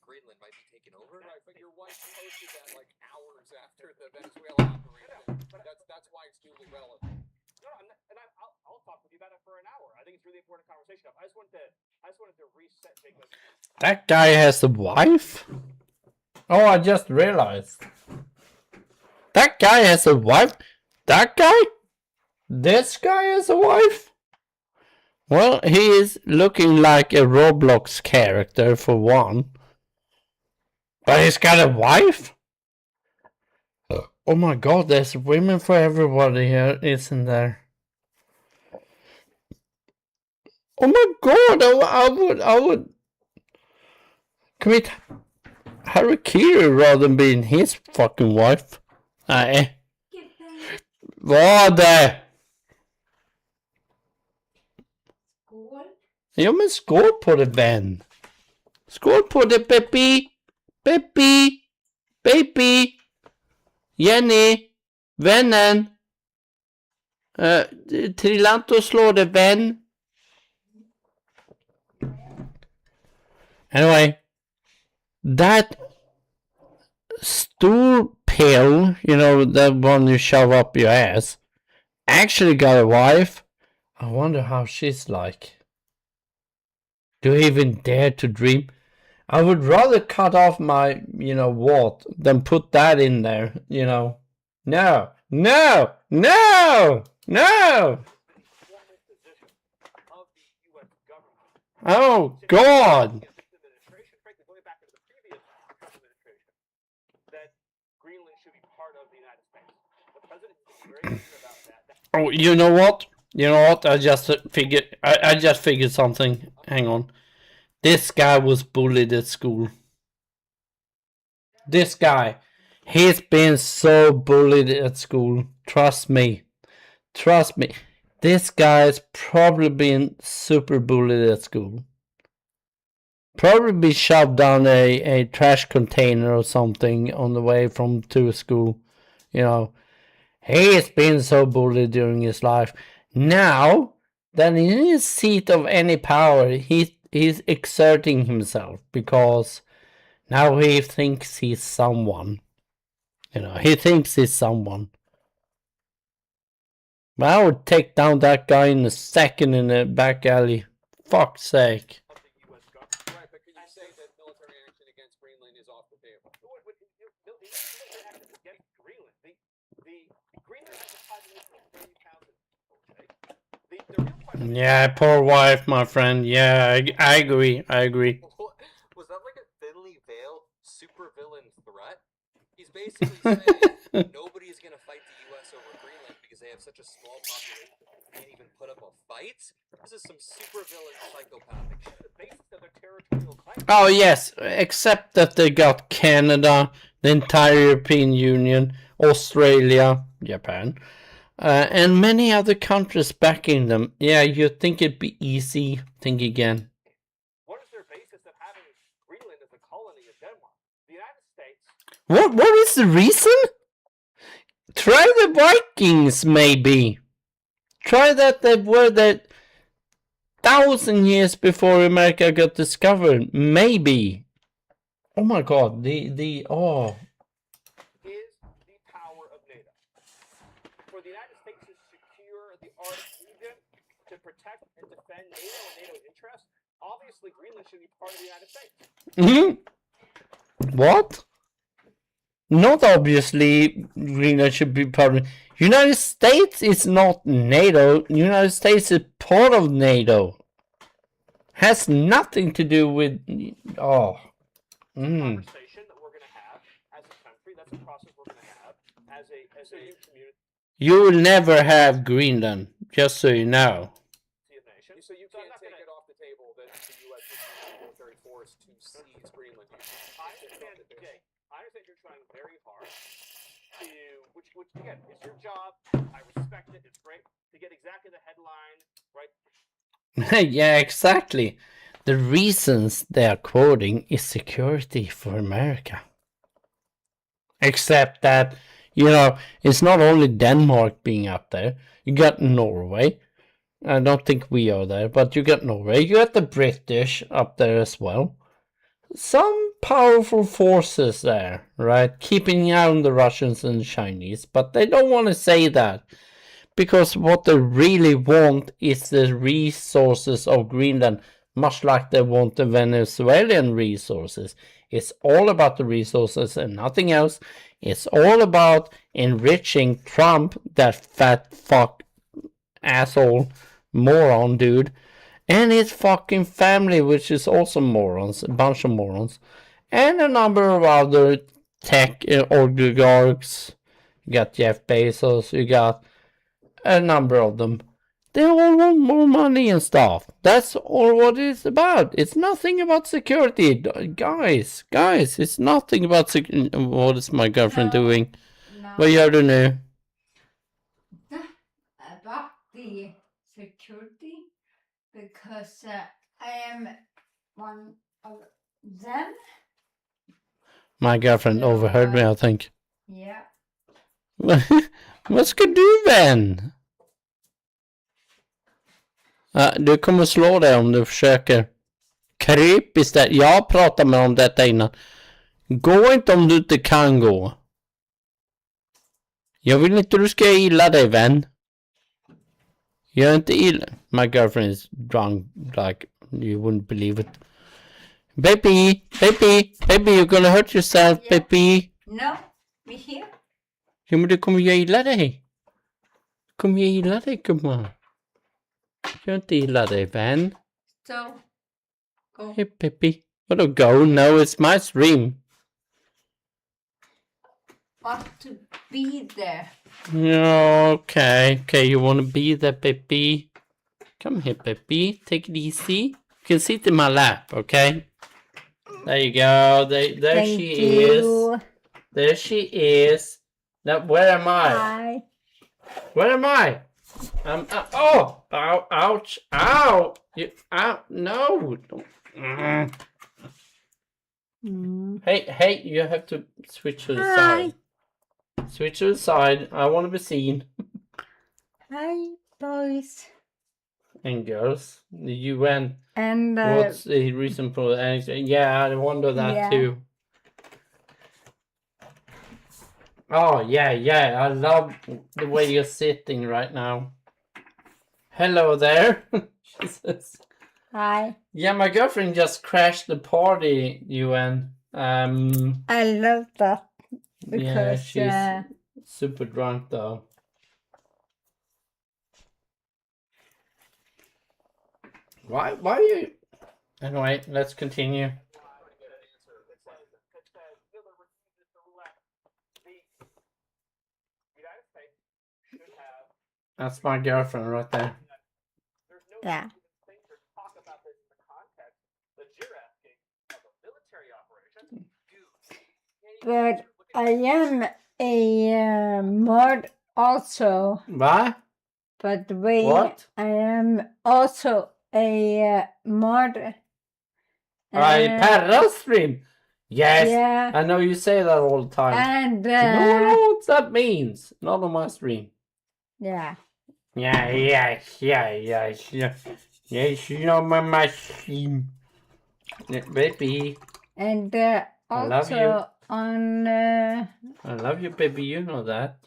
[SPEAKER 20] Greenland might be taken over.
[SPEAKER 21] Right, but your wife posted that like hours after the Venezuela operation. That's why it's duly relevant.
[SPEAKER 22] No, I'll talk with you about it for an hour. I think it's a really important conversation. I just wanted to reset Jacob.
[SPEAKER 1] That guy has a wife? Oh, I just realized. That guy has a wife? That guy? This guy has a wife? Well, he is looking like a Roblox character for one. But he's got a wife? Oh my god, there's women for everybody here, isn't there? Oh my god, I would commit harakiri rather than being his fucking wife. Nej. Vad? Ja men skål på det, vän. Skål på det, Peppi. Peppi. Baby. Jenny. Vännen. Trilla inte och slå det, vän. Anyway. That stool pill, the one you shove up your ass, actually got a wife. I wonder how she's like. Do you even dare to dream? I would rather cut off my, what, than put that in there, No. No! No! No! Oh, God! Oh, you know what? I just figured something. Hang on. This guy was bullied at school. This guy. He's been so bullied at school. Trust me. This guy's probably been super bullied at school. Probably be shoved down a trash container or something on the way to school. He's been so bullied during his life. Now that in his seat of any power, he's exerting himself because now he thinks he's someone. He thinks he's someone. But I would take down that guy in a second in the back alley. Fuck's sake.
[SPEAKER 21] Right, but can you say that military action against Greenland is off the table?
[SPEAKER 22] Military action against Greenland. Greenland has a population of 30,000. The real question.
[SPEAKER 1] Yeah, poor wife, my friend. Yeah, I agree.
[SPEAKER 20] Was that like a thinly veiled supervillain threat? He's basically saying nobody's gonna fight the U.S. over Greenland because they have such a small population they can't even put up a fight? This is some supervillain psychopathic shit.
[SPEAKER 22] The basis of their territorial claim.
[SPEAKER 1] Oh yes, except that they got Canada, the entire European Union, Australia, Japan, and many other countries backing them. Yeah, you'd think it'd be easy. Think again.
[SPEAKER 22] What is their basis of having Greenland as a colony of Denmark? The United States.
[SPEAKER 1] What is the reason? Try the Vikings, maybe. Try that they were there 1,000 years before America got discovered. Maybe. Oh my god,
[SPEAKER 22] Is the power of NATO. For the United States to secure the Arctic region, to protect and defend NATO and NATO interests, obviously Greenland should be part of the United States.
[SPEAKER 1] What? Not obviously Greenland should be part of United States is not NATO. United States is part of NATO. Has nothing to do with
[SPEAKER 22] Conversation that we're going to have as a country. That's a process we're going to have as a new community.
[SPEAKER 1] You will never have Greenland, just so you know.
[SPEAKER 21] So you can't take it off the table that the U.S. would use military force to seize Greenland.
[SPEAKER 22] I understand, Jake. I understand you're trying very hard which again is your job. I respect it. It's great to get exactly the headline right.
[SPEAKER 1] Yeah, exactly. The reasons they are quoting is security for America. Except that, it's not only Denmark being up there. You got Norway. I don't think we are there, but you got Norway. You got the British up there as well. Some powerful forces there, right? Keeping out the Russians and the Chinese, but they don't want to say that. Because what they really want is the resources of Greenland, much like they want the Venezuelan resources. It's all about the resources and nothing else. It's all about enriching Trump, that fat fuck asshole moron dude, and his fucking family, which is also morons, a bunch of morons, and a number of other tech oligarchs. You got Jeff Bezos, you got a number of them. They all want more money and stuff. That's all what it's about. It's nothing about security. Guys, it's nothing about security. What is my girlfriend doing? Vad gör du nu?
[SPEAKER 3] About the security, because I am one of them.
[SPEAKER 1] My girlfriend overheard me, I think.
[SPEAKER 3] Yeah.
[SPEAKER 1] Vad ska du vän? Du kommer slå dig om du försöker. Kryp istället. Jag pratade med om detta innan. Gå inte om du inte kan gå. Jag vill inte du ska illa dig, vän. Gör inte illa. My girlfriend is drunk like you wouldn't believe it. Baby, you're gonna hurt yourself, yeah. Baby.
[SPEAKER 3] No, me here.
[SPEAKER 1] Ja, men du kommer göra illa dig. Du kommer göra illa dig, gumman. Gör inte illa dig, vän.
[SPEAKER 3] So, go.
[SPEAKER 1] Hey, baby. What a go? No, it's my stream.
[SPEAKER 3] Want to be there.
[SPEAKER 1] Yeah, okay, you want to be there, baby? Come here, baby. Take it easy. You can sit in my lap, okay? There you go. There she is. There she is. Now, where am I?
[SPEAKER 3] Hi.
[SPEAKER 1] Where am I? Oh! Ow! Ouch! Ow! Ow! No! Hey! You have to switch to the side. Switch to the side. I want to be seen.
[SPEAKER 3] Hi, boys
[SPEAKER 1] and girls. The UN.
[SPEAKER 3] And
[SPEAKER 1] what's the reason for that? Yeah, I wonder that too. Oh yeah. I love the way you're sitting right now. Hello there. She says.
[SPEAKER 3] Hi.
[SPEAKER 1] Yeah, my girlfriend just crashed the party, UN.
[SPEAKER 3] I love that. Because
[SPEAKER 1] she's super drunk though. Why are you... Anyway, let's continue. That's my girlfriend right there.
[SPEAKER 3] Yeah. But I am a mod also.
[SPEAKER 1] What?
[SPEAKER 3] But wait,
[SPEAKER 1] what?
[SPEAKER 3] I am also a mod.
[SPEAKER 1] Parallel stream. Yes.
[SPEAKER 3] Yeah.
[SPEAKER 1] I know you say that all the time.
[SPEAKER 3] And
[SPEAKER 1] you know what that means? Not on my stream.
[SPEAKER 3] Yeah.
[SPEAKER 1] Yeah. Yes, you know my stream. Baby.
[SPEAKER 3] And
[SPEAKER 1] I love you.
[SPEAKER 3] also on
[SPEAKER 1] I love you, baby. You know that.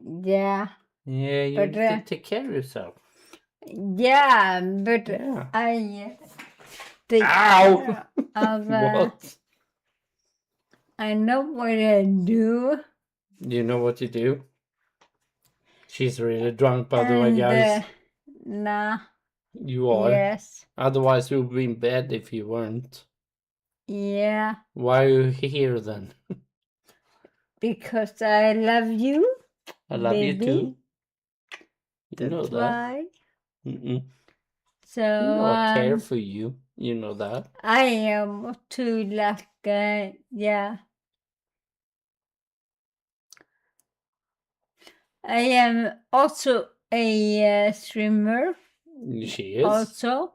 [SPEAKER 3] Yeah.
[SPEAKER 1] Yeah, you
[SPEAKER 3] But,
[SPEAKER 1] need to take care of yourself.
[SPEAKER 3] Yeah, but I take
[SPEAKER 1] Ow!
[SPEAKER 3] care of
[SPEAKER 1] What?
[SPEAKER 3] I know what I do.
[SPEAKER 1] You know what you do? She's really drunk, by the way, guys.
[SPEAKER 3] Nah.
[SPEAKER 1] You are?
[SPEAKER 3] Yes.
[SPEAKER 1] Otherwise, you would be in bed if you weren't.
[SPEAKER 3] Yeah.
[SPEAKER 1] Why are you here then?
[SPEAKER 3] Because I love you.
[SPEAKER 1] I love
[SPEAKER 3] baby.
[SPEAKER 1] you too. You know that.
[SPEAKER 3] Why? So
[SPEAKER 1] I care for you. You know that.
[SPEAKER 3] I am too like yeah. I am also a streamer.
[SPEAKER 1] She is.
[SPEAKER 3] Also.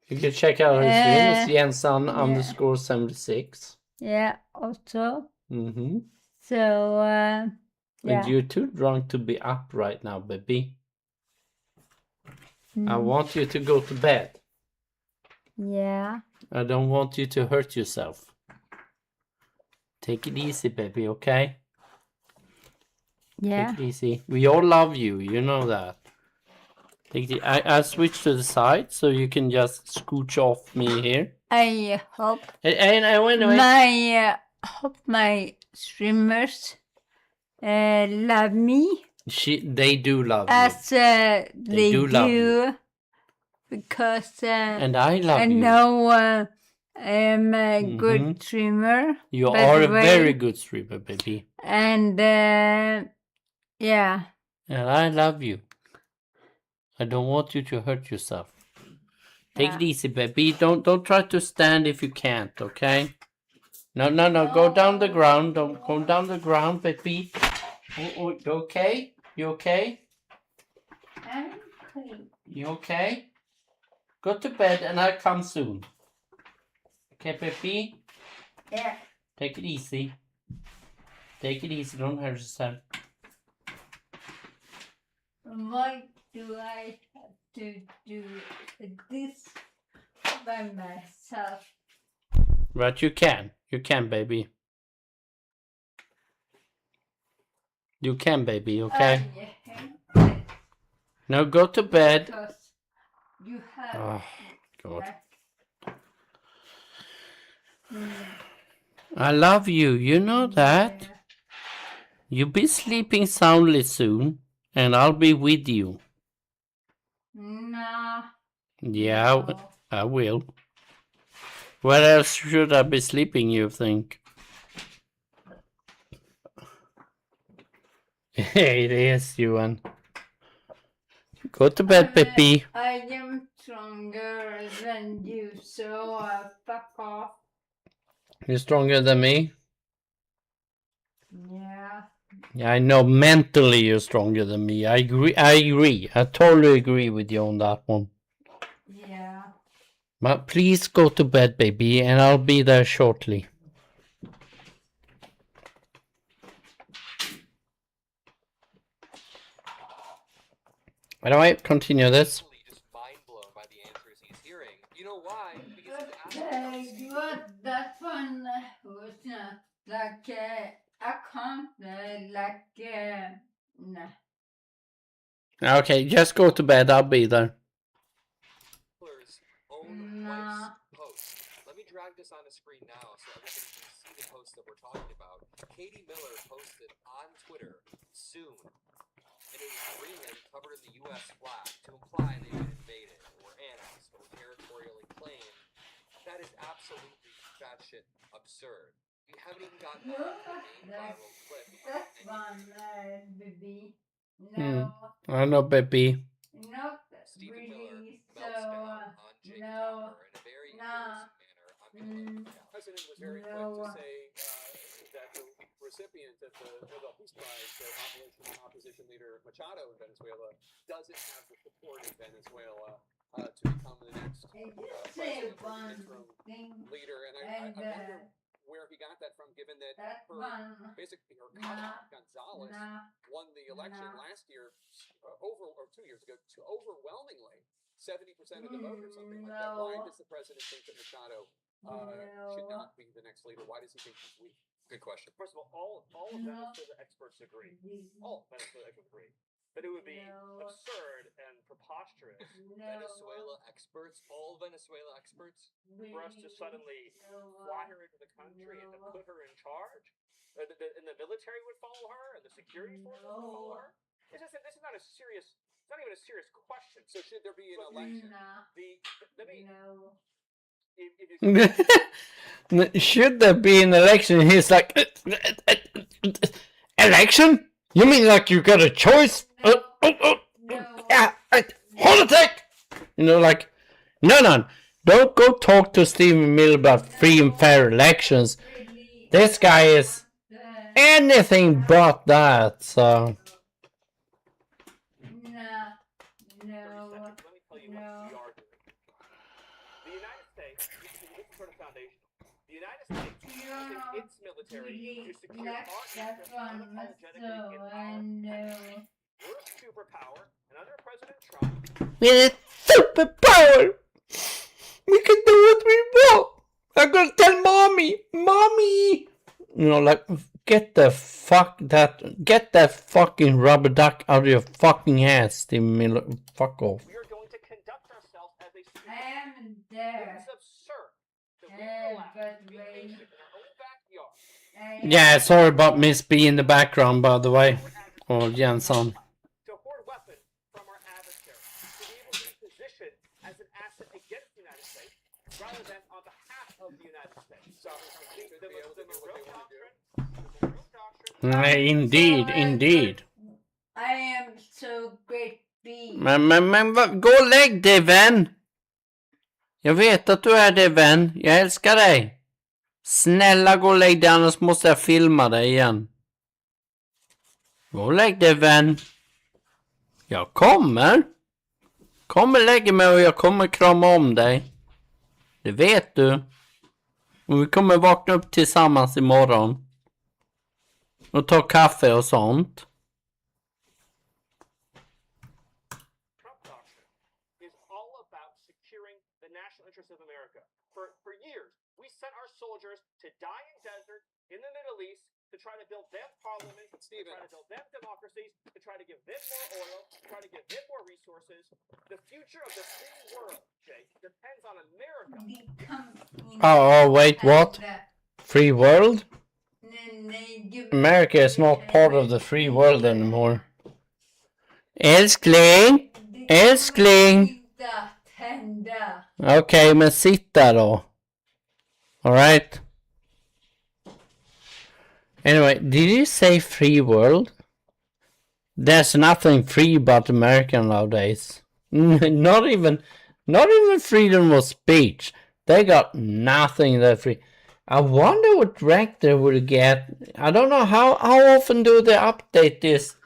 [SPEAKER 1] You can check out her stream. It's Jensan
[SPEAKER 3] yeah.
[SPEAKER 1] _76.
[SPEAKER 3] Yeah, also.
[SPEAKER 1] Mm-hmm.
[SPEAKER 3] So,
[SPEAKER 1] And
[SPEAKER 3] yeah.
[SPEAKER 1] you're too drunk to be up right now, baby. I want you to go to bed.
[SPEAKER 3] Yeah.
[SPEAKER 1] I don't want you to hurt yourself. Take it easy, baby, okay?
[SPEAKER 3] Yeah.
[SPEAKER 1] Take it easy. We all love you, you know that. I switched to the side so you can just scooch off me here.
[SPEAKER 3] I hope
[SPEAKER 1] Wait.
[SPEAKER 3] my streamers love me
[SPEAKER 1] They do love
[SPEAKER 3] as
[SPEAKER 1] you.
[SPEAKER 3] they
[SPEAKER 1] do love you.
[SPEAKER 3] Because
[SPEAKER 1] And I love
[SPEAKER 3] I
[SPEAKER 1] you.
[SPEAKER 3] know I am a good streamer.
[SPEAKER 1] You
[SPEAKER 3] by
[SPEAKER 1] are
[SPEAKER 3] the
[SPEAKER 1] a
[SPEAKER 3] way.
[SPEAKER 1] very good streamer, baby.
[SPEAKER 3] And yeah.
[SPEAKER 1] And I love you. I don't want you to hurt yourself. Take it easy, baby. Don't try to stand if you can't, okay? No. Go down the ground. Don't go down the ground, baby. Oh, you okay? You okay?
[SPEAKER 3] I'm okay.
[SPEAKER 1] You okay? Go to bed and I'll come soon. Okay, baby?
[SPEAKER 3] Yeah.
[SPEAKER 1] Take it easy. Take it easy. Don't hurt yourself.
[SPEAKER 3] Why do I have to do this by myself?
[SPEAKER 1] But you can. You can, baby. You can, baby, okay? Now go to bed.
[SPEAKER 3] Because you have
[SPEAKER 1] Oh, God.
[SPEAKER 3] like,
[SPEAKER 1] I love you. You know that. You'll be sleeping soundly soon, and I'll be with you.
[SPEAKER 3] nah.
[SPEAKER 1] Yeah, I will. Where else should I be sleeping, you think? It is, Johan. Go to bed, baby.
[SPEAKER 3] I am stronger than you, so fuck off.
[SPEAKER 1] You're stronger than me?
[SPEAKER 3] Yeah.
[SPEAKER 1] Yeah, I know mentally you're stronger than me. I agree. I totally agree with you on that one.
[SPEAKER 3] Yeah.
[SPEAKER 1] But please go to bed, baby, and I'll be there shortly. Anyway, continue this.
[SPEAKER 20] Just mind blown by the answers he's hearing. You know why? Because
[SPEAKER 3] That one was like I can't like nah.
[SPEAKER 1] Okay, just go to bed. I'll be there.
[SPEAKER 3] Nah.
[SPEAKER 20] Post. Let me drag this on the screen now so everybody can see the post that we're talking about. Katie Miller posted on Twitter soon. And it was Greenland covered in the U.S. flag to imply they've been invaded or annexed or territorially claimed. That is absolutely batshit absurd. You haven't even gotten the main viral clip.
[SPEAKER 3] That's one, baby. No.
[SPEAKER 1] I know, baby.
[SPEAKER 3] Not
[SPEAKER 20] Stephen Miller
[SPEAKER 3] really,
[SPEAKER 20] melts down on Jake Tapper in a very embarrassing manner.
[SPEAKER 21] The president was very quick to say that the recipient of the Nobel Peace Prize, the opposition leader Machado in Venezuela, doesn't have the support in Venezuela to become the next president or interim leader. And I wonder where he got that from, given that basically her cousin Gonzalez won the election last year, 2 years ago, overwhelmingly 70% of the vote or something like that. Why does the president think that Machado should not be the next leader? Why does he think he's weak?
[SPEAKER 20] Good question.
[SPEAKER 22] First of all of Venezuela experts agree. All Venezuela experts agree that it would be absurd and preposterous.
[SPEAKER 20] Venezuela experts, all Venezuela experts,
[SPEAKER 22] for us to suddenly fly her into the country and to put her in charge, and the military would follow her, and the security forces would follow her. This is not a serious. It's not even a serious question.
[SPEAKER 20] So should there be an election?
[SPEAKER 1] Should there be an election? He's like, election? You mean like you got a choice? Heart attack! You know, like, no. Don't go talk to Stephen Miller about free and fair elections. This guy is anything but that, so.
[SPEAKER 22] The United States, this is sort of foundational. The United States using its military to secure our interests unapologetically in our country. We're a superpower, and under President Trump,
[SPEAKER 1] We're a superpower. We can do what we want. I'm gonna tell mommy. You know, like, get that fucking rubber duck out of your fucking ass, Steve Miller. Fuck off.
[SPEAKER 22] we are going to conduct ourselves as a superpower.
[SPEAKER 3] I am
[SPEAKER 22] It
[SPEAKER 3] there.
[SPEAKER 22] is absurd that we are allowed to be a nation in our own backyard.
[SPEAKER 1] Yeah, sorry about Miss B in the background, by the way. Or Jensen.
[SPEAKER 22] To hoard weapons from our adversaries, to be able to be positioned as an asset against the United States rather than on behalf of the United States. Sovereign countries should be able to do what they want to do.
[SPEAKER 1] Indeed.
[SPEAKER 3] I am so great B.
[SPEAKER 1] Men gå och lägg dig, vän. Jag vet att du är det, vän. Jag älskar dig. Snälla gå och lägg dig, annars måste jag filma dig igen. Gå och lägg dig, vän. Jag kommer. Kommer lägga mig och jag kommer krama om dig. Det vet du. Och vi kommer vakna upp tillsammans imorgon. Och ta kaffe och sånt.
[SPEAKER 22] Is all about securing the national interests of America. For years, we sent our soldiers to die in desert in the Middle East to try to build them parliaments, to try to build them democracies, to try to give them more oil, to try to give them more resources. The future of the free world, Jake, depends on America.
[SPEAKER 1] Oh, wait, what? Free world? America is not part of the free world anymore. Älskling! Okej, men sitt där då. Alright. Anyway, did you say free world? There's nothing free about America nowadays. Not even freedom of speech. They got nothing that free. I wonder what rank they would get. I don't know how often do they update this,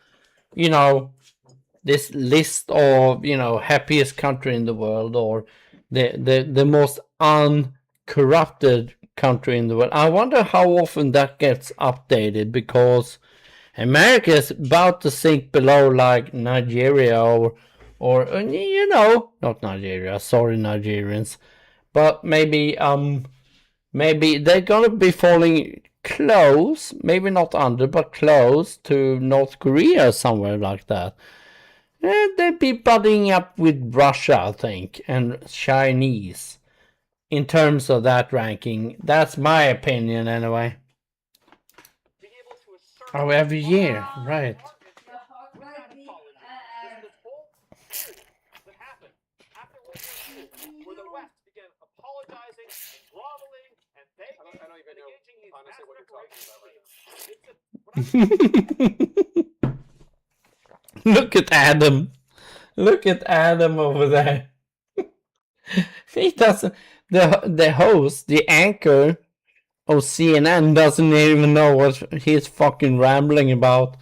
[SPEAKER 1] this list of, happiest country in the world, or the most uncorrupted country in the world. I wonder how often that gets updated, because America is about to sink below like Nigeria or not Nigeria, sorry Nigerians, but maybe they're gonna be falling close, maybe not under, but close to North Korea, somewhere like that. They'd be buddying up with Russia, I think, and Chinese. In terms of that ranking, that's my opinion anyway. Oh, every year, right. Look at Adam. Look at Adam over there. He doesn't. The host, the anchor of CNN, doesn't even know what he's fucking rambling about,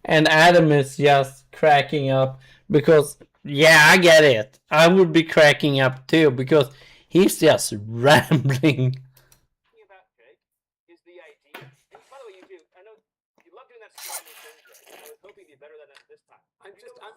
[SPEAKER 1] and Adam is just cracking up because, yeah, I get it. I would be cracking up too because he's just rambling.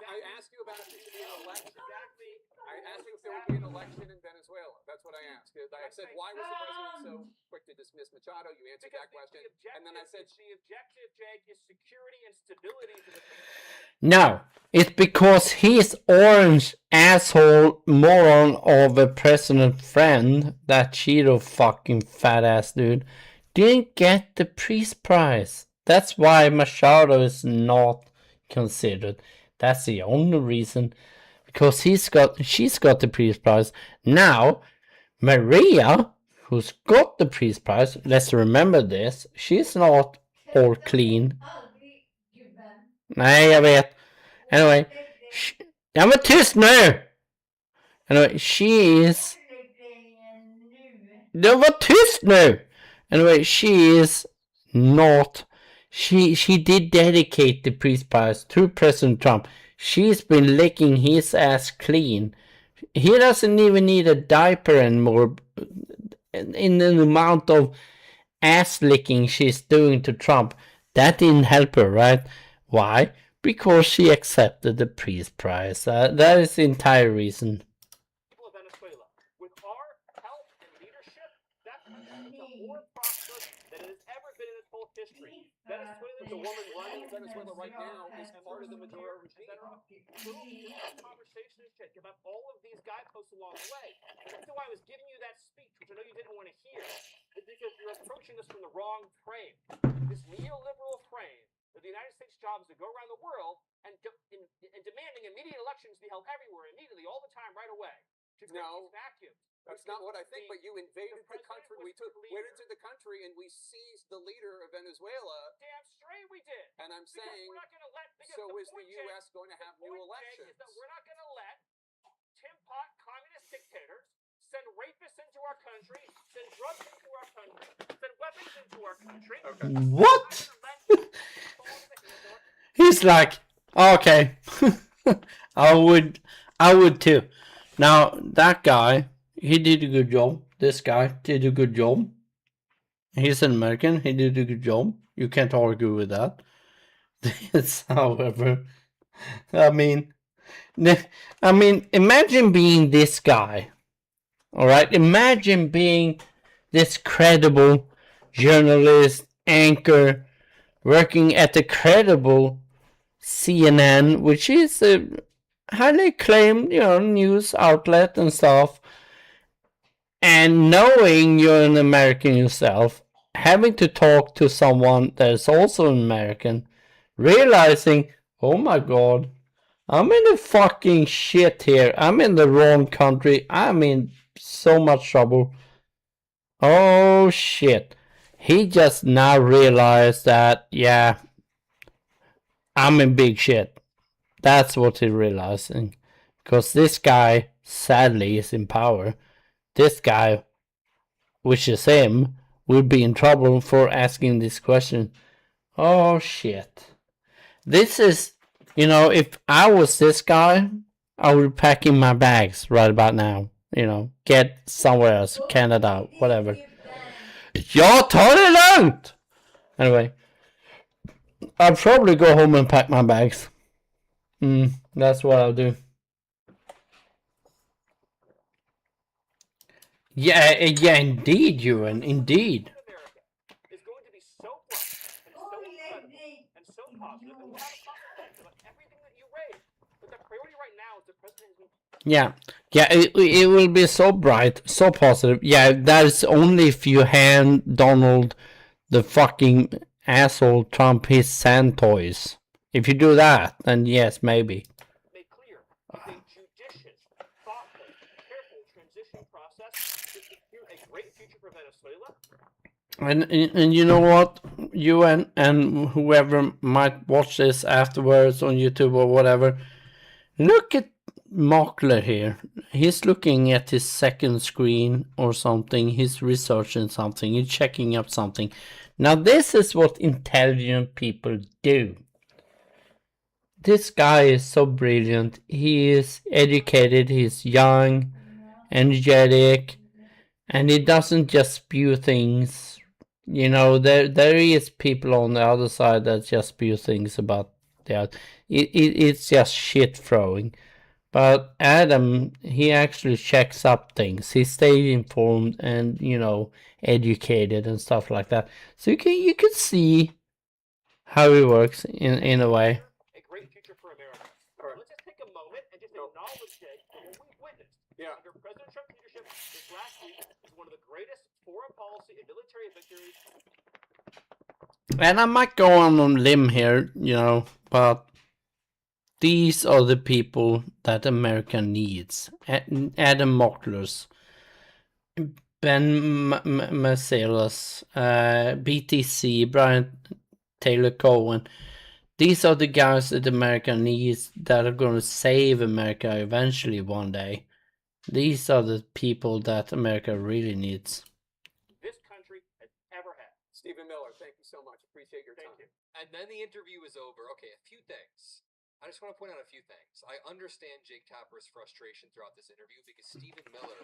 [SPEAKER 21] I asked you about if there should be an election. Exactly. I asked you if there would be an election in Venezuela. That's what I asked. I said, why was the president so quick to dismiss Machado? You answered that question. And then I said,
[SPEAKER 22] the objective, Jake, is security and stability for the people.
[SPEAKER 1] No, it's because his orange asshole moron of a president friend, that Cheeto fucking fat ass dude, didn't get the Peace Prize. That's why Machado is not considered. That's the only reason, because she's got the Peace Prize. Now, Maria, who's got the Peace Prize, let's remember this, she's not all clean. Nej, jag vet. Anyway, jag var tyst nu! Anyway, she is... Jag var tyst nu! Anyway, she is not... She did dedicate the Peace Prize to President Trump. She's been licking his ass clean He doesn't even need a diaper anymore. In the amount of ass licking she's doing to Trump, that didn't help her, right? Why? Because she accepted the peace prize. That is the entire reason.
[SPEAKER 22] People of Venezuela, with our help and leadership, that country has become more prosperous than it has ever been in its whole history. Venezuela,
[SPEAKER 3] The
[SPEAKER 21] woman running Venezuela right now is part of the Maduro regime. Little conversations about all of these guideposts along the way. That's why I was giving you that speech, which I know you didn't want to hear, because you're approaching this from the wrong frame. This neoliberal frame that the United States' job is to go around the world and demanding immediate elections be held everywhere, immediately, all the time, right away. To create this vacuum. That's not what I think, but you invaded the country. We went into the country and we seized the leader of Venezuela.
[SPEAKER 22] Damn straight we did.
[SPEAKER 21] And I'm
[SPEAKER 22] Because
[SPEAKER 21] saying,
[SPEAKER 22] we're not going to let.
[SPEAKER 21] so is the U.S. going to have new elections?
[SPEAKER 22] Is that we're not going to let Tim Pot communist dictators send rapists into our country, send drugs into our country, send weapons into our country.
[SPEAKER 1] Okay. What? He's like, okay, I would too. Now that guy, he did a good job. This guy did a good job. He's an American. He did a good job. You can't argue with that. This, however, I mean, imagine being this guy. All right, imagine being this credible journalist, anchor, working at the credible CNN, which is a highly acclaimed, news outlet and stuff, and knowing you're an American yourself, having to talk to someone that is also an American, realizing, oh my god, I'm in the fucking shit here. I'm in the wrong country. I'm in so much trouble. Oh shit. He just now realized that, yeah, I'm in big shit. That's what he's realizing. Because this guy, sadly, is in power. This guy, which is him, will be in trouble for asking this question. Oh shit. This is, if I was this guy, I would be packing my bags right about now. Get somewhere else, Canada, whatever. Jag tar det lugnt! Anyway, I'll probably go home and pack my bags. That's what I'll do. Yeah, indeed, Ewan, indeed.
[SPEAKER 22] Is going to be so bright and so incredible and so positive, and we'll have a conversation about everything that you raised. But the priority right now is the president.
[SPEAKER 1] Yeah, it will be so bright, so positive. Yeah, that's only if you hand Donald the fucking asshole Trump his sand toys. If you do that, then yes, maybe.
[SPEAKER 22] Made clear it's a judicious, thoughtful, careful transition process to secure a great future for Venezuela.
[SPEAKER 1] And you know what, you and whoever might watch this afterwards on YouTube or whatever, look at Mockler here. He's looking at his second screen or something. He's researching something. He's checking up something. Now this is what intelligent people do. This guy is so brilliant. He is educated. He's young, energetic, and he doesn't just spew things. There is people on the other side that just spew things about that. It's just shit throwing. But Adam, he actually checks up things. He stays informed and, educated and stuff like that. So you can see how it works in a way.
[SPEAKER 22] A great future for America. Right. Let's just take a moment and just acknowledge that what we've witnessed under President Trump's leadership this last week is one of the greatest foreign policy and military victories.
[SPEAKER 1] And I might go on a limb here, but these are the people that America needs. Adam Mockler's, Ben Marcellus, BTC, Brian Taylor Cohen. These are the guys that America needs that are going to save America eventually one day. These are the people that America really needs.
[SPEAKER 22] This country has ever had.
[SPEAKER 21] Stephen Miller, thank you so much. Appreciate your time.
[SPEAKER 22] Thank you.
[SPEAKER 20] And then the interview was over. Okay, a few things. I just want to point out a few things. I understand Jake Tapper's frustration throughout this interview because Stephen Miller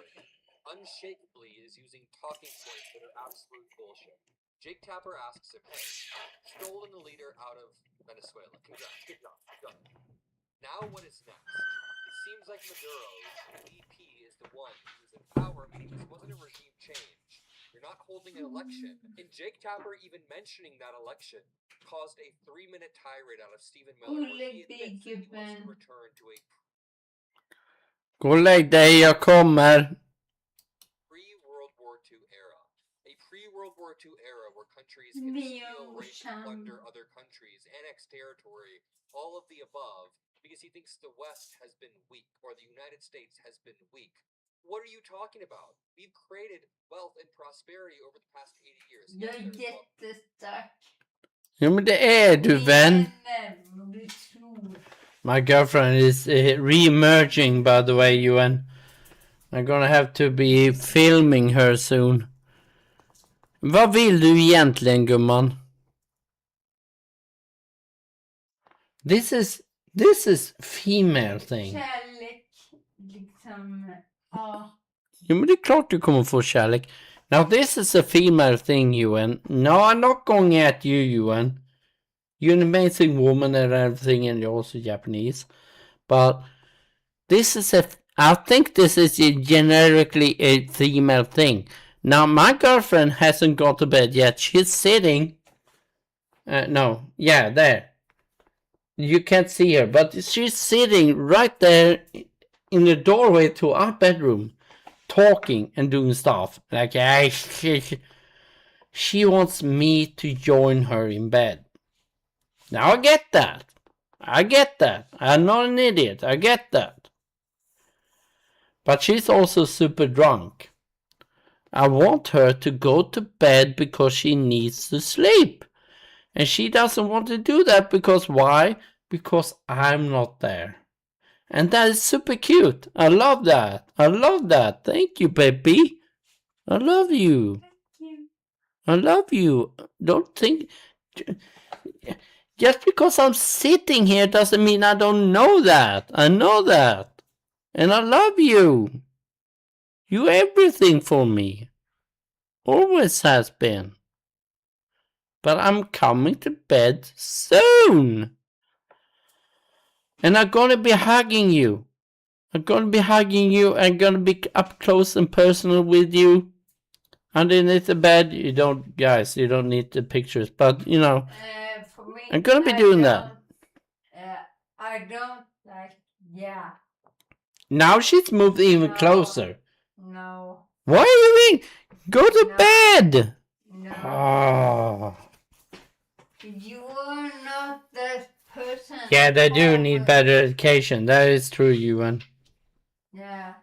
[SPEAKER 20] unshakably is using talking points that are absolute bullshit. Jake Tapper asks him, hey, stolen the leader out of Venezuela. Congrats, good job, good job. Now what is next? It seems like Maduro's EP is the one who's in power, meaning this wasn't a regime change. You're not holding an election. And Jake Tapper even mentioning that election caused a 3-minute tirade out of Stephen Miller where he admits that he wants to return to a
[SPEAKER 1] Gå och lägg dig, jag kommer.
[SPEAKER 20] pre-World War II era. A pre-World War II era where countries can steal, rape, and plunder other countries, annex territory, all of the above, because he thinks the West has been weak, or the United States has been weak. What are you talking about? We've created wealth and prosperity over the past 80 years.
[SPEAKER 3] Jag är jättestark.
[SPEAKER 1] Jo, men det är du, vän.
[SPEAKER 3] Du tror.
[SPEAKER 1] My girlfriend is re-emerging, by the way, Ewan. I'm gonna have to be filming her soon. Vad vill du egentligen, gumman? This is female thing.
[SPEAKER 3] Kärlek, liksom, ja.
[SPEAKER 1] Jo, men det är klart du kommer få kärlek. Now this is a female thing, Ewan. No, I'm not going at you, Ewan. You're an amazing woman and everything, and you're also Japanese. But this is I think this is generically a female thing. Now, my girlfriend hasn't got to bed yet. She's sitting. There. You can't see her, but she's sitting right there in the doorway to our bedroom, talking and doing stuff. Like, she wants me to join her in bed. Now, I get that. I'm not an idiot. I get that. But she's also super drunk. I want her to go to bed because she needs to sleep. And she doesn't want to do that because why? Because I'm not there. And that is super cute. I love that. Thank you, baby. I love you. I love you. Don't think... Just because I'm sitting here doesn't mean I don't know that. I know that. And I love you. You're everything for me. Always has been. But I'm coming to bed soon. And I'm gonna be hugging you. I'm gonna be up close and personal with you. Underneath the bed, you don't need the pictures, but you know,
[SPEAKER 3] For me,
[SPEAKER 1] I'm gonna be doing that.
[SPEAKER 3] I don't like, yeah.
[SPEAKER 1] Now she's moved even closer.
[SPEAKER 3] No.
[SPEAKER 1] Why are you being? Go to bed!
[SPEAKER 3] No.
[SPEAKER 1] Oh.
[SPEAKER 3] You are not that person.
[SPEAKER 1] Yeah, they do need better education. That is true, Ewan.
[SPEAKER 3] Yeah.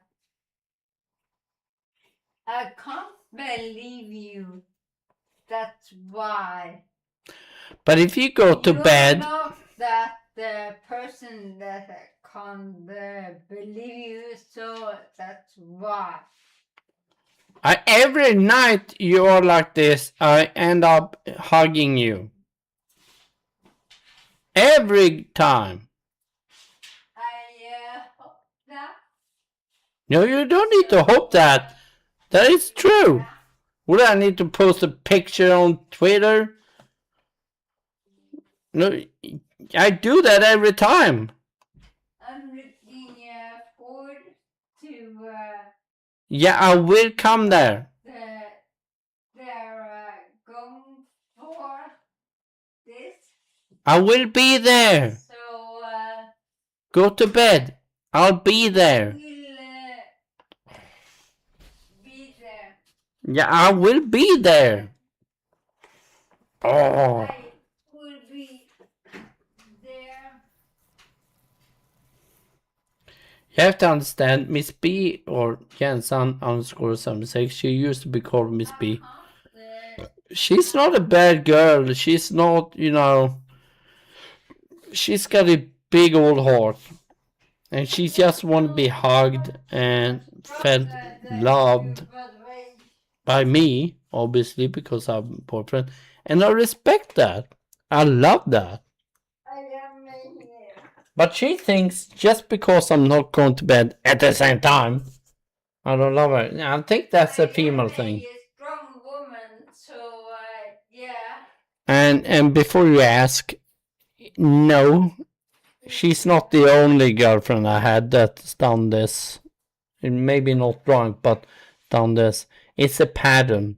[SPEAKER 3] I can't believe you. That's why.
[SPEAKER 1] But if you go to bed...
[SPEAKER 3] You're not that the person that can't believe you, so that's why.
[SPEAKER 1] Every night you are like this, I end up hugging you. Every time.
[SPEAKER 3] I hope that.
[SPEAKER 1] No, you don't need to hope that. That is true. Would I need to post a picture on Twitter? No, I do that every time.
[SPEAKER 3] I'm looking forward to
[SPEAKER 1] Yeah, I will come there.
[SPEAKER 3] they're going for this.
[SPEAKER 1] I will be there.
[SPEAKER 3] So
[SPEAKER 1] Go to bed. I'll be there.
[SPEAKER 3] we'll be there.
[SPEAKER 1] Yeah, I will be there. Oh.
[SPEAKER 3] I will be there.
[SPEAKER 1] You have to understand, Miss B or Jensen _76, she used to be called Miss B. She's not a bad girl. She's not, you know, she's got a big old heart. And she just want to be hugged and felt loved by me, obviously, because I'm a boyfriend. And I respect that. I love that.
[SPEAKER 3] I am here.
[SPEAKER 1] But she thinks just because I'm not going to bed at the same time, I don't love her. I think that's a female thing.
[SPEAKER 3] A strong woman, so yeah.
[SPEAKER 1] And before you ask, no, she's not the only girlfriend I had that's done this. Maybe not drunk, but done this. It's a pattern.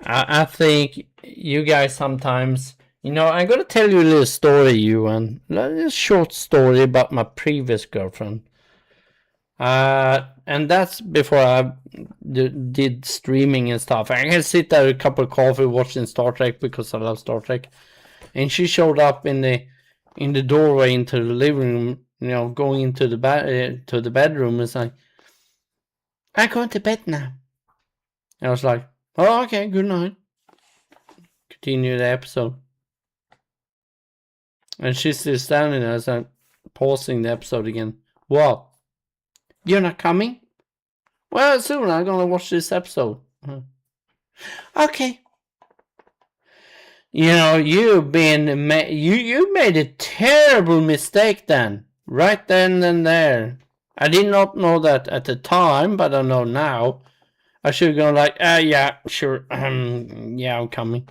[SPEAKER 1] I think you guys sometimes, I'm gonna tell you a little story, Ewan. A short story about my previous girlfriend. And that's before I did streaming and stuff. I can sit there with a cup of coffee watching Star Trek because I love Star Trek. And she showed up in the doorway into the living room, going into the bedroom and saying, "I'm going to bed now." And I was like, "Oh, okay, good night." Continue the episode. And she's still standing there as I'm pausing the episode again. "What? You're not coming?" "Well, soon I'm gonna watch this episode." "Okay." You've been you made a terrible mistake then, right then and there. I did not know that at the time, but I know now. I should have gone like, yeah, sure, yeah, I'm coming.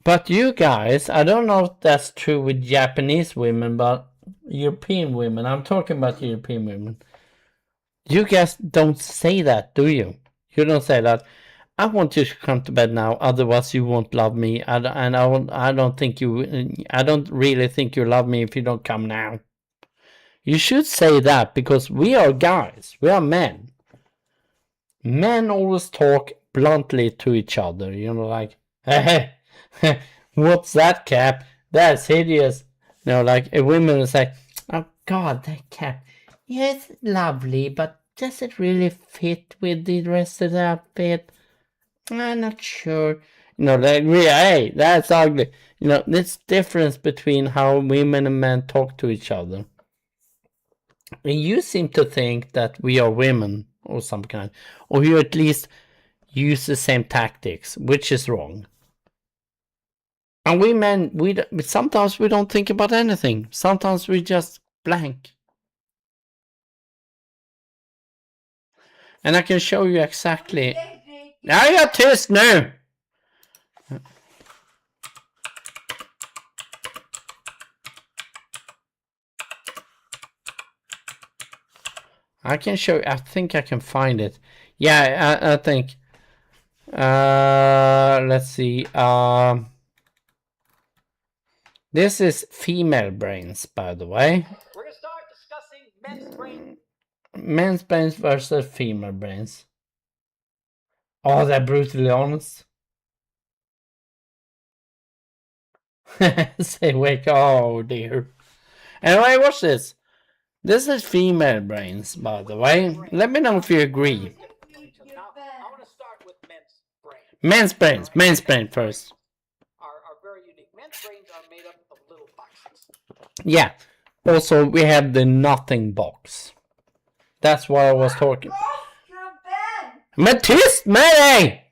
[SPEAKER 1] But you guys, I don't know if that's true with Japanese women, but European women, I'm talking about European women. You guys don't say that, do you? You don't say that. "I want you to come to bed now, otherwise you won't love me. I don't really think you love me if you don't come now." You should say that because we are guys. We are men. Men always talk bluntly to each other. Like, "Hey, what's that cap? That's hideous." Like a woman will say, "Oh God, that cap. Yeah, it's lovely, but does it really fit with the rest of the outfit? I'm not sure." Like, hey, that's ugly. This difference between how women and men talk to each other. And you seem to think that we are women or some kind, or you at least use the same tactics, which is wrong. And we men, sometimes we don't think about anything. Sometimes we just blank. And I can show you exactly. Now you're tyst now. I can show you. I think I can find it. Yeah, I think. Let's see. This is female brains, by the way.
[SPEAKER 8] We're gonna start discussing men's brains.
[SPEAKER 1] Men's brains versus female brains. Oh, they're brutally honest. Say wake. Oh dear. Anyway, watch this. This is female brains, by the way. Let me know if you agree.
[SPEAKER 8] I want to start with men's brains.
[SPEAKER 1] Men's brains. Men's brain first.
[SPEAKER 8] Are very unique. Men's brains are made up of little boxes.
[SPEAKER 1] Yeah. Also, we have the nothing box. That's what I was talking. Matisse, Mary!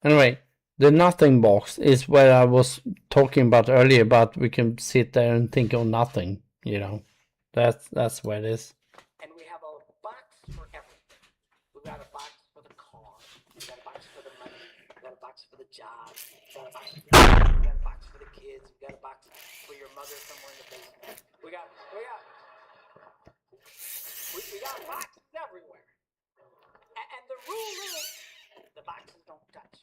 [SPEAKER 1] Anyway, the nothing box is where I was talking about earlier, but we can sit there and think of nothing, That's where it is.
[SPEAKER 8] And we have a box for everything. We've got a box for the car. We've got a box for the money. We've got a box for the job. We've got a box for we've got a box for the kids. We've got a box for your mother somewhere in the basement. We got boxes everywhere. And the rule is the boxes don't touch.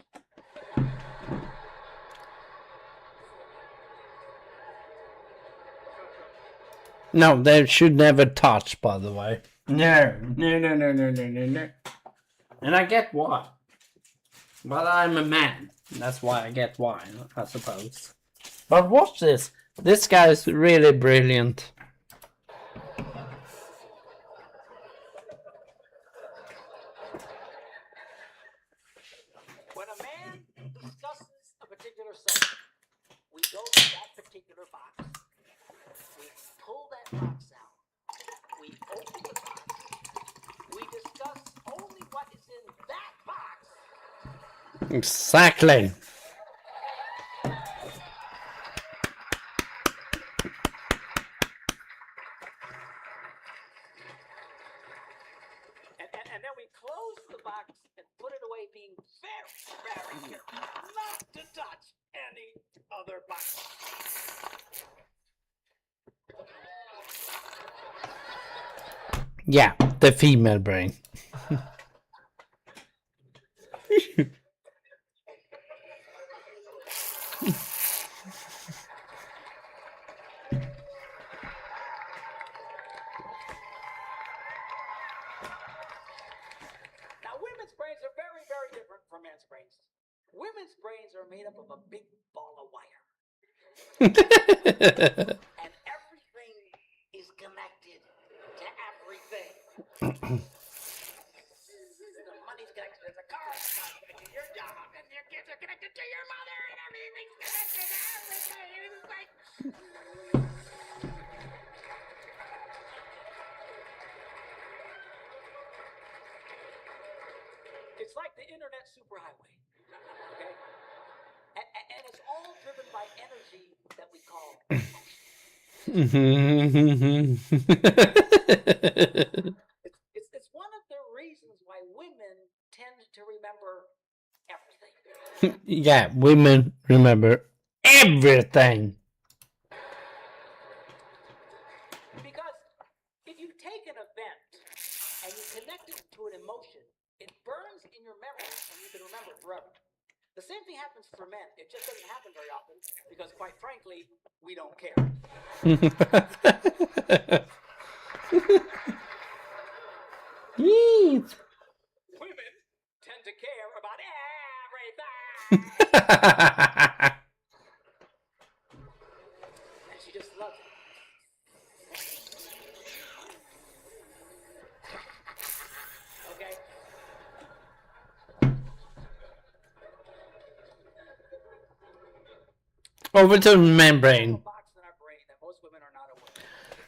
[SPEAKER 1] No, they should never touch, by the way. No. And I get why. But I'm a man. That's why I get why, I suppose. But watch this. This guy is really brilliant.
[SPEAKER 8] When a man discusses a particular subject, we go to that particular box. We pull that box out. We open the box. We discuss only what is in that box.
[SPEAKER 1] Exactly.
[SPEAKER 8] and put it away being very, very careful not to touch any other box.
[SPEAKER 1] Yeah, the female brain.
[SPEAKER 8] Now, women's brains are very, very different from men's brains. Women's brains are made up of a big ball of wire. And everything is connected to everything. The money's connected to the car, the car's connected to your job, and your kids are connected to your mother, and everything's connected to everything. It's like... It's like the internet superhighway, okay? And it's all driven by energy that we call it's one of the reasons why women tend to remember everything.
[SPEAKER 1] Yeah, women remember everything.
[SPEAKER 8] Because if you take an event and you connect it to an emotion, it burns in your memory and you can remember it forever. The same thing happens for men. It just doesn't happen very often because, quite frankly, we don't care. Women tend to care about everything. And she just loves it. Okay?
[SPEAKER 1] Over to the membrane.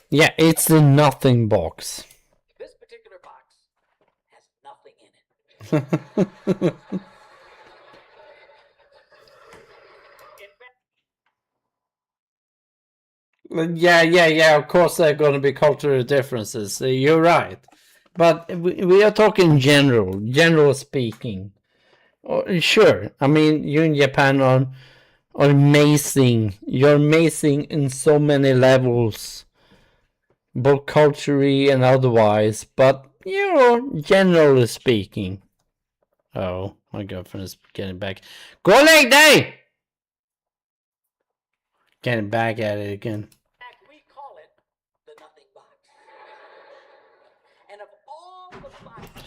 [SPEAKER 1] Yeah, it's the nothing box.
[SPEAKER 8] This particular box has nothing in it.
[SPEAKER 1] Yeah. Of course, there are going to be cultural differences. You're right, but we are talking general speaking. Sure, I mean, you in Japan are amazing. You're amazing in so many levels, both culturally and otherwise. But generally speaking. Oh, my girlfriend is getting back. Go leg day. Getting back at it again.
[SPEAKER 8] We call it the nothing box. And of all the boxes,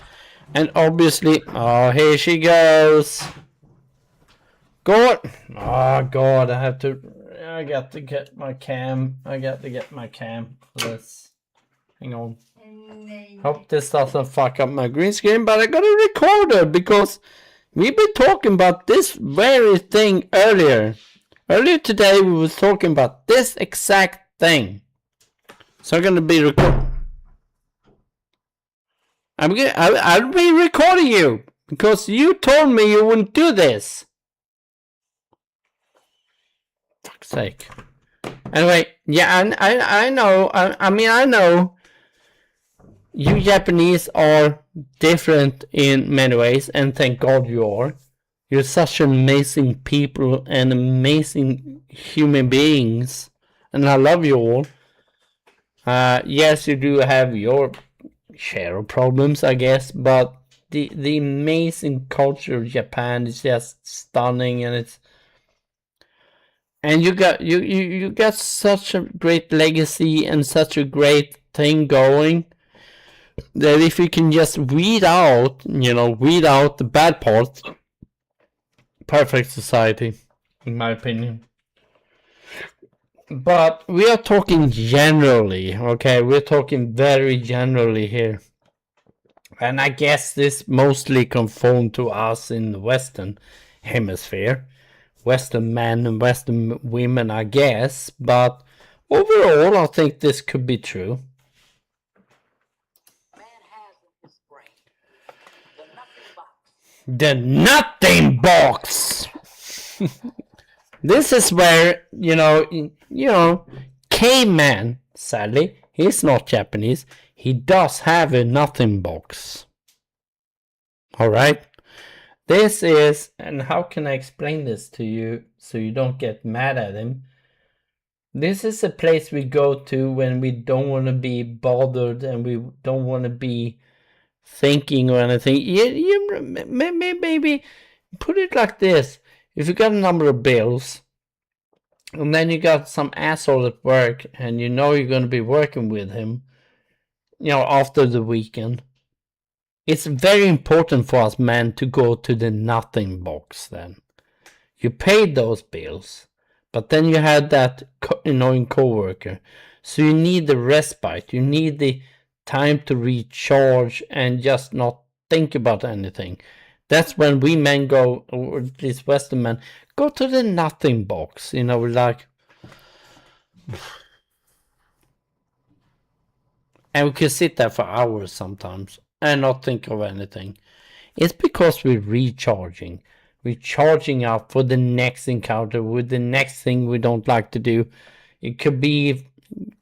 [SPEAKER 1] And obviously, oh, here she goes. Go. Oh God, I got to get my cam. For this. Hang on. Hope this doesn't fuck up my green screen, but I got a recorder because we've been talking about this very thing earlier. Earlier today, we was talking about this exact thing. So I'm gonna be I'll be recording you because you told me you wouldn't do this. Fuck's sake. Anyway, yeah, I know. I mean, I know. You Japanese are different in many ways, and thank God you are. You're such amazing people and amazing human beings, and I love you all. Yes, you do have your share of problems, I guess, but the amazing culture of Japan is just stunning, and you got such a great legacy and such a great thing going that if you can just weed out the bad parts, perfect society, in my opinion. But we are talking generally, okay? We're talking very generally here. And I guess this mostly conformed to us in the Western hemisphere. Western men and Western women, I guess. But overall, I think this could be true. The nothing box! This is where, K-Man, sadly, he's not Japanese, he does have a nothing box. Alright? This is, and how can I explain this to you so you don't get mad at him? This is a place we go to when we don't want to be bothered and we don't want to be thinking or anything. Maybe put it like this. If you got a number of bills, and then you got some asshole at work, and you know you're going to be working with him, after the weekend, it's very important for us men to go to the nothing box then. You paid those bills, but then you had that annoying coworker. So you need the respite. You need the time to recharge and just not think about anything. That's when we men go, or these Western men, go to the nothing box. We're like... And we can sit there for hours sometimes and not think of anything. It's because we're recharging. We're charging up for the next encounter with the next thing we don't like to do. It could be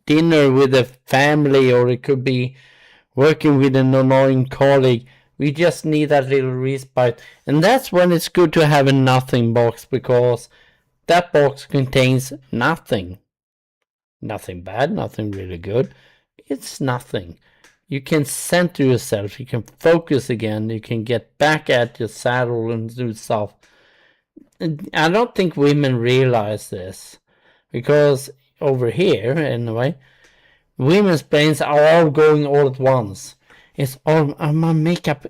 [SPEAKER 1] dinner with a family, or it could be working with an annoying colleague. We just need that little respite. And that's when it's good to have a nothing box, because that box contains nothing. Nothing bad, nothing really good. It's nothing. You can center yourself, you can focus again, you can get back at your saddle and do stuff. I don't think women realize this, because over here, anyway, women's brains are all going all at once. It's all, my makeup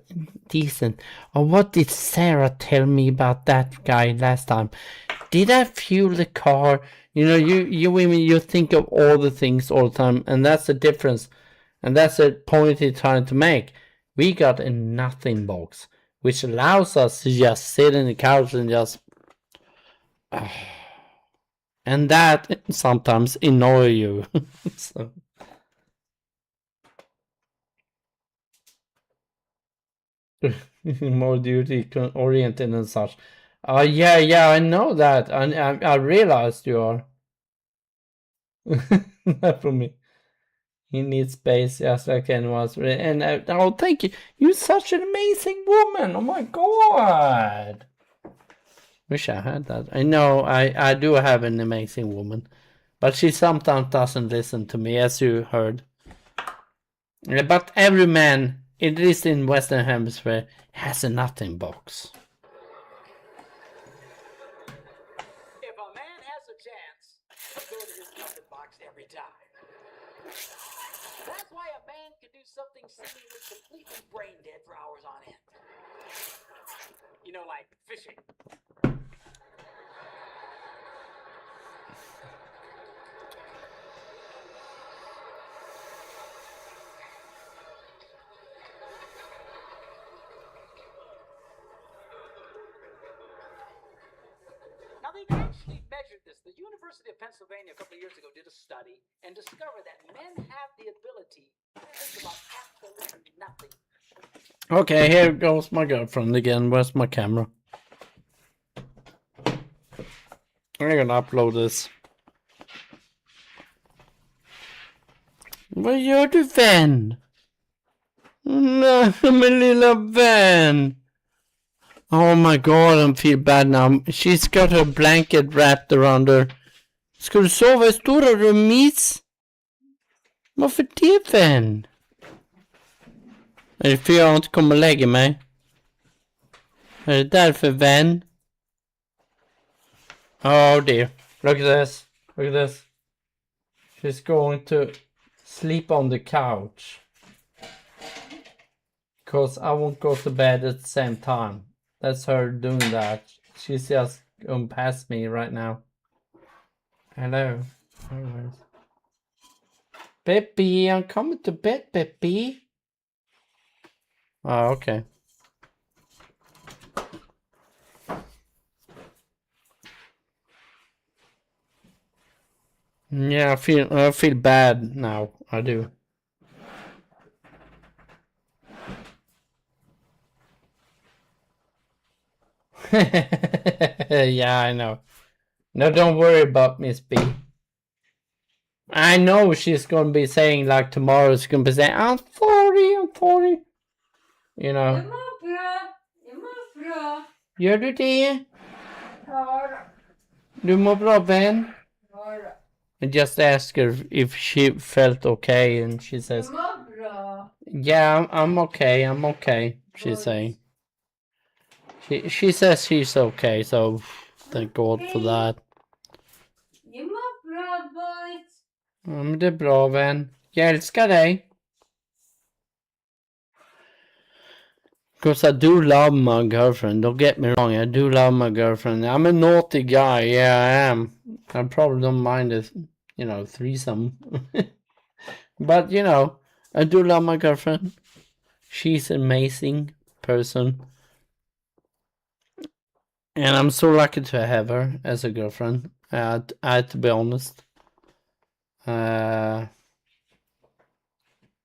[SPEAKER 1] decent? Or what did Sarah tell me about that guy last time? Did I fuel the car? You women, you think of all the things all the time, and that's the difference. And that's the point he's trying to make. We got a nothing box, which allows us to just sit in the couch and just... and that sometimes annoy you. So. More duty oriented and such. Yeah, I know that. I realized you are. Not for me. He needs space just like anyone else. And oh, thank you. You're such an amazing woman. Oh my god. Wish I had that. I know I do have an amazing woman. But she sometimes doesn't listen to me, as you heard. But every man, at least in Western Hemisphere, has a nothing box.
[SPEAKER 8] If a man has a chance, he'll go to his nothing box every time. That's why a man can do something seemingly completely brain dead for hours on end. Like fishing. Now, they've actually measured this. The University of Pennsylvania a couple of years ago did a study and discovered that men have the ability to think about absolutely nothing.
[SPEAKER 1] Okay, here goes my girlfriend again. Where's my camera? I'm gonna upload this. Vad gör du, vän? Nej, min lilla vän. Oh my god, I feel bad now. She's got her blanket wrapped around her. Ska du sova i stora rummis? Varför det, vän? Är det för jag inte kommer lägga mig? Är det därför, vän? Oh dear. Look at this. Look at this. She's going to sleep on the couch. Because I won't go to bed at the same time. That's her doing that. She's just going past me right now. Hello. Anyways. Peppy, I'm coming to bed, Peppy. Oh, okay. Yeah, I feel bad now. I do. Yeah, I know. No, don't worry about Miss B. I know she's gonna be saying, like, tomorrow she's gonna be saying, I'm sorry. You know. Gör du det?
[SPEAKER 3] Ja då.
[SPEAKER 1] Du mår bra, vän?
[SPEAKER 3] Ja då.
[SPEAKER 1] I just asked her if she felt okay, and she
[SPEAKER 3] Jag
[SPEAKER 1] says,
[SPEAKER 3] mår bra.
[SPEAKER 1] "Yeah, I'm okay. I'm okay." She's saying. She says she's okay, so thank God for that.
[SPEAKER 3] Jag mår bra, boys.
[SPEAKER 1] Ja, men det är bra, vän. Jag älskar dig. Because I do love my girlfriend. Don't get me wrong, I do love my girlfriend. I'm a naughty guy, yeah, I am. I probably don't mind a, threesome. But, I do love my girlfriend. She's an amazing person. And I'm so lucky to have her as a girlfriend. I had to be honest. Yeah,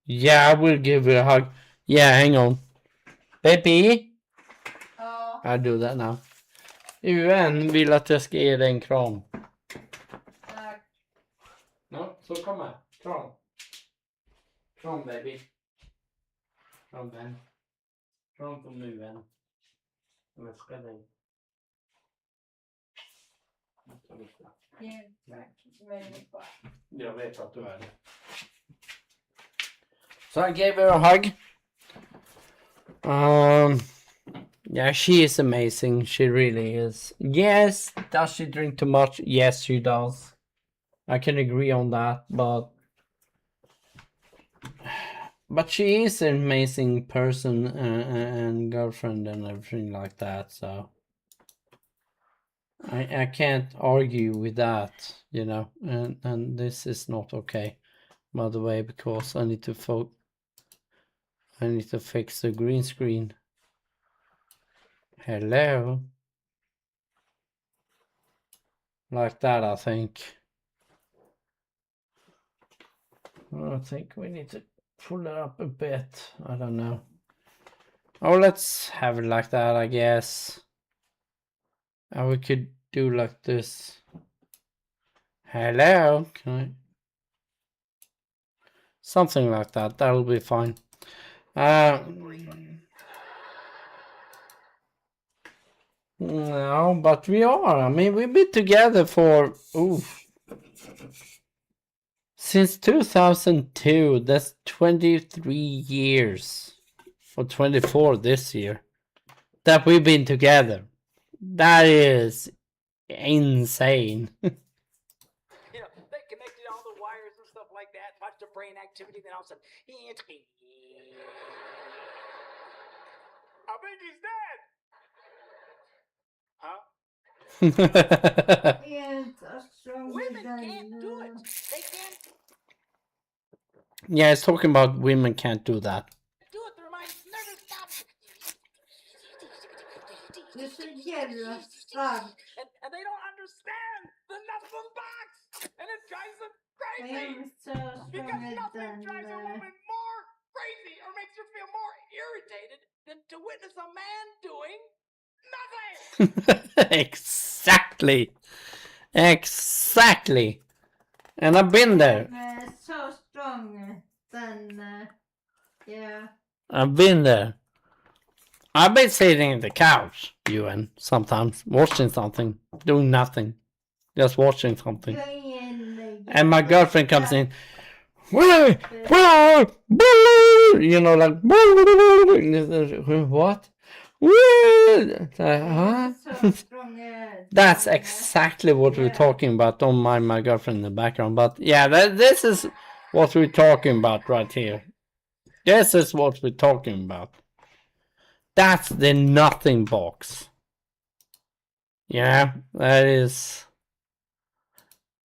[SPEAKER 1] I will give her a hug. Yeah, hang on. Baby?
[SPEAKER 3] Ja.
[SPEAKER 1] I'll do that now. UN vill att jag ska ge dig en kram.
[SPEAKER 3] Tack.
[SPEAKER 1] Ja, så kom här. Kram. Kram, baby. Kram, vän. Kram från nu, vän. Jag älskar dig. Jag vet att du är det. So I gave her a hug. Yeah, she is amazing. She really is. Yes, does she drink too much? Yes, she does. I can agree on that, but she is an amazing person and girlfriend and everything like that. So I can't argue with that, And this is not okay, by the way, because I need to fix the green screen. Hello. Like that, I think. I think we need to pull it up a bit. I don't know. Oh, let's have it like that, I guess. And we could do like this. Hello. Can I? Something like that. That'll be fine. No, but we are. I mean, we've been together for since 2002. That's 23 years, or 24 this year, that we've been together. That is insane.
[SPEAKER 8] You know, they connected all the wires and stuff like that, watch the brain activity, then all of a sudden,
[SPEAKER 22] I think he's dead. Huh?
[SPEAKER 8] Women can't do it. They can't
[SPEAKER 1] Yeah, it's talking about women can't do that.
[SPEAKER 8] do it. Their minds never stop.
[SPEAKER 3] Du är så jävla stark.
[SPEAKER 8] And they don't understand the nuts of the box. And it drives them crazy. Because nothing drives a woman more crazy or makes her feel more irritated than to witness a man doing nothing.
[SPEAKER 1] Exactly. And I've been there.
[SPEAKER 3] So strong. Yeah.
[SPEAKER 1] I've been there. I've been sitting in the couch, UN, sometimes, watching something, doing nothing, just watching something. And my girlfriend comes in, like, what? Huh? That's exactly what we're talking about. Don't mind my girlfriend in the background, but yeah, this is what we're talking about right here. This is what we're talking about. That's the nothing box. Yeah, that is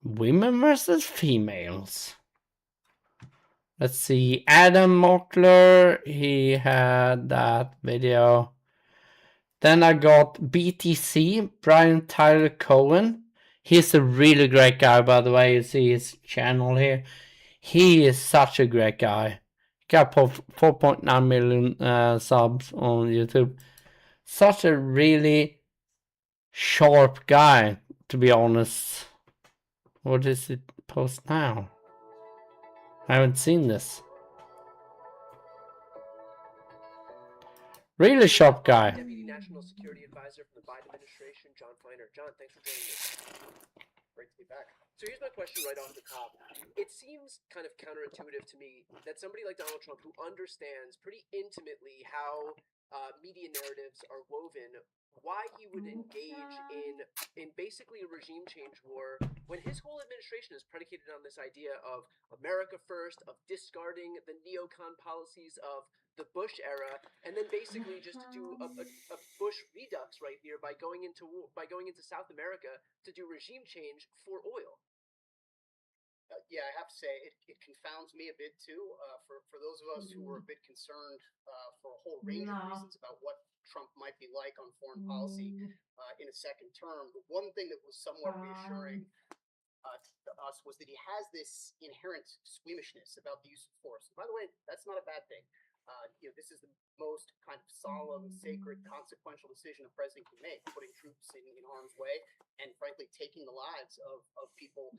[SPEAKER 1] women versus females. Let's see, Adam Mockler, he had that video. Then I got BTC, Brian Tyler Cohen. He's a really great guy, by the way. You see his channel here. He is such a great guy. Got 4.9 million subs on YouTube. Such a really sharp guy, to be honest. What is it post now? I haven't seen this. Really sharp guy.
[SPEAKER 2] Deputy National Security Advisor from the Biden administration, John Feiner. John, thanks for joining us. Great to be back. So here's my question right off the top. It seems kind of counterintuitive to me that somebody like Donald Trump, who understands pretty intimately how media narratives are woven, why he would engage in basically a regime change war when his whole administration is predicated on this idea of America first, of discarding the neocon policies of the Bush era, and then basically just to do a Bush redux right here by going into South America to do regime change for oil.
[SPEAKER 7] Yeah, I have to say it confounds me a bit too. For those of us who were a bit concerned for a whole range of reasons about what Trump might be like on foreign policy in a second term, the one thing that was somewhat reassuring to us was that he has this inherent squeamishness about the use of force. By the way, that's not a bad thing. This is the most kind of solemn, sacred, consequential decision a president can make, putting troops in harm's way and, frankly, taking the lives of people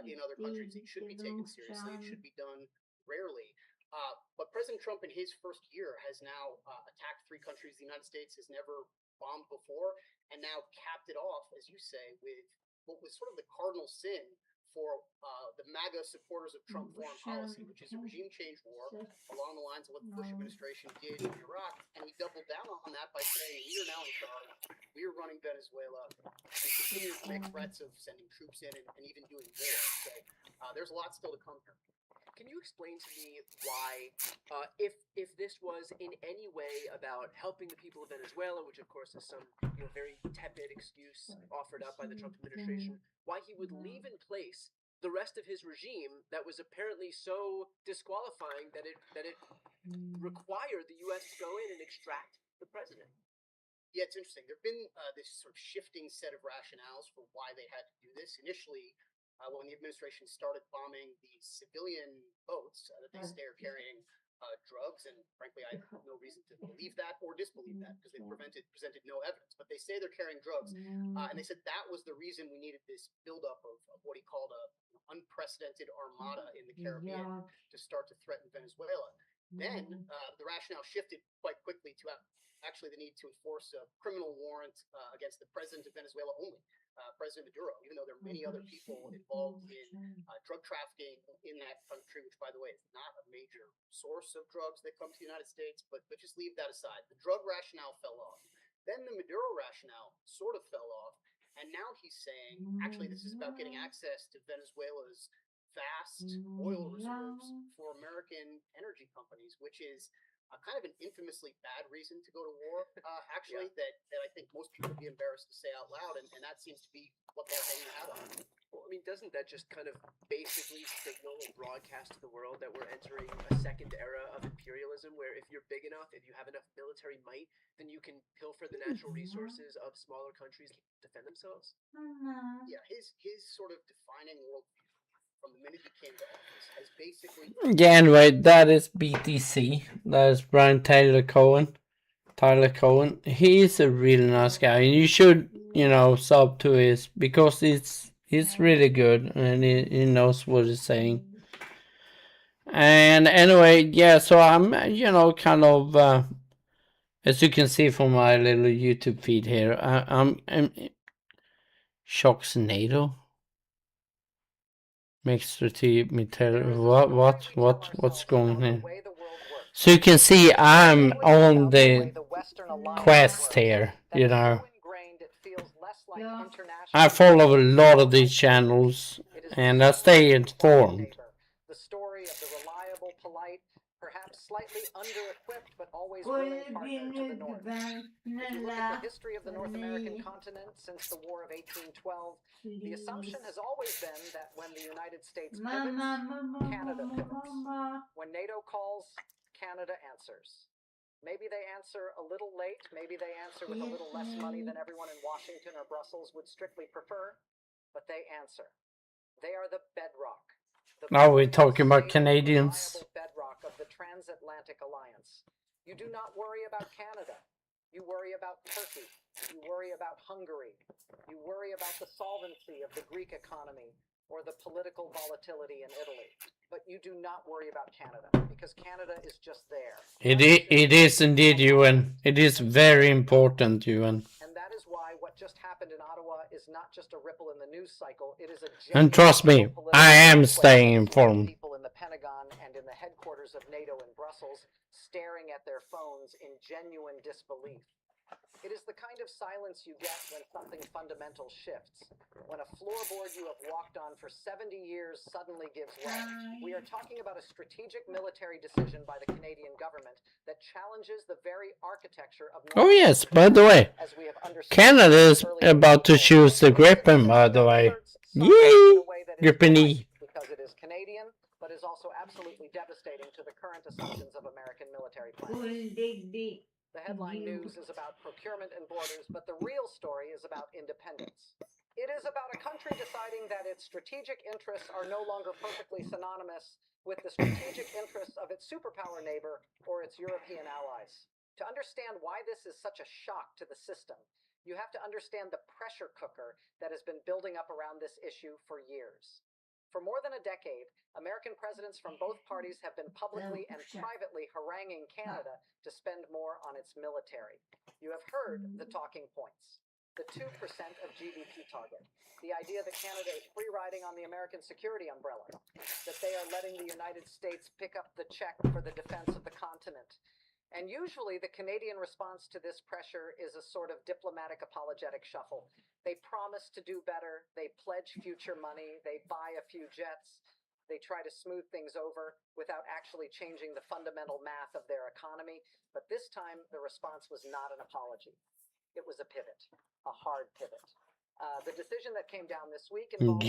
[SPEAKER 7] in other countries. It should be taken seriously. It should be done rarely. But President Trump, in his first year, has now attacked 3 countries the United States has never bombed before, and now capped it off, as you say, with what was sort of the cardinal sin for the MAGA supporters of Trump foreign policy, which is a regime change war along the lines of what the Bush administration did in Iraq. And he doubled down on that by saying, we are now in charge, we are running Venezuela, and continue to make threats of sending troops in and even doing war. So there's a lot still to come here.
[SPEAKER 2] Can you explain to me why, if this was in any way about helping the people of Venezuela, which of course is some very tepid excuse offered up by the Trump administration, why he would leave in place the rest of his regime that was apparently so disqualifying that it required the U.S. to go in and extract the president?
[SPEAKER 7] Yeah, it's interesting. There have been this sort of shifting set of rationales for why they had to do this. Initially, when the administration started bombing the civilian boats that they say are carrying drugs, and frankly, I have no reason to believe that or disbelieve that because they presented no evidence. But they say they're carrying drugs, and they said that was the reason we needed this buildup of what he called an unprecedented armada in the Caribbean to start to threaten Venezuela. Then the rationale shifted quite quickly to actually the need to enforce a criminal warrant against the president of Venezuela only. President Maduro, even though there are many other people involved in drug trafficking in that country, which, by the way, is not a major source of drugs that come to the United States, but just leave that aside. The drug rationale fell off. Then the Maduro rationale sort of fell off, and now he's saying, actually, this is about getting access to Venezuela's vast oil reserves for American energy companies, which is kind of an infamously bad reason to go to war, actually, that I think most people would be embarrassed to say out loud, and that seems to be what they're hanging out on.
[SPEAKER 2] Well, I mean, doesn't that just kind of basically signal and broadcast to the world that we're entering a second era of imperialism, where if you're big enough, if you have enough military might, then you can pilfer the natural resources of smaller countries to defend themselves?
[SPEAKER 7] Yeah, his sort of defining worldview from the minute he came to office has basically...
[SPEAKER 1] Yeah, anyway, that is BTC. That is Brian Tyler Cohen. He's a really nice guy, and you should, sub to his, because it's really good, and he knows what he's saying. And anyway, yeah, so I'm, kind of, as you can see from my little YouTube feed here, I'm shocks NATO. Makes strategic material. What's going on here? So you can see I'm on the quest here, I follow a lot of these channels and I stay informed.
[SPEAKER 10] The story of the reliable, polite, perhaps slightly under-equipped, but always willing partner to the North. If you look at the history of the North American continent since the War of 1812, the assumption has always been that when the United States pivots, Canada pivots. When NATO calls, Canada answers. Maybe they answer a little late, maybe they answer with a little less money than everyone in Washington or Brussels would strictly prefer, but they answer. They are the bedrock.
[SPEAKER 1] Now we're talking about Canadians.
[SPEAKER 10] Bedrock of the transatlantic alliance. You do not worry about Canada. You worry about Turkey. You worry about Hungary. You worry about the solvency of the Greek economy
[SPEAKER 5] or the political volatility in Italy. But you do not worry about Canada, because Canada is just there.
[SPEAKER 1] It is indeed, Ewan. It is very important, Ewan.
[SPEAKER 5] And that is why what just happened in Ottawa is not just a ripple in the news cycle. It is a
[SPEAKER 1] And trust me, I am staying informed.
[SPEAKER 5] People in the Pentagon and in the headquarters of NATO in Brussels staring at their phones in genuine disbelief. It is the kind of silence you get when something fundamental shifts. When a floorboard you have walked on for 70 years suddenly gives way. We are talking about a strategic military decision by the Canadian government that challenges the very architecture of
[SPEAKER 1] Oh yes, by the way, Canada is about to choose the Gripen, by the way. Yay! Gripen E.
[SPEAKER 5] Because it is Canadian, but is also absolutely devastating to the current assumptions of American military plans. The headline news is about procurement and borders, but the real story is about independence. It is about a country deciding that its strategic interests are no longer perfectly synonymous with the strategic interests of its superpower neighbor or its European allies. To understand why this is such a shock to the system, you have to understand the pressure cooker that has been building up around this issue for years. For more than a decade, American presidents from both parties have been publicly and privately haranguing Canada to spend more on its military. You have heard the talking points. The 2% of GDP target. The idea that Canada is free riding on the American security umbrella. That they are letting the United States pick up the check for the defense of the continent. And usually the Canadian response to this pressure is a sort of diplomatic apologetic shuffle. They promise to do better, they pledge future money, they buy a few jets, they try to smooth things over without actually changing the fundamental math of their economy. But this time, the response was not an apology. It was a pivot, a hard pivot. The decision that came down this week involved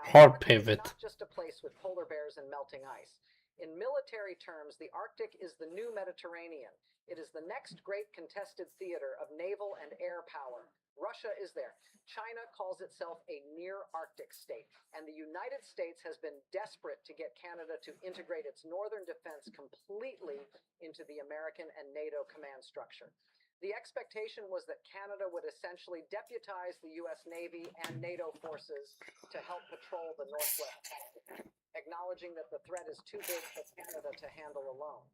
[SPEAKER 1] hard pivot.
[SPEAKER 5] Not just a place with polar bears and melting ice. In military terms, the Arctic is the new Mediterranean. It is the next great contested theater of naval and air power. Russia is there. China calls itself a near-Arctic state, and the United States has been desperate to get Canada to integrate its northern defense completely into the American and NATO command structure. The expectation was that Canada would essentially deputize the U.S. Navy and NATO forces to help patrol the Northwest Passage, acknowledging that the threat is too big for Canada to handle alone.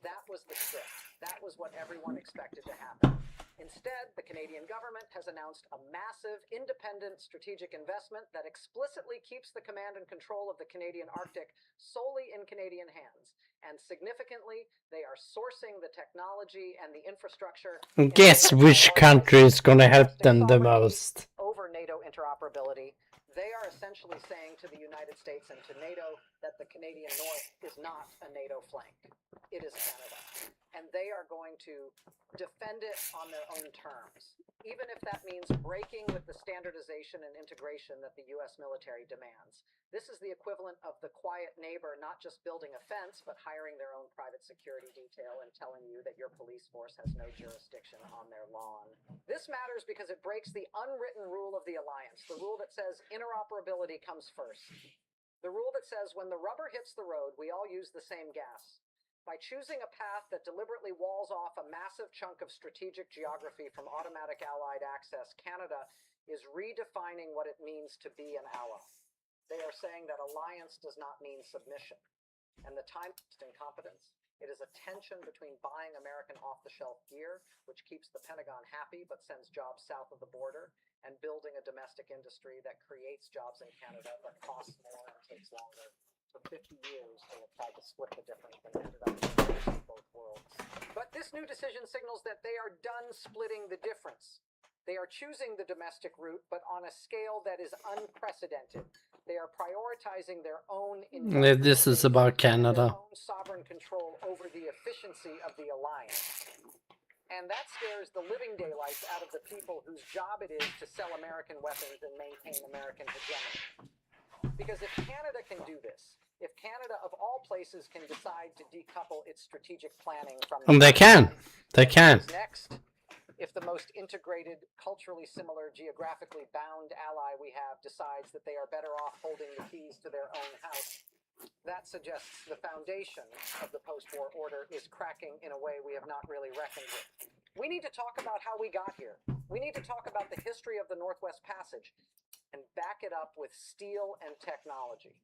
[SPEAKER 5] That was the script. That was what everyone expected to happen. Instead, the Canadian government has announced a massive, independent strategic investment that explicitly keeps the command and control of the Canadian Arctic solely in Canadian hands. And significantly, they are sourcing the technology and the infrastructure.
[SPEAKER 1] Guess which country is gonna help them the most?
[SPEAKER 5] Over NATO interoperability, they are essentially saying to the United States and to NATO that the Canadian North is not a NATO flank. It is Canada. And they are going to defend it on their own terms, even if that means breaking with the standardization and integration that the U.S. military demands. This is the equivalent of the quiet neighbor not just building a fence, but hiring their own private security detail and telling you that your police force has no jurisdiction on their lawn. This matters because it breaks the unwritten rule of the alliance, the rule that says interoperability comes first. The rule that says when the rubber hits the road, we all use the same gas. By choosing a path that deliberately walls off a massive chunk of strategic geography from automatic Allied access, Canada is redefining what it means to be an ally. They are saying that alliance does not mean submission. And the time is incompetence. It is a tension between buying American off-the-shelf gear, which keeps the Pentagon happy but sends jobs south of the border, and building a domestic industry that creates jobs in Canada but costs more and takes longer. For 50 years, they have tried to split the difference and ended up in both worlds. But this new decision signals that they are done splitting the difference. They are choosing the domestic route, but on a scale that is unprecedented. They are prioritizing their own
[SPEAKER 1] This is about Canada.
[SPEAKER 5] Their own sovereign control over the efficiency of the alliance. And that scares the living daylights out of the people whose job it is to sell American weapons and maintain American hegemony. Because if Canada can do this, if Canada of all places can decide to decouple its strategic planning from
[SPEAKER 1] And they can. They can.
[SPEAKER 5] Next, if the most integrated, culturally similar, geographically bound ally we have decides that they are better off holding the keys to their own house, that suggests the foundation of the post-war order is cracking in a way we have not really reckoned with. We need to talk about how we got here. We need to talk about the history of the Northwest Passage. and back it up with steel and technology.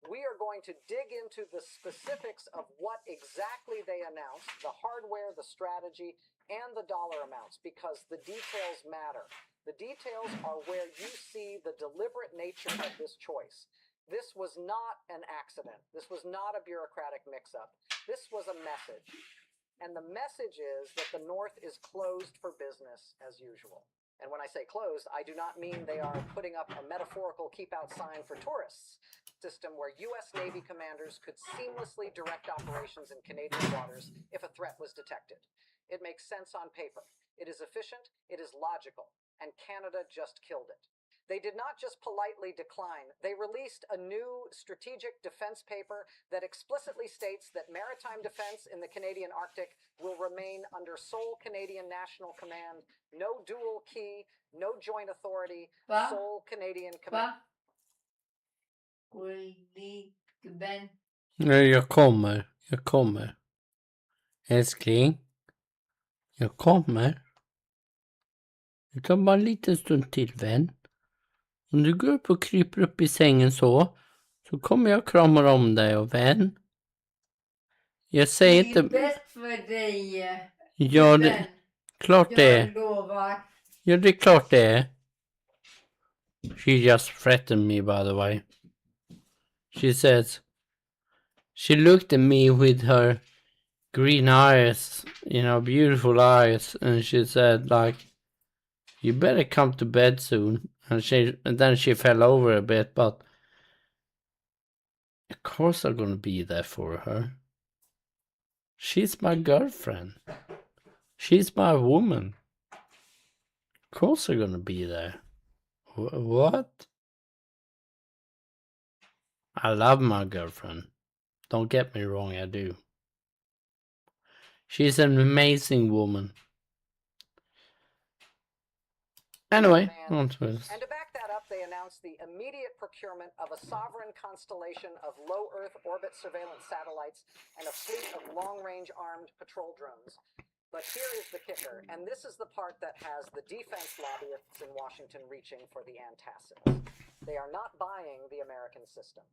[SPEAKER 5] We are going to dig into the specifics of what exactly they announced, the hardware, the strategy, and the dollar amounts, because the details matter. The details are where you see the deliberate nature of this choice. This was not an accident. This was not a bureaucratic mix-up. This was a message. And the message is that the North is closed for business as usual. And when I say closed, I do not mean they are putting up a metaphorical keep-out sign for tourists system where U.S. Navy commanders could seamlessly direct operations in Canadian waters if a threat was detected. It makes sense on paper. It is efficient, it is logical, and Canada just killed it. They did not just politely decline. They released a new strategic defense paper that explicitly states that maritime defense in the Canadian Arctic will remain under sole Canadian National Command, no dual key, no joint authority, sole Canadian Command.
[SPEAKER 1] Nej, jag kommer. Älskling. Jag kommer. Det tar bara en liten stund till, vän. Om du går upp och kryper upp i sängen så kommer jag krama om dig och vän. Jag säger inte...
[SPEAKER 3] Det är bäst för dig.
[SPEAKER 1] Ja, det... Klart det är.
[SPEAKER 3] Jag lovar.
[SPEAKER 1] Ja, det är klart det är. She just threatened me, by the way. She says... She looked at me with her green eyes, you know, beautiful eyes, and she said, like, you better come to bed soon. And then she fell over a bit, but of course I'm gonna be there for her. She's my girlfriend. She's my woman. Of course I'm gonna be there. What? I love my girlfriend. Don't get me wrong, I do. She's an amazing woman. Anyway, on to this.
[SPEAKER 5] And to back that up, they announced the immediate procurement of a sovereign constellation of low Earth orbit surveillance satellites and a fleet of long-range armed patrol drones. But here is the kicker, and this is the part that has the defense lobbyists in Washington reaching for the antacids. They are not buying the American system.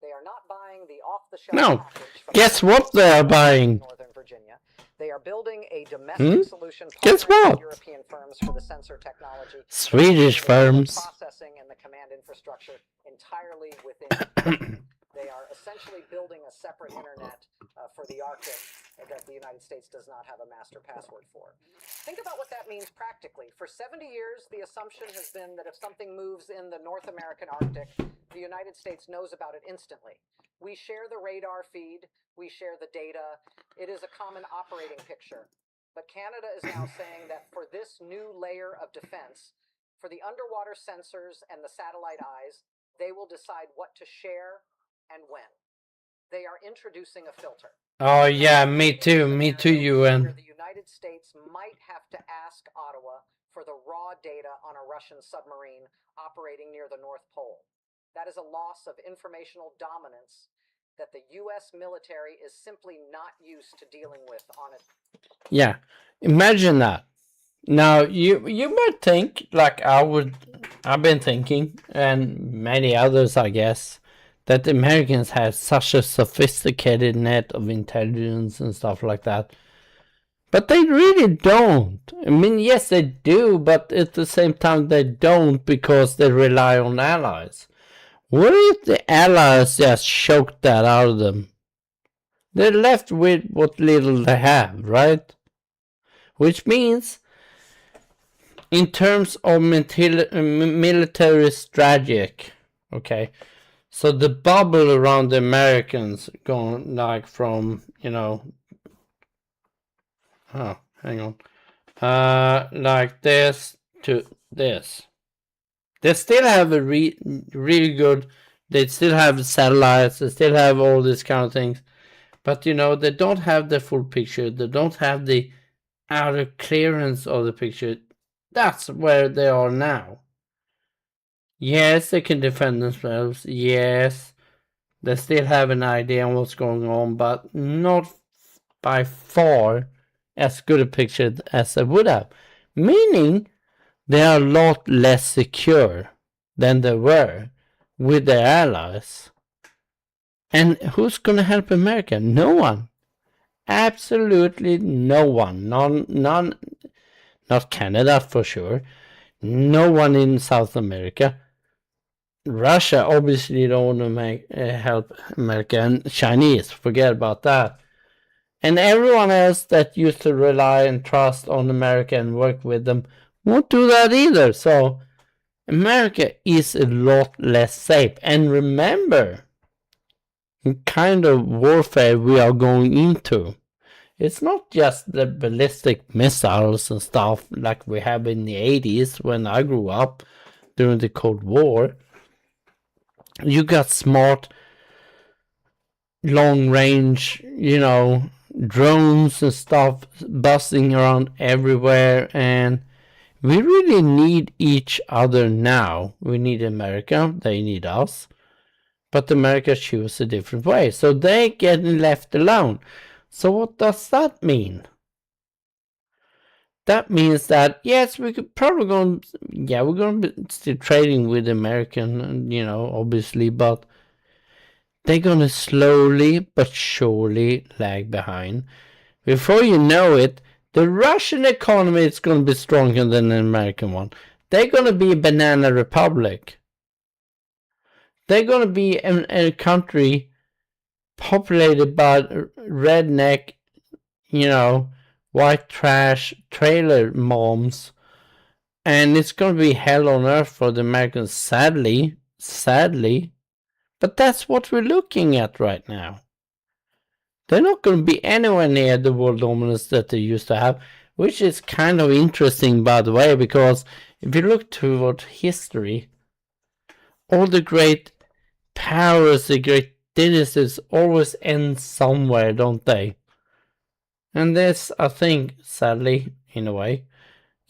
[SPEAKER 5] They are not buying the off-the-shelf package from
[SPEAKER 1] Guess what they are buying?
[SPEAKER 5] Northern Virginia. They are building a domestic solution
[SPEAKER 1] Guess
[SPEAKER 5] partnering with
[SPEAKER 1] what?
[SPEAKER 5] European firms for the sensor technology,
[SPEAKER 1] Swedish firms.
[SPEAKER 5] processing and the command infrastructure entirely within. They are essentially building a separate internet for the Arctic that the United States does not have a master password for. Think about what that means practically. For 70 years, the assumption has been that if something moves in the North American Arctic, the United States knows about it instantly. We share the radar feed, we share the data. It is a common operating picture. But Canada is now saying that for this new layer of defense, for the underwater sensors and the satellite eyes, they will decide what to share and when. They are introducing a filter.
[SPEAKER 1] Oh yeah, me too, UN.
[SPEAKER 5] Where the United States might have to ask Ottawa for the raw data on a Russian submarine operating near the North Pole. That is a loss of informational dominance that the U.S. military is simply not used to dealing with on it.
[SPEAKER 1] Yeah, imagine that. Now, you might think, like I've been thinking, and many others, I guess, that the Americans have such a sophisticated net of intelligence and stuff like that. But they really don't. I mean, yes, they do, but at the same time, they don't because they rely on allies. What if the allies just choked that out of them? They're left with what little they have, right? Which means, in terms of military strategic, okay, so the bubble around the Americans going like from, you know, oh, hang on, like this to this. They still have a really good, they still have satellites, they still have all these kind of things, but you know, they don't have the full picture, they don't have the outer clearance of the picture. That's where they are now. Yes, they can defend themselves. Yes, they still have an idea on what's going on, but not by far as good a picture as they would have. Meaning, they are a lot less secure. than they were with their allies. And who's going to help America? No one. Absolutely no one. None, not Canada for sure. No one in South America. Russia obviously don't want to help America, and Chinese, forget about that. And everyone else that used to rely and trust on America and work with them won't do that either. So America is a lot less safe. And remember, the kind of warfare we are going into. It's not just the ballistic missiles and stuff like we have in the 80s when I grew up during the Cold War. You got smart, long range, drones and stuff buzzing around everywhere, and we really need each other now. We need America, they need us, but America choose a different way, so they getting left alone. So what does that mean? That means that yes, we could probably we're going to be still trading with American, obviously, but they're going to slowly but surely lag behind. Before you know it, the Russian economy is going to be stronger than the American one. They're going to be a banana republic. They're going to be a country populated by redneck, white trash trailer moms. And it's going to be hell on earth for the Americans, sadly. But that's what we're looking at right now. They're not going to be anywhere near the world dominance that they used to have, which is kind of interesting, by the way, because if you look toward history, all the great powers, the great dynasties always end somewhere, don't they? And this, I think, sadly, in a way,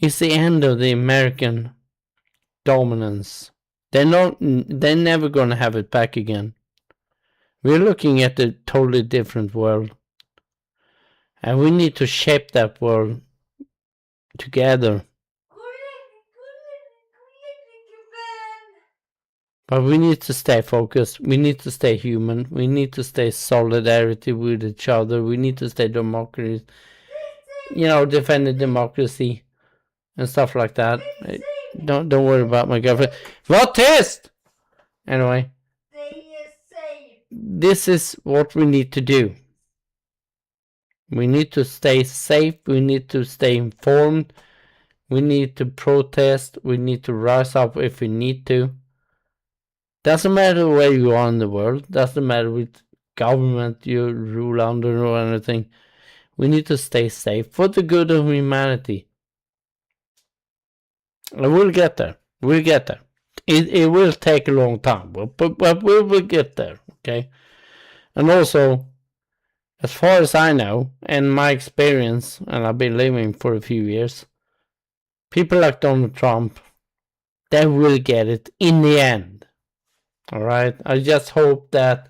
[SPEAKER 1] is the end of the American dominance. They're never going to have it back again. We're looking at a totally different world. And we need to shape that world together. But we need to stay focused. We need to stay human. We need to stay solidarity with each other. We need to stay democracy. Defending democracy and stuff like that. Don't worry about my girlfriend. What test? Anyway. This is what we need to do. We need to stay safe. We need to stay informed. We need to protest. We need to rise up if we need to. Doesn't matter where you are in the world. Doesn't matter which government you rule under or anything. We need to stay safe for the good of humanity. And we'll get there. We'll get there. It will take a long time, but we will get there, okay? And also, as far as I know, and my experience, and I've been living for a few years, people like Donald Trump, they will get it in the end. Alright? I just hope that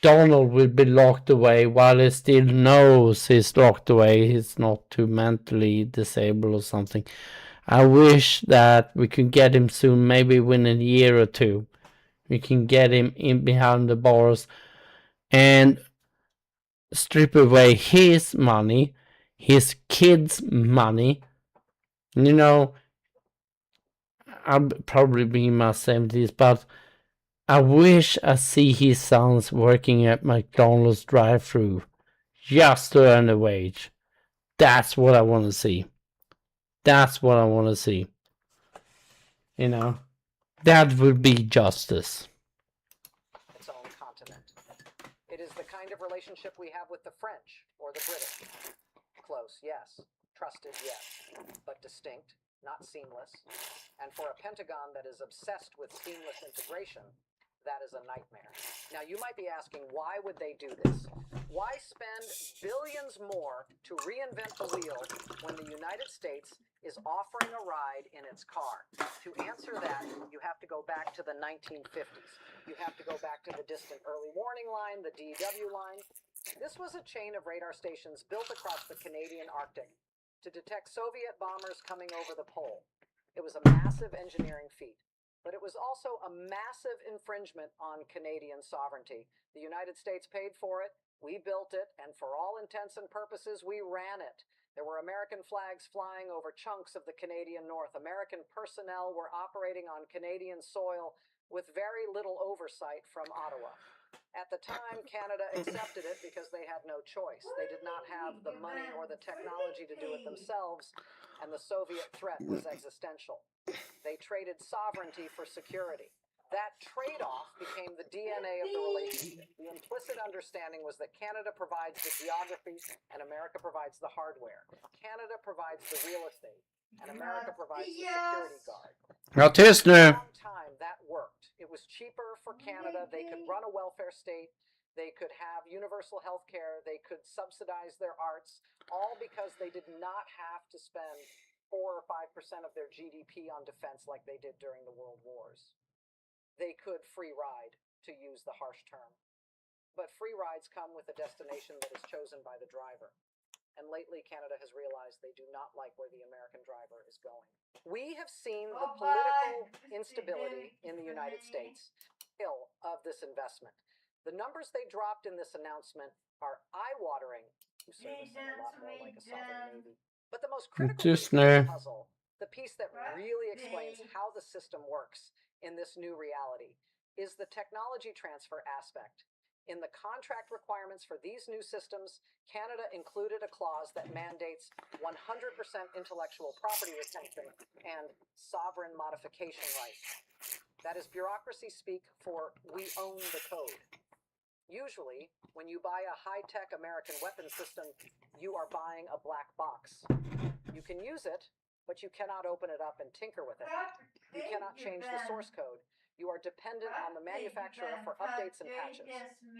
[SPEAKER 1] Donald will be locked away while he still knows he's locked away. He's not too mentally disabled or something. I wish that we could get him soon, maybe within a year or two. We can get him in behind the bars and strip away his money, his kids' money. I'll probably be in my 70s, but I wish I see his sons working at McDonald's drive-thru just to earn a wage. That's what I want to see. That's what I want to see. That would be justice.
[SPEAKER 5] Its own continent. It is the kind of relationship we have with the French or the British. Close, yes. Trusted, yes. But distinct, not seamless. And for a Pentagon that is obsessed with seamless integration, that is a nightmare. Now, you might be asking, why would they do this? Why spend billions more to reinvent the wheel when the United States is offering a ride in its car? To answer that, you have to go back to the 1950s. You have to go back to the distant early warning line, the DW line. This was a chain of radar stations built across the Canadian Arctic to detect Soviet bombers coming over the pole. It was a massive engineering feat. But it was also a massive infringement on Canadian sovereignty. The United States paid for it, we built it, and for all intents and purposes, we ran it. There were American flags flying over chunks of the Canadian North. American personnel were operating on Canadian soil with very little oversight from Ottawa. At the time, Canada accepted it because they had no choice. They did not have the money or the technology to do it themselves, and the Soviet threat was existential. They traded sovereignty for security. That trade-off became the DNA of the relationship. The implicit understanding was that Canada provides the geography and America provides the hardware. Canada provides the real estate and America provides the security guard.
[SPEAKER 1] Ja, tyst
[SPEAKER 5] For a
[SPEAKER 1] nu!
[SPEAKER 5] long time, that worked. It was cheaper for Canada. They could run a welfare state. They could have universal health care. They could subsidize their arts, all because they did not have to spend 4 or 5% of their GDP on defense like they did during the World Wars. They could free ride, to use the harsh term. But free rides come with a destination that is chosen by the driver. And lately, Canada has realized they do not like where the American driver is going. We have seen the political instability in the United States of this investment. The numbers they dropped in this announcement are eye-watering. You service them a lot more like a sovereign navy. But the most critical piece
[SPEAKER 1] Tyst
[SPEAKER 5] of this
[SPEAKER 1] nu!
[SPEAKER 5] puzzle, the piece that really explains how the system works in this new reality, is the technology transfer aspect. In the contract requirements for these new systems, Canada included a clause that mandates 100% intellectual property retention and sovereign modification rights. That is bureaucracy speak for we own the code. Usually, when you buy a high-tech American weapon system, you are buying a black box. You can use it, but you cannot open it up and tinker with it. You cannot change the source code. You are dependent on the manufacturer for updates and patches.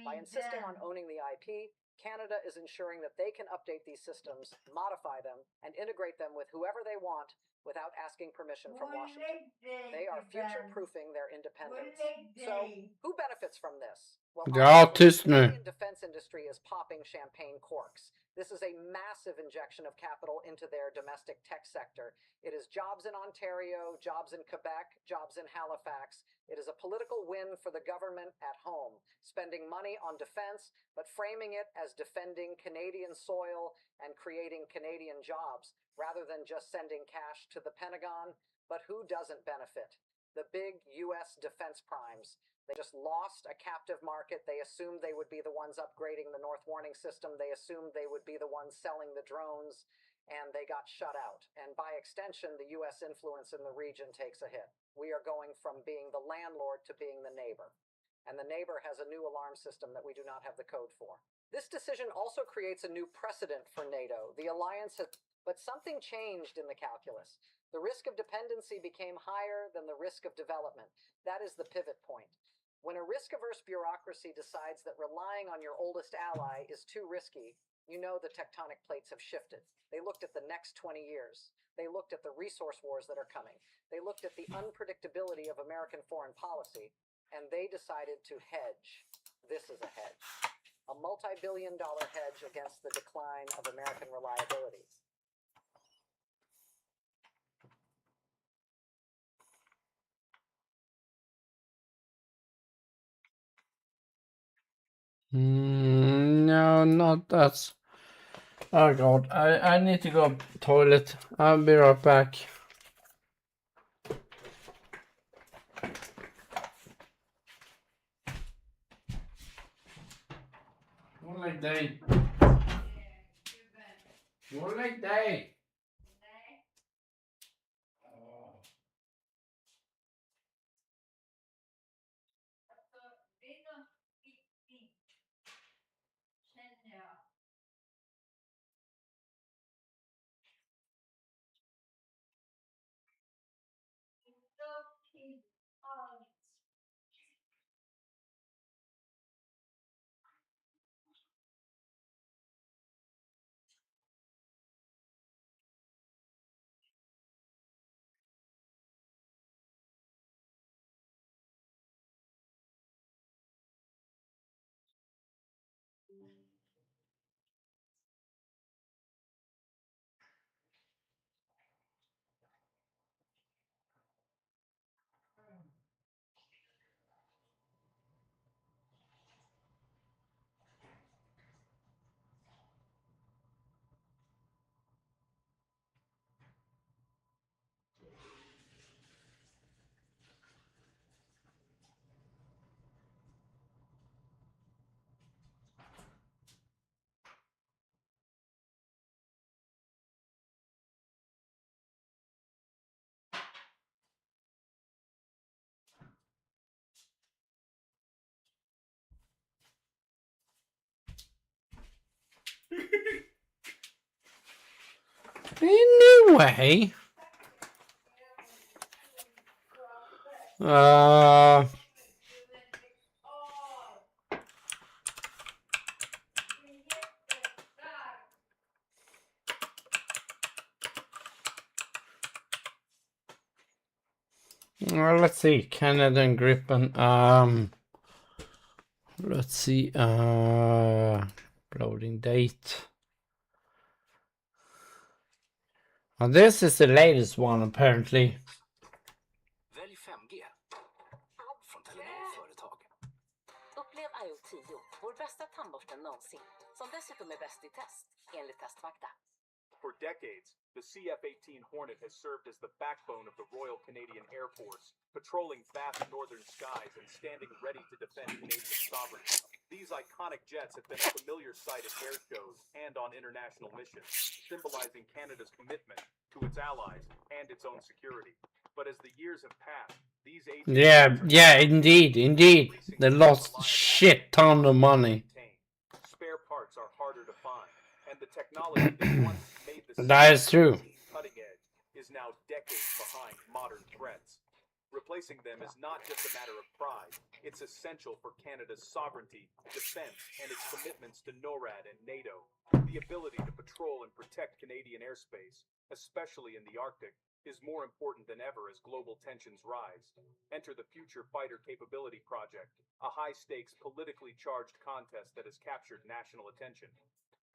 [SPEAKER 5] By insisting on owning the IP, Canada is ensuring that they can update these systems, modify them, and integrate them with whoever they want without asking permission from Washington. They are future-proofing their independence. So, who benefits from this? Well,
[SPEAKER 1] Ja,
[SPEAKER 5] obviously,
[SPEAKER 1] tyst
[SPEAKER 5] the
[SPEAKER 1] nu!
[SPEAKER 5] Canadian defense industry is popping champagne corks. This is a massive injection of capital into their domestic tech sector. It is jobs in Ontario, jobs in Quebec, jobs in Halifax. It is a political win for the government at home, spending money on defense, but framing it as defending Canadian soil and creating Canadian jobs, rather than just sending cash to the Pentagon. But who doesn't benefit? The big U.S. defense primes. They just lost a captive market. They assumed they would be the ones upgrading the North Warning System. They assumed they would be the ones selling the drones, and they got shut out. And by extension, the U.S. influence in the region takes a hit. We are going from being the landlord to being the neighbor. And the neighbor has a new alarm system that we do not have the code for. This decision also creates a new precedent for NATO. The alliance has, but something changed in the calculus. The risk of dependency became higher than the risk of development. That is the pivot point. When a risk-averse bureaucracy decides that relying on your oldest ally is too risky, you know the tectonic plates have shifted. They looked at the next 20 years. They looked at the resource wars that are coming. They looked at the unpredictability of American foreign policy, and they decided to hedge. This is a hedge. A multi-billion-dollar hedge against the decline of American reliability.
[SPEAKER 1] No, not that. Oh god, I need to go toilet. I'll be right back. Gå och lägg dig. Gå och lägg dig. Anyway. Well, let's see. Canada and Gripen. Let's see. Loading date. Well, this is the latest one apparently.
[SPEAKER 8] Välj 5G. Från telefonföretagen.
[SPEAKER 6] Upplev iOS 10, vår bästa tandborsten någonsin, som dessutom är bäst i test, enligt Testfakta.
[SPEAKER 12] For decades, the CF-18 Hornet has served as the backbone of the Royal Canadian Air Force, patrolling vast northern skies and standing ready to defend Canadian sovereignty. These iconic jets have been a familiar sight at air shows and on international missions, symbolizing Canada's commitment to its allies and its own security. But as the years have passed, these
[SPEAKER 1] Yeah, indeed. They lost shit ton of money.
[SPEAKER 12] spare parts are harder to find, and the technology that once made the
[SPEAKER 1] That is true.
[SPEAKER 12] cutting edge is now decades behind modern threats. Replacing them is not just a matter of pride, it's essential for Canada's sovereignty, defense, and its commitments to NORAD and NATO. The ability to patrol and protect Canadian airspace, especially in the Arctic, is more important than ever as global tensions rise. Enter the Future Fighter Capability Project, a high-stakes, politically charged contest that has captured national attention.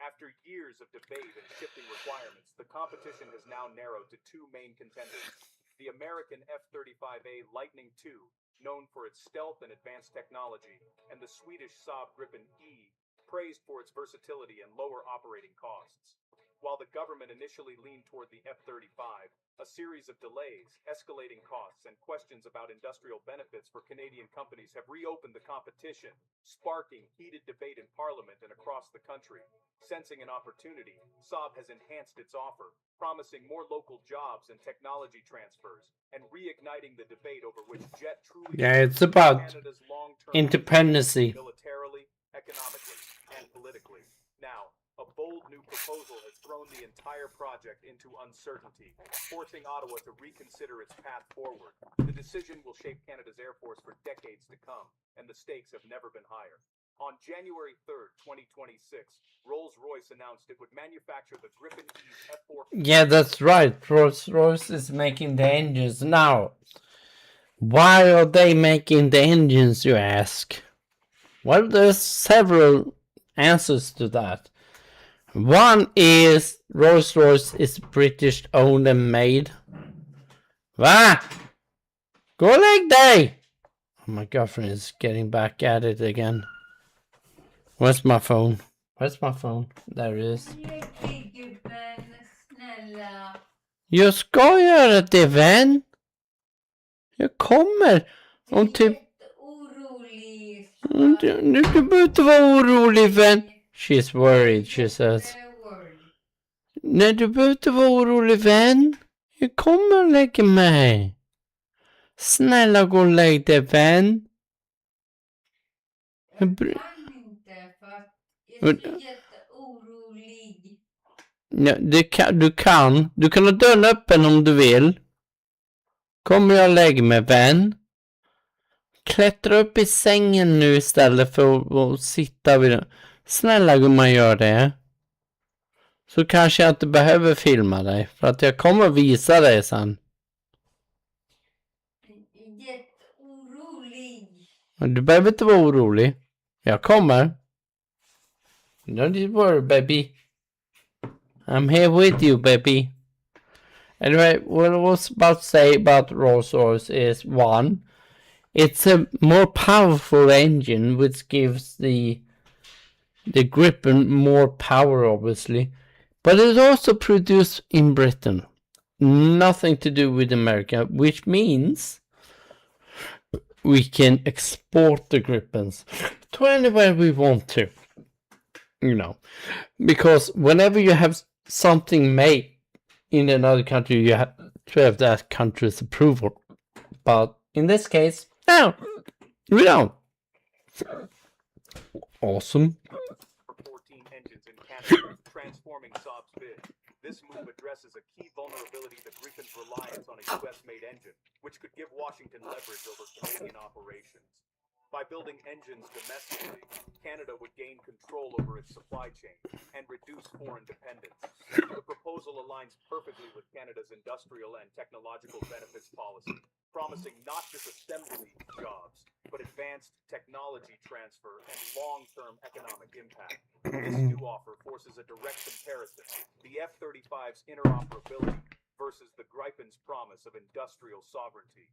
[SPEAKER 12] After years of debate and shifting requirements, the competition has now narrowed to two main contenders. The American F-35A Lightning II, known for its stealth and advanced technology, and the Swedish Saab Gripen E, praised for its versatility and lower operating costs. While the government initially leaned toward the F-35, a series of delays, escalating costs, and questions about industrial benefits for Canadian companies have reopened the competition, sparking heated debate in Parliament and across the country. Sensing an opportunity, Saab has enhanced its offer, promising more local jobs and technology transfers, and reigniting the debate over which jet truly
[SPEAKER 1] It's about
[SPEAKER 12] Canada's long-term
[SPEAKER 1] independency.
[SPEAKER 12] militarily, economically, and politically. Now, a bold new proposal has thrown the entire project into uncertainty, forcing Ottawa to reconsider its path forward. The decision will shape Canada's Air Force for decades to come, and the stakes have never been higher. On January 3rd, 2026, Rolls-Royce announced it would manufacture the Gripen E's F-4...
[SPEAKER 1] Yeah, that's right. Rolls-Royce is making the engines now. Why are they making the engines, you ask? Well, there's several answers to that. One is Rolls-Royce is British owned and made. Va? Go like day! Oh, my girlfriend is getting back at it again. Where's my phone? Where's my phone? There it is. Jag ska göra det, vän. Jag kommer. Om typ... Du behöver inte vara orolig, vän. She's worried, she says. Nej, du behöver inte vara orolig, vän. Jag kommer och lägger mig. Snälla gå och lägg dig, vän.
[SPEAKER 3] Jag kan inte för att jag är så jätteorolig.
[SPEAKER 1] Ja, du kan ha dörren öppen om du vill. Kommer jag och lägger mig, vän. Klättra upp i sängen nu istället för att sitta vid den. Snälla gumman, gör det. Så kanske jag inte behöver filma dig. För att jag kommer visa dig sen.
[SPEAKER 3] Jätteorolig.
[SPEAKER 1] Du behöver inte vara orolig. Jag kommer. Don't worry, baby. I'm here with you, baby. Anyway, what I was about to say about Rolls-Royce is one, it's a more powerful engine which gives the Gripen more power, obviously, but it's also produced in Britain. Nothing to do with America, which means we can export the Gripens to anywhere we want to. You know, because whenever you have something made in another country, you have to have that country's approval. But in this case, no, we don't. Awesome.
[SPEAKER 12] 14 engines in Canada, transforming Saab's bid. This move addresses a key vulnerability that Gripen's reliance on a US-made engine, which could give Washington leverage over Canadian operations. By building engines domestically, Canada would gain control over its supply chain and reduce foreign dependence. The proposal aligns perfectly with Canada's industrial and technological benefits policy, promising not just assembly jobs, but advanced technology transfer and long-term economic impact. This new offer forces a direct comparison: the F-35's interoperability versus the Gripen's promise of industrial sovereignty.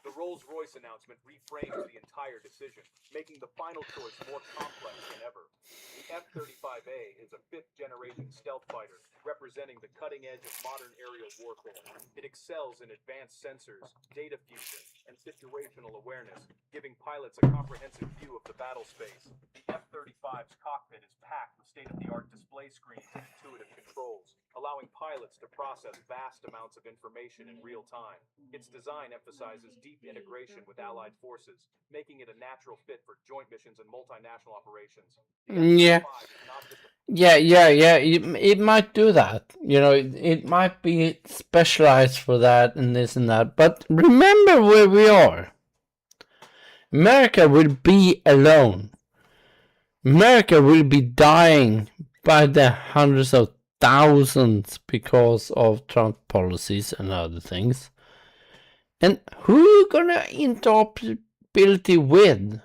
[SPEAKER 12] The Rolls-Royce announcement reframes the entire decision, making the final choice more complex than ever. The F-35A is a fifth-generation stealth fighter, representing the cutting edge of modern aerial warfare. It excels in advanced sensors, data fusion, and situational awareness, giving pilots a comprehensive view of the battle space. The F-35's cockpit is packed with state-of-the-art display screens and intuitive controls, allowing pilots to process vast amounts of information in real time. Its design emphasizes deep integration with allied forces, making it a natural fit for joint missions and multinational operations.
[SPEAKER 1] Yeah. Yeah. It might do that. You know, it might be specialized for that and this and that. But remember where we are. America will be alone. America will be dying by the hundreds of thousands because of Trump policies and other things. And who are you gonna interoperability with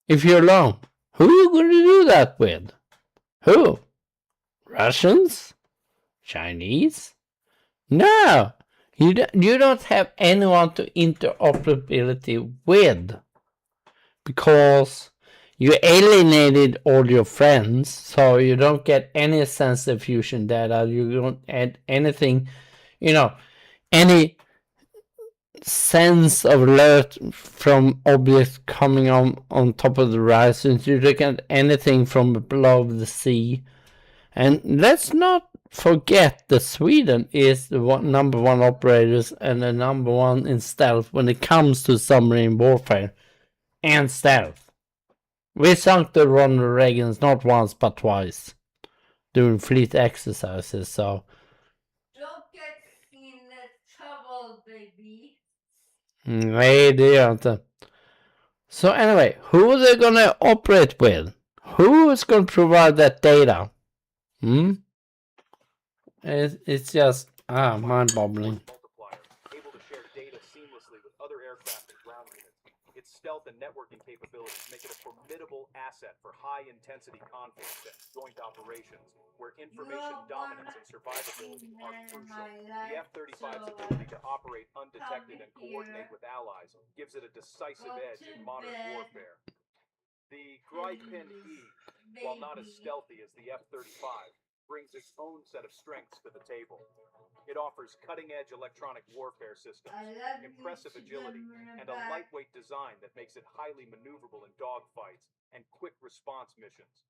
[SPEAKER 1] if you're alone? Who are you gonna do that with? Who? Russians? Chinese? No! You don't have anyone to interoperability with because you alienated all your friends, so you don't get any sensitive fusion data, you don't add anything, any sense of alert from objects coming on top of the horizon. You don't get anything from below the sea. And let's not forget that Sweden is the number one operators and the number one in stealth when it comes to submarine warfare and stealth. We sunk the Ronald Reagans not once but twice during fleet exercises, so
[SPEAKER 3] Don't get in trouble, baby.
[SPEAKER 1] nej, det gör jag inte. So anyway, who are they gonna operate with? Who is gonna provide that data? It's just mind-boggling.
[SPEAKER 12] Able to share data seamlessly with other aircraft and ground units. Its stealth and networking capabilities make it a formidable asset for high-intensity conflicts and joint operations, where information dominance and survivability are crucial. The F-35's ability to operate undetected and coordinate with allies gives it a decisive edge in modern warfare. The Gripen E, while not as stealthy as the F-35, brings its own set of strengths to the table. It offers cutting-edge electronic warfare systems, impressive agility, and a lightweight design that makes it highly maneuverable in dogfights and quick response missions.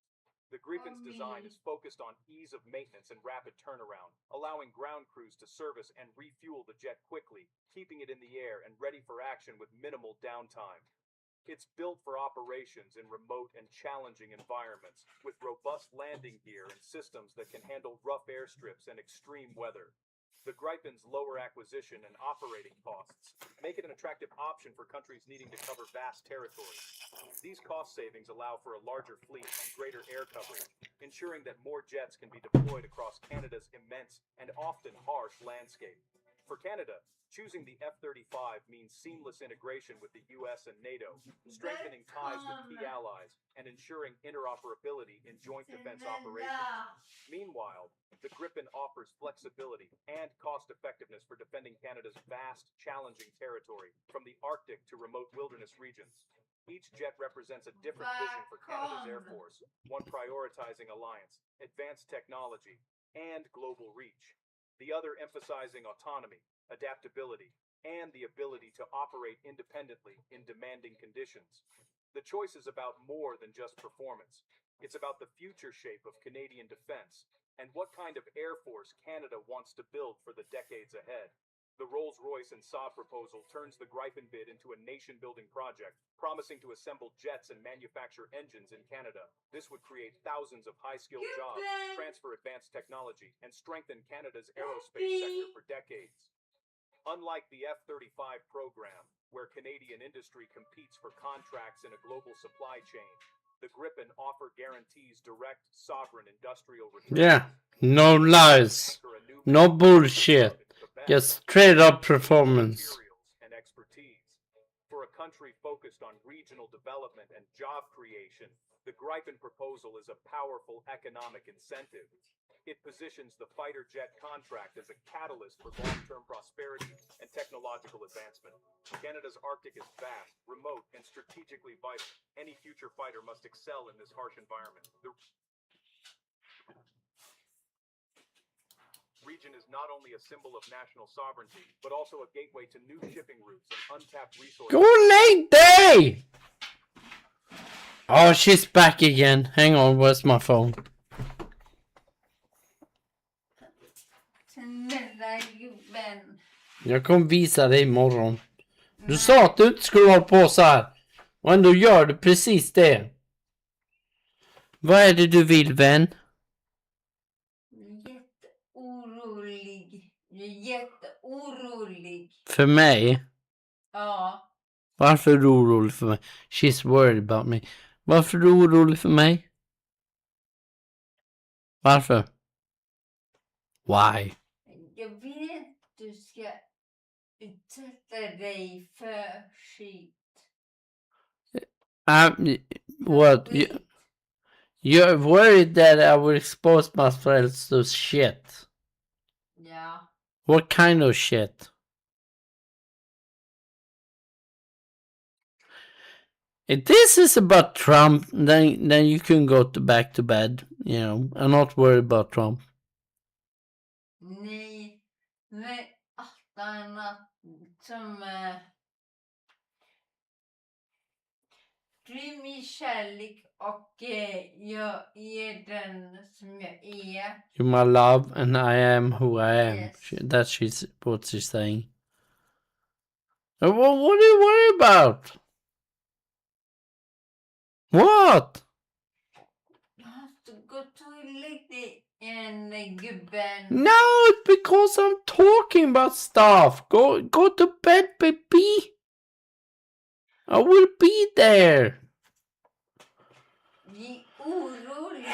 [SPEAKER 12] The Gripen's design is focused on ease of maintenance and rapid turnaround, allowing ground crews to service and refuel the jet quickly, keeping it in the air and ready for action with minimal downtime. It's built for operations in remote and challenging environments, with robust landing gear and systems that can handle rough airstrips and extreme weather. The Gripen's lower acquisition and operating costs make it an attractive option for countries needing to cover vast territories. These cost savings allow for a larger fleet and greater air coverage, ensuring that more jets can be deployed across Canada's immense and often harsh landscape. For Canada, choosing the F-35 means seamless integration with the US and NATO, strengthening ties with key allies, and ensuring interoperability in joint defense operations. Meanwhile, the Gripen offers flexibility and cost-effectiveness for defending Canada's vast, challenging territory, from the Arctic to remote wilderness regions. Each jet represents a different vision for Canada's Air Force, one prioritizing alliance, advanced technology, and global reach. The other emphasizing autonomy, adaptability, and the ability to operate independently in demanding conditions. The choice is about more than just performance. It's about the future shape of Canadian defense and what kind of Air Force Canada wants to build for the decades ahead. The Rolls-Royce and Saab proposal turns the Gripen bid into a nation-building project, promising to assemble jets and manufacture engines in Canada. This would create thousands of high-skilled jobs, transfer advanced technology, and strengthen Canada's aerospace sector for decades. Unlike the F-35 program, where Canadian industry competes for contracts in a global supply chain, the Gripen offer guarantees direct, sovereign industrial returns.
[SPEAKER 1] Yeah, no lies, no bullshit, just straight up performance.
[SPEAKER 12] And expertise. For a country focused on regional development and job creation, the Gripen proposal is a powerful economic incentive. It positions the fighter jet contract as a catalyst for long-term prosperity and technological advancement. Canada's Arctic is vast, remote, and strategically vital. Any future fighter must excel in this harsh environment. The region is not only a symbol of national sovereignty, but also a gateway to new shipping routes and untapped resources.
[SPEAKER 1] Good late day! Oh, she's back again. Hang on, where's my phone?
[SPEAKER 3] Snälla gubben.
[SPEAKER 1] Jag kommer visa dig imorgon. Du sa att du inte skulle hålla på så här. Och ändå gör du precis det. Vad är det du vill, vän?
[SPEAKER 3] Jätteorolig. Jag är jätteorolig.
[SPEAKER 1] För mig?
[SPEAKER 3] Ja.
[SPEAKER 1] Varför är du orolig för mig? She's worried about me. Varför är du orolig för mig? Varför? Why?
[SPEAKER 3] Jag vill inte att du ska utsätta dig för skit.
[SPEAKER 1] What? You're worried that I will expose myself to shit.
[SPEAKER 3] Yeah.
[SPEAKER 1] What kind of shit? If this is about Trump, then you can go back to bed, you know, and not worry about Trump.
[SPEAKER 3] Nej, men allt annat som du är min kärlek och jag är den som jag är.
[SPEAKER 1] You're my love and I am who I am.
[SPEAKER 3] Yes.
[SPEAKER 1] That's what she's saying. What are you worried about? What?
[SPEAKER 3] Jag måste gå toaletten igen, gubben.
[SPEAKER 1] No, it's because I'm talking about stuff. Go to bed, baby. I will be there.
[SPEAKER 3] Jag är orolig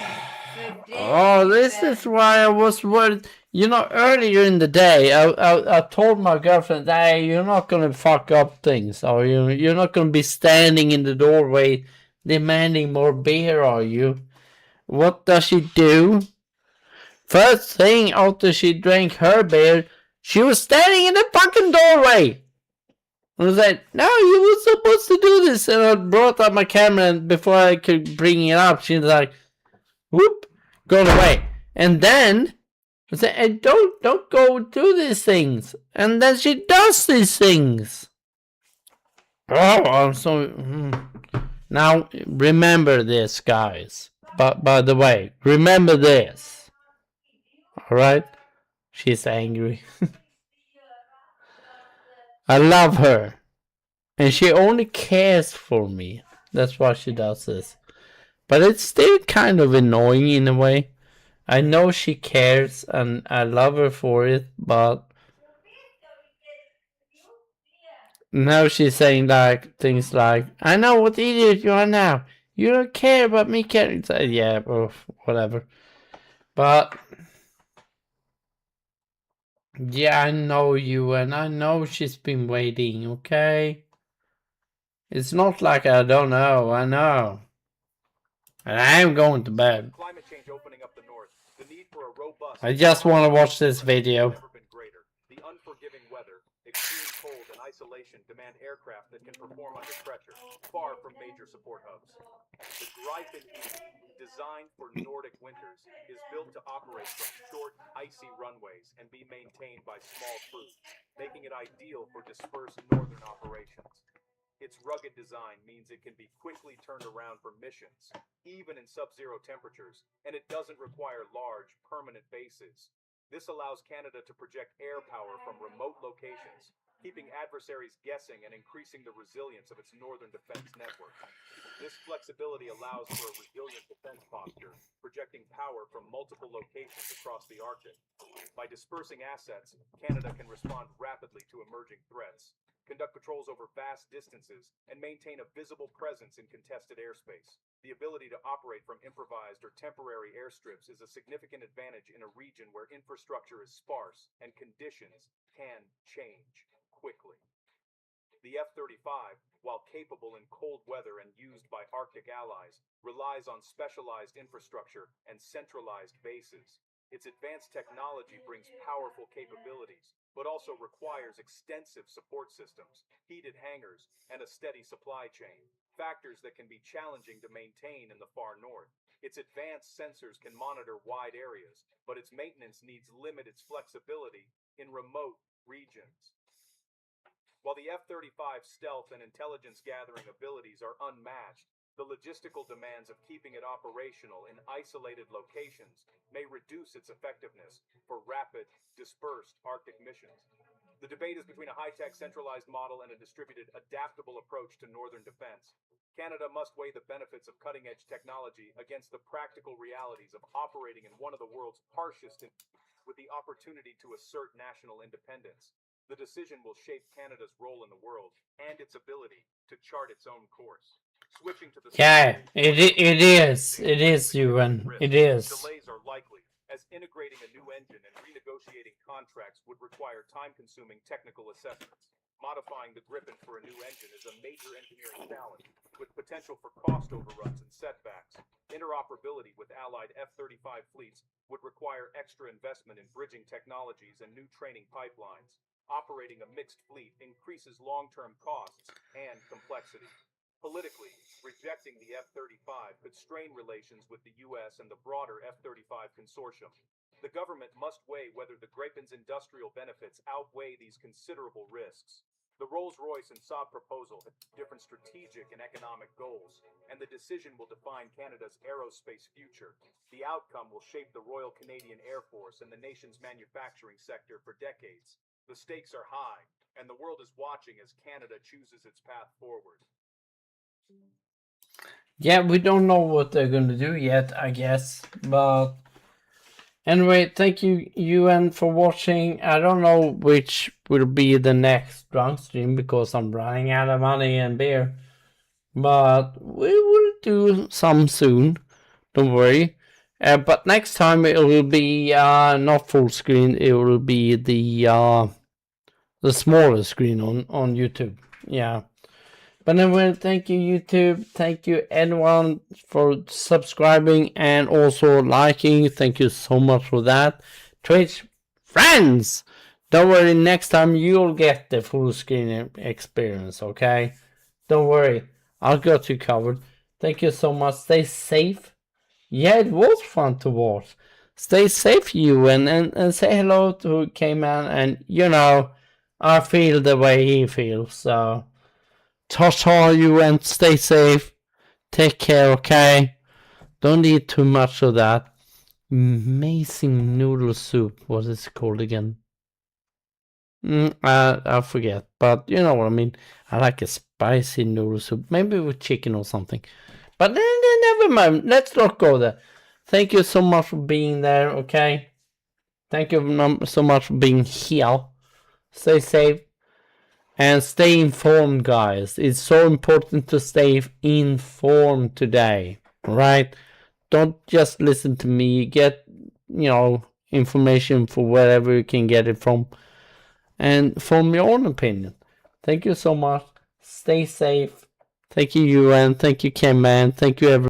[SPEAKER 3] för dig.
[SPEAKER 1] Oh, this is why I was worried. You know, earlier in the day, I told my girlfriend, "Hey, you're not gonna fuck up things, are you? You're not gonna be standing in the doorway demanding more beer, are you?" What does she do? First thing after she drank her beer, she was standing in the fucking doorway. I was like, "No, you were supposed to do this." And I brought up my camera, and before I could bring it up, she was like, whoop, gone away. And then I said, "Hey, don't go do these things." And then she does these things. Oh, I'm so... Now, remember this, guys. But by the way, remember this. Alright? She's angry. I love her. And she only cares for me. That's why she does this. But it's still kind of annoying in a way. I know she cares and I love her for it, but now she's saying like things like, "I know what idiot you are now. You don't care about me caring." Yeah, well, whatever. But yeah, I know you and I know she's been waiting, okay? It's not like I don't know, I know. And I am going to bed.
[SPEAKER 12] Climate change opening up the north. The need for a robust...
[SPEAKER 1] I just want to watch this video.
[SPEAKER 12] The unforgiving weather, extreme cold, and isolation demand aircraft that can perform under pressure, far from major support hubs. The Gripen E, designed for Nordic winters, is built to operate from short, icy runways and be maintained by small crews, making it ideal for dispersed northern operations. Its rugged design means it can be quickly turned around for missions, even in sub-zero temperatures, and it doesn't require large, permanent bases. This allows Canada to project air power from remote locations, keeping adversaries guessing and increasing the resilience of its northern defense network. This flexibility allows for a resilient defense posture, projecting power from multiple locations across the Arctic. By dispersing assets, Canada can respond rapidly to emerging threats, conduct patrols over vast distances, and maintain a visible presence in contested airspace. The ability to operate from improvised or temporary airstrips is a significant advantage in a region where infrastructure is sparse and conditions can change quickly. The F-35, while capable in cold weather and used by Arctic allies, relies on specialized infrastructure and centralized bases. Its advanced technology brings powerful capabilities, but also requires extensive support systems, heated hangars, and a steady supply chain, factors that can be challenging to maintain in the far north. Its advanced sensors can monitor wide areas, but its maintenance needs limit its flexibility in remote regions. While the F-35's stealth and intelligence gathering abilities are unmatched, the logistical demands of keeping it operational in isolated locations may reduce its effectiveness for rapid, dispersed Arctic missions. The debate is between a high-tech centralized model and a distributed, adaptable approach to northern defense. Canada must weigh the benefits of cutting-edge technology against the practical realities of operating in one of the world's harshest with the opportunity to assert national independence. The decision will shape Canada's role in the world and its ability to chart its own course. Switching to the
[SPEAKER 1] it is, Ewan. It is.
[SPEAKER 12] Delays are likely, as integrating a new engine and renegotiating contracts would require time-consuming technical assessments. Modifying the Gripen for a new engine is a major engineering challenge, with potential for cost overruns and setbacks. Interoperability with allied F-35 fleets would require extra investment in bridging technologies and new training pipelines. Operating a mixed fleet increases long-term costs and complexity. Politically, rejecting the F-35 could strain relations with the U.S. and the broader F-35 consortium. The government must weigh whether the Gripen's industrial benefits outweigh these considerable risks. The Rolls-Royce and Saab proposal have different strategic and economic goals, and the decision will define Canada's aerospace future. The outcome will shape the Royal Canadian Air Force and the nation's manufacturing sector for decades. The stakes are high, and the world is watching as Canada chooses its path forward.
[SPEAKER 1] Yeah, we don't know what they're going to do yet, I guess. But anyway, thank you, Ewan, for watching. I don't know which will be the next drunk stream because I'm running out of money and beer. But we will do some soon. Don't worry. But next time it will be not full screen. It will be the smaller screen on YouTube. Yeah. But anyway, thank you, YouTube. Thank you, everyone, for subscribing and also liking. Thank you so much for that. Twitch friends, don't worry. Next time you'll get the full screen experience. Okay, don't worry. I'll got you covered. Thank you so much. Stay safe. Yeah, it was fun to watch. Stay safe, you, and say hello to K-Man. And you know, I feel the way he feels. So. Ta-ta, you, and stay safe. Take care, okay? Don't eat too much of that amazing noodle soup. What is it called again? I forget, but you know what I mean. I like a spicy noodle soup, maybe with chicken or something. But then never mind. Let's not go there. Thank you so much for being there, okay? Thank you so much for being here. Stay safe. And stay informed, guys. It's so important to stay informed today, right? Don't just listen to me. Get, information for wherever you can get it from. And form your own opinion. Thank you so much. Stay safe. Thank you, Ewan. Thank you, Ken Man. Thank you, everyone.